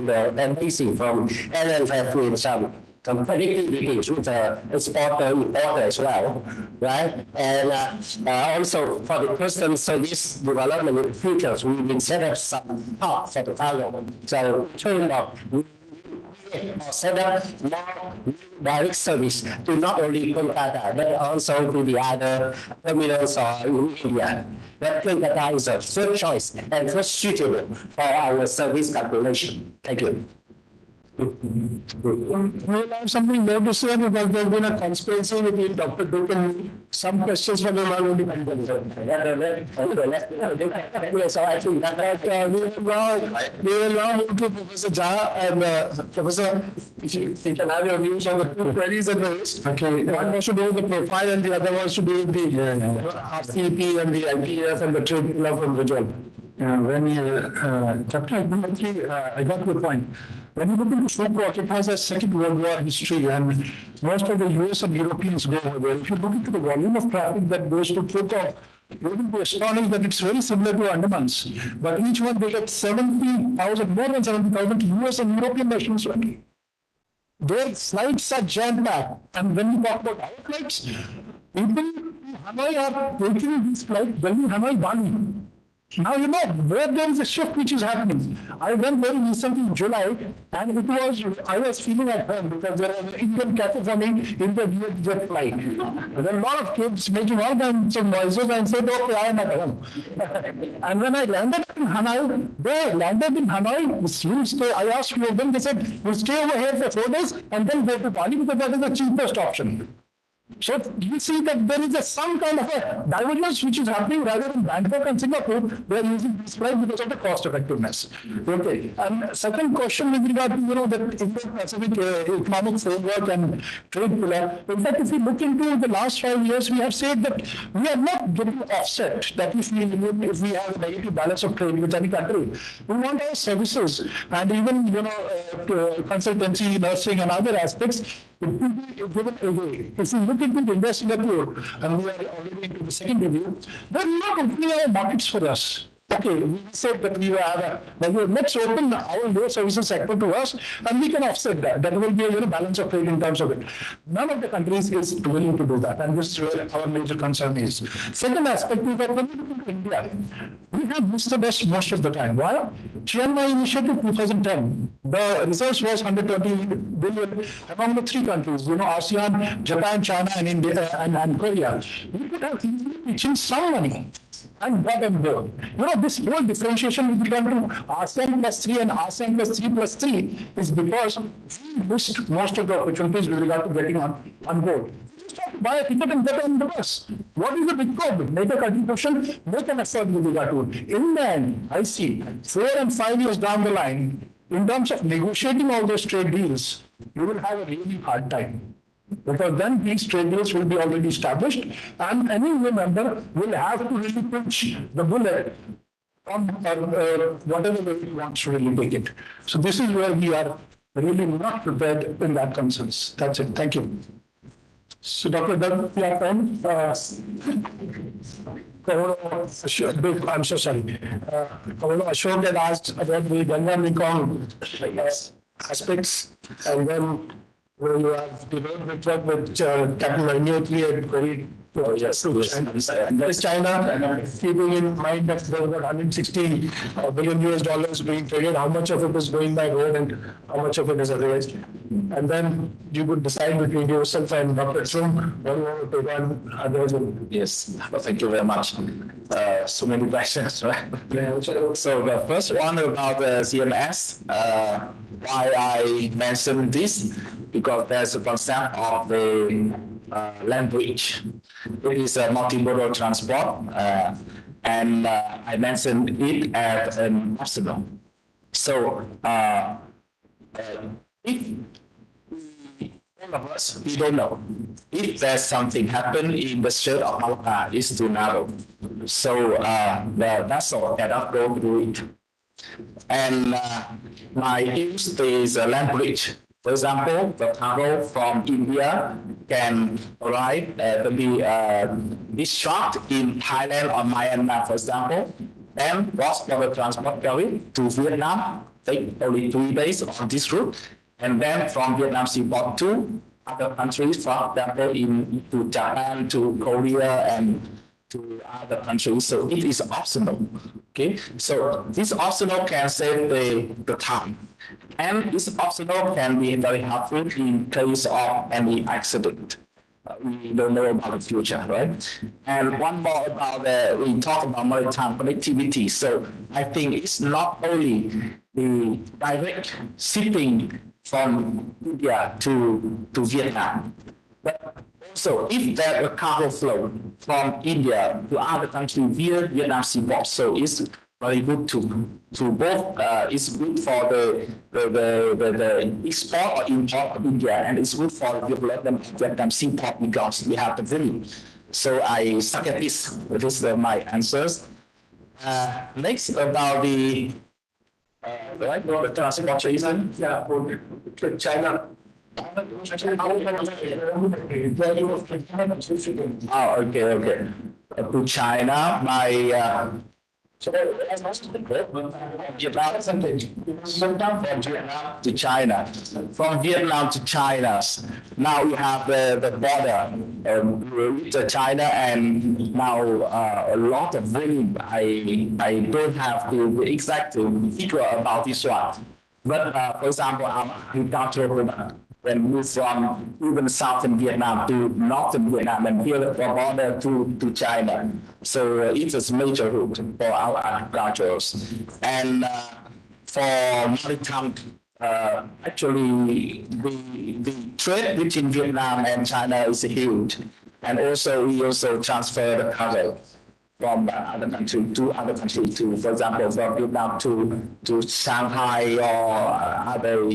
the embassy, from Nmf-Vietnam, some connectivity with the exporter, importer as well, right? And also for the customs service development in the future, we will set up some hub for the cargo. So turn up, set up more direct service to not only Kolkata, but also to the other terminals in India. But Kolkata is a first choice and first suitable for our service calculation. Thank you. We'll have something more to say because there's been a conspiracy between Dr. Duke and some questions from him are only so I think that we will now move to Professor Jha and Professor, if you can have your views on the two queries and raised. Okay. One was to do with the profile and the other was to do with the RCEP and the IPF and the trade law from Vijay. Chapter number 3, I got your point. When you look into Sopro, it has a Second World War history, and most of the US and Europeans go over there. If you look into the volume of traffic that goes to Phuket, you will be astonished that it's very similar to Andamans. But each one they get 70,000, more than 70,000 US and European nationals working. their slides are jam-packed. And when we talk about our flights, people in Hanoi are taking these flights, Delhi, Hanoi, Bali. Now, you know, where there is a shift which is happening. I went very recently in July, and I was feeling at home because there was an Indian cacophony in the jet flight. There were a lot of kids making all kinds of noises and said, okay, I am at home. And when I landed in Hanoi, I asked few of them, they said, we'll stay over here for 4 days and then go to Bali because that is the cheapest option. So you see that there is some kind of a divergence which is happening rather than Bangkok and Singapore. They are using this flight because of the cost effectiveness. Okay. And second question with regard to the Indo-Pacific economic framework and trade pillar. In fact, if we look into the last 5 years, we have said that we are not getting offset. That if we have a negative balance of trade with any country, we want our services and even consultancy, nursing, and other aspects. It will be given away. If we look into the India Singapore, and we are already into the second review, they are not opening our markets for us. Okay, we said that we have let's open our low services sector to us, and we can offset that. That will be a balance of trade in terms of it. None of the countries is willing to do that, and this is where our major concern is. Second aspect is that when we look into India, we have missed the best most of the time. Why? Chiang Mai Initiative 2010, the research was 120 billion among the 3 countries, ASEAN, Japan, China, and India, and Korea. We could have easily reached some money. And got them more. This whole differentiation with regard to ASEAN plus 3 and ASEAN plus 3 plus 3 is because we missed most of the opportunities with regard to getting on board. Just have to buy a ticket and get on the bus. What is the big problem? Make a contribution, make an effort with regard to it. In the end, I see 4 and 5 years down the line, in terms of negotiating all those trade deals, you will have a really hard time. Because then these trade deals will be already established, and any new member will have to really pinch the bullet on whatever way he wants to really take it. So this is where we are really not prepared in that concerns. That's it. Thank you. So Dr. Doug, I'm so sorry. Ashok had asked about the Ganga Mekong aspects, and then where you have developed the drug with Captain Magnotli and very China, keeping in mind that there were 160 billion US being traded, how much of it is going by road and how much of it is otherwise. And then you would decide between yourself and Dr. Chung what you want to take on others. Yes, well, thank you very much. So many questions, right? So the first one about the CMS, why I mentioned this, because there's a concept of the land bridge. It is a multimodal transport, and I mentioned it as an optional. So if all of us, we don't know if there's something happen in the Strait of Malacca, is too narrow. So the vessel cannot go through it. And my use is a land bridge. For example, the cargo from India can arrive to be discharged in Thailand or Myanmar, for example, and was for the transport ferry to Vietnam, take only 3 days on this route, and then from Vietnam seaport to other countries, for example, to Japan, to Korea, and to other countries. So it is optional. Okay, so this optional can save the time. And this optional can be very helpful in case of any accident. We don't know about the future, right? And one more about we talk about maritime connectivity. So I think it's not only the direct shipping from India to Vietnam, but also if there's a cargo flow from India to other countries via Vietnam seaport, so it's very good to both. It's good for the export or import of India, and it's good for the development of Vietnam seaport because we have the value. So I suck at this. This are my answers. Next about the transportation. Yeah, for China. Oh, okay. To China, my So as much as the Vietnam sometimes from Vietnam to China, from Vietnam to China. Now we have the border with China, and now a lot of volume. I don't have the exact figure about this one, but for example, our agricultural when move from even southern Vietnam to northern Vietnam and build a border to China. So it's a major route for our agricultures. And for maritime, actually the trade between Vietnam and China is huge. And also we also transfer the cargo from other country to other country to, for example, from Vietnam to Shanghai or other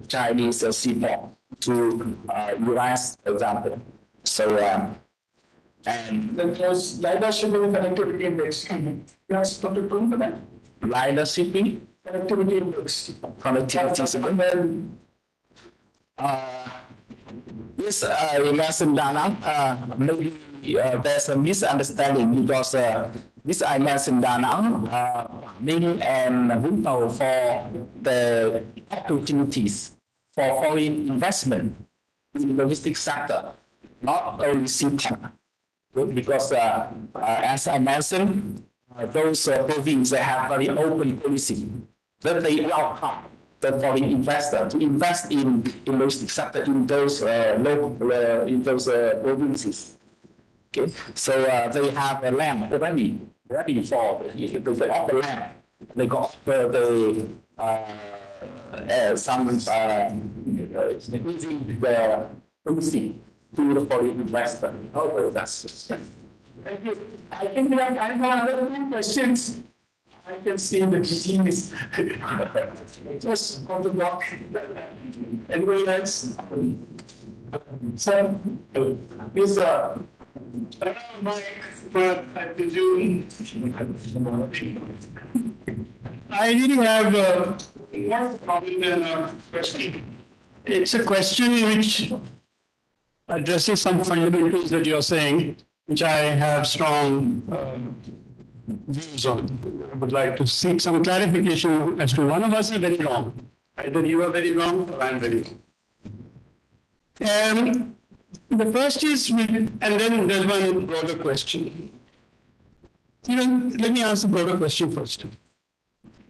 Chinese seaport to US, for example. So, and there's rider shipping connectivity index. Yes, Dr. Kumar. Rider shipping connectivity index. Connectivity. Yes, you mentioned Dana. Maybe there's a misunderstanding because this I mentioned Dana, Ninh and Vũng Tàu for the opportunities for foreign investment in the logistics sector, not only seaport. Because as I mentioned, those provinces have very open policy that they welcome the foreign investor to invest in logistics sector in those provinces. Okay, so they have a land ready for the offer land. They got some using the policy to the foreign investor. Oh, that's. Thank you. I think that I have other questions. I can see the team is just on the block. Anybody else? So, this Mike, but I presume I really have more problem than a question. It's a question which addresses some fundamentals that you're saying, which I have strong views on. I would like to seek some clarification as to one of us is very wrong. Either you are very wrong or I'm very wrong. The first is, and then there's one broader question. Let me ask the broader question first.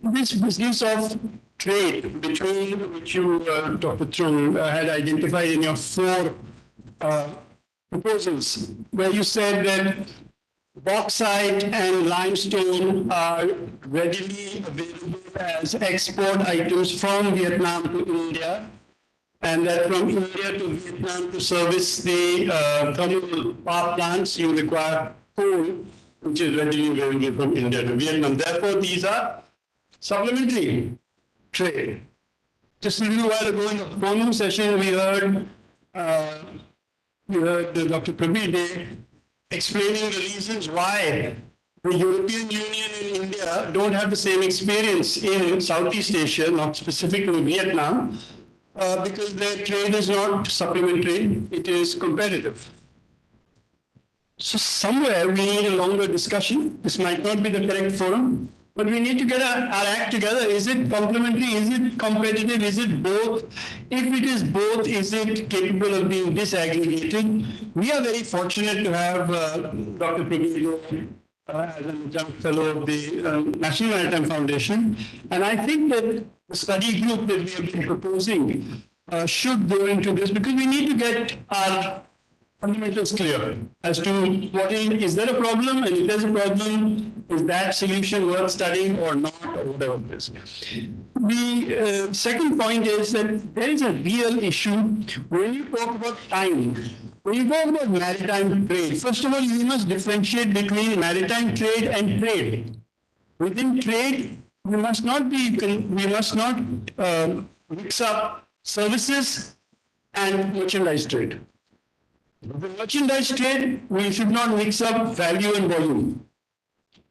This business of trade between which you, Dr. Chung, had identified in your 4 proposals, where you said that bauxite and limestone are readily available as export items from Vietnam to India, and that from India to Vietnam to service the thermal power plants, you require coal, which is readily available from India to Vietnam. Therefore, these are supplementary trade. Just a little while ago in the formal session, we heard Dr. Prabir explaining the reasons why the European Union and India don't have the same experience in Southeast Asia, not specifically Vietnam, because their trade is not supplementary, it is competitive. So somewhere we need a longer discussion. This might not be the correct forum, but we need to get our act together. Is it complementary? Is it competitive? Is it both? If it is both, is it capable of being disaggregated? We are very fortunate to have Dr. Prabir as an adjunct fellow of the National Maritime Foundation. And I think that the study group that we have been proposing should go into this, because we need to get our fundamentals clear as to what is there a problem, and if there's a problem, is that solution worth studying or not, or whatever it is. The second point is that there is a real issue when you talk about time. When you talk about maritime trade, first of all, you must differentiate between maritime trade and trade. Within trade, we must not mix up services and merchandise trade. The merchandise trade, we should not mix up value and volume.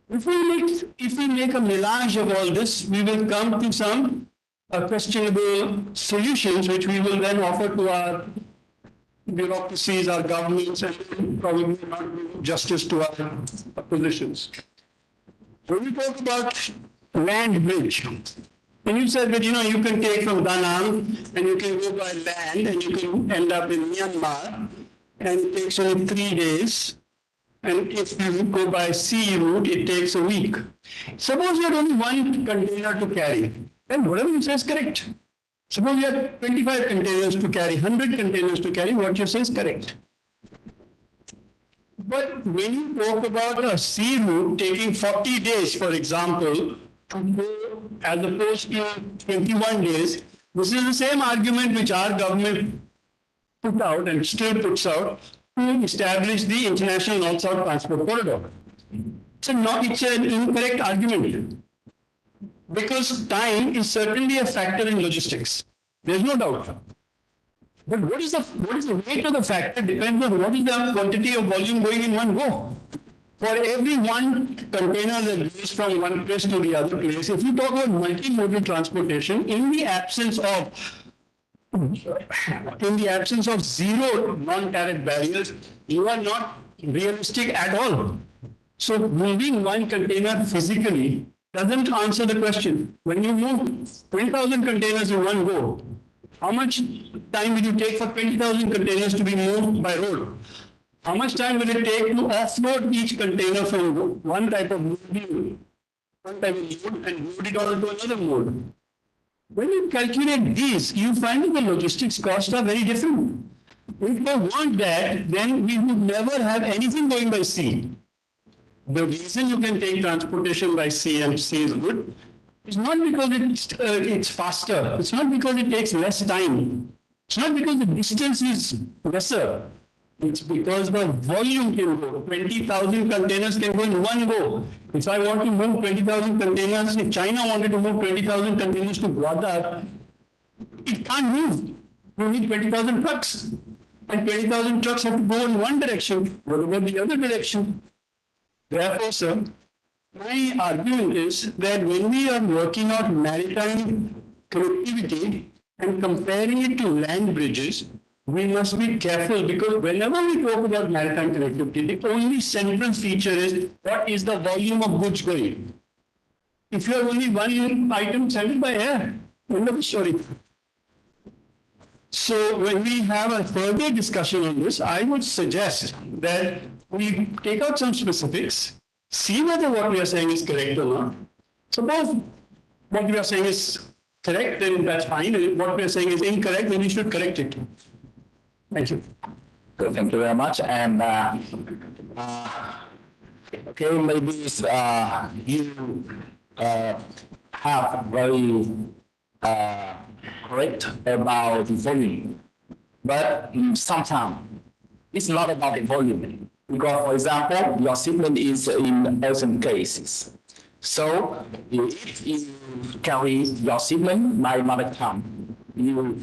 If we make a melange of all this, we will come to some questionable solutions, which we will then offer to our bureaucracies, our governments, and probably not do justice to our positions. When we talk about land bridge, and you said that, you can take from Da Nang and you can go by land and you can end up in Myanmar and it takes only 3 days. And if you go by sea route, it takes a week. Suppose you have only one container to carry, then whatever you say is correct. Suppose you have 25 containers to carry, 100 containers to carry, what you say is correct. But when you talk about a sea route taking 40 days, for example, to go as opposed to 21 days, this is the same argument which our government put out and still puts out to establish the International North-South Transport Corridor. It's an incorrect argument because time is certainly a factor in logistics. There's no doubt. But what is the weight of the factor depends on what is the quantity of volume going in one go. For every one container that goes from one place to the other place, if you talk about multimodal transportation, in the absence of zero non-tariff barriers, you are not realistic at all. So moving one container physically doesn't answer the question. When you move 20,000 containers in one go, how much time will you take for 20,000 containers to be moved by road? How much time will it take to offload each container from one type of mode and load it on to another mode? When you calculate these, you find that the logistics costs are very different. If they want that, then we would never have anything going by sea. The reason you can take transportation by sea and sea is good, it's not because it's faster. It's not because it takes less time. It's not because the distance is lesser. It's because the volume can go. 20,000 containers can go in one go. If I want to move 20,000 containers, if China wanted to move 20,000 containers to Guadalajara, it can't move. You need 20,000 trucks. And 20,000 trucks have to go in one direction, what about the other direction? Therefore, sir, my argument is that when we are working out maritime connectivity and comparing it to land bridges, we must be careful because whenever we talk about maritime connectivity, the only central feature is what is the volume of goods going. If you have only one item, send it by air. End of the story. So when we have a further discussion on this, I would suggest that we take out some specifics, see whether what we are saying is correct or not. Suppose what we are saying is correct, then that's fine. And if what we are saying is incorrect, then we should correct it. Thank you. Good, thank you very much. And okay, maybe you have very correct about the volume, but sometimes it's not about the volume. Because, for example, your shipment is in urgent cases. So if you carry your shipment by maritime, you will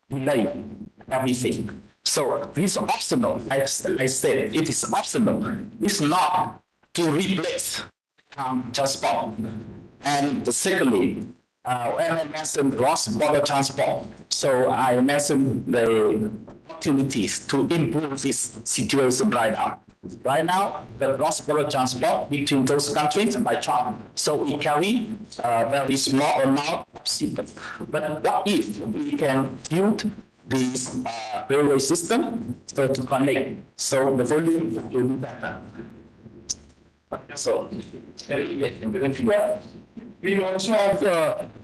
delay everything. So this is optional. I said it is optional. It's not to replace transport. And secondly, when I mentioned cross-border transport, so I mentioned the opportunities to improve this situation right now. Right now, the cross-border transport between those countries by truck, so we carry very small amount of shipment. But what if we can build this railway system to connect, so the volume will be better. So, we also have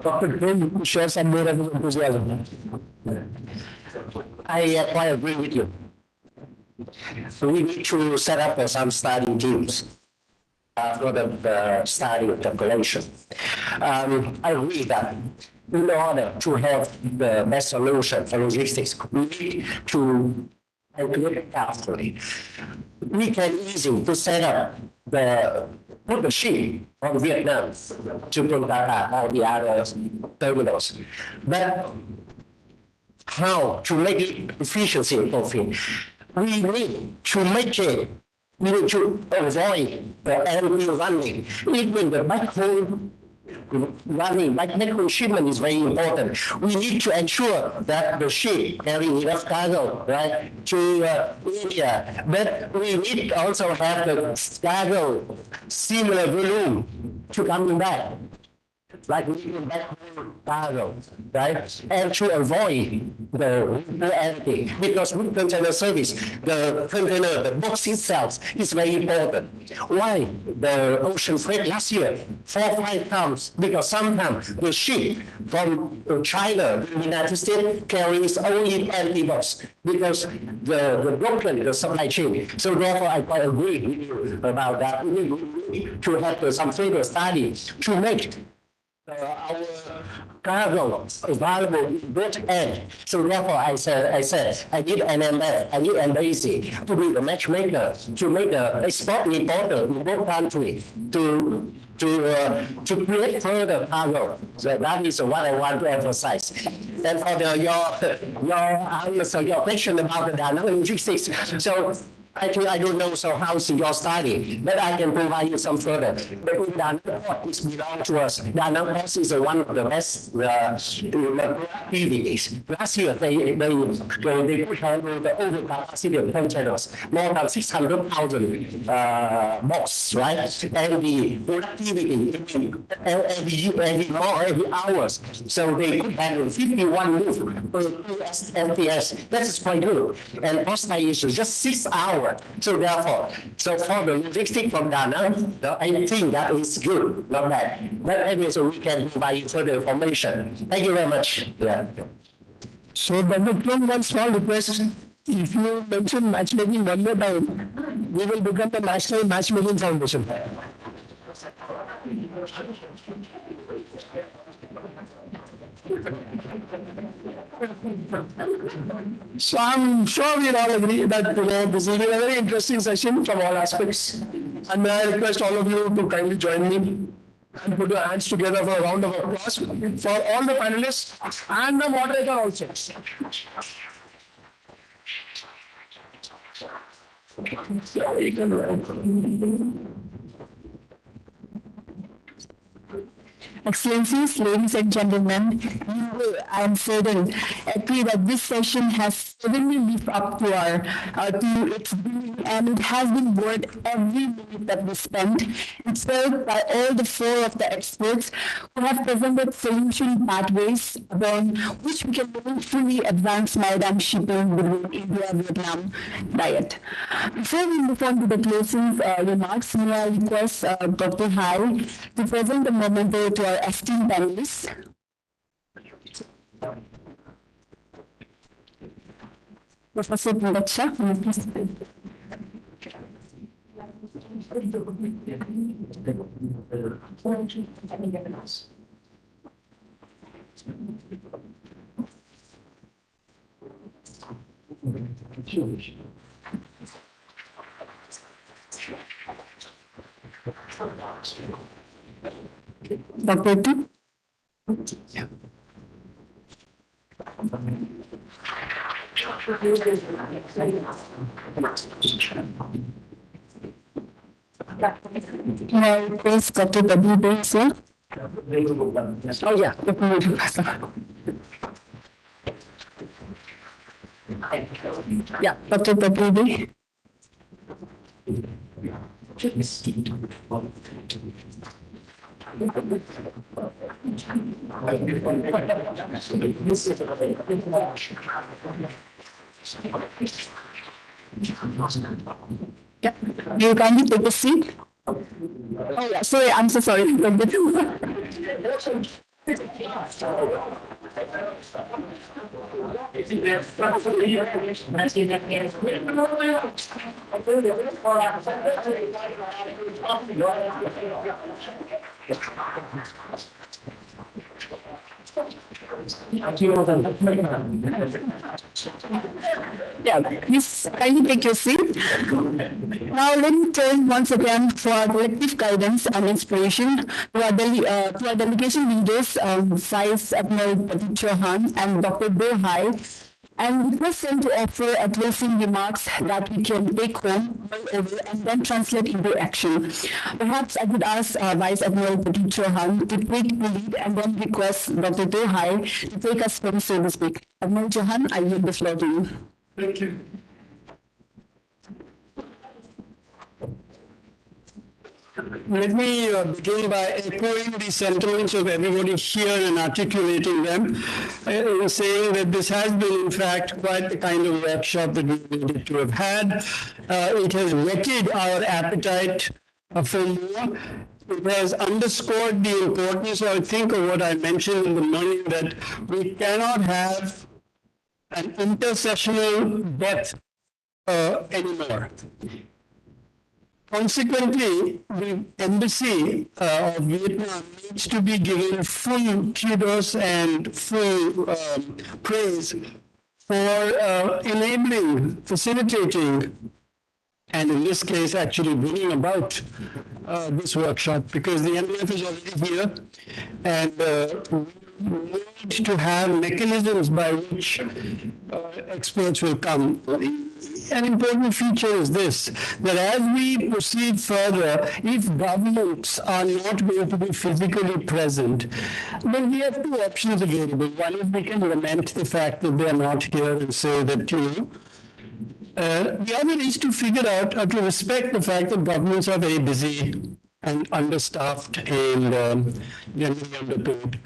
Dr. Kim to share some more of his enthusiasm. I quite agree with you. So we need to set up some study teams for the study of population. I agree that in order to have the best solution for logistics, we need to calculate carefully. We can easily to set up put the ship from Vietnam to Kolkata or the other terminals. But how to make it efficiency and profit? We need to make it, we need to avoid the enemy running. Even the backhaul running, like medical shipment is very important. We need to ensure that the ship carry enough cargo, right, to India. But we need to also have the cargo similar volume to coming back, like leaving back cargo, right? And to avoid the empty, because with container service, the container, the box itself is very important. Why? The ocean freight last year, 4 or 5 times, because sometimes the ship from China, the United States, carries only empty box, because the broken the supply chain. So therefore, I quite agree with you about that. We need to have some further study to make our cargo available in both ends. So therefore, I said, I need an MF, I need embassy to be the matchmaker, to make the export importer in both countries, to create further cargo. So that is what I want to emphasize. And for your question about the dynamic logistics, so actually, I don't know so how's your study, but I can provide you some further. But in Danang, which belongs to us, Danang Port is one of the best activities. Last year, they could handle the overcapacity of containers, more than 600,000 box, right? And the productivity every hours. So they could handle 51 moves per MTS. That is quite good. And Costa is just 6 hours. So therefore, so for the logistics from Danang, I think that is good, not bad. But anyway, so we can provide further information. Thank you very much. Yeah. So, Dr. Trump, one small request. If you mention matchmaking one more time, we will become the National Matchmaking Foundation. So I'm sure we'll all agree that this will be a very interesting session from all aspects. And may I request all of you to kindly join me and put your hands together for a round of applause for all the panelists and the moderator also. Excellencies, ladies and gentlemen, you will, I am certain, agree that this session has certainly lived up to to its billing, and it has been worth every minute that we spent. It's served by all the 4 of the experts who have presented solution pathways upon which we can meaningfully advance maritime shipping between India and Vietnam diet. Before we move on to the closing remarks, may I request Dr. Hai to present the memento to our esteemed panelists. Professor Pulacha, please. Dr. Tu? Yeah. Please, Dr. W. sir. Oh, yeah. Yeah, Dr. W. Yeah. Do you kindly take a seat? Oh yeah, sorry, I'm so sorry. Yeah, please kindly take your seat. Now let me turn once again for our collective guidance and inspiration to our delegation leaders, Vice Admiral Pradeep Chauhan and Dr. Do Hai, and request them to offer advising remarks that we can take home, mull over, and then translate into action. Perhaps I could ask Vice Admiral Pradeep Chauhan to take the lead and then request Dr. Dohai to take us home, so to speak. Admiral Chauhan, I yield the floor to you. Thank you. Let me begin by echoing the sentiments of everybody here and articulating them, saying that this has been, in fact, quite the kind of workshop that we needed to have had. It has whetted our appetite for more. It has underscored the importance, I think, of what I mentioned in the morning, that we cannot have an intersessional death anymore. Consequently, the embassy of Vietnam needs to be given full kudos and full praise for enabling, facilitating, and in this case, actually bringing about this workshop, because the MAF is already here, and we need to have mechanisms by which experts will come. An important feature is this, that as we proceed further, if governments are not going to be physically present, then we have two options available. One is we can lament the fact that they are not here and say that, the other is to figure out, to respect the fact that governments are very busy and understaffed and generally underpaid.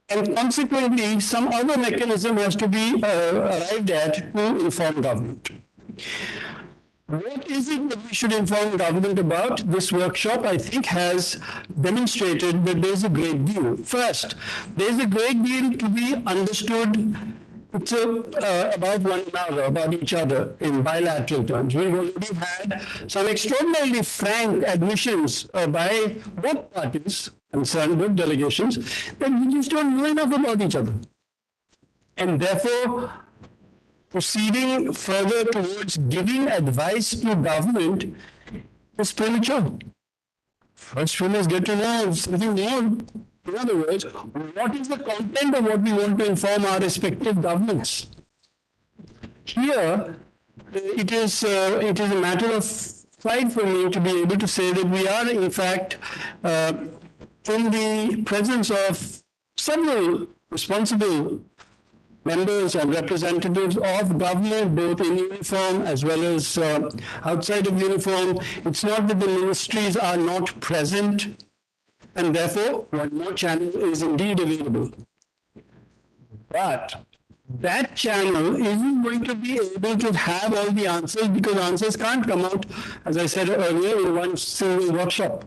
And consequently, some other mechanism has to be arrived at to inform government. What is it that we should inform government about? This workshop, I think, has demonstrated that there's a great deal. First, there's a great deal to be understood about one another, about each other in bilateral terms. We've already had some extraordinarily frank admissions by both parties concerned with delegations that we just don't know enough about each other. And therefore, proceeding further towards giving advice to government is premature. First, we must get to know something more. In other words, what is the content of what we want to inform our respective governments? Here, it is a matter of pride for me to be able to say that we are, in fact, in the presence of several responsible members and representatives of government, both in uniform as well as outside of uniform. It's not that the ministries are not present, and therefore one more channel is indeed available. But that channel isn't going to be able to have all the answers, because answers can't come out, as I said earlier, in one single workshop.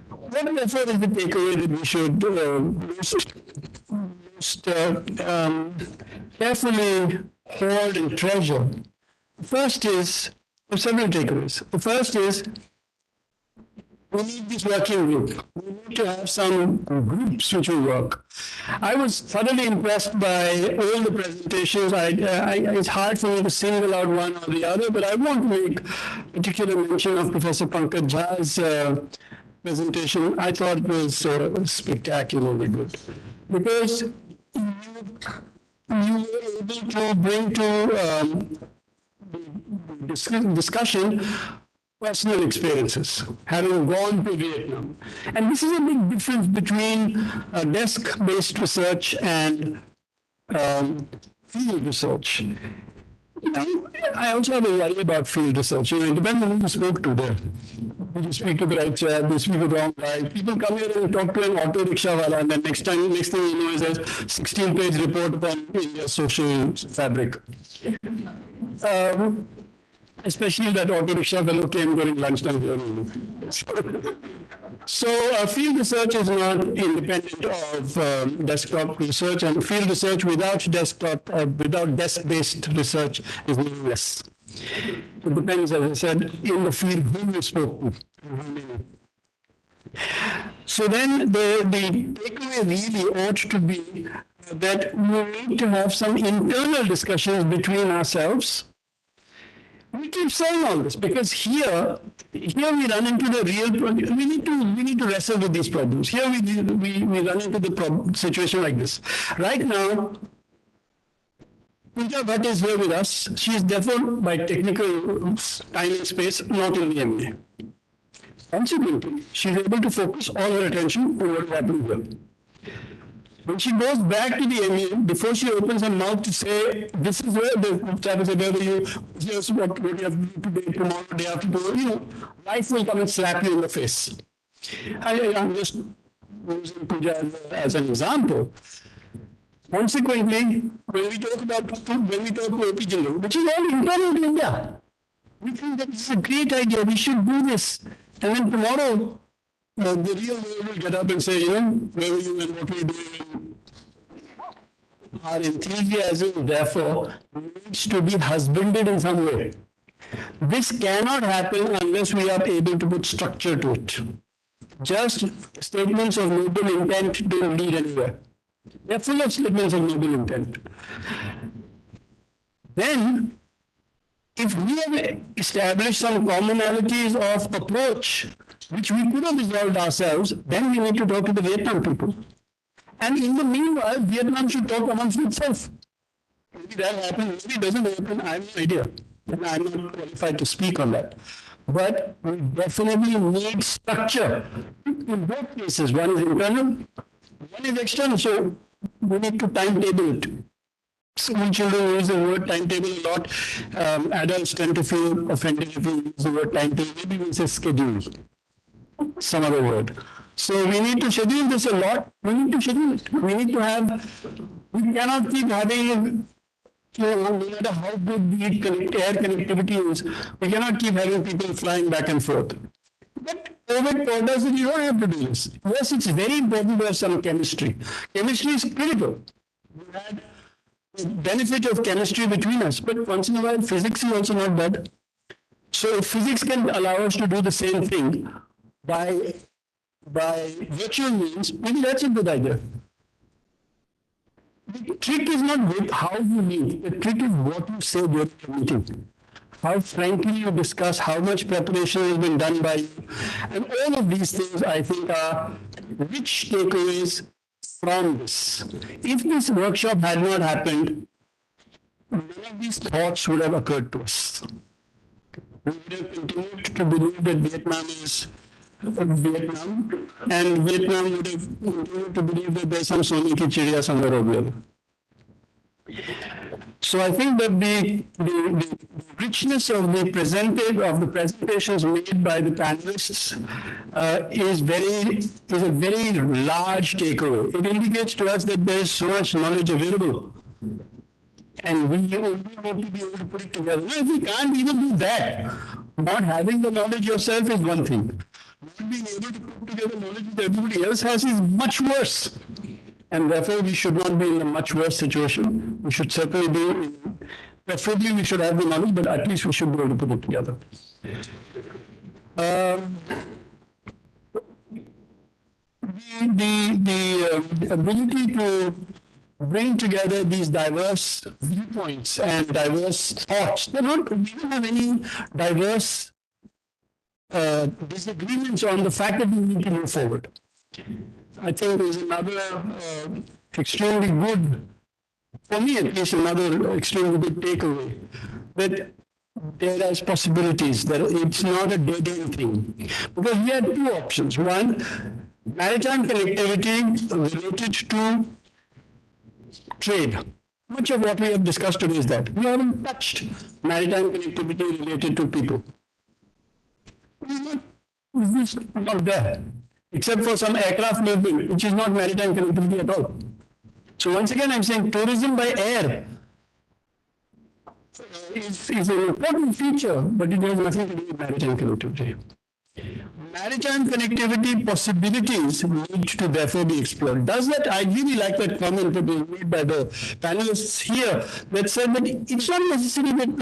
What therefore is the takeaway that we should most carefully hold and treasure? The first is, there are several takeaways. The first is, we need this working group. We need to have some groups which will work. I was thoroughly impressed by all the presentations. It's hard for me to single out one or the other, but I want to make particular mention of Professor Pankaj Jha's presentation. I thought it was spectacularly good, because you were able to bring to discussion personal experiences, having gone to Vietnam. And this is a big difference between desk-based research and field research. I also have a worry about field research. It depends on who you spoke to there. Did you speak to the right chair? Did you speak to the wrong guy? People come here and talk to an auto rickshaw wala, and then next thing you know is a 16-page report upon India's social fabric. Especially that auto rickshaw fellow came during lunchtime here. So field research is not independent of desktop research, and field research without desktop or without desk-based research is meaningless. It depends, as I said, in the field whom you spoke to. So then the takeaway really ought to be that we need to have some internal discussions between ourselves. We keep saying all this because here we run into the real problem. We need to wrestle with these problems. Here we run into the situation like this. Right now, Pooja Bhatt is here with us. She is therefore by technical time and space not in the MA. Consequently, she is able to focus all her attention on what is happening here. When she goes back to the MA, before she opens her mouth to say, this is where the chap said, whether you, here's what you have to do today, tomorrow, day after tomorrow, life will come and slap you in the face. I'm just using Pooja as an example. Consequently, when we talk about OP Jindal, which is all internal to India, we think that this is a great idea, we should do this. And then tomorrow, the real world will get up and say, where were you and what were you doing? Our enthusiasm, therefore, needs to be husbanded in some way. This cannot happen unless we are able to put structure to it. Just statements of noble intent don't lead anywhere. They're full of statements of noble intent. Then, if we have established some commonalities of approach, which we could have resolved ourselves, then we need to talk to the Vietnam people. And in the meanwhile, Vietnam should talk amongst itself. Maybe that happens, maybe it doesn't happen, I have no idea. And I'm not qualified to speak on that. But we definitely need structure in both cases. One is internal, one is external, so we need to timetable it. School children use the word timetable a lot. Adults tend to feel offended if we use the word timetable. Maybe we say schedule, some other word. So we need to schedule this a lot. We need to schedule it. We need to have, we cannot keep having, no matter how good the air connectivity is, we cannot keep having people flying back and forth. But COVID told us that you don't have to do this. Yes, it's very important to have some chemistry. Chemistry is critical. We had the benefit of chemistry between us, but once in a while, physics is also not bad. So if physics can allow us to do the same thing by virtual means, maybe that's a good idea. The trick is not with how you meet. The trick is what you say during the meeting. How frankly you discuss, how much preparation has been done by you. And all of these things, I think, are rich takeaways from this. If this workshop had not happened, none of these thoughts would have occurred to us. We would have continued to believe that Vietnam is Vietnam, and Vietnam would have continued to believe that there's some Soni ki chiriya somewhere over there. So I think that the richness of the presentations made by the panelists is a very large takeaway. It indicates to us that there is so much knowledge available, and we only need to be able to put it together. Now, if we can't even do that, not having the knowledge yourself is one thing. Not being able to put together knowledge that everybody else has is much worse. And therefore, we should not be in a much worse situation. We should certainly be, preferably we should have the knowledge, but at least we should be able to put it together. The ability to bring together these diverse viewpoints and diverse thoughts. We don't have any diverse disagreements on the fact that we need to move forward. I think is another extremely good, for me at least, another extremely good takeaway, that there are possibilities, that it's not a dead-end thing. Because we had two options. One, maritime connectivity related to trade. Much of what we have discussed today is that. We haven't touched maritime connectivity related to people. It's not there. Except for some aircraft movement, which is not maritime connectivity at all. So once again, I'm saying tourism by air is an important feature, but it has nothing to do with maritime connectivity. Maritime connectivity possibilities need to therefore be explored. Does that, I really like that comment that was made by the panelists here that said that it's not necessary that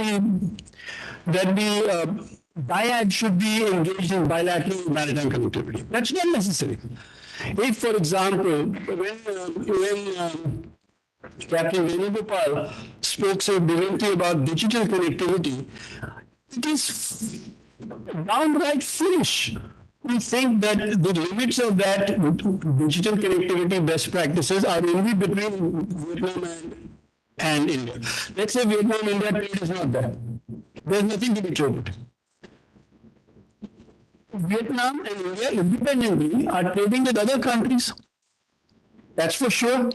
the Dyad should be engaged in bilateral maritime connectivity. That's not necessary. If, for example, when Captain Venugopal spoke so brilliantly about digital connectivity, it is downright foolish. We think that the limits of that digital connectivity best practices are only between Vietnam and and India. Let's say Vietnam-India trade is not there. There's nothing to be traded. Vietnam and India independently are trading with other countries. That's for sure.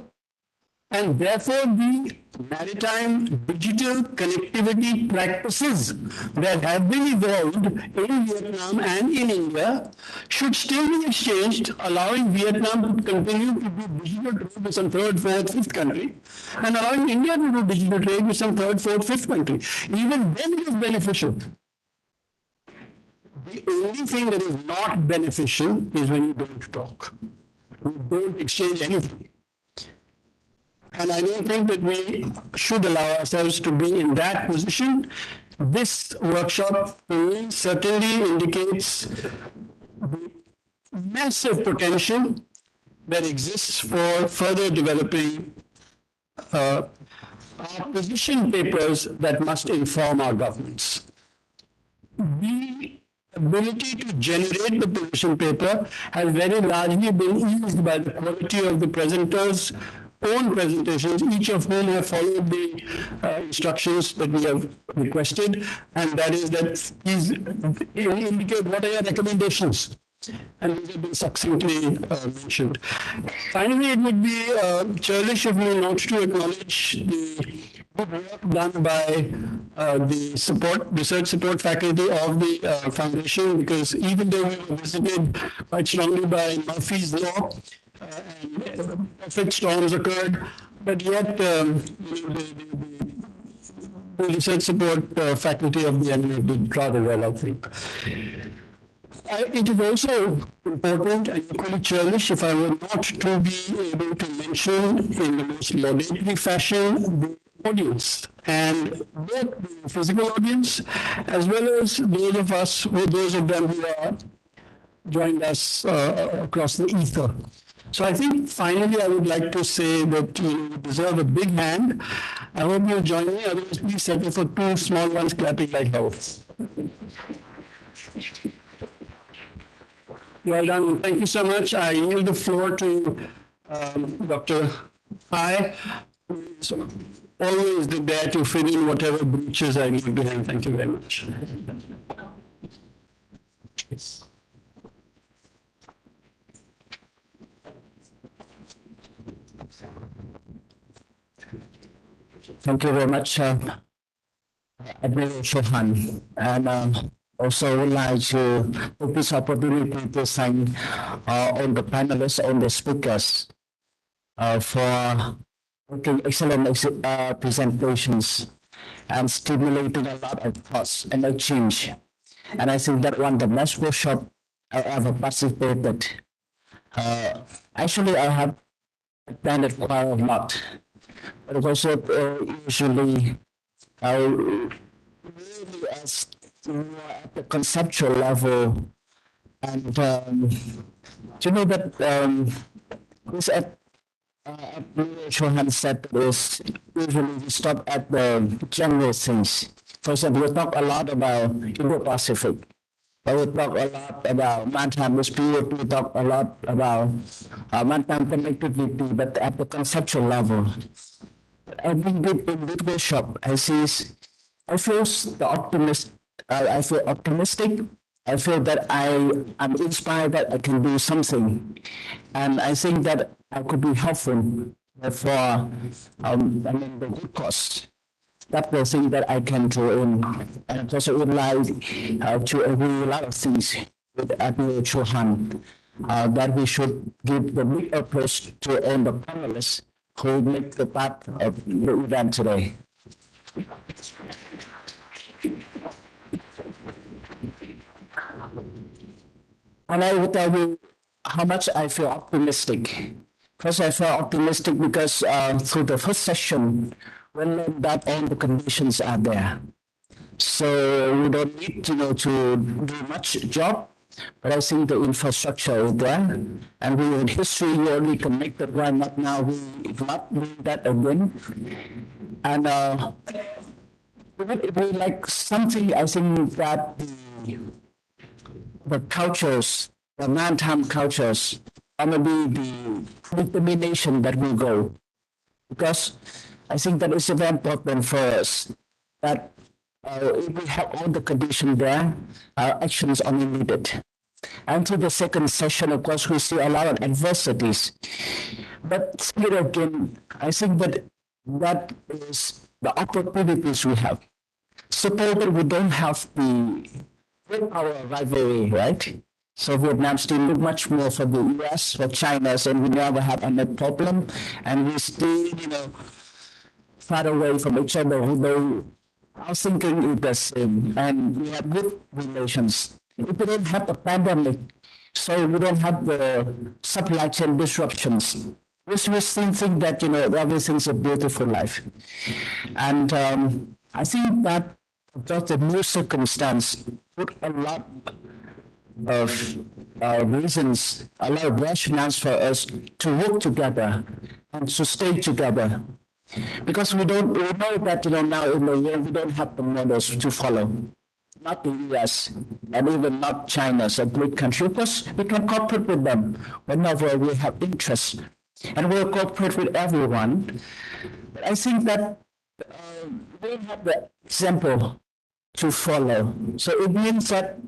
And therefore, the maritime digital connectivity practices that have been evolved in Vietnam and in India should still be exchanged, allowing Vietnam to continue to do digital trade with some third, fourth, fifth country, and allowing India to do digital trade with some third, fourth, fifth country. Even then it is beneficial. The only thing that is not beneficial is when you don't talk. You don't exchange anything. And I don't think that we should allow ourselves to be in that position. This workshop to me certainly indicates the massive potential that exists for further developing our position papers that must inform our governments. The ability to generate the position paper has very largely been eased by the quality of the presenters' own presentations, each of whom have followed the instructions that we have requested, and that is that please indicate what are your recommendations. And these have been succinctly mentioned. Finally, it would be churlish of me not to acknowledge the good work done by the research support faculty of the foundation, because even though we were visited quite strongly by Murphy's Law, and perfect storms occurred, but yet the research support faculty of the NMF did rather well, I think. It is also important and equally churlish if I were not to be able to mention in the most laudatory fashion the audience, and both the physical audience as well as those of them who are joined us across the ether. So I think finally I would like to say that you deserve a big hand. I hope you'll join me. Otherwise, please settle for two small ones clapping like hell. Well done. Thank you so much. I yield the floor to Dr. Hai, who is always there to fill in whatever breaches I leave behind. Thank you very much. Thank you very much, Admiral Chauhan. And also would like to take this opportunity to thank all the panelists, all the speakers for making excellent presentations and stimulating a lot of thoughts and exchange. And I think that one of the best workshop I ever participated. Actually, I have attended quite a lot. But workshop usually really as at the conceptual level, and you know that this Chauhan said is usually we stop at the general things. For example, we talk a lot about Indo-Pacific. We talk a lot about maritime dispute, we talk a lot about maritime connectivity, but at the conceptual level. Every bit in this workshop, I feel optimistic. I feel that I am inspired that I can do something, and I think that I could be helpful for the good cause. That's the thing that I can do in, and also would like to agree a lot of things with Admiral Chauhan that we should give the big approach to all the panelists who make the part of the event today. And I will tell you how much I feel optimistic. First, I feel optimistic because through the first session, we learned that all the conditions are there. So we don't need to do much job, but I think the infrastructure is there. And we in history, we only connected. Why not now? We not doing that again. And if we like something, I think that the cultures, the maritime cultures, are going to be the determination that we go. Because I think that is very important for us that if we have all the conditions there, action is only needed. And to the second session, of course, we see a lot of adversities. But here again, I think that is the opportunities we have. Suppose that we don't have our rivalry, right? So Vietnam still look much more for the US, for China, and we never have any problem. And we still, far away from each other, although our thinking is the same, and we have good relations. If we don't have a pandemic, so we don't have the supply chain disruptions, we still think that, everything's a beautiful life. And I think that just the new circumstance put a lot of reasons, a lot of rationales for us to work together and to stay together. Because we know that, now in the world, we don't have the models to follow. Not the US, and even not China, so great country. Of course, we can cooperate with them whenever we have interest. And we'll cooperate with everyone. But I think that we don't have the example to follow. So it means that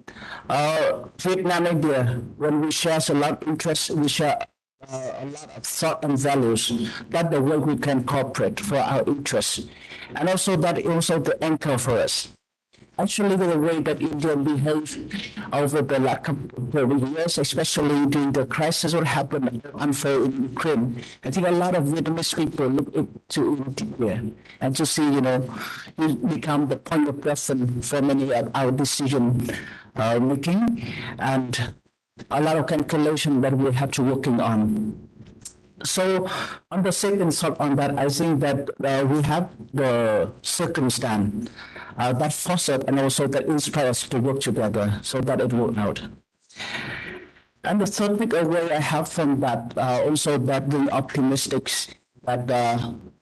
Vietnam and India, when we share a lot of interests, we share a lot of thought and values, that the way we can cooperate for our interests. And also that is also the anchor for us. Actually, the way that India behaved over the last couple of years, especially during the crisis what happened unfold in Ukraine, I think a lot of Vietnamese people look to India and to see, you become the point of reference for many of our decision making, and a lot of calculation that we have to working on. So on the second thought on that, I think that we have the circumstance that fostered and also that inspired us to work together so that it worked out. And the third big away I have from that, also that being optimistic, that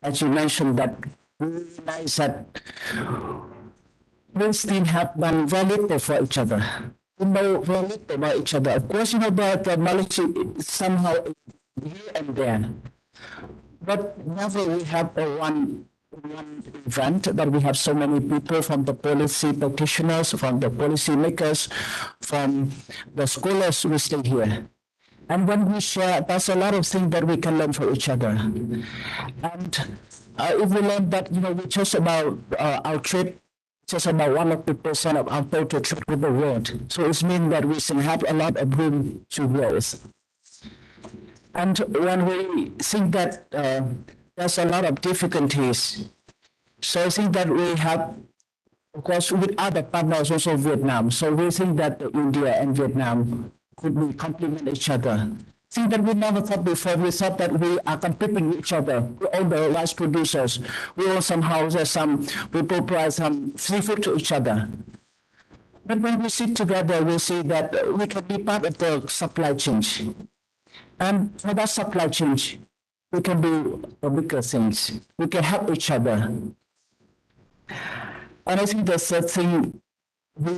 as you mentioned, that we realize that we still have one value for each other. We know very little about each other. Of course, the knowledge is somehow here and there. But whenever we have one event that we have so many people from the policy practitioners, from the policy makers, from the scholars who stay here. And when we share, there's a lot of things that we can learn from each other. And if we learn that, we just about our trade, just about 1 or 2% of our total trade with the world. So it means that we still have a lot of room to growth. And when we think that there's a lot of difficulties, so I think that we have, of course, with other partners, also Vietnam. So we think that India and Vietnam could be complement each other. Thing that we never thought before. We thought that we are competing with each other. We're all the rice producers. We all somehow we provide some seafood to each other. But when we sit together, we see that we can be part of the supply chain. And for that supply chain, we can do bigger things. We can help each other. And I think the third thing, we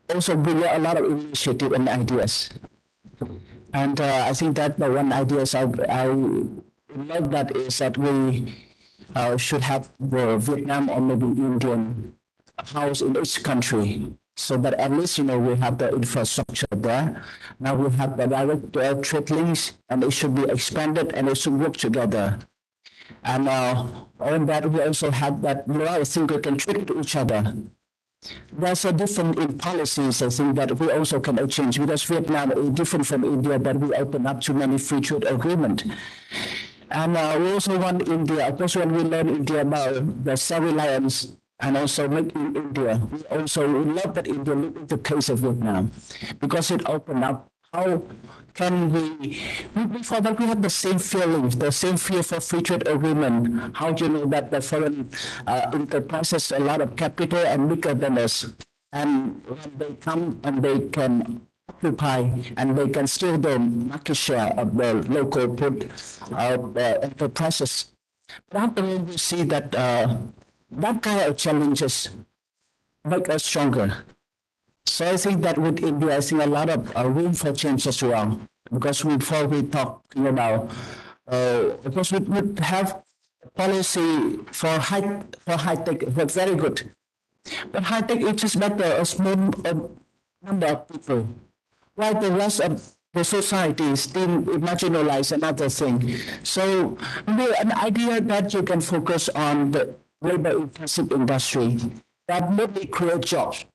also bring a lot of initiative and ideas. And I think that the one idea I love that is that we should have the Vietnam or maybe Indian house in each country, so that at least we have the infrastructure there. Now we have the direct trade links, and it should be expanded and it should work together. And on that we also have that a lot of things we can trade to each other. There's a different in policies, I think, that we also can exchange, because Vietnam is different from India, that we open up to many free trade agreement. And we also want India, of course, when we learn India about the self-reliance and also make in India, we love that India look at the case of Vietnam, because it opened up how can we before that we have the same feelings, the same fear for free trade agreement. How do you know that the foreign enterprises a lot of capital and bigger than us, and when they come and they can occupy and they can steal the market share of the local enterprises. But after all, we see that that kind of challenges make us stronger. So I think that with India, I see a lot of room for change as well. Because before we talking about, because we would have policy for high tech was very good. But high tech it is better a small number of people, while the rest of the society is still marginalized another thing. So an idea that you can focus on the labor-intensive industry that mainly create jobs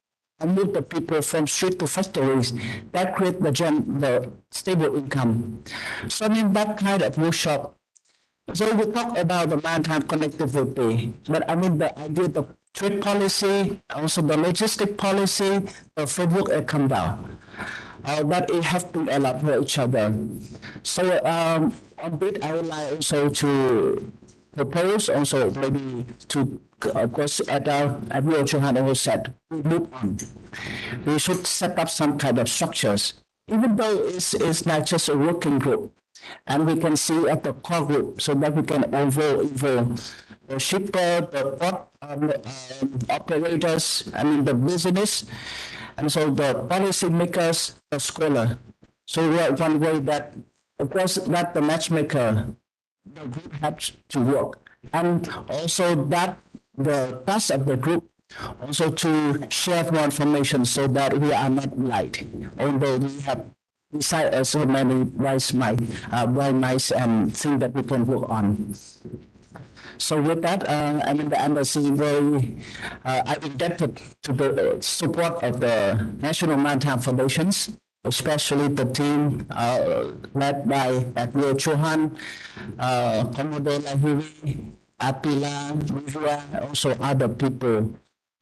and move the people from street to factories that create the stable income. So in that kind of workshop, so we talk about the maritime connectivity, but I mean the idea of trade policy, also the logistic policy, the framework come down. But it have to elaborate each other. So on this, I would like also to propose also maybe to of course as we also had always said, we move on. We should set up some kind of structures, even though it's not just a working group. And we can see at the core group so that we can involve the shipper, the port operators, I mean the business, and so the policy makers, the scholar. So one way that, of course, that the matchmaker, the group has to work, and also that the task of the group also to share more information so that we are not light, although we have beside so many very nice things that we can work on. So with that, I mean the embassy very I'm indebted to the support of the National Maritime Foundations, especially the team led by Admiral Chauhan, Commodore Lahiri, Attila, Rivia, also other people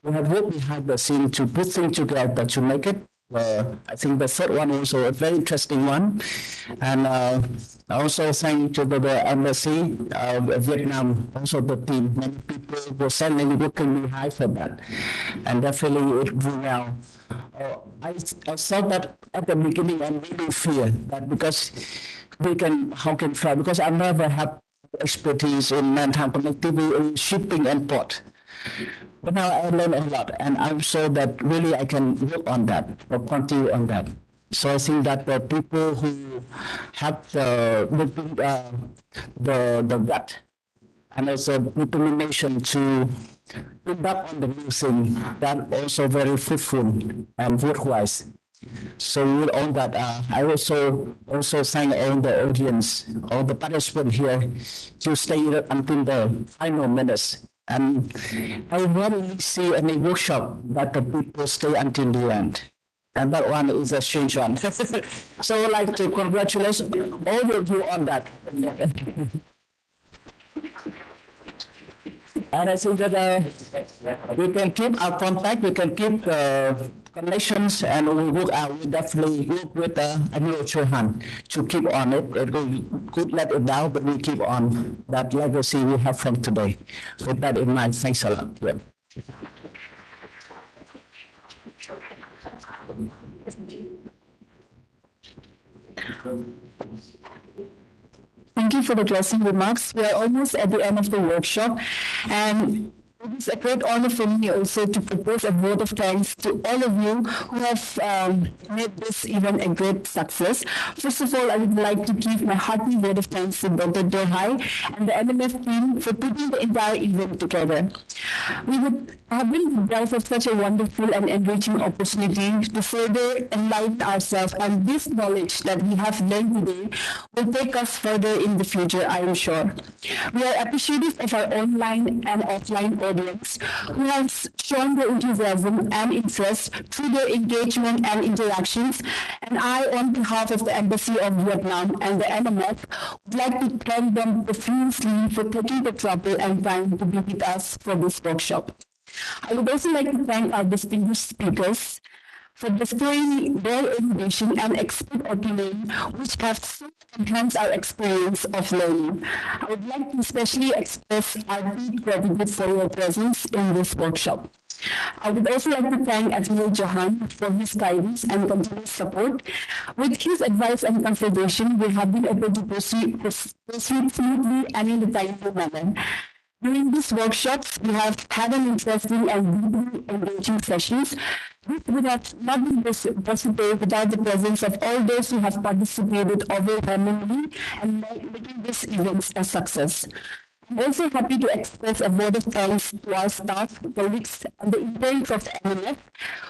who have worked behind the scene to put things together to make it. I think the third one also a very interesting one, and also thank to the embassy of Vietnam, also the team. Many people were silently working behind for that, and definitely it grew well. I thought that at the beginning I really fear that because how can try, because I never have expertise in maritime connectivity in shipping and port. But now I learned a lot, and I'm sure that really I can work on that or continue on that. So I think that the people who have the gut and also determination to build up on the new thing, that also very fruitful and worthwhile. So with all that, I also thank all the audience, all the participants here to stay until the final minutes. And I rarely see any workshop that the people stay until the end. And that one is a strange one. So I'd like to congratulate all of you on that. And I think that we can keep our contact, we can keep connections, and we definitely work with Admiral Chauhan to keep on it. We could let it down, but we keep on that legacy we have from today. With that in mind, thanks a lot. Yeah. Thank you for the closing remarks. We are almost at the end of the workshop, and it is a great honor for me also to propose a vote of thanks to all of you who have made this event a great success. First of all, I would like to give my hearty vote of thanks to Dr. Dohai and the NMF team for putting the entire event together. We would have been deprived of such a wonderful and enriching opportunity to further enlighten ourselves, and this knowledge that we have learned today will take us further in the future, I am sure. We are appreciative of our online and offline audience who have shown their enthusiasm and interest through their engagement and interactions, and I, on behalf of the Embassy of Vietnam and the NMF, would like to thank them profusely for taking the trouble and time to be with us for this workshop. I would also like to thank our distinguished speakers for displaying their innovation and expert opinion, which have so enhanced our experience of learning. I would like to especially express our deep gratitude for your presence in this workshop. I would also like to thank Admiral Chauhan for his guidance and continuous support. With his advice and consideration, we have been able to proceed smoothly and in a timely manner. During these workshops, we have had an interesting and deeply engaging sessions. This would have not been possible without the presence of all those who have participated overwhelmingly and making these events a success. I'm also happy to express a word of thanks to our staff, colleagues, and the interns of the MNF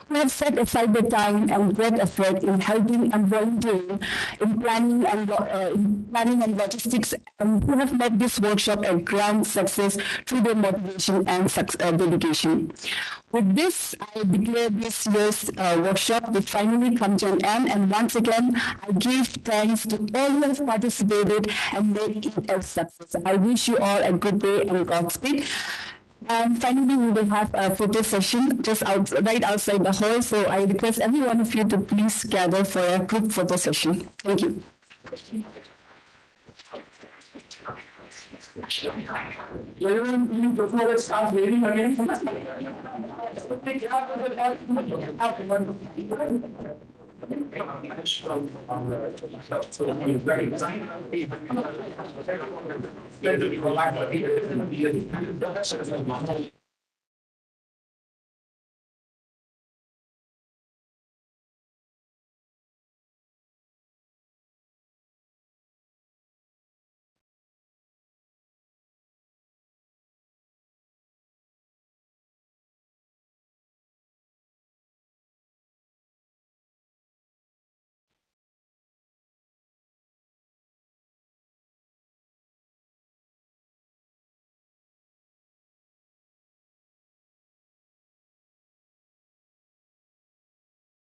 who have set aside the time and great effort in helping and volunteering in planning and logistics, and who have made this workshop a grand success through their motivation and dedication. With this, I declare this year's workshop will finally come to an end, and once again, I give thanks to all who have participated and made it a success. I wish you all a good day and Godspeed. And finally, we will have a photo session just right outside the hall, so I request every one of you to please gather for a group photo session. Thank you. Before it starts waving again.